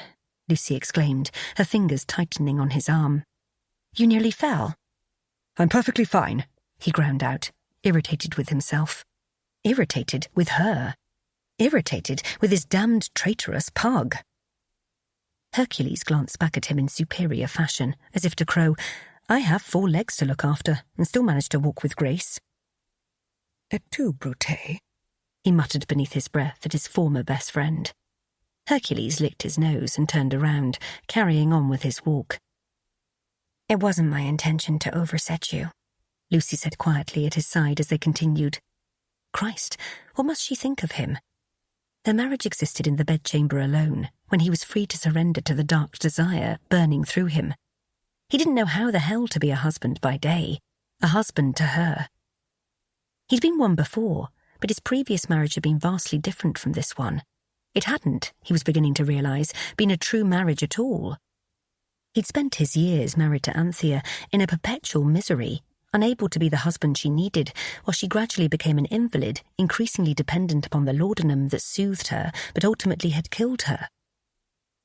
Lucy exclaimed, her fingers tightening on his arm. You nearly fell. I'm perfectly fine, he ground out, irritated with himself. Irritated with her. Irritated with his damned traitorous pug. Hercules glanced back at him in superior fashion, as if to crow, I have 4 legs to look after, and still manage to walk with grace. Et tu, Brute? He muttered beneath his breath at his former best friend. Hercules licked his nose and turned around, carrying on with his walk. It wasn't my intention to overset you, Lucy said quietly at his side as they continued. Christ, what must she think of him? Their marriage existed in the bedchamber alone, when he was free to surrender to the dark desire burning through him. He didn't know how the hell to be a husband by day, a husband to her. He'd been one before, but his previous marriage had been vastly different from this one. It hadn't, he was beginning to realise, been a true marriage at all. He'd spent his years married to Anthea in a perpetual misery, unable to be the husband she needed, while she gradually became an invalid, increasingly dependent upon the laudanum that soothed her, but ultimately had killed her.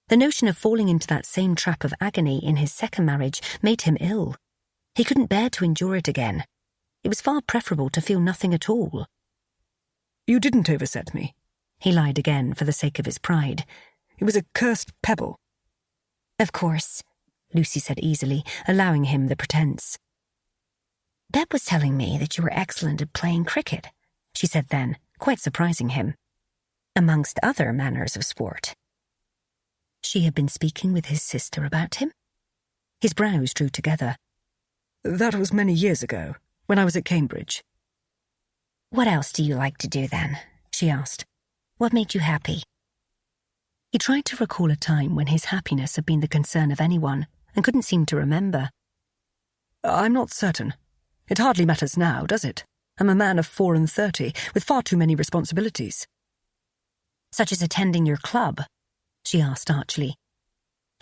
The notion of falling into that same trap of agony in his second marriage made him ill. He couldn't bear to endure it again. It was far preferable to feel nothing at all. You didn't overset me, he lied again for the sake of his pride. It was a cursed pebble. Of course, Lucy said easily, allowing him the pretense. Beb was telling me that you were excellent at playing cricket, she said then, quite surprising him. Amongst other manners of sport. She had been speaking with his sister about him? His brows drew together. That was many years ago, when I was at Cambridge. What else do you like to do then? She asked. What made you happy? He tried to recall a time when his happiness had been the concern of anyone and couldn't seem to remember. I'm not certain. It hardly matters now, does it? I'm a man of 34 with far too many responsibilities. Such as attending your club? She asked archly.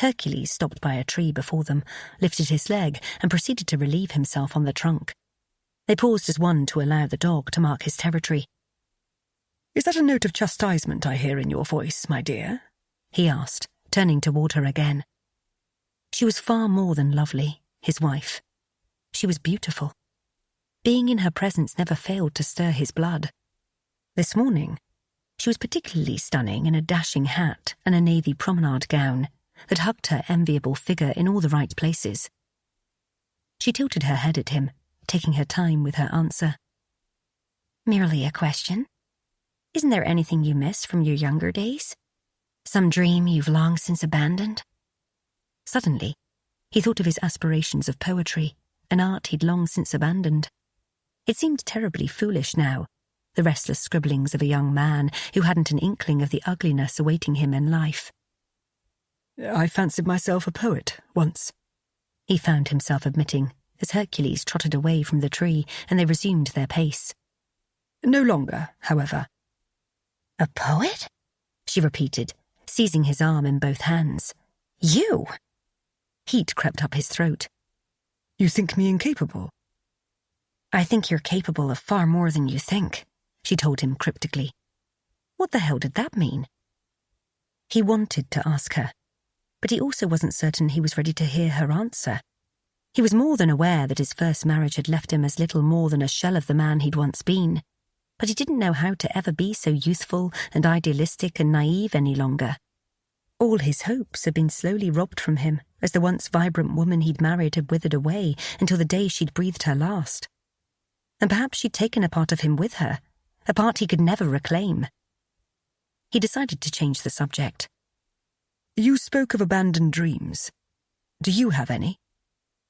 Hercules stopped by a tree before them, lifted his leg, and proceeded to relieve himself on the trunk. They paused as one to allow the dog to mark his territory. Is that a note of chastisement I hear in your voice, my dear? He asked, turning toward her again. She was far more than lovely, his wife. She was beautiful. Being in her presence never failed to stir his blood. This morning, she was particularly stunning in a dashing hat and a navy promenade gown that hugged her enviable figure in all the right places. She tilted her head at him, taking her time with her answer. Merely a question. Isn't there anything you miss from your younger days? Some dream you've long since abandoned? Suddenly, he thought of his aspirations of poetry, an art he'd long since abandoned. It seemed terribly foolish now, the restless scribblings of a young man who hadn't an inkling of the ugliness awaiting him in life. I fancied myself a poet once, he found himself admitting as Hercules trotted away from the tree and they resumed their pace. No longer, however. A poet? She repeated, seizing his arm in both hands. You! Heat crept up his throat. You think me incapable? I think you're capable of far more than you think, she told him cryptically. What the hell did that mean? He wanted to ask her, but he also wasn't certain he was ready to hear her answer. He was more than aware that his first marriage had left him as little more than a shell of the man he'd once been, but he didn't know how to ever be so youthful and idealistic and naive any longer. All his hopes had been slowly robbed from him as the once vibrant woman he'd married had withered away until the day she'd breathed her last. And perhaps she'd taken a part of him with her, a part he could never reclaim. He decided to change the subject. You spoke of abandoned dreams. Do you have any?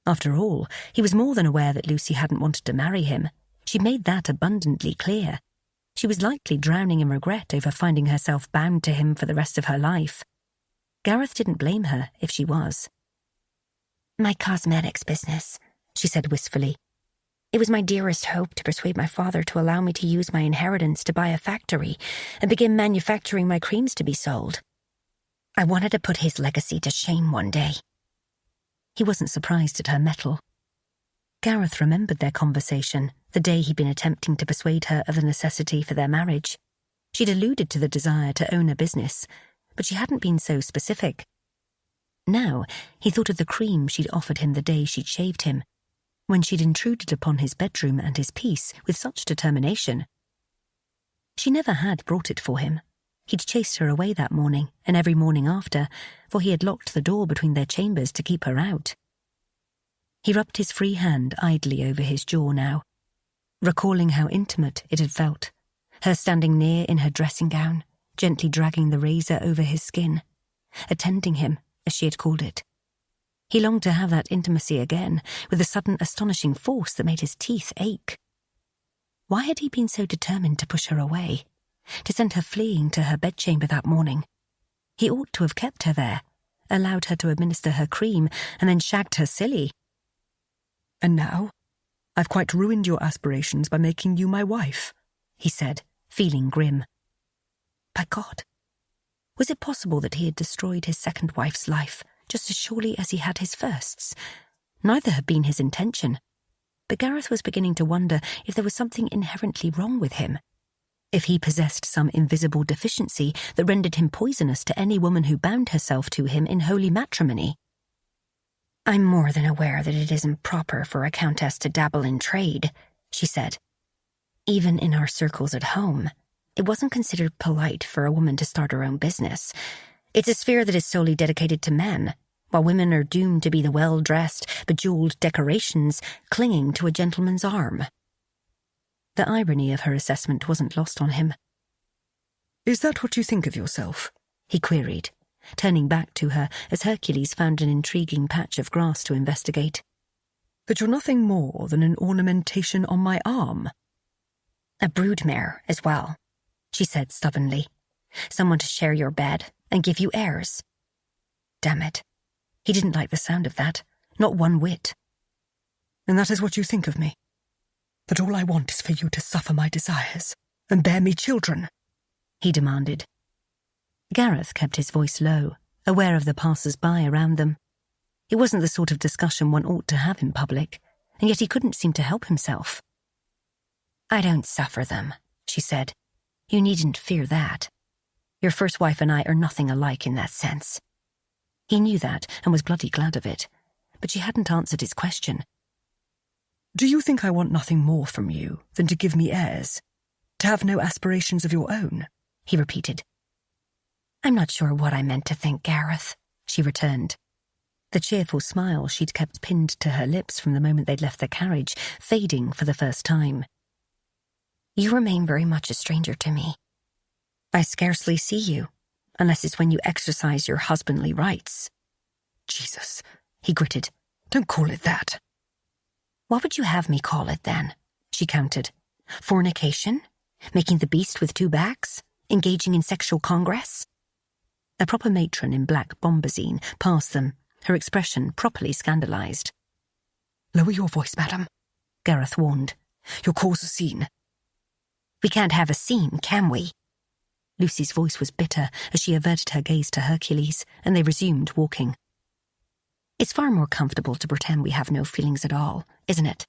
After all, he was more than aware that Lucy hadn't wanted to marry him. She'd made that abundantly clear. She was likely drowning in regret over finding herself bound to him for the rest of her life. Gareth didn't blame her if she was. My cosmetics business, she said wistfully. It was my dearest hope to persuade my father to allow me to use my inheritance to buy a factory and begin manufacturing my creams to be sold. I wanted to put his legacy to shame one day. He wasn't surprised at her mettle. Gareth remembered their conversation, the day he'd been attempting to persuade her of the necessity for their marriage. She'd alluded to the desire to own a business, but she hadn't been so specific. Now, he thought of the cream she'd offered him the day she'd shaved him, when she'd intruded upon his bedroom and his peace with such determination. She never had brought it for him. He'd chased her away that morning, and every morning after, for he had locked the door between their chambers to keep her out. He rubbed his free hand idly over his jaw now, recalling how intimate it had felt, her standing near in her dressing gown, gently dragging the razor over his skin, attending him, as she had called it. He longed to have that intimacy again, with a sudden astonishing force that made his teeth ache. Why had he been so determined to push her away, to send her fleeing to her bedchamber that morning? He ought to have kept her there, allowed her to administer her cream, and then shagged her silly. And now, I've quite ruined your aspirations by making you my wife, he said, feeling grim. By God, was it possible that he had destroyed his second wife's life just as surely as he had his first's? Neither had been his intention, but Gareth was beginning to wonder if there was something inherently wrong with him, if he possessed some invisible deficiency that rendered him poisonous to any woman who bound herself to him in holy matrimony. I'm more than aware that it isn't proper for a countess to dabble in trade, she said. Even in our circles at home, it wasn't considered polite for a woman to start her own business. It's a sphere that is solely dedicated to men, while women are doomed to be the well-dressed, bejeweled decorations clinging to a gentleman's arm. The irony of her assessment wasn't lost on him. Is that what you think of yourself? He queried, turning back to her as Hercules found an intriguing patch of grass to investigate. That you're nothing more than an ornamentation on my arm? A broodmare as well, she said stubbornly. Someone to share your bed and give you heirs. Damn it. He didn't like the sound of that, not one whit. And that is what you think of me? That all I want is for you to suffer my desires and bear me children? He demanded. Gareth kept his voice low, aware of the passers-by around them. It wasn't the sort of discussion one ought to have in public, and yet he couldn't seem to help himself. I don't suffer them, she said. You needn't fear that. Your first wife and I are nothing alike in that sense. He knew that and was bloody glad of it, but she hadn't answered his question. Do you think I want nothing more from you than to give me heirs? To have no aspirations of your own? He repeated. I'm not sure what I meant to think, Gareth, she returned. The cheerful smile she'd kept pinned to her lips from the moment they'd left the carriage, fading for the first time. You remain very much a stranger to me. I scarcely see you, unless it's when you exercise your husbandly rights. Jesus, he gritted. Don't call it that. What would you have me call it then? She countered. Fornication? Making the beast with two backs? Engaging in sexual congress? A proper matron in black bombazine passed them, her expression properly scandalized. Lower your voice, madam, Gareth warned. You'll cause a scene. We can't have a scene, can we? Lucy's voice was bitter as she averted her gaze to Hercules, and they resumed walking. It's far more comfortable to pretend we have no feelings at all, isn't it?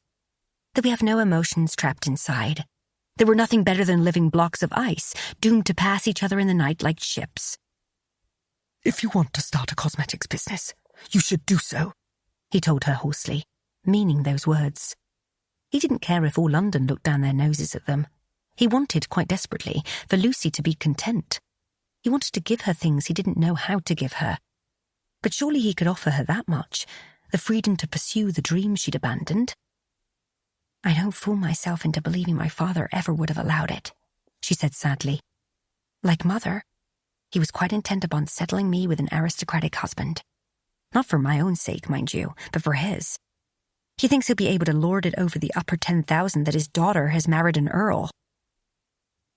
That we have no emotions trapped inside. That we're nothing better than living blocks of ice, doomed to pass each other in the night like ships. If you want to start a cosmetics business, you should do so, he told her hoarsely, meaning those words. He didn't care if all London looked down their noses at them. He wanted, quite desperately, for Lucy to be content. He wanted to give her things he didn't know how to give her. But surely he could offer her that much, the freedom to pursue the dream she'd abandoned. I don't fool myself into believing my father ever would have allowed it, she said sadly. Like Mother, He was quite intent upon settling me with an aristocratic husband. Not for my own sake, mind you, but for his. He thinks he'll be able to lord it over the upper 10,000 that his daughter has married an earl.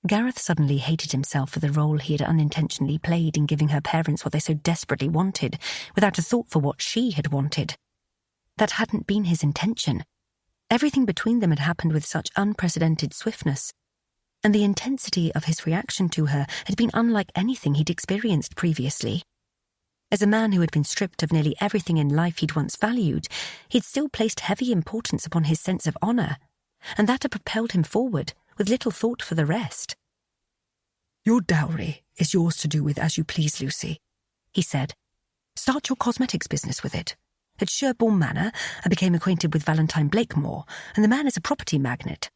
Gareth suddenly hated himself for the role he had unintentionally played in giving her parents what they so desperately wanted, without a thought for what she had wanted. That hadn't been his intention. Everything between them had happened with such unprecedented swiftness, and the intensity of his reaction to her had been unlike anything he'd experienced previously. As a man who had been stripped of nearly everything in life he'd once valued, he'd still placed heavy importance upon his sense of honour, and that had propelled him forward, with little thought for the rest. "Your dowry is yours to do with as you please, Lucy," he said. "Start your cosmetics business with it. At Sherborne Manor, I became acquainted with Valentine Blakemore, and the man is a property magnate.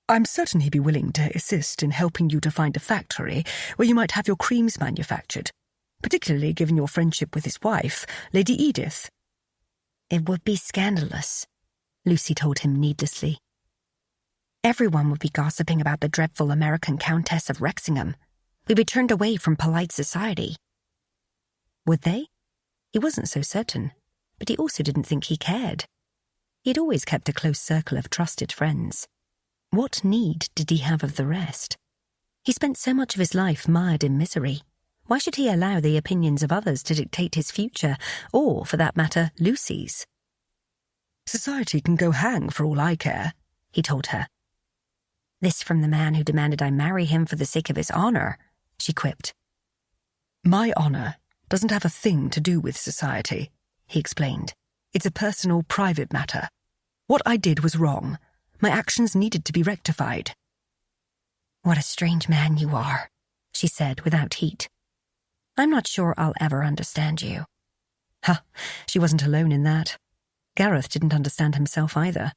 I'm certain he'd be willing to assist in helping you to find a factory where you might have your creams manufactured, particularly given your friendship with his wife, Lady Edith." "It would be scandalous," Lucy told him needlessly. "Everyone would be gossiping about the dreadful American Countess of Wrexingham. We'd be turned away from polite society." Would they? He wasn't so certain, but he also didn't think he cared. He'd always kept a close circle of trusted friends. What need did he have of the rest? He spent so much of his life mired in misery. Why should he allow the opinions of others to dictate his future, or, for that matter, Lucy's? "Society can go hang for all I care," he told her. "This from the man who demanded I marry him for the sake of his honour," she quipped. "My honour doesn't have a thing to do with society," he explained. "It's a personal, private matter. What I did was wrong. My actions needed to be rectified." "What a strange man you are," she said without heat. "I'm not sure I'll ever understand you." Ha! She wasn't alone in that. Gareth didn't understand himself either.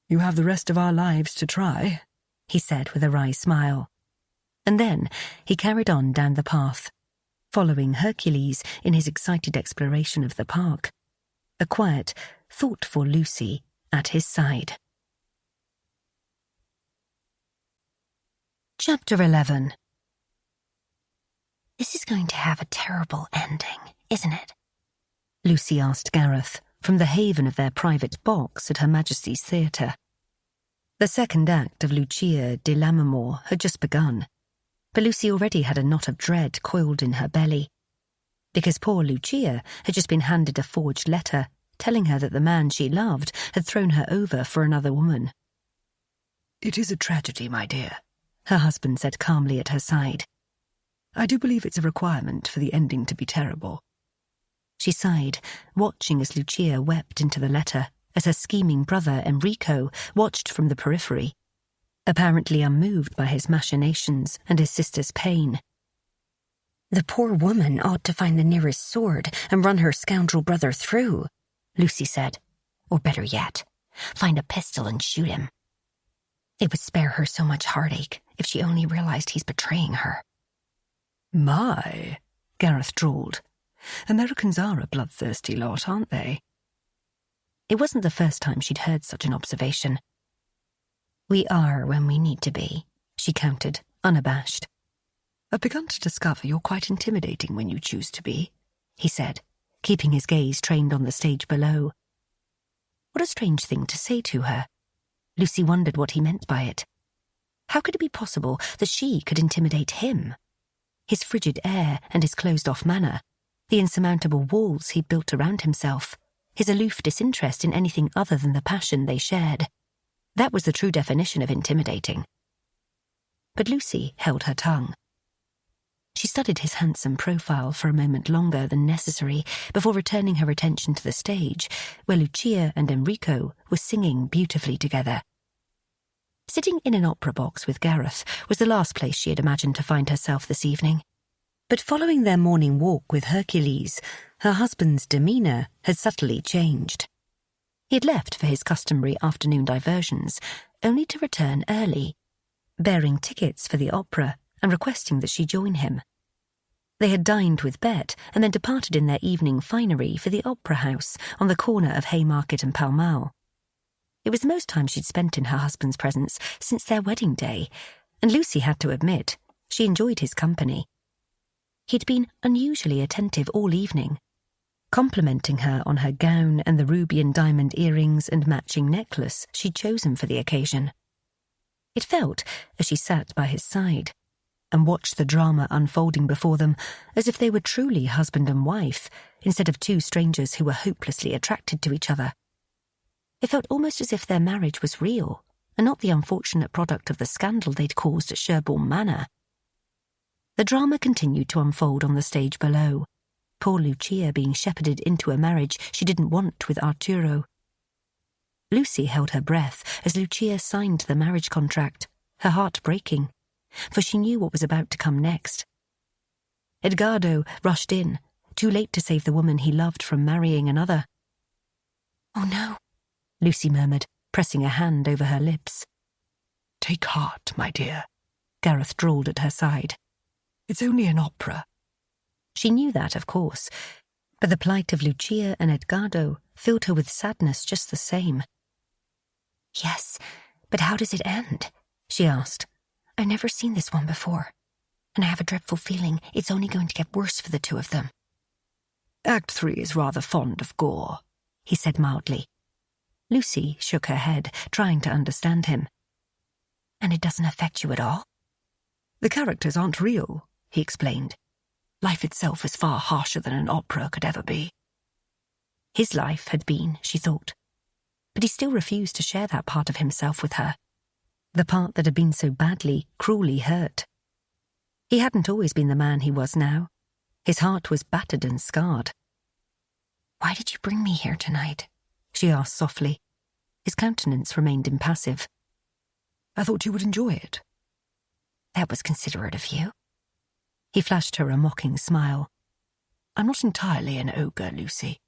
"You have the rest of our lives to try," he said with a wry smile. And then he carried on down the path, following Hercules in his excited exploration of the park, a quiet, thoughtful Lucy at his side. Chapter 11. "This is going to have a terrible ending, isn't it?" Lucy asked Gareth from the haven of their private box at Her Majesty's Theatre. The second act of Lucia de Lammermoor had just begun, but Lucy already had a knot of dread coiled in her belly, because poor Lucia had just been handed a forged letter telling her that the man she loved had thrown her over for another woman. "It is a tragedy, my dear," her husband said calmly at her side. "I do believe it's a requirement for the ending to be terrible." She sighed, watching as Lucia wept into the letter, as her scheming brother Enrico watched from the periphery, apparently unmoved by his machinations and his sister's pain. "The poor woman ought to find the nearest sword and run her scoundrel brother through," Lucy said. "Or better yet, find a pistol and shoot him. It would spare her so much heartache if she only realized he's betraying her." "My," Gareth drawled. "Americans are a bloodthirsty lot, aren't they?" It wasn't the first time she'd heard such an observation. "We are when we need to be," she countered, unabashed. "I've begun to discover you're quite intimidating when you choose to be," he said, keeping his gaze trained on the stage below. What a strange thing to say to her. Lucy wondered what he meant by it. How could it be possible that she could intimidate him? His frigid air and his closed-off manner, the insurmountable walls he'd built around himself, his aloof disinterest in anything other than the passion they shared. That was the true definition of intimidating. But Lucy held her tongue. She studied his handsome profile for a moment longer than necessary before returning her attention to the stage, where Lucia and Enrico were singing beautifully together. Sitting in an opera box with Gareth was the last place she had imagined to find herself this evening. But following their morning walk with Hercules, her husband's demeanour had subtly changed. He had left for his customary afternoon diversions, only to return early, bearing tickets for the opera and requesting that she join him. They had dined with Bet and then departed in their evening finery for the opera house on the corner of Haymarket and Pall Mall. It was the most time she'd spent in her husband's presence since their wedding day, and Lucy had to admit she enjoyed his company. He'd been unusually attentive all evening, complimenting her on her gown and the ruby and diamond earrings and matching necklace she'd chosen for the occasion. It felt, as she sat by his side and watched the drama unfolding before them, as if they were truly husband and wife, instead of two strangers who were hopelessly attracted to each other. It felt almost as if their marriage was real, and not the unfortunate product of the scandal they'd caused at Sherborne Manor. The drama continued to unfold on the stage below, poor Lucia being shepherded into a marriage she didn't want with Arturo. Lucy held her breath as Lucia signed the marriage contract, her heart breaking, for she knew what was about to come next. Edgardo rushed in, too late to save the woman he loved from marrying another. "Oh no," Lucy murmured, pressing a hand over her lips. "Take heart, my dear," Gareth drawled at her side. "It's only an opera." She knew that, of course, but the plight of Lucia and Edgardo filled her with sadness just the same. "Yes, but how does it end?" she asked. "I've never seen this one before, and I have a dreadful feeling it's only going to get worse for the two of them." "Act 3 is rather fond of gore," he said mildly. Lucy shook her head, trying to understand him. "And it doesn't affect you at all?" "The characters aren't real," he explained. "Life itself is far harsher than an opera could ever be." His life had been, she thought, but he still refused to share that part of himself with her, the part that had been so badly, cruelly hurt. He hadn't always been the man he was now. His heart was battered and scarred. "Why did you bring me here tonight?" she asked softly. His countenance remained impassive. "I thought you would enjoy it." "That was considerate of you." He flashed her a mocking smile. "I'm not entirely an ogre, Lucy."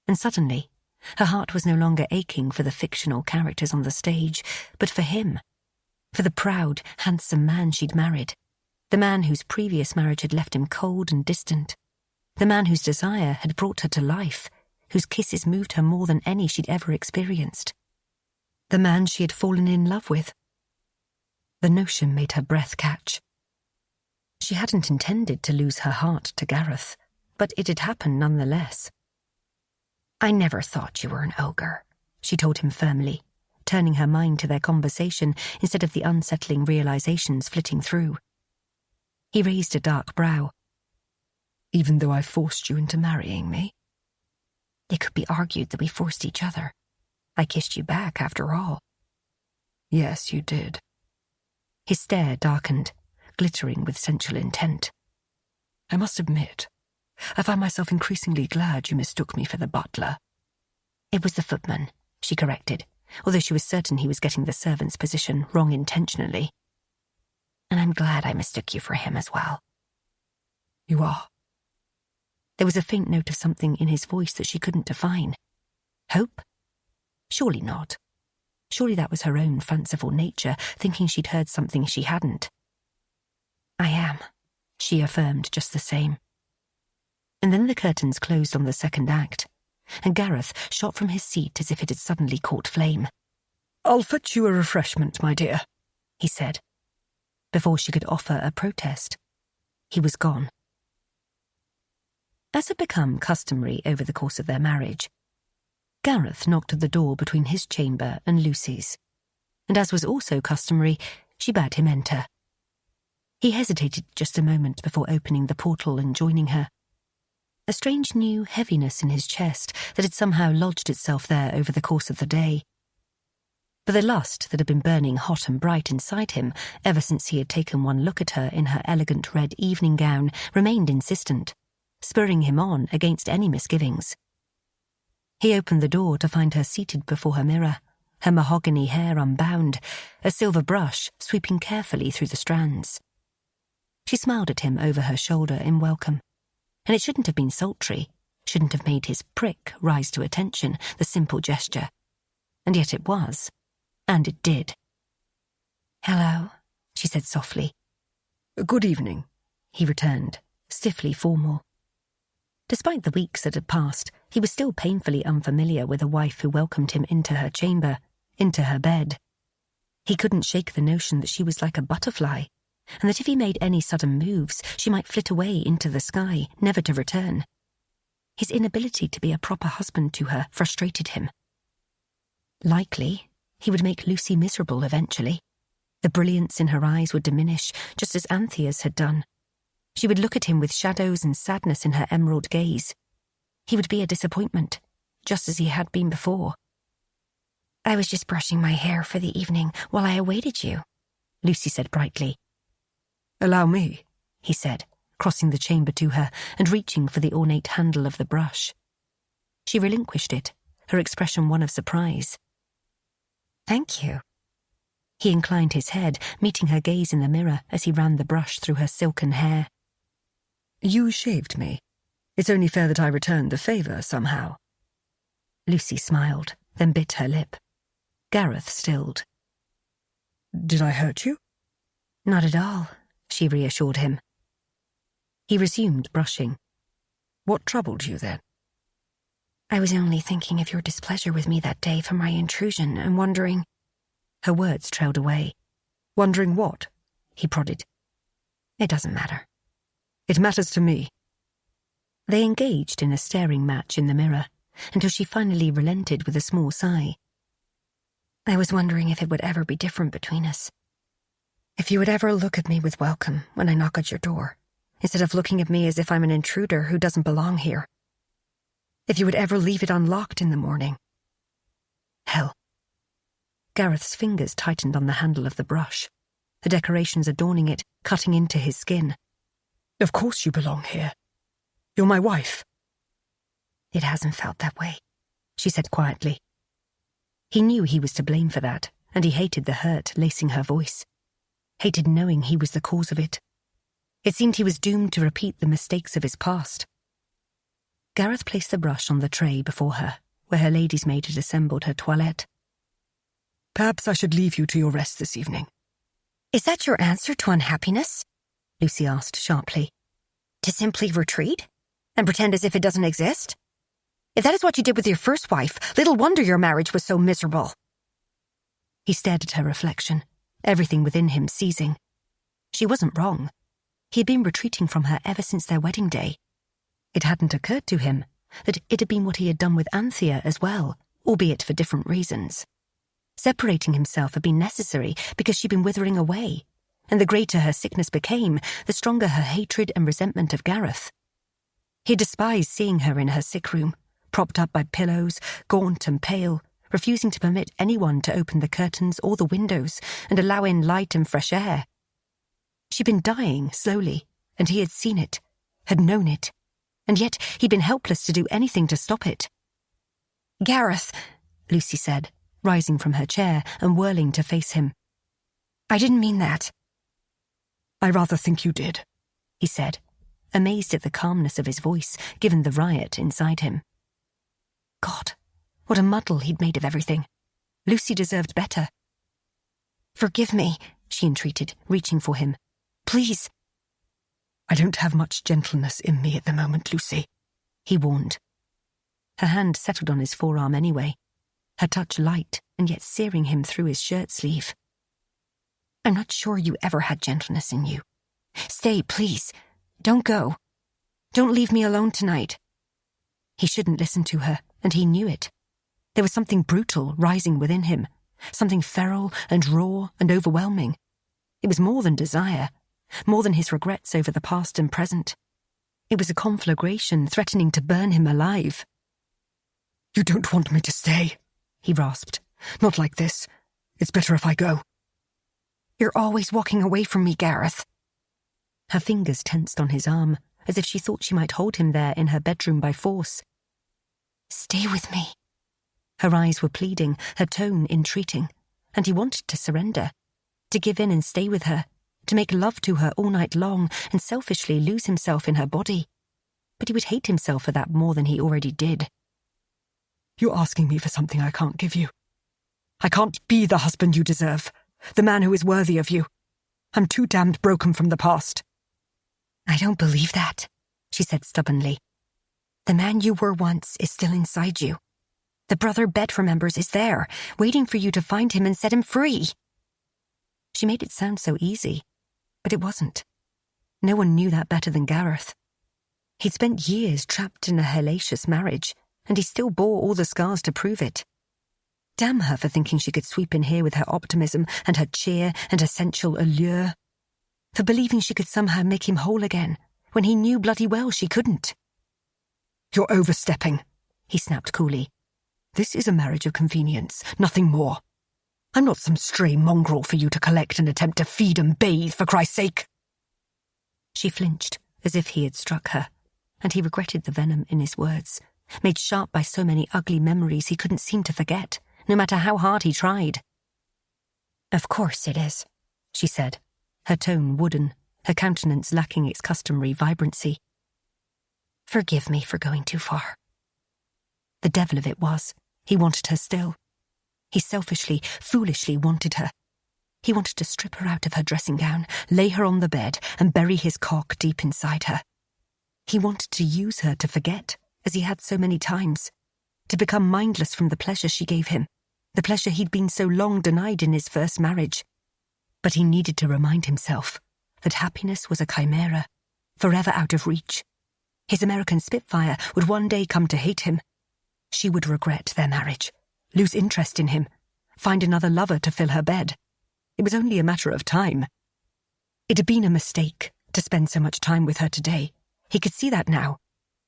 And suddenly, her heart was no longer aching for the fictional characters on the stage, but for him, for the proud, handsome man she'd married, the man whose previous marriage had left him cold and distant, the man whose desire had brought her to life, whose kisses moved her more than any she'd ever experienced, the man she had fallen in love with. The notion made her breath catch. She hadn't intended to lose her heart to Gareth, but it had happened nonetheless. "I never thought you were an ogre," she told him firmly, turning her mind to their conversation instead of the unsettling realizations flitting through. He raised a dark brow. "Even though I forced you into marrying me?" "It could be argued that we forced each other. I kissed you back, after all." "Yes, you did." His stare darkened, glittering with sensual intent. "I must admit, I find myself increasingly glad you mistook me for the butler." "It was the footman," she corrected, although she was certain he was getting the servant's position wrong intentionally. "And I'm glad I mistook you for him as well." "You are." There was a faint note of something in his voice that she couldn't define. Hope? Surely not. Surely that was her own fanciful nature, thinking she'd heard something she hadn't. "I am," she affirmed just the same. And then the curtains closed on the second act, and Gareth shot from his seat as if it had suddenly caught flame. "I'll fetch you a refreshment, my dear," he said. Before she could offer a protest, he was gone. As had become customary over the course of their marriage, Gareth knocked at the door between his chamber and Lucy's, and as was also customary, she bade him enter. He hesitated just a moment before opening the portal and joining her, a strange new heaviness in his chest that had somehow lodged itself there over the course of the day. But the lust that had been burning hot and bright inside him ever since he had taken one look at her in her elegant red evening gown remained insistent, spurring him on against any misgivings. He opened the door to find her seated before her mirror, her mahogany hair unbound, a silver brush sweeping carefully through the strands. She smiled at him over her shoulder in welcome, and it shouldn't have been sultry, shouldn't have made his prick rise to attention, the simple gesture. And yet it was, and it did. "Hello," she said softly. "Good evening," he returned, stiffly formal. Despite the weeks that had passed, he was still painfully unfamiliar with a wife who welcomed him into her chamber, into her bed. He couldn't shake the notion that she was like a butterfly, and that if he made any sudden moves, she might flit away into the sky, never to return. His inability to be a proper husband to her frustrated him. Likely, he would make Lucy miserable eventually. The brilliance in her eyes would diminish, just as Anthea's had done. She would look at him with shadows and sadness in her emerald gaze. He would be a disappointment, just as he had been before. I was just brushing my hair for the evening while I awaited you, Lucy said brightly. Allow me, he said, crossing the chamber to her and reaching for the ornate handle of the brush. She relinquished it, her expression one of surprise. Thank you. He inclined his head, meeting her gaze in the mirror as he ran the brush through her silken hair. You shaved me. It's only fair that I return the favour somehow. Lucy smiled, then bit her lip. Gareth stilled. Did I hurt you? Not at all, she reassured him. He resumed brushing. What troubled you then? I was only thinking of your displeasure with me that day for my intrusion and wondering... Her words trailed away. Wondering what? He prodded. It doesn't matter. It matters to me. They engaged in a staring match in the mirror, until she finally relented with a small sigh. I was wondering if it would ever be different between us. If you would ever look at me with welcome when I knock at your door, instead of looking at me as if I'm an intruder who doesn't belong here. If you would ever leave it unlocked in the morning. Hell. Gareth's fingers tightened on the handle of the brush, the decorations adorning it cutting into his skin. Of course you belong here. You're my wife. It hasn't felt that way, she said quietly. He knew he was to blame for that, and he hated the hurt lacing her voice. Hated knowing he was the cause of it. It seemed he was doomed to repeat the mistakes of his past. Gareth placed the brush on the tray before her, where her lady's maid had assembled her toilette. Perhaps I should leave you to your rest this evening. Is that your answer to unhappiness? Lucy asked sharply. To simply retreat? And pretend as if it doesn't exist? If that is what you did with your first wife, little wonder your marriage was so miserable. He stared at her reflection, everything within him seizing. She wasn't wrong. He had been retreating from her ever since their wedding day. It hadn't occurred to him that it had been what he had done with Anthea as well, albeit for different reasons. Separating himself had been necessary because she'd been withering away, and the greater her sickness became, the stronger her hatred and resentment of Gareth. He despised seeing her in her sick room, propped up by pillows, gaunt and pale, refusing to permit anyone to open the curtains or the windows and allow in light and fresh air. She'd been dying slowly, and he had seen it, had known it, and yet he'd been helpless to do anything to stop it. Gareth, Lucy said, rising from her chair and whirling to face him. I didn't mean that. I rather think you did, he said, amazed at the calmness of his voice, given the riot inside him. God, what a muddle he'd made of everything. Lucy deserved better. Forgive me, she entreated, reaching for him. Please. I don't have much gentleness in me at the moment, Lucy, he warned. Her hand settled on his forearm anyway, her touch light and yet searing him through his shirt sleeve. I'm not sure you ever had gentleness in you. Stay, please. Don't go. Don't leave me alone tonight. He shouldn't listen to her, and he knew it. There was something brutal rising within him, something feral and raw and overwhelming. It was more than desire, more than his regrets over the past and present. It was a conflagration threatening to burn him alive. You don't want me to stay, he rasped. Not like this. It's better if I go. You're always walking away from me, Gareth. Her fingers tensed on his arm, as if she thought she might hold him there in her bedroom by force. Stay with me. Her eyes were pleading, her tone entreating, and he wanted to surrender, to give in and stay with her, to make love to her all night long and selfishly lose himself in her body. But he would hate himself for that more than he already did. You're asking me for something I can't give you. I can't be the husband you deserve, the man who is worthy of you. I'm too damned broken from the past. I don't believe that, she said stubbornly. The man you were once is still inside you. The brother Bed remembers is there, waiting for you to find him and set him free. She made it sound so easy. But it wasn't. No one knew that better than Gareth. He'd spent years trapped in a hellacious marriage, and he still bore all the scars to prove it. Damn her for thinking she could sweep in here with her optimism and her cheer and her sensual allure. For believing she could somehow make him whole again, when he knew bloody well she couldn't. You're overstepping, he snapped coolly. This is a marriage of convenience, nothing more. I'm not some stray mongrel for you to collect and attempt to feed and bathe, for Christ's sake. She flinched, as if he had struck her, and he regretted the venom in his words, made sharp by so many ugly memories he couldn't seem to forget, no matter how hard he tried. Of course it is, she said, her tone wooden, her countenance lacking its customary vibrancy. Forgive me for going too far. The devil of it was, he wanted her still. He selfishly, foolishly wanted her. He wanted to strip her out of her dressing gown, lay her on the bed, and bury his cock deep inside her. He wanted to use her to forget, as he had so many times, to become mindless from the pleasure she gave him, the pleasure he'd been so long denied in his first marriage. But he needed to remind himself that happiness was a chimera, forever out of reach. His American Spitfire would one day come to hate him. She would regret their marriage, lose interest in him, find another lover to fill her bed. It was only a matter of time. It had been a mistake to spend so much time with her today. He could see that now.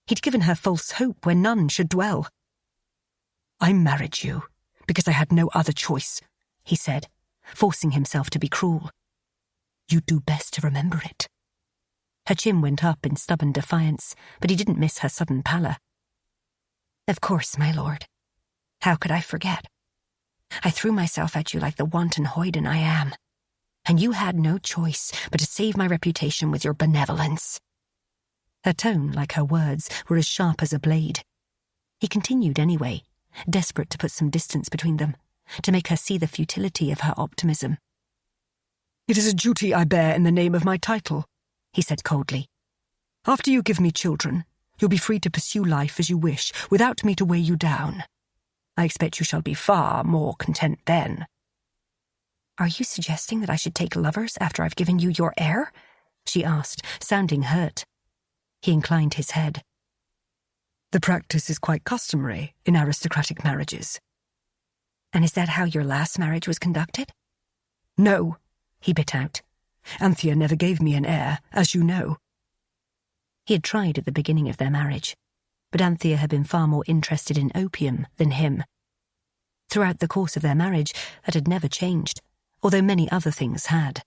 He'd given her false hope where none should dwell. I married you because I had no other choice, he said, forcing himself to be cruel. You do best to remember it. Her chin went up in stubborn defiance, but he didn't miss her sudden pallor. Of course, my lord. How could I forget? I threw myself at you like the wanton hoyden I am, and you had no choice but to save my reputation with your benevolence. Her tone, like her words, were as sharp as a blade. He continued anyway, desperate to put some distance between them, to make her see the futility of her optimism. It is a duty I bear in the name of my title, he said coldly. After you give me children, you'll be free to pursue life as you wish, without me to weigh you down. I expect you shall be far more content then. Are you suggesting that I should take lovers after I've given you your heir? She asked, sounding hurt. He inclined his head. The practice is quite customary in aristocratic marriages. And is that how your last marriage was conducted? No, he bit out. Anthea never gave me an heir, as you know. He had tried at the beginning of their marriage, but Anthea had been far more interested in opium than him. Throughout the course of their marriage, that had never changed, although many other things had.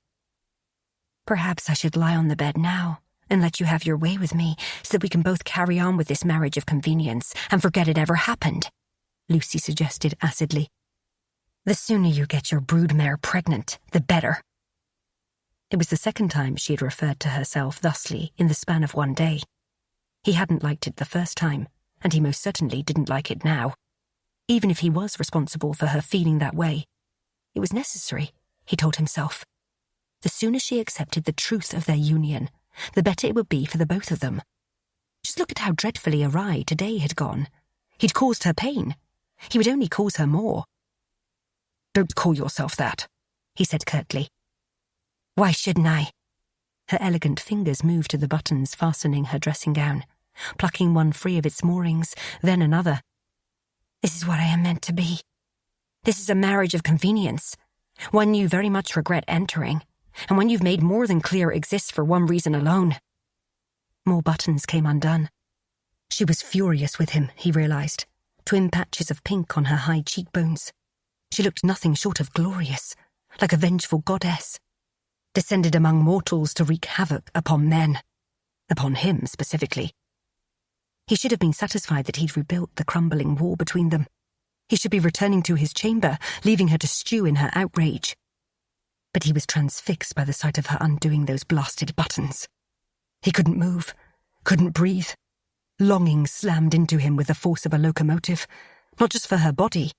Perhaps I should lie on the bed now and let you have your way with me so that we can both carry on with this marriage of convenience and forget it ever happened, Lucy suggested acidly. The sooner you get your broodmare pregnant, the better. It was the second time she had referred to herself thusly in the span of one day. He hadn't liked it the first time, and he most certainly didn't like it now. Even if he was responsible for her feeling that way, it was necessary, he told himself. The sooner she accepted the truth of their union, the better it would be for the both of them. Just look at how dreadfully awry today had gone. He'd caused her pain. He would only cause her more. Don't call yourself that, he said curtly. Why shouldn't I? Her elegant fingers moved to the buttons fastening her dressing gown, plucking one free of its moorings, then another. This is what I am meant to be. This is a marriage of convenience, one you very much regret entering, and one you've made more than clear exists for one reason alone. More buttons came undone. She was furious with him, he realized, twin patches of pink on her high cheekbones. She looked nothing short of glorious, like a vengeful goddess, descended among mortals to wreak havoc upon men, upon him specifically. He should have been satisfied that he'd rebuilt the crumbling wall between them. He should be returning to his chamber, leaving her to stew in her outrage. But he was transfixed by the sight of her undoing those blasted buttons. He couldn't move, couldn't breathe. Longing slammed into him with the force of a locomotive, not just for her body,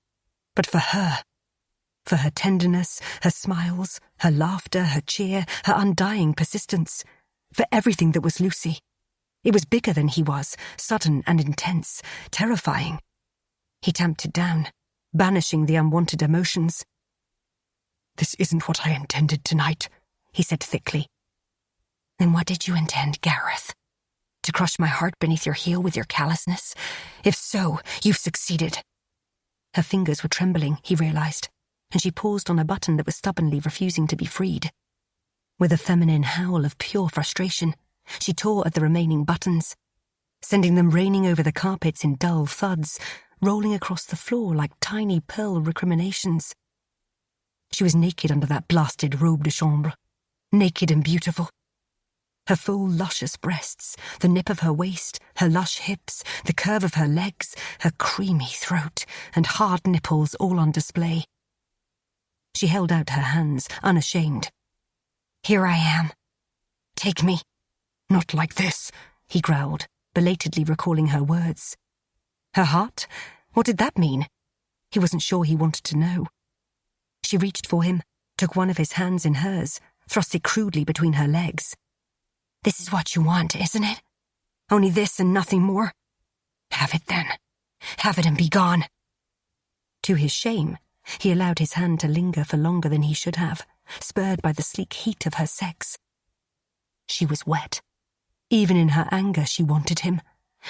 but for her. For her tenderness, her smiles, her laughter, her cheer, her undying persistence. For everything that was Lucy. It was bigger than he was, sudden and intense, terrifying. He tamped it down, banishing the unwanted emotions. This isn't what I intended tonight, he said thickly. Then what did you intend, Gareth? To crush my heart beneath your heel with your callousness? If so, you've succeeded. Her fingers were trembling, he realized, and she paused on a button that was stubbornly refusing to be freed. With a feminine howl of pure frustration, she tore at the remaining buttons, sending them raining over the carpets in dull thuds, rolling across the floor like tiny pearl recriminations. She was naked under that blasted robe de chambre, naked and beautiful. Her full, luscious breasts, the nip of her waist, her lush hips, the curve of her legs, her creamy throat, and hard nipples all on display. She held out her hands, unashamed. Here I am. Take me. Not like this, he growled, belatedly recalling her words. Her heart? What did that mean? He wasn't sure he wanted to know. She reached for him, took one of his hands in hers, thrust it crudely between her legs. This is what you want, isn't it? Only this and nothing more? Have it then. Have it and be gone. To his shame, he allowed his hand to linger for longer than he should have, spurred by the sleek heat of her sex. She was wet. Even in her anger, she wanted him,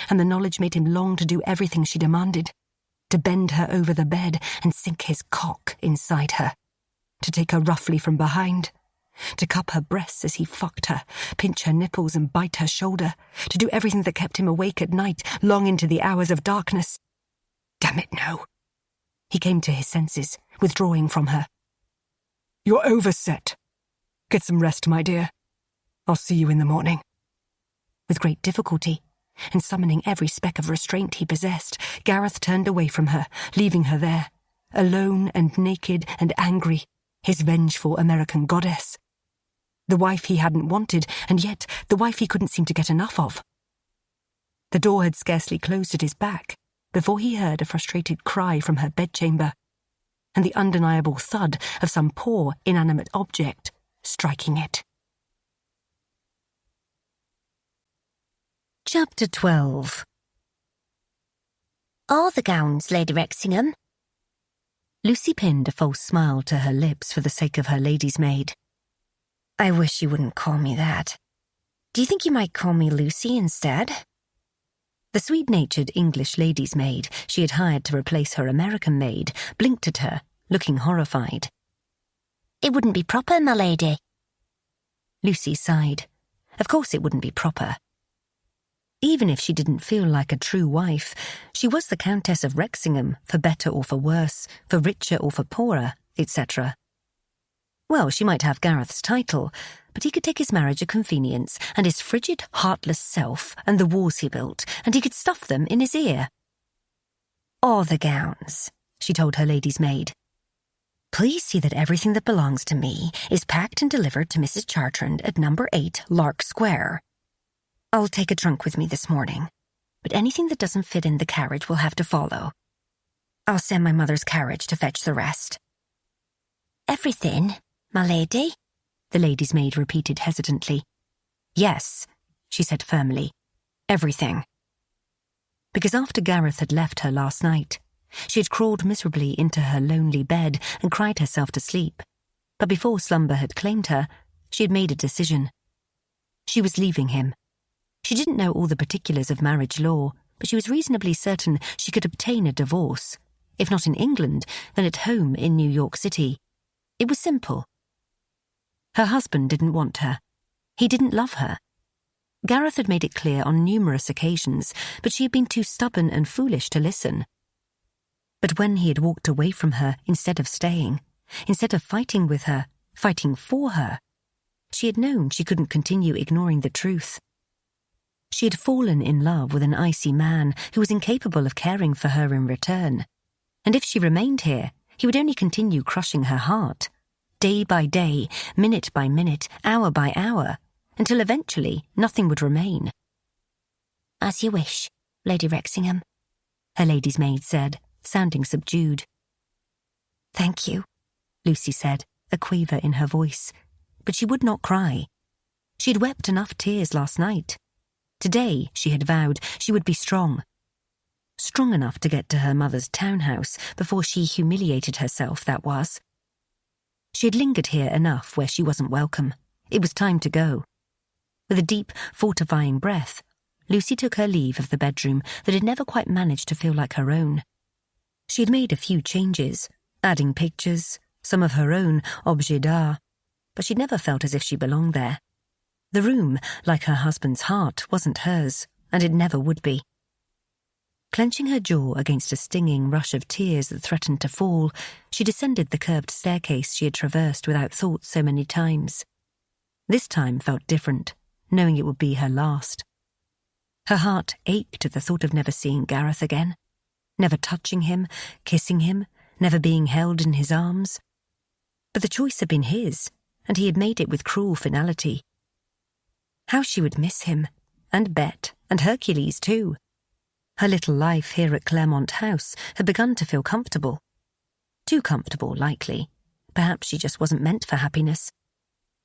and the knowledge made him long to do everything she demanded, to bend her over the bed and sink his cock inside her, to take her roughly from behind, to cup her breasts as he fucked her, pinch her nipples and bite her shoulder, to do everything that kept him awake at night, long into the hours of darkness. Damn it, no. He came to his senses, withdrawing from her. You're overset. Get some rest, my dear. I'll see you in the morning. With great difficulty, and summoning every speck of restraint he possessed, Gareth turned away from her, leaving her there, alone and naked and angry, his vengeful American goddess. The wife he hadn't wanted, and yet the wife he couldn't seem to get enough of. The door had scarcely closed at his back before he heard a frustrated cry from her bedchamber, and the undeniable thud of some poor, inanimate object striking it. Chapter 12. All the gowns, Lady Wrexingham. Lucy pinned a false smile to her lips for the sake of her lady's maid. I wish you wouldn't call me that. Do you think you might call me Lucy instead? The sweet-natured English lady's maid she had hired to replace her American maid blinked at her, looking horrified. It wouldn't be proper, my lady. Lucy sighed. Of course it wouldn't be proper. Even if she didn't feel like a true wife, she was the Countess of Wrexingham, for better or for worse, for richer or for poorer, etc. Well, she might have Gareth's title, but he could take his marriage a convenience, and his frigid, heartless self, and the walls he built, and he could stuff them in his ear. All the gowns, she told her lady's maid. Please see that everything that belongs to me is packed and delivered to Mrs. Chartrand at number 8 Lark Square. I'll take a trunk with me this morning, but anything that doesn't fit in the carriage will have to follow. I'll send my mother's carriage to fetch the rest. Everything, my lady? The lady's maid repeated hesitantly. Yes, she said firmly. Everything. Because after Gareth had left her last night, she had crawled miserably into her lonely bed and cried herself to sleep. But before slumber had claimed her, she had made a decision. She was leaving him. She didn't know all the particulars of marriage law, but she was reasonably certain she could obtain a divorce, if not in England, then at home in New York City. It was simple. Her husband didn't want her. He didn't love her. Gareth had made it clear on numerous occasions, but she had been too stubborn and foolish to listen. But when he had walked away from her instead of staying, instead of fighting with her, fighting for her, she had known she couldn't continue ignoring the truth. She had fallen in love with an icy man who was incapable of caring for her in return, and if she remained here, he would only continue crushing her heart, day by day, minute by minute, hour by hour, until eventually nothing would remain. As you wish, Lady Wrexingham, her lady's maid said, sounding subdued. Thank you, Lucy said, a quaver in her voice, but she would not cry. She had wept enough tears last night. Today, she had vowed, she would be strong. Strong enough to get to her mother's townhouse before she humiliated herself, that was. She had lingered here enough where she wasn't welcome. It was time to go. With a deep, fortifying breath, Lucy took her leave of the bedroom that had never quite managed to feel like her own. She had made a few changes, adding pictures, some of her own objets d'art, but she'd never felt as if she belonged there. The room, like her husband's heart, wasn't hers, and it never would be. Clenching her jaw against a stinging rush of tears that threatened to fall, she descended the curved staircase she had traversed without thought so many times. This time felt different, knowing it would be her last. Her heart ached at the thought of never seeing Gareth again, never touching him, kissing him, never being held in his arms. But the choice had been his, and he had made it with cruel finality. How she would miss him, and Bet, and Hercules too. Her little life here at Claremont House had begun to feel comfortable. Too comfortable, likely. Perhaps she just wasn't meant for happiness.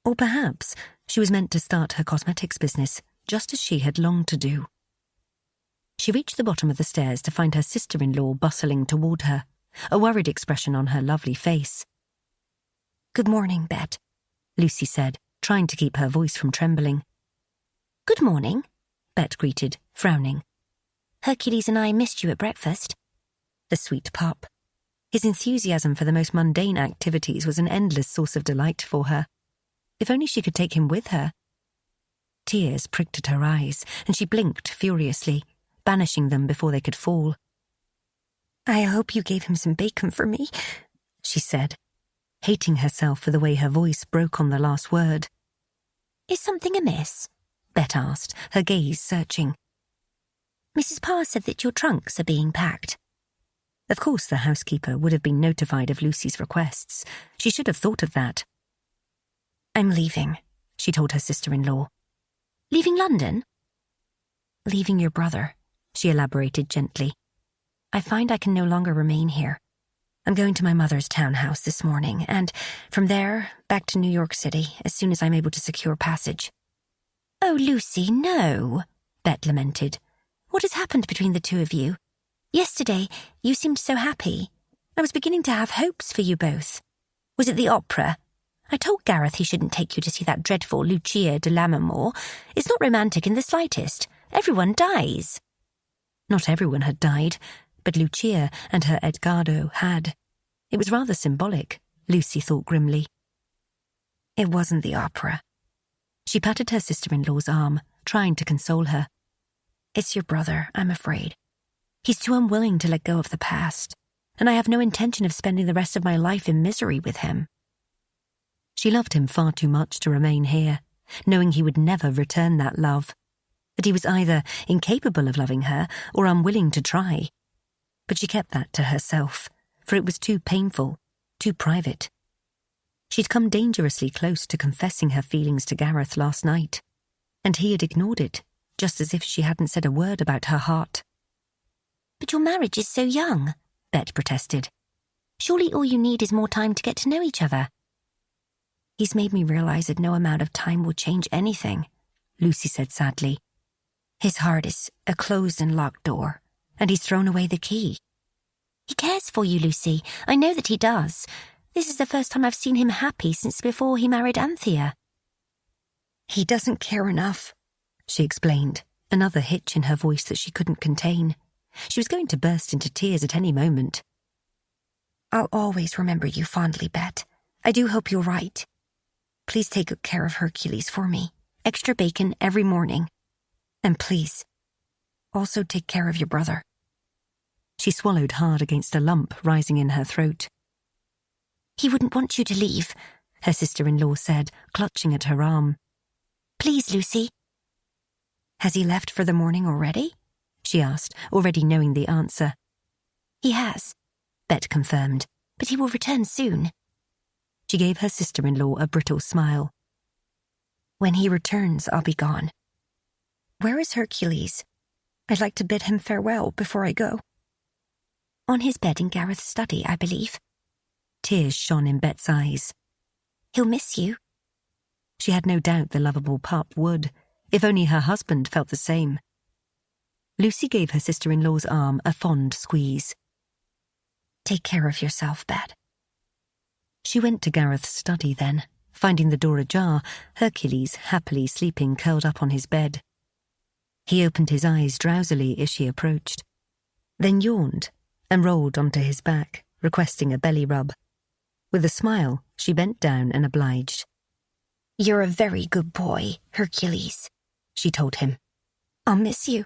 Or perhaps she was meant to start her cosmetics business, just as she had longed to do. She reached the bottom of the stairs to find her sister-in-law bustling toward her, a worried expression on her lovely face. "Good morning, Bet," Lucy said, trying to keep her voice from trembling. "Good morning," Bet greeted, frowning. "Hercules and I missed you at breakfast." The sweet pup. His enthusiasm for the most mundane activities was an endless source of delight for her. If only she could take him with her. Tears pricked at her eyes, and she blinked furiously, banishing them before they could fall. "I hope you gave him some bacon for me," she said, hating herself for the way her voice broke on the last word. "Is something amiss?" Bet asked, her gaze searching. "Mrs. Parr said that your trunks are being packed." Of course the housekeeper would have been notified of Lucy's requests. She should have thought of that. "I'm leaving," she told her sister-in-law. "Leaving London?" "Leaving your brother," she elaborated gently. "I find I can no longer remain here. I'm going to my mother's townhouse this morning, and from there, back to New York City as soon as I'm able to secure passage." "Oh, Lucy, no," Bet lamented. "What has happened between the two of you? Yesterday, you seemed so happy. I was beginning to have hopes for you both. Was it the opera? I told Gareth he shouldn't take you to see that dreadful Lucia de Lammermoor. It's not romantic in the slightest. Everyone dies." Not everyone had died, but Lucia and her Edgardo had. It was rather symbolic, Lucy thought grimly. "It wasn't the opera." She patted her sister-in-law's arm, trying to console her. "It's your brother, I'm afraid. He's too unwilling to let go of the past, and I have no intention of spending the rest of my life in misery with him." She loved him far too much to remain here, knowing he would never return that love, that he was either incapable of loving her or unwilling to try. But she kept that to herself, for it was too painful, too private. She'd come dangerously close to confessing her feelings to Gareth last night, and he had ignored it, just as if she hadn't said a word about her heart. "But your marriage is so young," Bet protested. "Surely all you need is more time to get to know each other." "He's made me realize that no amount of time will change anything," Lucy said sadly. "His heart is a closed and locked door, and he's thrown away the key." "He cares for you, Lucy. I know that he does. This is the first time I've seen him happy since before he married Anthea." "He doesn't care enough," she explained, another hitch in her voice that she couldn't contain. She was going to burst into tears at any moment. "I'll always remember you fondly, Bet. I do hope you're right. Please take good care of Hercules for me. Extra bacon every morning. And please, also take care of your brother." She swallowed hard against a lump rising in her throat. "He wouldn't want you to leave," her sister-in-law said, clutching at her arm. "Please, Lucy." "Has he left for the morning already?" she asked, already knowing the answer. "He has," Bet confirmed, "but he will return soon." She gave her sister-in-law a brittle smile. "When he returns, I'll be gone. Where is Hercules? I'd like to bid him farewell before I go." "On his bed in Gareth's study, I believe." Tears shone in Bet's eyes. "He'll miss you." She had no doubt the lovable pup would, if only her husband felt the same. Lucy gave her sister-in-law's arm a fond squeeze. "Take care of yourself, Bet." She went to Gareth's study then, Finding the door ajar, Hercules happily sleeping curled up on his bed. He opened his eyes drowsily as she approached, then yawned and rolled onto his back, requesting a belly rub. With a smile, she bent down and obliged. "You're a very good boy, Hercules," she told him. "I'll miss you."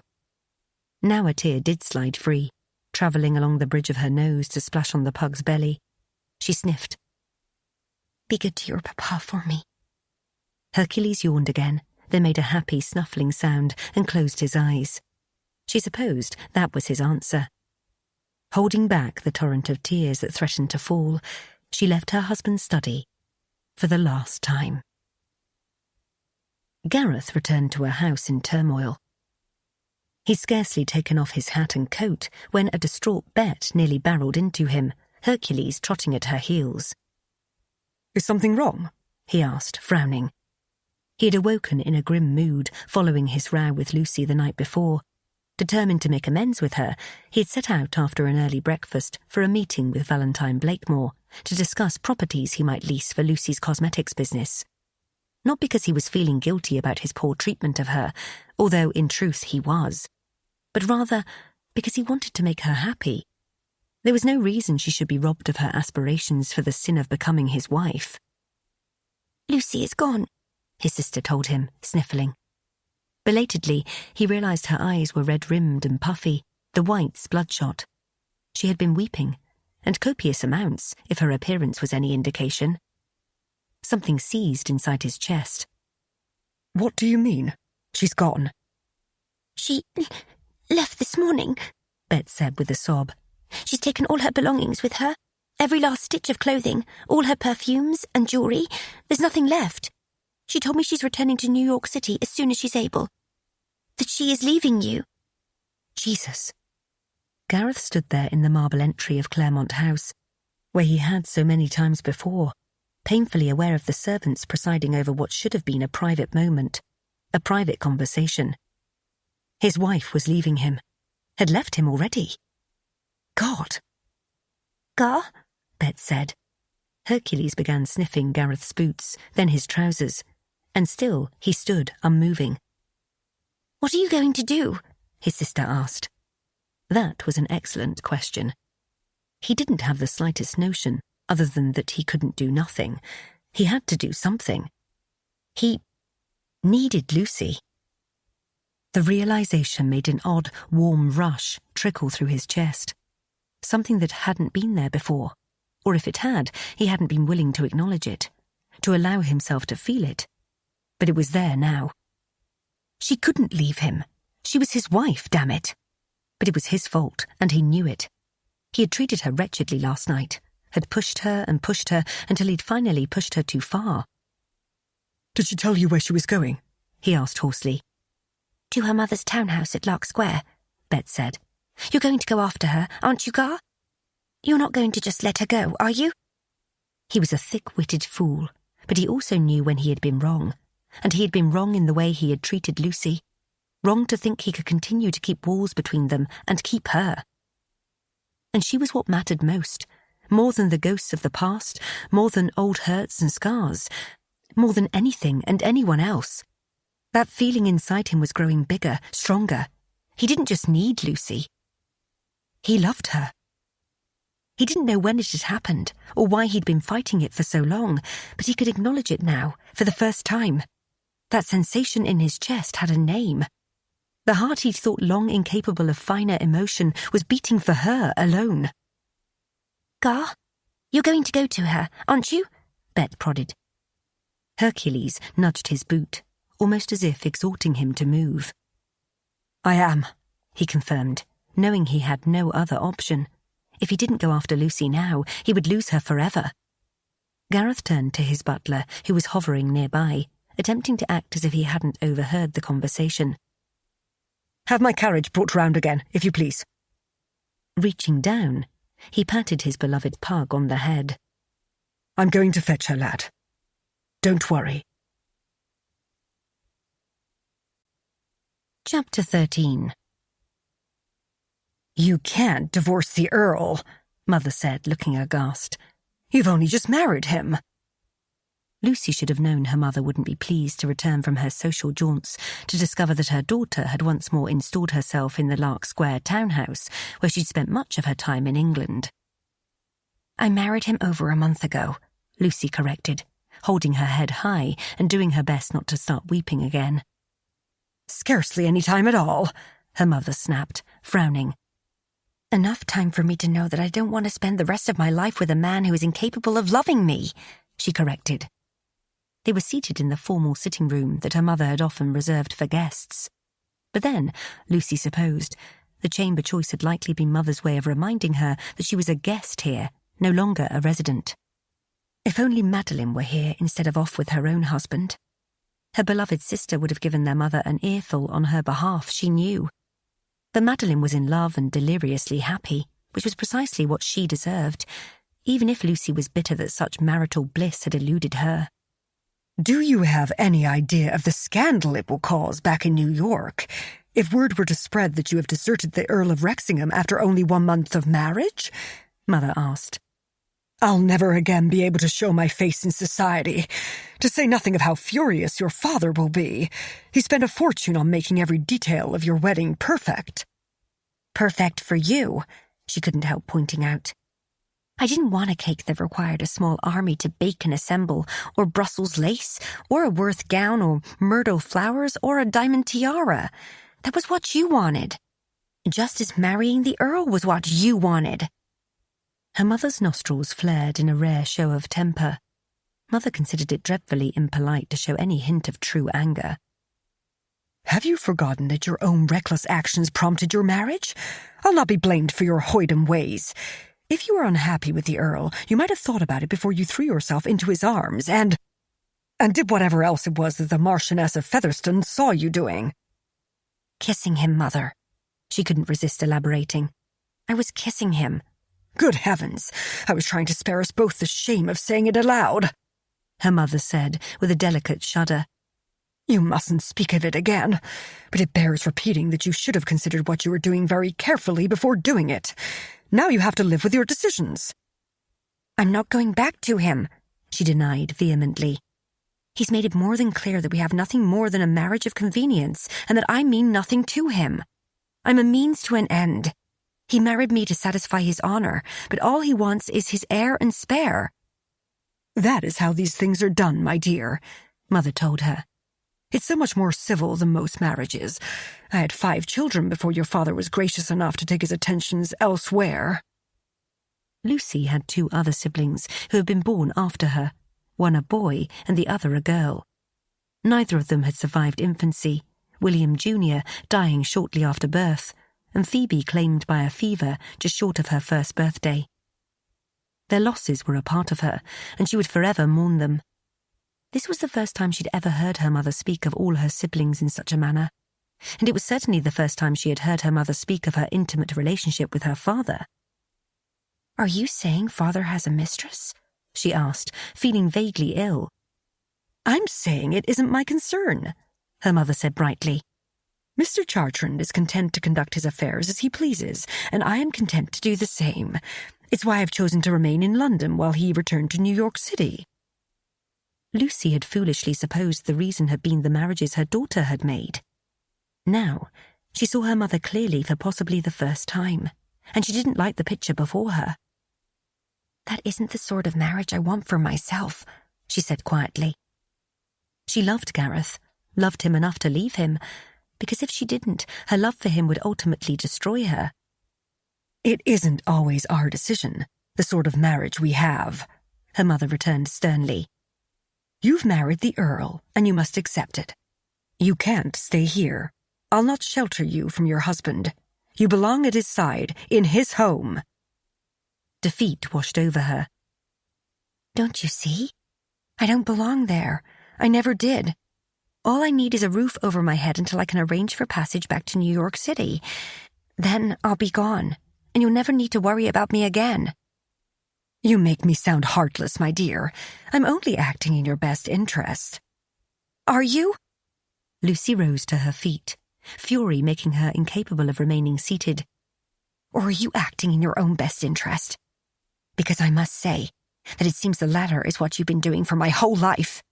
Now a tear did slide free, travelling along the bridge of her nose to splash on the pug's belly. She sniffed. "Be good to your papa for me." Hercules yawned again, then made a happy snuffling sound and closed his eyes. She supposed that was his answer. Holding back the torrent of tears that threatened to fall, she left her husband's study for the last time. Gareth returned to her house in turmoil. He'd scarcely taken off his hat and coat when a distraught Bet nearly barreled into him, Hercules trotting at her heels. "Is something wrong?" he asked, frowning. He had awoken in a grim mood following his row with Lucy the night before. Determined to make amends with her, he had set out after an early breakfast for a meeting with Valentine Blakemore to discuss properties he might lease for Lucy's cosmetics business. Not because he was feeling guilty about his poor treatment of her, although in truth he was, but rather because he wanted to make her happy. There was no reason she should be robbed of her aspirations for the sin of becoming his wife. "Lucy is gone," his sister told him, sniffling. Belatedly, he realised her eyes were red-rimmed and puffy, the whites bloodshot. She had been weeping, and copious amounts, if her appearance was any indication. Something seized inside his chest. "What do you mean? She's gone." "She left this morning," Bet said with a sob. "She's taken all her belongings with her. Every last stitch of clothing, all her perfumes and jewellery. There's nothing left. She told me she's returning to New York City as soon as she's able. That she is leaving you." Jesus. Gareth stood there in the marble entry of Claremont House, where he had so many times before, painfully aware of the servants presiding over what should have been a private moment, a private conversation. His wife was leaving him, had left him already. God! "Gar?" Bet said. Hercules began sniffing Gareth's boots, then his trousers, and still he stood unmoving. "What are you going to do?" his sister asked. That was an excellent question. He didn't have the slightest notion, other than that he couldn't do nothing. He had to do something. He needed Lucy. The realisation made an odd, warm rush trickle through his chest. Something that hadn't been there before, or if it had, he hadn't been willing to acknowledge it, to allow himself to feel it. But it was there now. She couldn't leave him. She was his wife, damn it. But it was his fault, and he knew it. He had treated her wretchedly last night, had pushed her until he'd finally pushed her too far. "Did she tell you where she was going?" he asked hoarsely. "To her mother's townhouse at Lark Square," Bet said. "You're going to go after her, aren't you, Gar? You're not going to just let her go, are you?" He was a thick-witted fool, but he also knew when he had been wrong, and he had been wrong in the way he had treated Lucy, wrong to think he could continue to keep walls between them and keep her. And she was what mattered most, more than the ghosts of the past, more than old hurts and scars, more than anything and anyone else. That feeling inside him was growing bigger, stronger. He didn't just need Lucy. He loved her. He didn't know when it had happened, or why he'd been fighting it for so long, but he could acknowledge it now, for the first time. That sensation in his chest had a name. The heart he'd thought long incapable of finer emotion was beating for her alone. "Gar, you're going to go to her, aren't you?" Bet prodded. Hercules nudged his boot, almost as if exhorting him to move. "I am," he confirmed, knowing he had no other option. If he didn't go after Lucy now, he would lose her forever. Gareth turned to his butler, who was hovering nearby, attempting to act as if he hadn't overheard the conversation. "Have my carriage brought round again, if you please." Reaching down, he patted his beloved pug on the head. "I'm going to fetch her, lad. Don't worry." Chapter 13. "You can't divorce the Earl," Mother said, looking aghast. "You've only just married him." Lucy should have known her mother wouldn't be pleased to return from her social jaunts to discover that her daughter had once more installed herself in the Lark Square townhouse, where she'd spent much of her time in England. "I married him over a month ago," Lucy corrected, holding her head high and doing her best not to start weeping again. "Scarcely any time at all," her mother snapped, frowning. "Enough time for me to know that I don't want to spend the rest of my life with a man who is incapable of loving me," she corrected. They were seated in the formal sitting room that her mother had often reserved for guests. But then, Lucy supposed, the chamber choice had likely been Mother's way of reminding her that she was a guest here, no longer a resident. If only Madeline were here instead of off with her own husband. Her beloved sister would have given their mother an earful on her behalf, she knew. But Madeline was in love and deliriously happy, which was precisely what she deserved, even if Lucy was bitter that such marital bliss had eluded her. "Do you have any idea of the scandal it will cause back in New York if word were to spread that you have deserted the Earl of Wrexingham after only 1 month of marriage?" Mother asked. "I'll never again be able to show my face in society, to say nothing of how furious your father will be. He spent a fortune on making every detail of your wedding perfect." "Perfect for you," she couldn't help pointing out. "I didn't want a cake that required a small army to bake and assemble, or Brussels lace, or a Worth gown, or myrtle flowers, or a diamond tiara. That was what you wanted. Just as marrying the Earl was what you wanted." Her mother's nostrils flared in a rare show of temper. Mother considered it dreadfully impolite to show any hint of true anger. "Have you forgotten that your own reckless actions prompted your marriage? I'll not be blamed for your hoydom ways. If you were unhappy with the Earl, you might have thought about it before you threw yourself into his arms and did whatever else it was that the Marchioness of Featherstone saw you doing." "Kissing him, Mother." She couldn't resist elaborating. "I was kissing him." "Good heavens, I was trying to spare us both the shame of saying it aloud," her mother said with a delicate shudder. "You mustn't speak of it again, but it bears repeating that you should have considered what you were doing very carefully before doing it. Now you have to live with your decisions." "I'm not going back to him," she denied vehemently. "He's made it more than clear that we have nothing more than a marriage of convenience, and that I mean nothing to him. I'm a means to an end. He married me to satisfy his honor, but all he wants is his heir and spare." "That is how these things are done, my dear," Mother told her. "It's so much more civil than most marriages. I had 5 children before your father was gracious enough to take his attentions elsewhere." Lucy had 2 other siblings who had been born after her, one a boy and the other a girl. Neither of them had survived infancy, William Jr. dying shortly after birth, and Phoebe claimed by a fever just short of her first birthday. Their losses were a part of her, and she would forever mourn them. This was the first time she'd ever heard her mother speak of all her siblings in such a manner, and it was certainly the first time she had heard her mother speak of her intimate relationship with her father. "Are you saying Father has a mistress?" she asked, feeling vaguely ill. "I'm saying it isn't my concern," her mother said brightly. "Mr. Chartrand is content to conduct his affairs as he pleases, and I am content to do the same. It's why I've chosen to remain in London while he returned to New York City." Lucy had foolishly supposed the reason had been the marriages her daughter had made. Now, she saw her mother clearly for possibly the first time, and she didn't like the picture before her. "That isn't the sort of marriage I want for myself," she said quietly. She loved Gareth, loved him enough to leave him, because if she didn't, her love for him would ultimately destroy her. "It isn't always our decision, the sort of marriage we have," her mother returned sternly. "You've married the Earl, and you must accept it. You can't stay here. I'll not shelter you from your husband. You belong at his side, in his home." Defeat washed over her. "Don't you see? I don't belong there. I never did. All I need is a roof over my head until I can arrange for passage back to New York City. Then I'll be gone, and you'll never need to worry about me again." "You make me sound heartless, my dear. I'm only acting in your best interest." "Are you?" Lucy rose to her feet, fury making her incapable of remaining seated. "Or are you acting in your own best interest? Because I must say, that it seems the latter is what you've been doing for my whole life.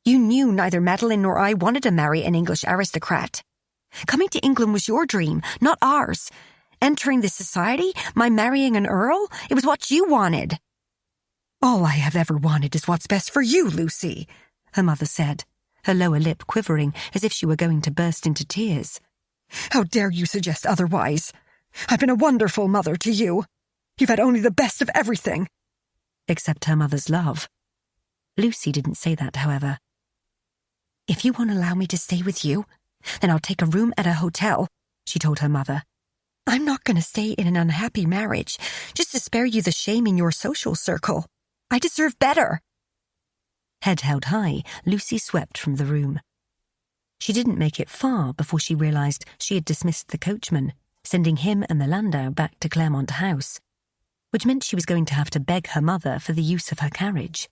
You knew neither Madeline nor I wanted to marry an English aristocrat. Coming to England was your dream, not ours. Entering this society, my marrying an earl, it was what you wanted. All I have ever wanted is what's best for you, Lucy, her mother said, her lower lip quivering as if she were going to burst into tears. How dare you suggest otherwise? I've been a wonderful mother to you. You've had only the best of everything. Except her mother's love. Lucy didn't say that, however. If you won't allow me to stay with you, then I'll take a room at a hotel, she told her mother. I'm not going to stay in an unhappy marriage just to spare you the shame in your social circle. I deserve better. Head held high, Lucy swept from the room. She didn't make it far before she realised she had dismissed the coachman, sending him and the landau back to Claremont House, which meant she was going to have to beg her mother for the use of her carriage.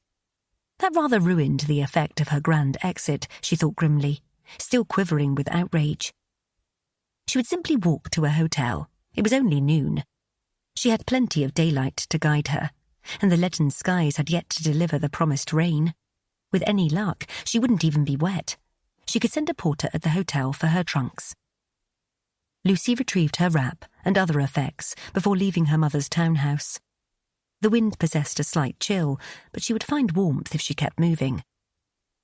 That rather ruined the effect of her grand exit, she thought grimly, still quivering with outrage. She would simply walk to a hotel. It was only noon. She had plenty of daylight to guide her, and the leaden skies had yet to deliver the promised rain. With any luck, she wouldn't even be wet. She could send a porter at the hotel for her trunks. Lucy retrieved her wrap and other effects before leaving her mother's townhouse. The wind possessed a slight chill, but she would find warmth if she kept moving.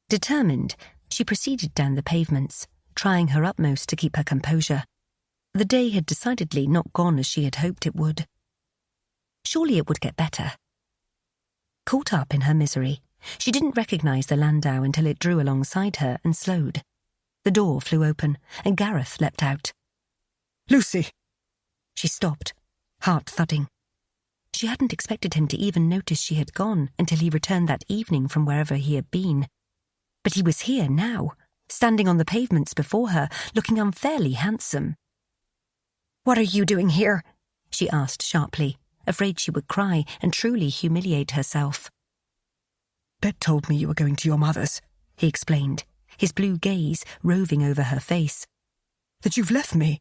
Determined, she proceeded down the pavements, trying her utmost to keep her composure. The day had decidedly not gone as she had hoped it would. Surely it would get better. Caught up in her misery, she didn't recognise the landau until it drew alongside her and slowed. The door flew open, and Gareth leapt out. Lucy! She stopped, heart thudding. She hadn't expected him to even notice she had gone until he returned that evening from wherever he had been. But he was here now, standing on the pavements before her, looking unfairly handsome. "What are you doing here?" she asked sharply, afraid she would cry and truly humiliate herself. Bet told me you were going to your mother's, he explained, his blue gaze roving over her face. That you've left me.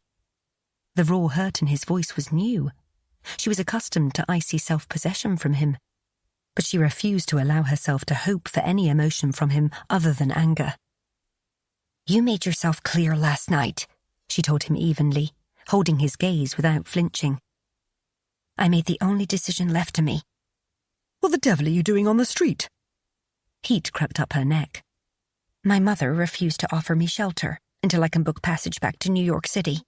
The raw hurt in his voice was new. She was accustomed to icy self-possession from him, but she refused to allow herself to hope for any emotion from him other than anger. "You made yourself clear last night," she told him evenly, holding his gaze without flinching. "I made the only decision left to me." What the devil are you doing on the street? Heat crept up her neck. My mother refused to offer me shelter until I can book passage back to New York City.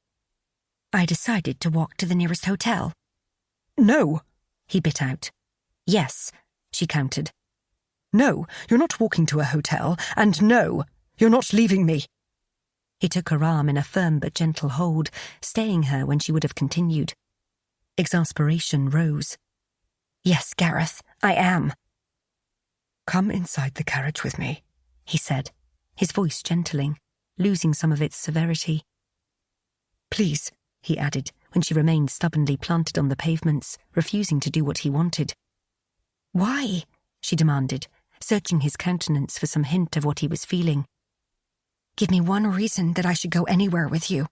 I decided to walk to the nearest hotel. No, he bit out. Yes, she countered. No, you're not walking to a hotel, and no, you're not leaving me. He took her arm in a firm but gentle hold, staying her when she would have continued. Exasperation rose. Yes, Gareth, I am. Come inside the carriage with me, he said, his voice gentling, losing some of its severity. Please, he added, when she remained stubbornly planted on the pavements, refusing to do what he wanted. Why? She demanded, searching his countenance for some hint of what he was feeling. Give me one reason that I should go anywhere with you.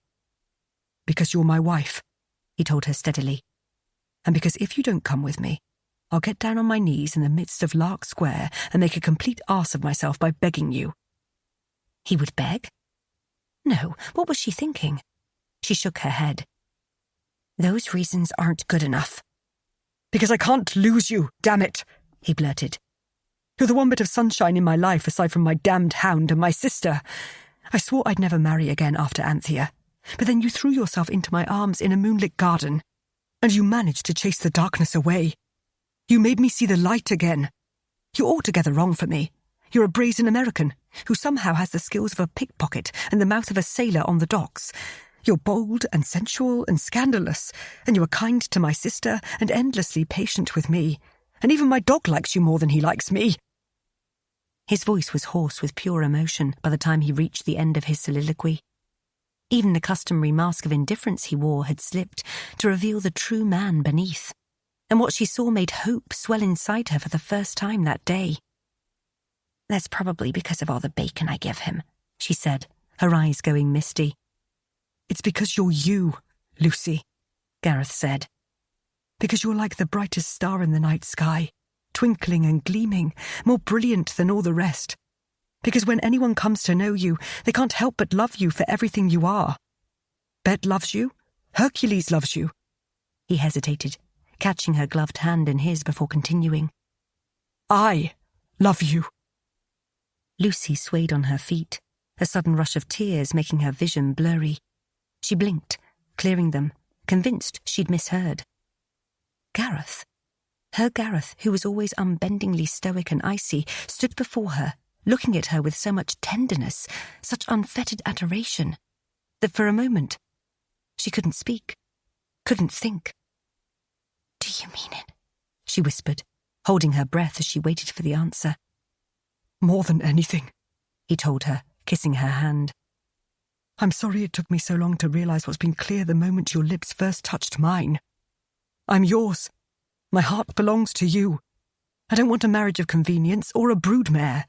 Because you're my wife, he told her steadily. And because if you don't come with me, I'll get down on my knees in the midst of Lark Square and make a complete arse of myself by begging you. He would beg? No, what was she thinking? She shook her head. Those reasons aren't good enough. Because I can't lose you, damn it, he blurted. You're the one bit of sunshine in my life aside from my damned hound and my sister. I swore I'd never marry again after Anthea, but then you threw yourself into my arms in a moonlit garden, and you managed to chase the darkness away. You made me see the light again. You're altogether wrong for me. You're a brazen American who somehow has the skills of a pickpocket and the mouth of a sailor on the docks. You're bold and sensual and scandalous, and you are kind to my sister and endlessly patient with me, and even my dog likes you more than he likes me. His voice was hoarse with pure emotion by the time he reached the end of his soliloquy. Even the customary mask of indifference he wore had slipped to reveal the true man beneath, and what she saw made hope swell inside her for the first time that day. That's probably because of all the bacon I give him, she said, her eyes going misty. It's because you're you, Lucy, Gareth said. Because you're like the brightest star in the night sky, twinkling and gleaming, more brilliant than all the rest. Because when anyone comes to know you, they can't help but love you for everything you are. Bet loves you. Hercules loves you. He hesitated, catching her gloved hand in his before continuing. I love you. Lucy swayed on her feet, a sudden rush of tears making her vision blurry. She blinked, clearing them, convinced she'd misheard. Gareth, her Gareth, who was always unbendingly stoic and icy, stood before her, looking at her with so much tenderness, such unfettered adoration, that for a moment she couldn't speak, couldn't think. "Do you mean it?" she whispered, holding her breath as she waited for the answer. "More than anything," he told her, kissing her hand. "I'm sorry it took me so long to realize what's been clear the moment your lips first touched mine. I'm yours. My heart belongs to you. I don't want a marriage of convenience or a broodmare.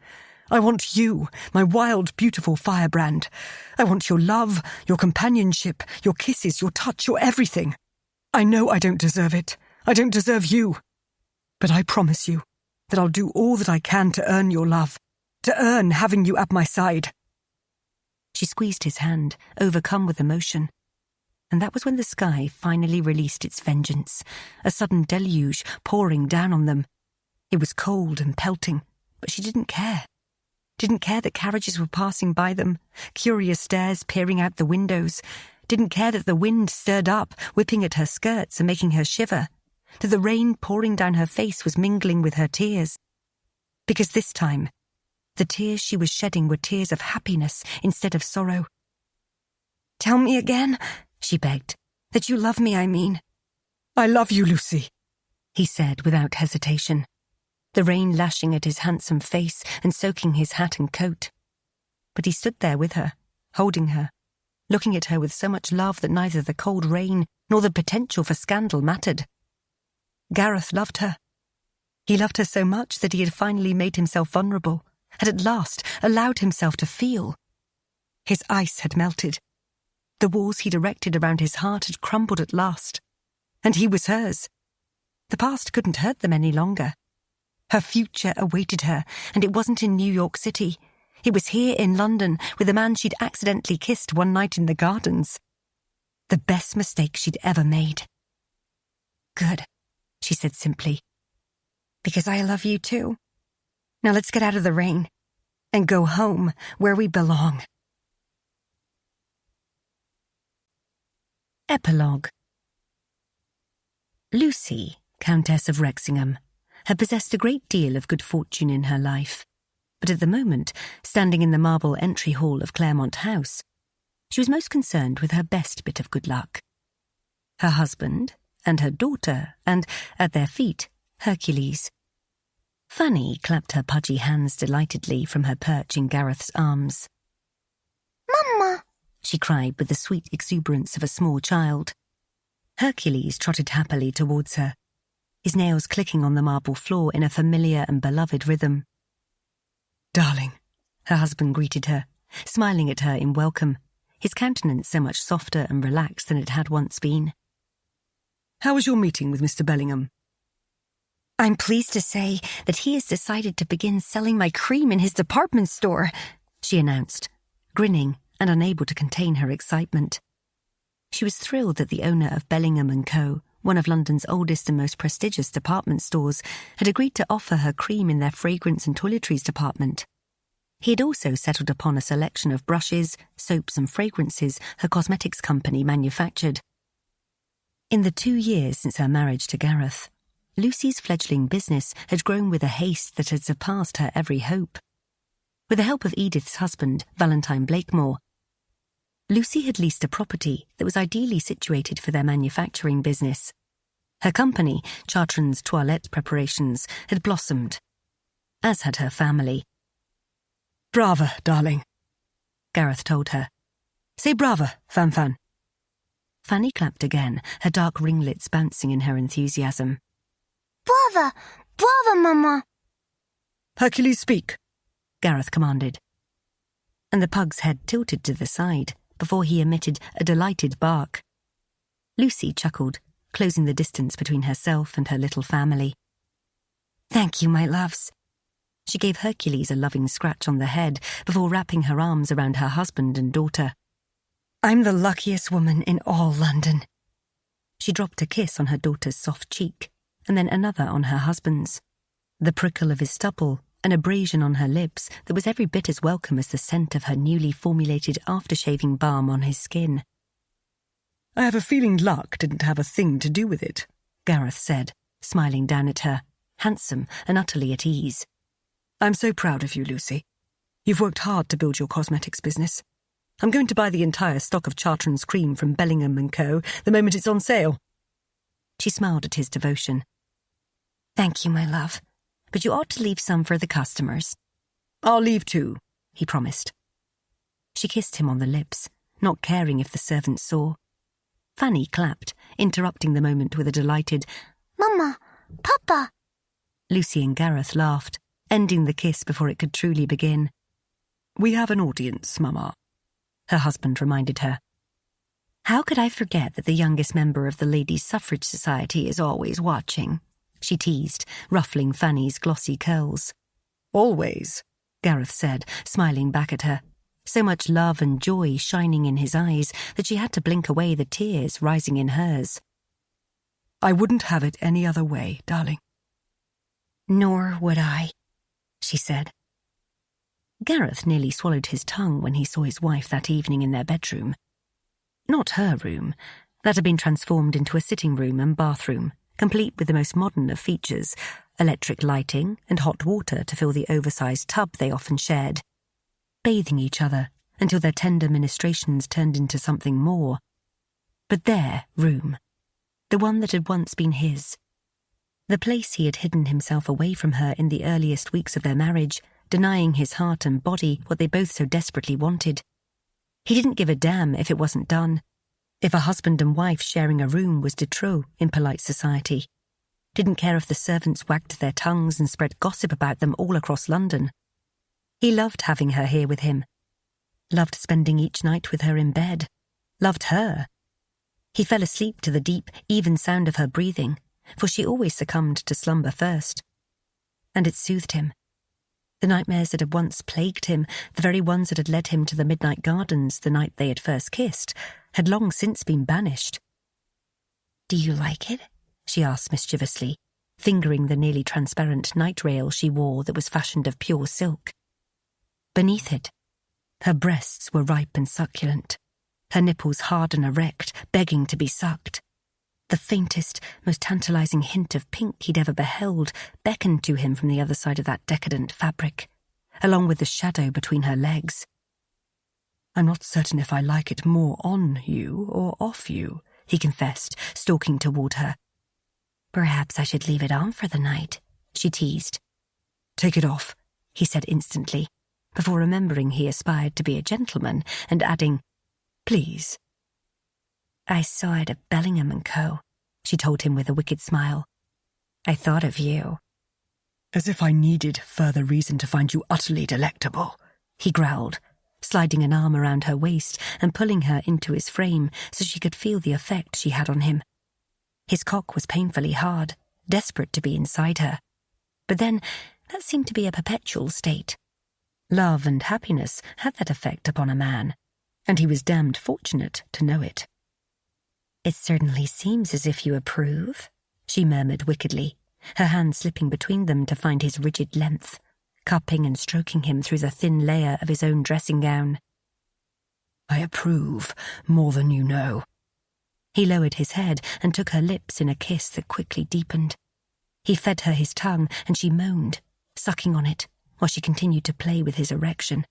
I want you, my wild, beautiful firebrand. I want your love, your companionship, your kisses, your touch, your everything. I know I don't deserve it. I don't deserve you. But I promise you that I'll do all that I can to earn your love, to earn having you at my side." She squeezed his hand, overcome with emotion. And that was when the sky finally released its vengeance, a sudden deluge pouring down on them. It was cold and pelting, but she didn't care. Didn't care that carriages were passing by them, curious stares peering out the windows. Didn't care that the wind stirred up, whipping at her skirts and making her shiver. That the rain pouring down her face was mingling with her tears. Because this time, the tears she was shedding were tears of happiness instead of sorrow. "Tell me again," she begged. "That you love me, I mean." "I love you, Lucy," he said without hesitation, the rain lashing at his handsome face and soaking his hat and coat. But he stood there with her, holding her, looking at her with so much love that neither the cold rain nor the potential for scandal mattered. Gareth loved her. He loved her so much that he had finally made himself vulnerable, had at last allowed himself to feel. His ice had melted. The walls he'd erected around his heart had crumbled at last. And he was hers. The past couldn't hurt them any longer. Her future awaited her, and it wasn't in New York City. It was here in London with the man she'd accidentally kissed one night in the gardens. The best mistake she'd ever made. "Good," she said simply. "Because I love you too. Now let's get out of the rain and go home where we belong." Epilogue. Lucy, Countess of Wrexingham, had possessed a great deal of good fortune in her life, but at the moment, standing in the marble entry hall of Claremont House, she was most concerned with her best bit of good luck. Her husband and her daughter, and, at their feet, Hercules. Fanny clapped her pudgy hands delightedly from her perch in Gareth's arms. "Mama!" she cried with the sweet exuberance of a small child. Hercules trotted happily towards her, his nails clicking on the marble floor in a familiar and beloved rhythm. "Darling," her husband greeted her, smiling at her in welcome, his countenance so much softer and relaxed than it had once been. "How was your meeting with Mr. Bellingham?" "I'm pleased to say that he has decided to begin selling my cream in his department store," she announced, grinning and unable to contain her excitement. She was thrilled that the owner of Bellingham & Co., one of London's oldest and most prestigious department stores, had agreed to offer her cream in their fragrance and toiletries department. He had also settled upon a selection of brushes, soaps and fragrances her cosmetics company manufactured. In the 2 years since her marriage to Gareth, Lucy's fledgling business had grown with a haste that had surpassed her every hope. With the help of Edith's husband, Valentine Blakemore, Lucy had leased a property that was ideally situated for their manufacturing business. Her company, Chartrand's Toilette Preparations, had blossomed, as had her family. "Brava, darling," Gareth told her. "Say brava, Fan. Fanny clapped again, her dark ringlets bouncing in her enthusiasm. "Brava! Brava, Mama!" "Hercules, speak," Gareth commanded. And the pug's head tilted to the side before he emitted a delighted bark. Lucy chuckled, closing the distance between herself and her little family. Thank you, my loves. She gave Hercules a loving scratch on the head before wrapping her arms around her husband and daughter. I'm the luckiest woman in all London. She dropped a kiss on her daughter's soft cheek, and then another on her husband's. The prickle of his stubble, an abrasion on her lips that was every bit as welcome as the scent of her newly formulated after-shaving balm on his skin. I have a feeling luck didn't have a thing to do with it, Gareth said, smiling down at her, handsome and utterly at ease. I'm so proud of you, Lucy. You've worked hard to build your cosmetics business. I'm going to buy the entire stock of Chartrand's cream from Bellingham & Co. the moment it's on sale. She smiled at his devotion. Thank you, my love, but you ought to leave some for the customers. I'll leave too, he promised. She kissed him on the lips, not caring if the servants saw. Fanny clapped, interrupting the moment with a delighted, Mama, Papa. Lucy and Gareth laughed, ending the kiss before it could truly begin. We have an audience, Mama, her husband reminded her. How could I forget that the youngest member of the Ladies' Suffrage Society is always watching? She teased, ruffling Fanny's glossy curls. Always, Gareth said, smiling back at her, so much love and joy shining in his eyes that she had to blink away the tears rising in hers. I wouldn't have it any other way, darling. Nor would I, she said. Gareth nearly swallowed his tongue when he saw his wife that evening in their bedroom. Not her room. That had been transformed into a sitting room and bathroom, complete with the most modern of features, electric lighting and hot water to fill the oversized tub they often shared. Bathing each other until their tender ministrations turned into something more. But their room, the one that had once been his. The place he had hidden himself away from her in the earliest weeks of their marriage, denying his heart and body what they both so desperately wanted. He didn't give a damn if it wasn't done, if a husband and wife sharing a room was de trop in polite society. Didn't care if the servants wagged their tongues and spread gossip about them all across London. He loved having her here with him. Loved spending each night with her in bed. Loved her. He fell asleep to the deep, even sound of her breathing, for she always succumbed to slumber first. And it soothed him. The nightmares that had once plagued him, the very ones that had led him to the midnight gardens the night they had first kissed, had long since been banished. Do you like it? She asked mischievously, fingering the nearly transparent night rail she wore that was fashioned of pure silk. Beneath it, her breasts were ripe and succulent, her nipples hard and erect, begging to be sucked. The faintest, most tantalizing hint of pink he'd ever beheld beckoned to him from the other side of that decadent fabric, along with the shadow between her legs. I'm not certain if I like it more on you or off you, he confessed, stalking toward her. Perhaps I should leave it on for the night, she teased. Take it off, he said instantly, before remembering he aspired to be a gentleman and adding, please. I saw it at Bellingham & Co., she told him with a wicked smile. I thought of you. As if I needed further reason to find you utterly delectable, he growled, sliding an arm around her waist and pulling her into his frame so she could feel the effect she had on him. His cock was painfully hard, desperate to be inside her. But then, that seemed to be a perpetual state. Love and happiness had that effect upon a man, and he was damned fortunate to know it. It certainly seems as if you approve, she murmured wickedly, her hand slipping between them to find his rigid length, cupping and stroking him through the thin layer of his own dressing gown. I approve more than you know. He lowered his head and took her lips in a kiss that quickly deepened. He fed her his tongue and she moaned, sucking on it, while she continued to play with his erection.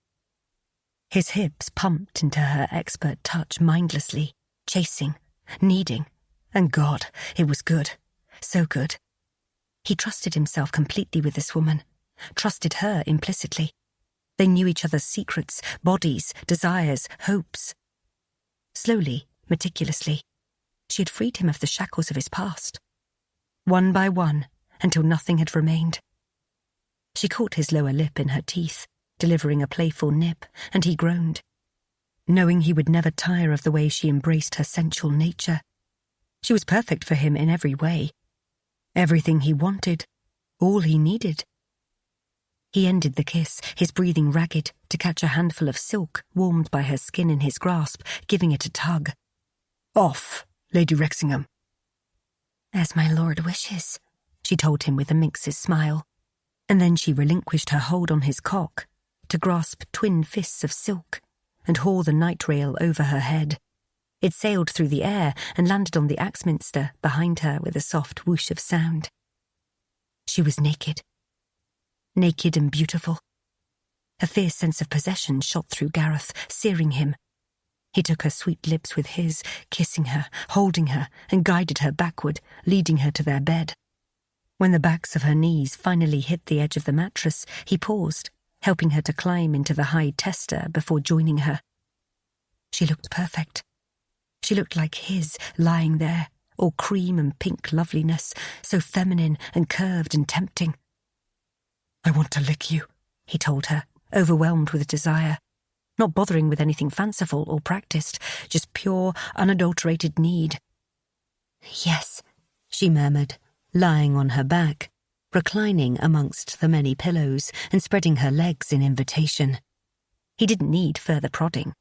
His hips pumped into her expert touch mindlessly, chasing, needing, and God, it was good, so good. He trusted himself completely with this woman, trusted her implicitly. They knew each other's secrets, bodies, desires, hopes. Slowly, meticulously, she had freed him of the shackles of his past. One by one, until nothing had remained. She caught his lower lip in her teeth, delivering a playful nip, and he groaned. Knowing he would never tire of the way she embraced her sensual nature. She was perfect for him in every way. Everything he wanted, all he needed. He ended the kiss, his breathing ragged, to catch a handful of silk warmed by her skin in his grasp, giving it a tug. "Off, Lady Rexingham." "As my lord wishes," she told him with a minx's smile, and then she relinquished her hold on his cock to grasp twin fists of silk and haul the night rail over her head. It sailed through the air and landed on the Axminster behind her with a soft whoosh of sound. She was naked. Naked and beautiful. A fierce sense of possession shot through Gareth, searing him. He took her sweet lips with his, kissing her, holding her, and guided her backward, leading her to their bed. When the backs of her knees finally hit the edge of the mattress, he paused, helping her to climb into the high tester before joining her. She looked perfect. She looked like his, lying there, all cream and pink loveliness, so feminine and curved and tempting. "I want to lick you," he told her, overwhelmed with desire, not bothering with anything fanciful or practiced, just pure, unadulterated need. "Yes," she murmured, lying on her back, reclining amongst the many pillows and spreading her legs in invitation. He didn't need further prodding.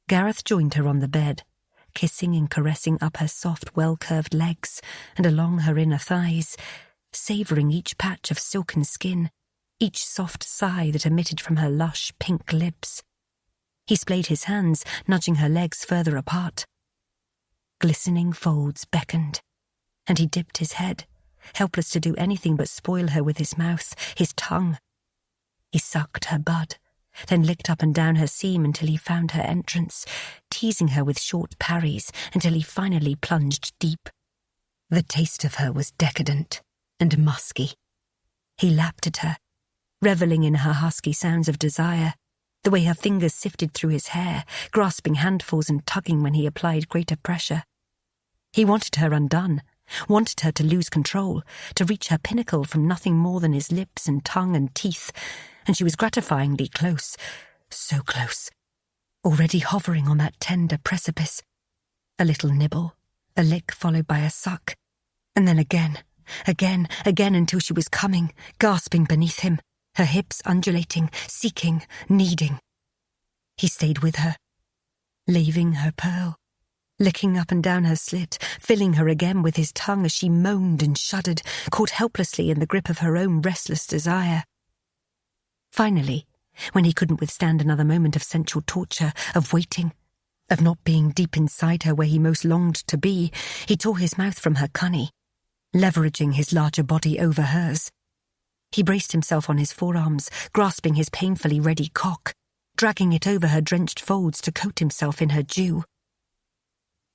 Gareth joined her on the bed, kissing and caressing up her soft, well-curved legs and along her inner thighs, savouring each patch of silken skin, each soft sigh that emitted from her lush, pink lips. He splayed his hands, nudging her legs further apart. Glistening folds beckoned, and he dipped his head, helpless to do anything but spoil her with his mouth, his tongue. He sucked her bud, then licked up and down her seam until he found her entrance, teasing her with short parries until he finally plunged deep. The taste of her was decadent and musky. He lapped at her, revelling in her husky sounds of desire, the way her fingers sifted through his hair, grasping handfuls and tugging when he applied greater pressure. He wanted her undone, wanted her to lose control, to reach her pinnacle from nothing more than his lips and tongue and teeth, and she was gratifyingly close, so close, already hovering on that tender precipice. A little nibble, a lick followed by a suck, and then again until she was coming, gasping beneath him, her hips undulating, seeking, needing. He stayed with her, laving her pearl, licking up and down her slit, filling her again with his tongue as she moaned and shuddered, caught helplessly in the grip of her own restless desire. Finally, when he couldn't withstand another moment of sensual torture, of waiting, of not being deep inside her where he most longed to be, he tore his mouth from her cunny, leveraging his larger body over hers. He braced himself on his forearms, grasping his painfully ready cock, dragging it over her drenched folds to coat himself in her dew.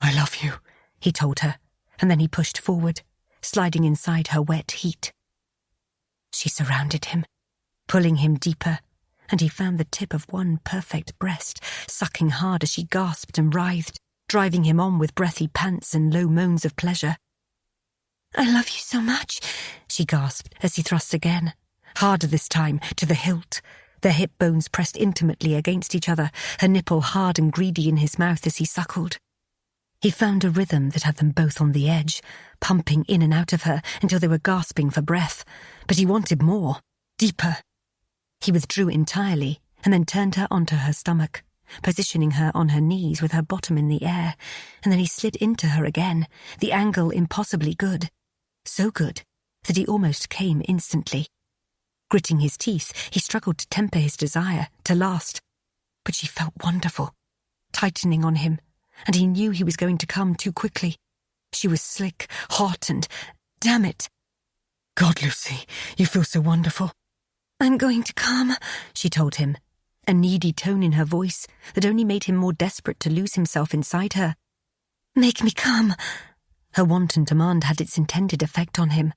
"I love you," he told her, and then he pushed forward, sliding inside her wet heat. She surrounded him, pulling him deeper, and he found the tip of one perfect breast, sucking hard as she gasped and writhed, driving him on with breathy pants and low moans of pleasure. "I love you so much," she gasped as he thrust again, harder this time, to the hilt, their hip bones pressed intimately against each other, her nipple hard and greedy in his mouth as he suckled. He found a rhythm that had them both on the edge, pumping in and out of her until they were gasping for breath, but he wanted more, deeper. He withdrew entirely and then turned her onto her stomach, positioning her on her knees with her bottom in the air, and then he slid into her again, the angle impossibly good. So good that he almost came instantly. Gritting his teeth, he struggled to temper his desire, to last. But she felt wonderful, tightening on him, and he knew he was going to come too quickly. She was slick, hot, and... damn it! "God, Lucy, you feel so wonderful." "I'm going to come," she told him, a needy tone in her voice that only made him more desperate to lose himself inside her. "Make me come." Her wanton demand had its intended effect on him.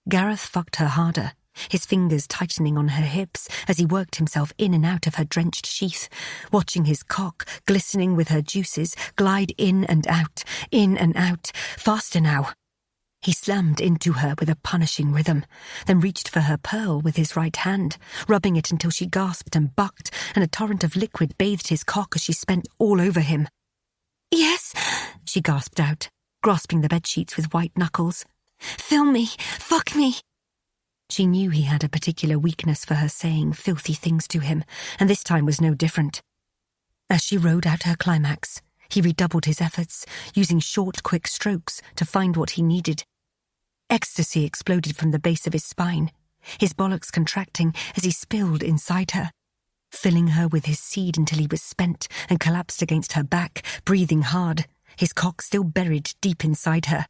Gareth fucked her harder, his fingers tightening on her hips as he worked himself in and out of her drenched sheath, watching his cock, glistening with her juices, glide in and out, faster now. He slammed into her with a punishing rhythm, then reached for her pearl with his right hand, rubbing it until she gasped and bucked, and a torrent of liquid bathed his cock as she spent all over him. "Yes," she gasped out, grasping the bedsheets with white knuckles. "Fill me, fuck me." She knew he had a particular weakness for her saying filthy things to him, and this time was no different. As she rode out her climax, he redoubled his efforts, using short, quick strokes to find what he needed. Ecstasy exploded from the base of his spine, his bollocks contracting as he spilled inside her, filling her with his seed until he was spent and collapsed against her back, breathing hard, his cock still buried deep inside her.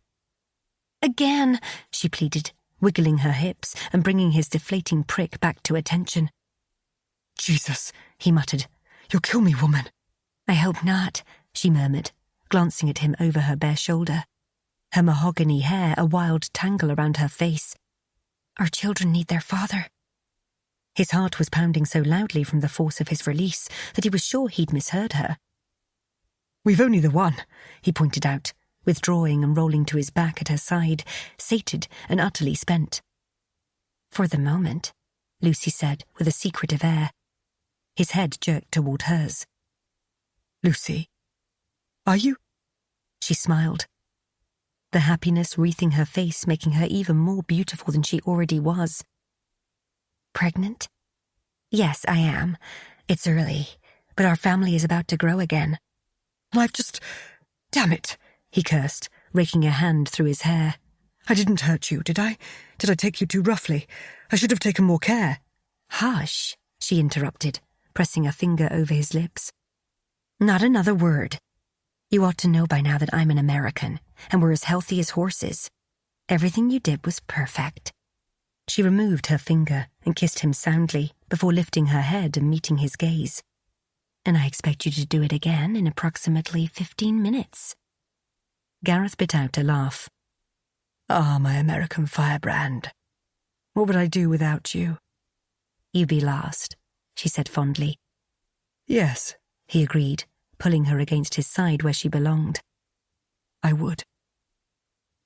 "Again," she pleaded, wiggling her hips and bringing his deflating prick back to attention. "Jesus," he muttered. "You'll kill me, woman." "I hope not," she murmured, glancing at him over her bare shoulder, her mahogany hair a wild tangle around her face. "Our children need their father." His heart was pounding so loudly from the force of his release that he was sure he'd misheard her. "We've only the one," he pointed out, withdrawing and rolling to his back at her side, sated and utterly spent. "For the moment," Lucy said with a secretive air. His head jerked toward hers. "Lucy, are you?" She smiled, the happiness wreathing her face making her even more beautiful than she already was. "Pregnant? Yes, I am. It's early, but our family is about to grow again." "I've just... Damn it," he cursed, raking a hand through his hair. "I didn't hurt you, did I? Did I take you too roughly? I should have taken more care." "Hush," she interrupted, pressing a finger over his lips. "Not another word. You ought to know by now that I'm an American, and we're as healthy as horses. Everything you did was perfect." She removed her finger and kissed him soundly before lifting her head and meeting his gaze. "And I expect you to do it again in approximately 15 minutes. Gareth bit out a laugh. "Ah, my American firebrand. What would I do without you?" "You'd be lost," she said fondly. "Yes," he agreed, pulling her against his side where she belonged. "I would."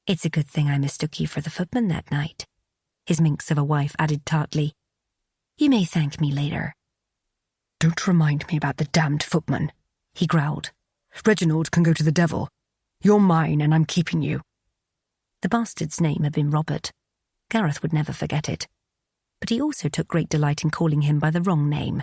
"It's a good thing I mistook you for the footman that night," his minx of a wife added tartly. "You may thank me later." "Don't remind me about the damned footman," he growled. "Reginald can go to the devil. You're mine and I'm keeping you." The bastard's name had been Robert. Gareth would never forget it. But he also took great delight in calling him by the wrong name.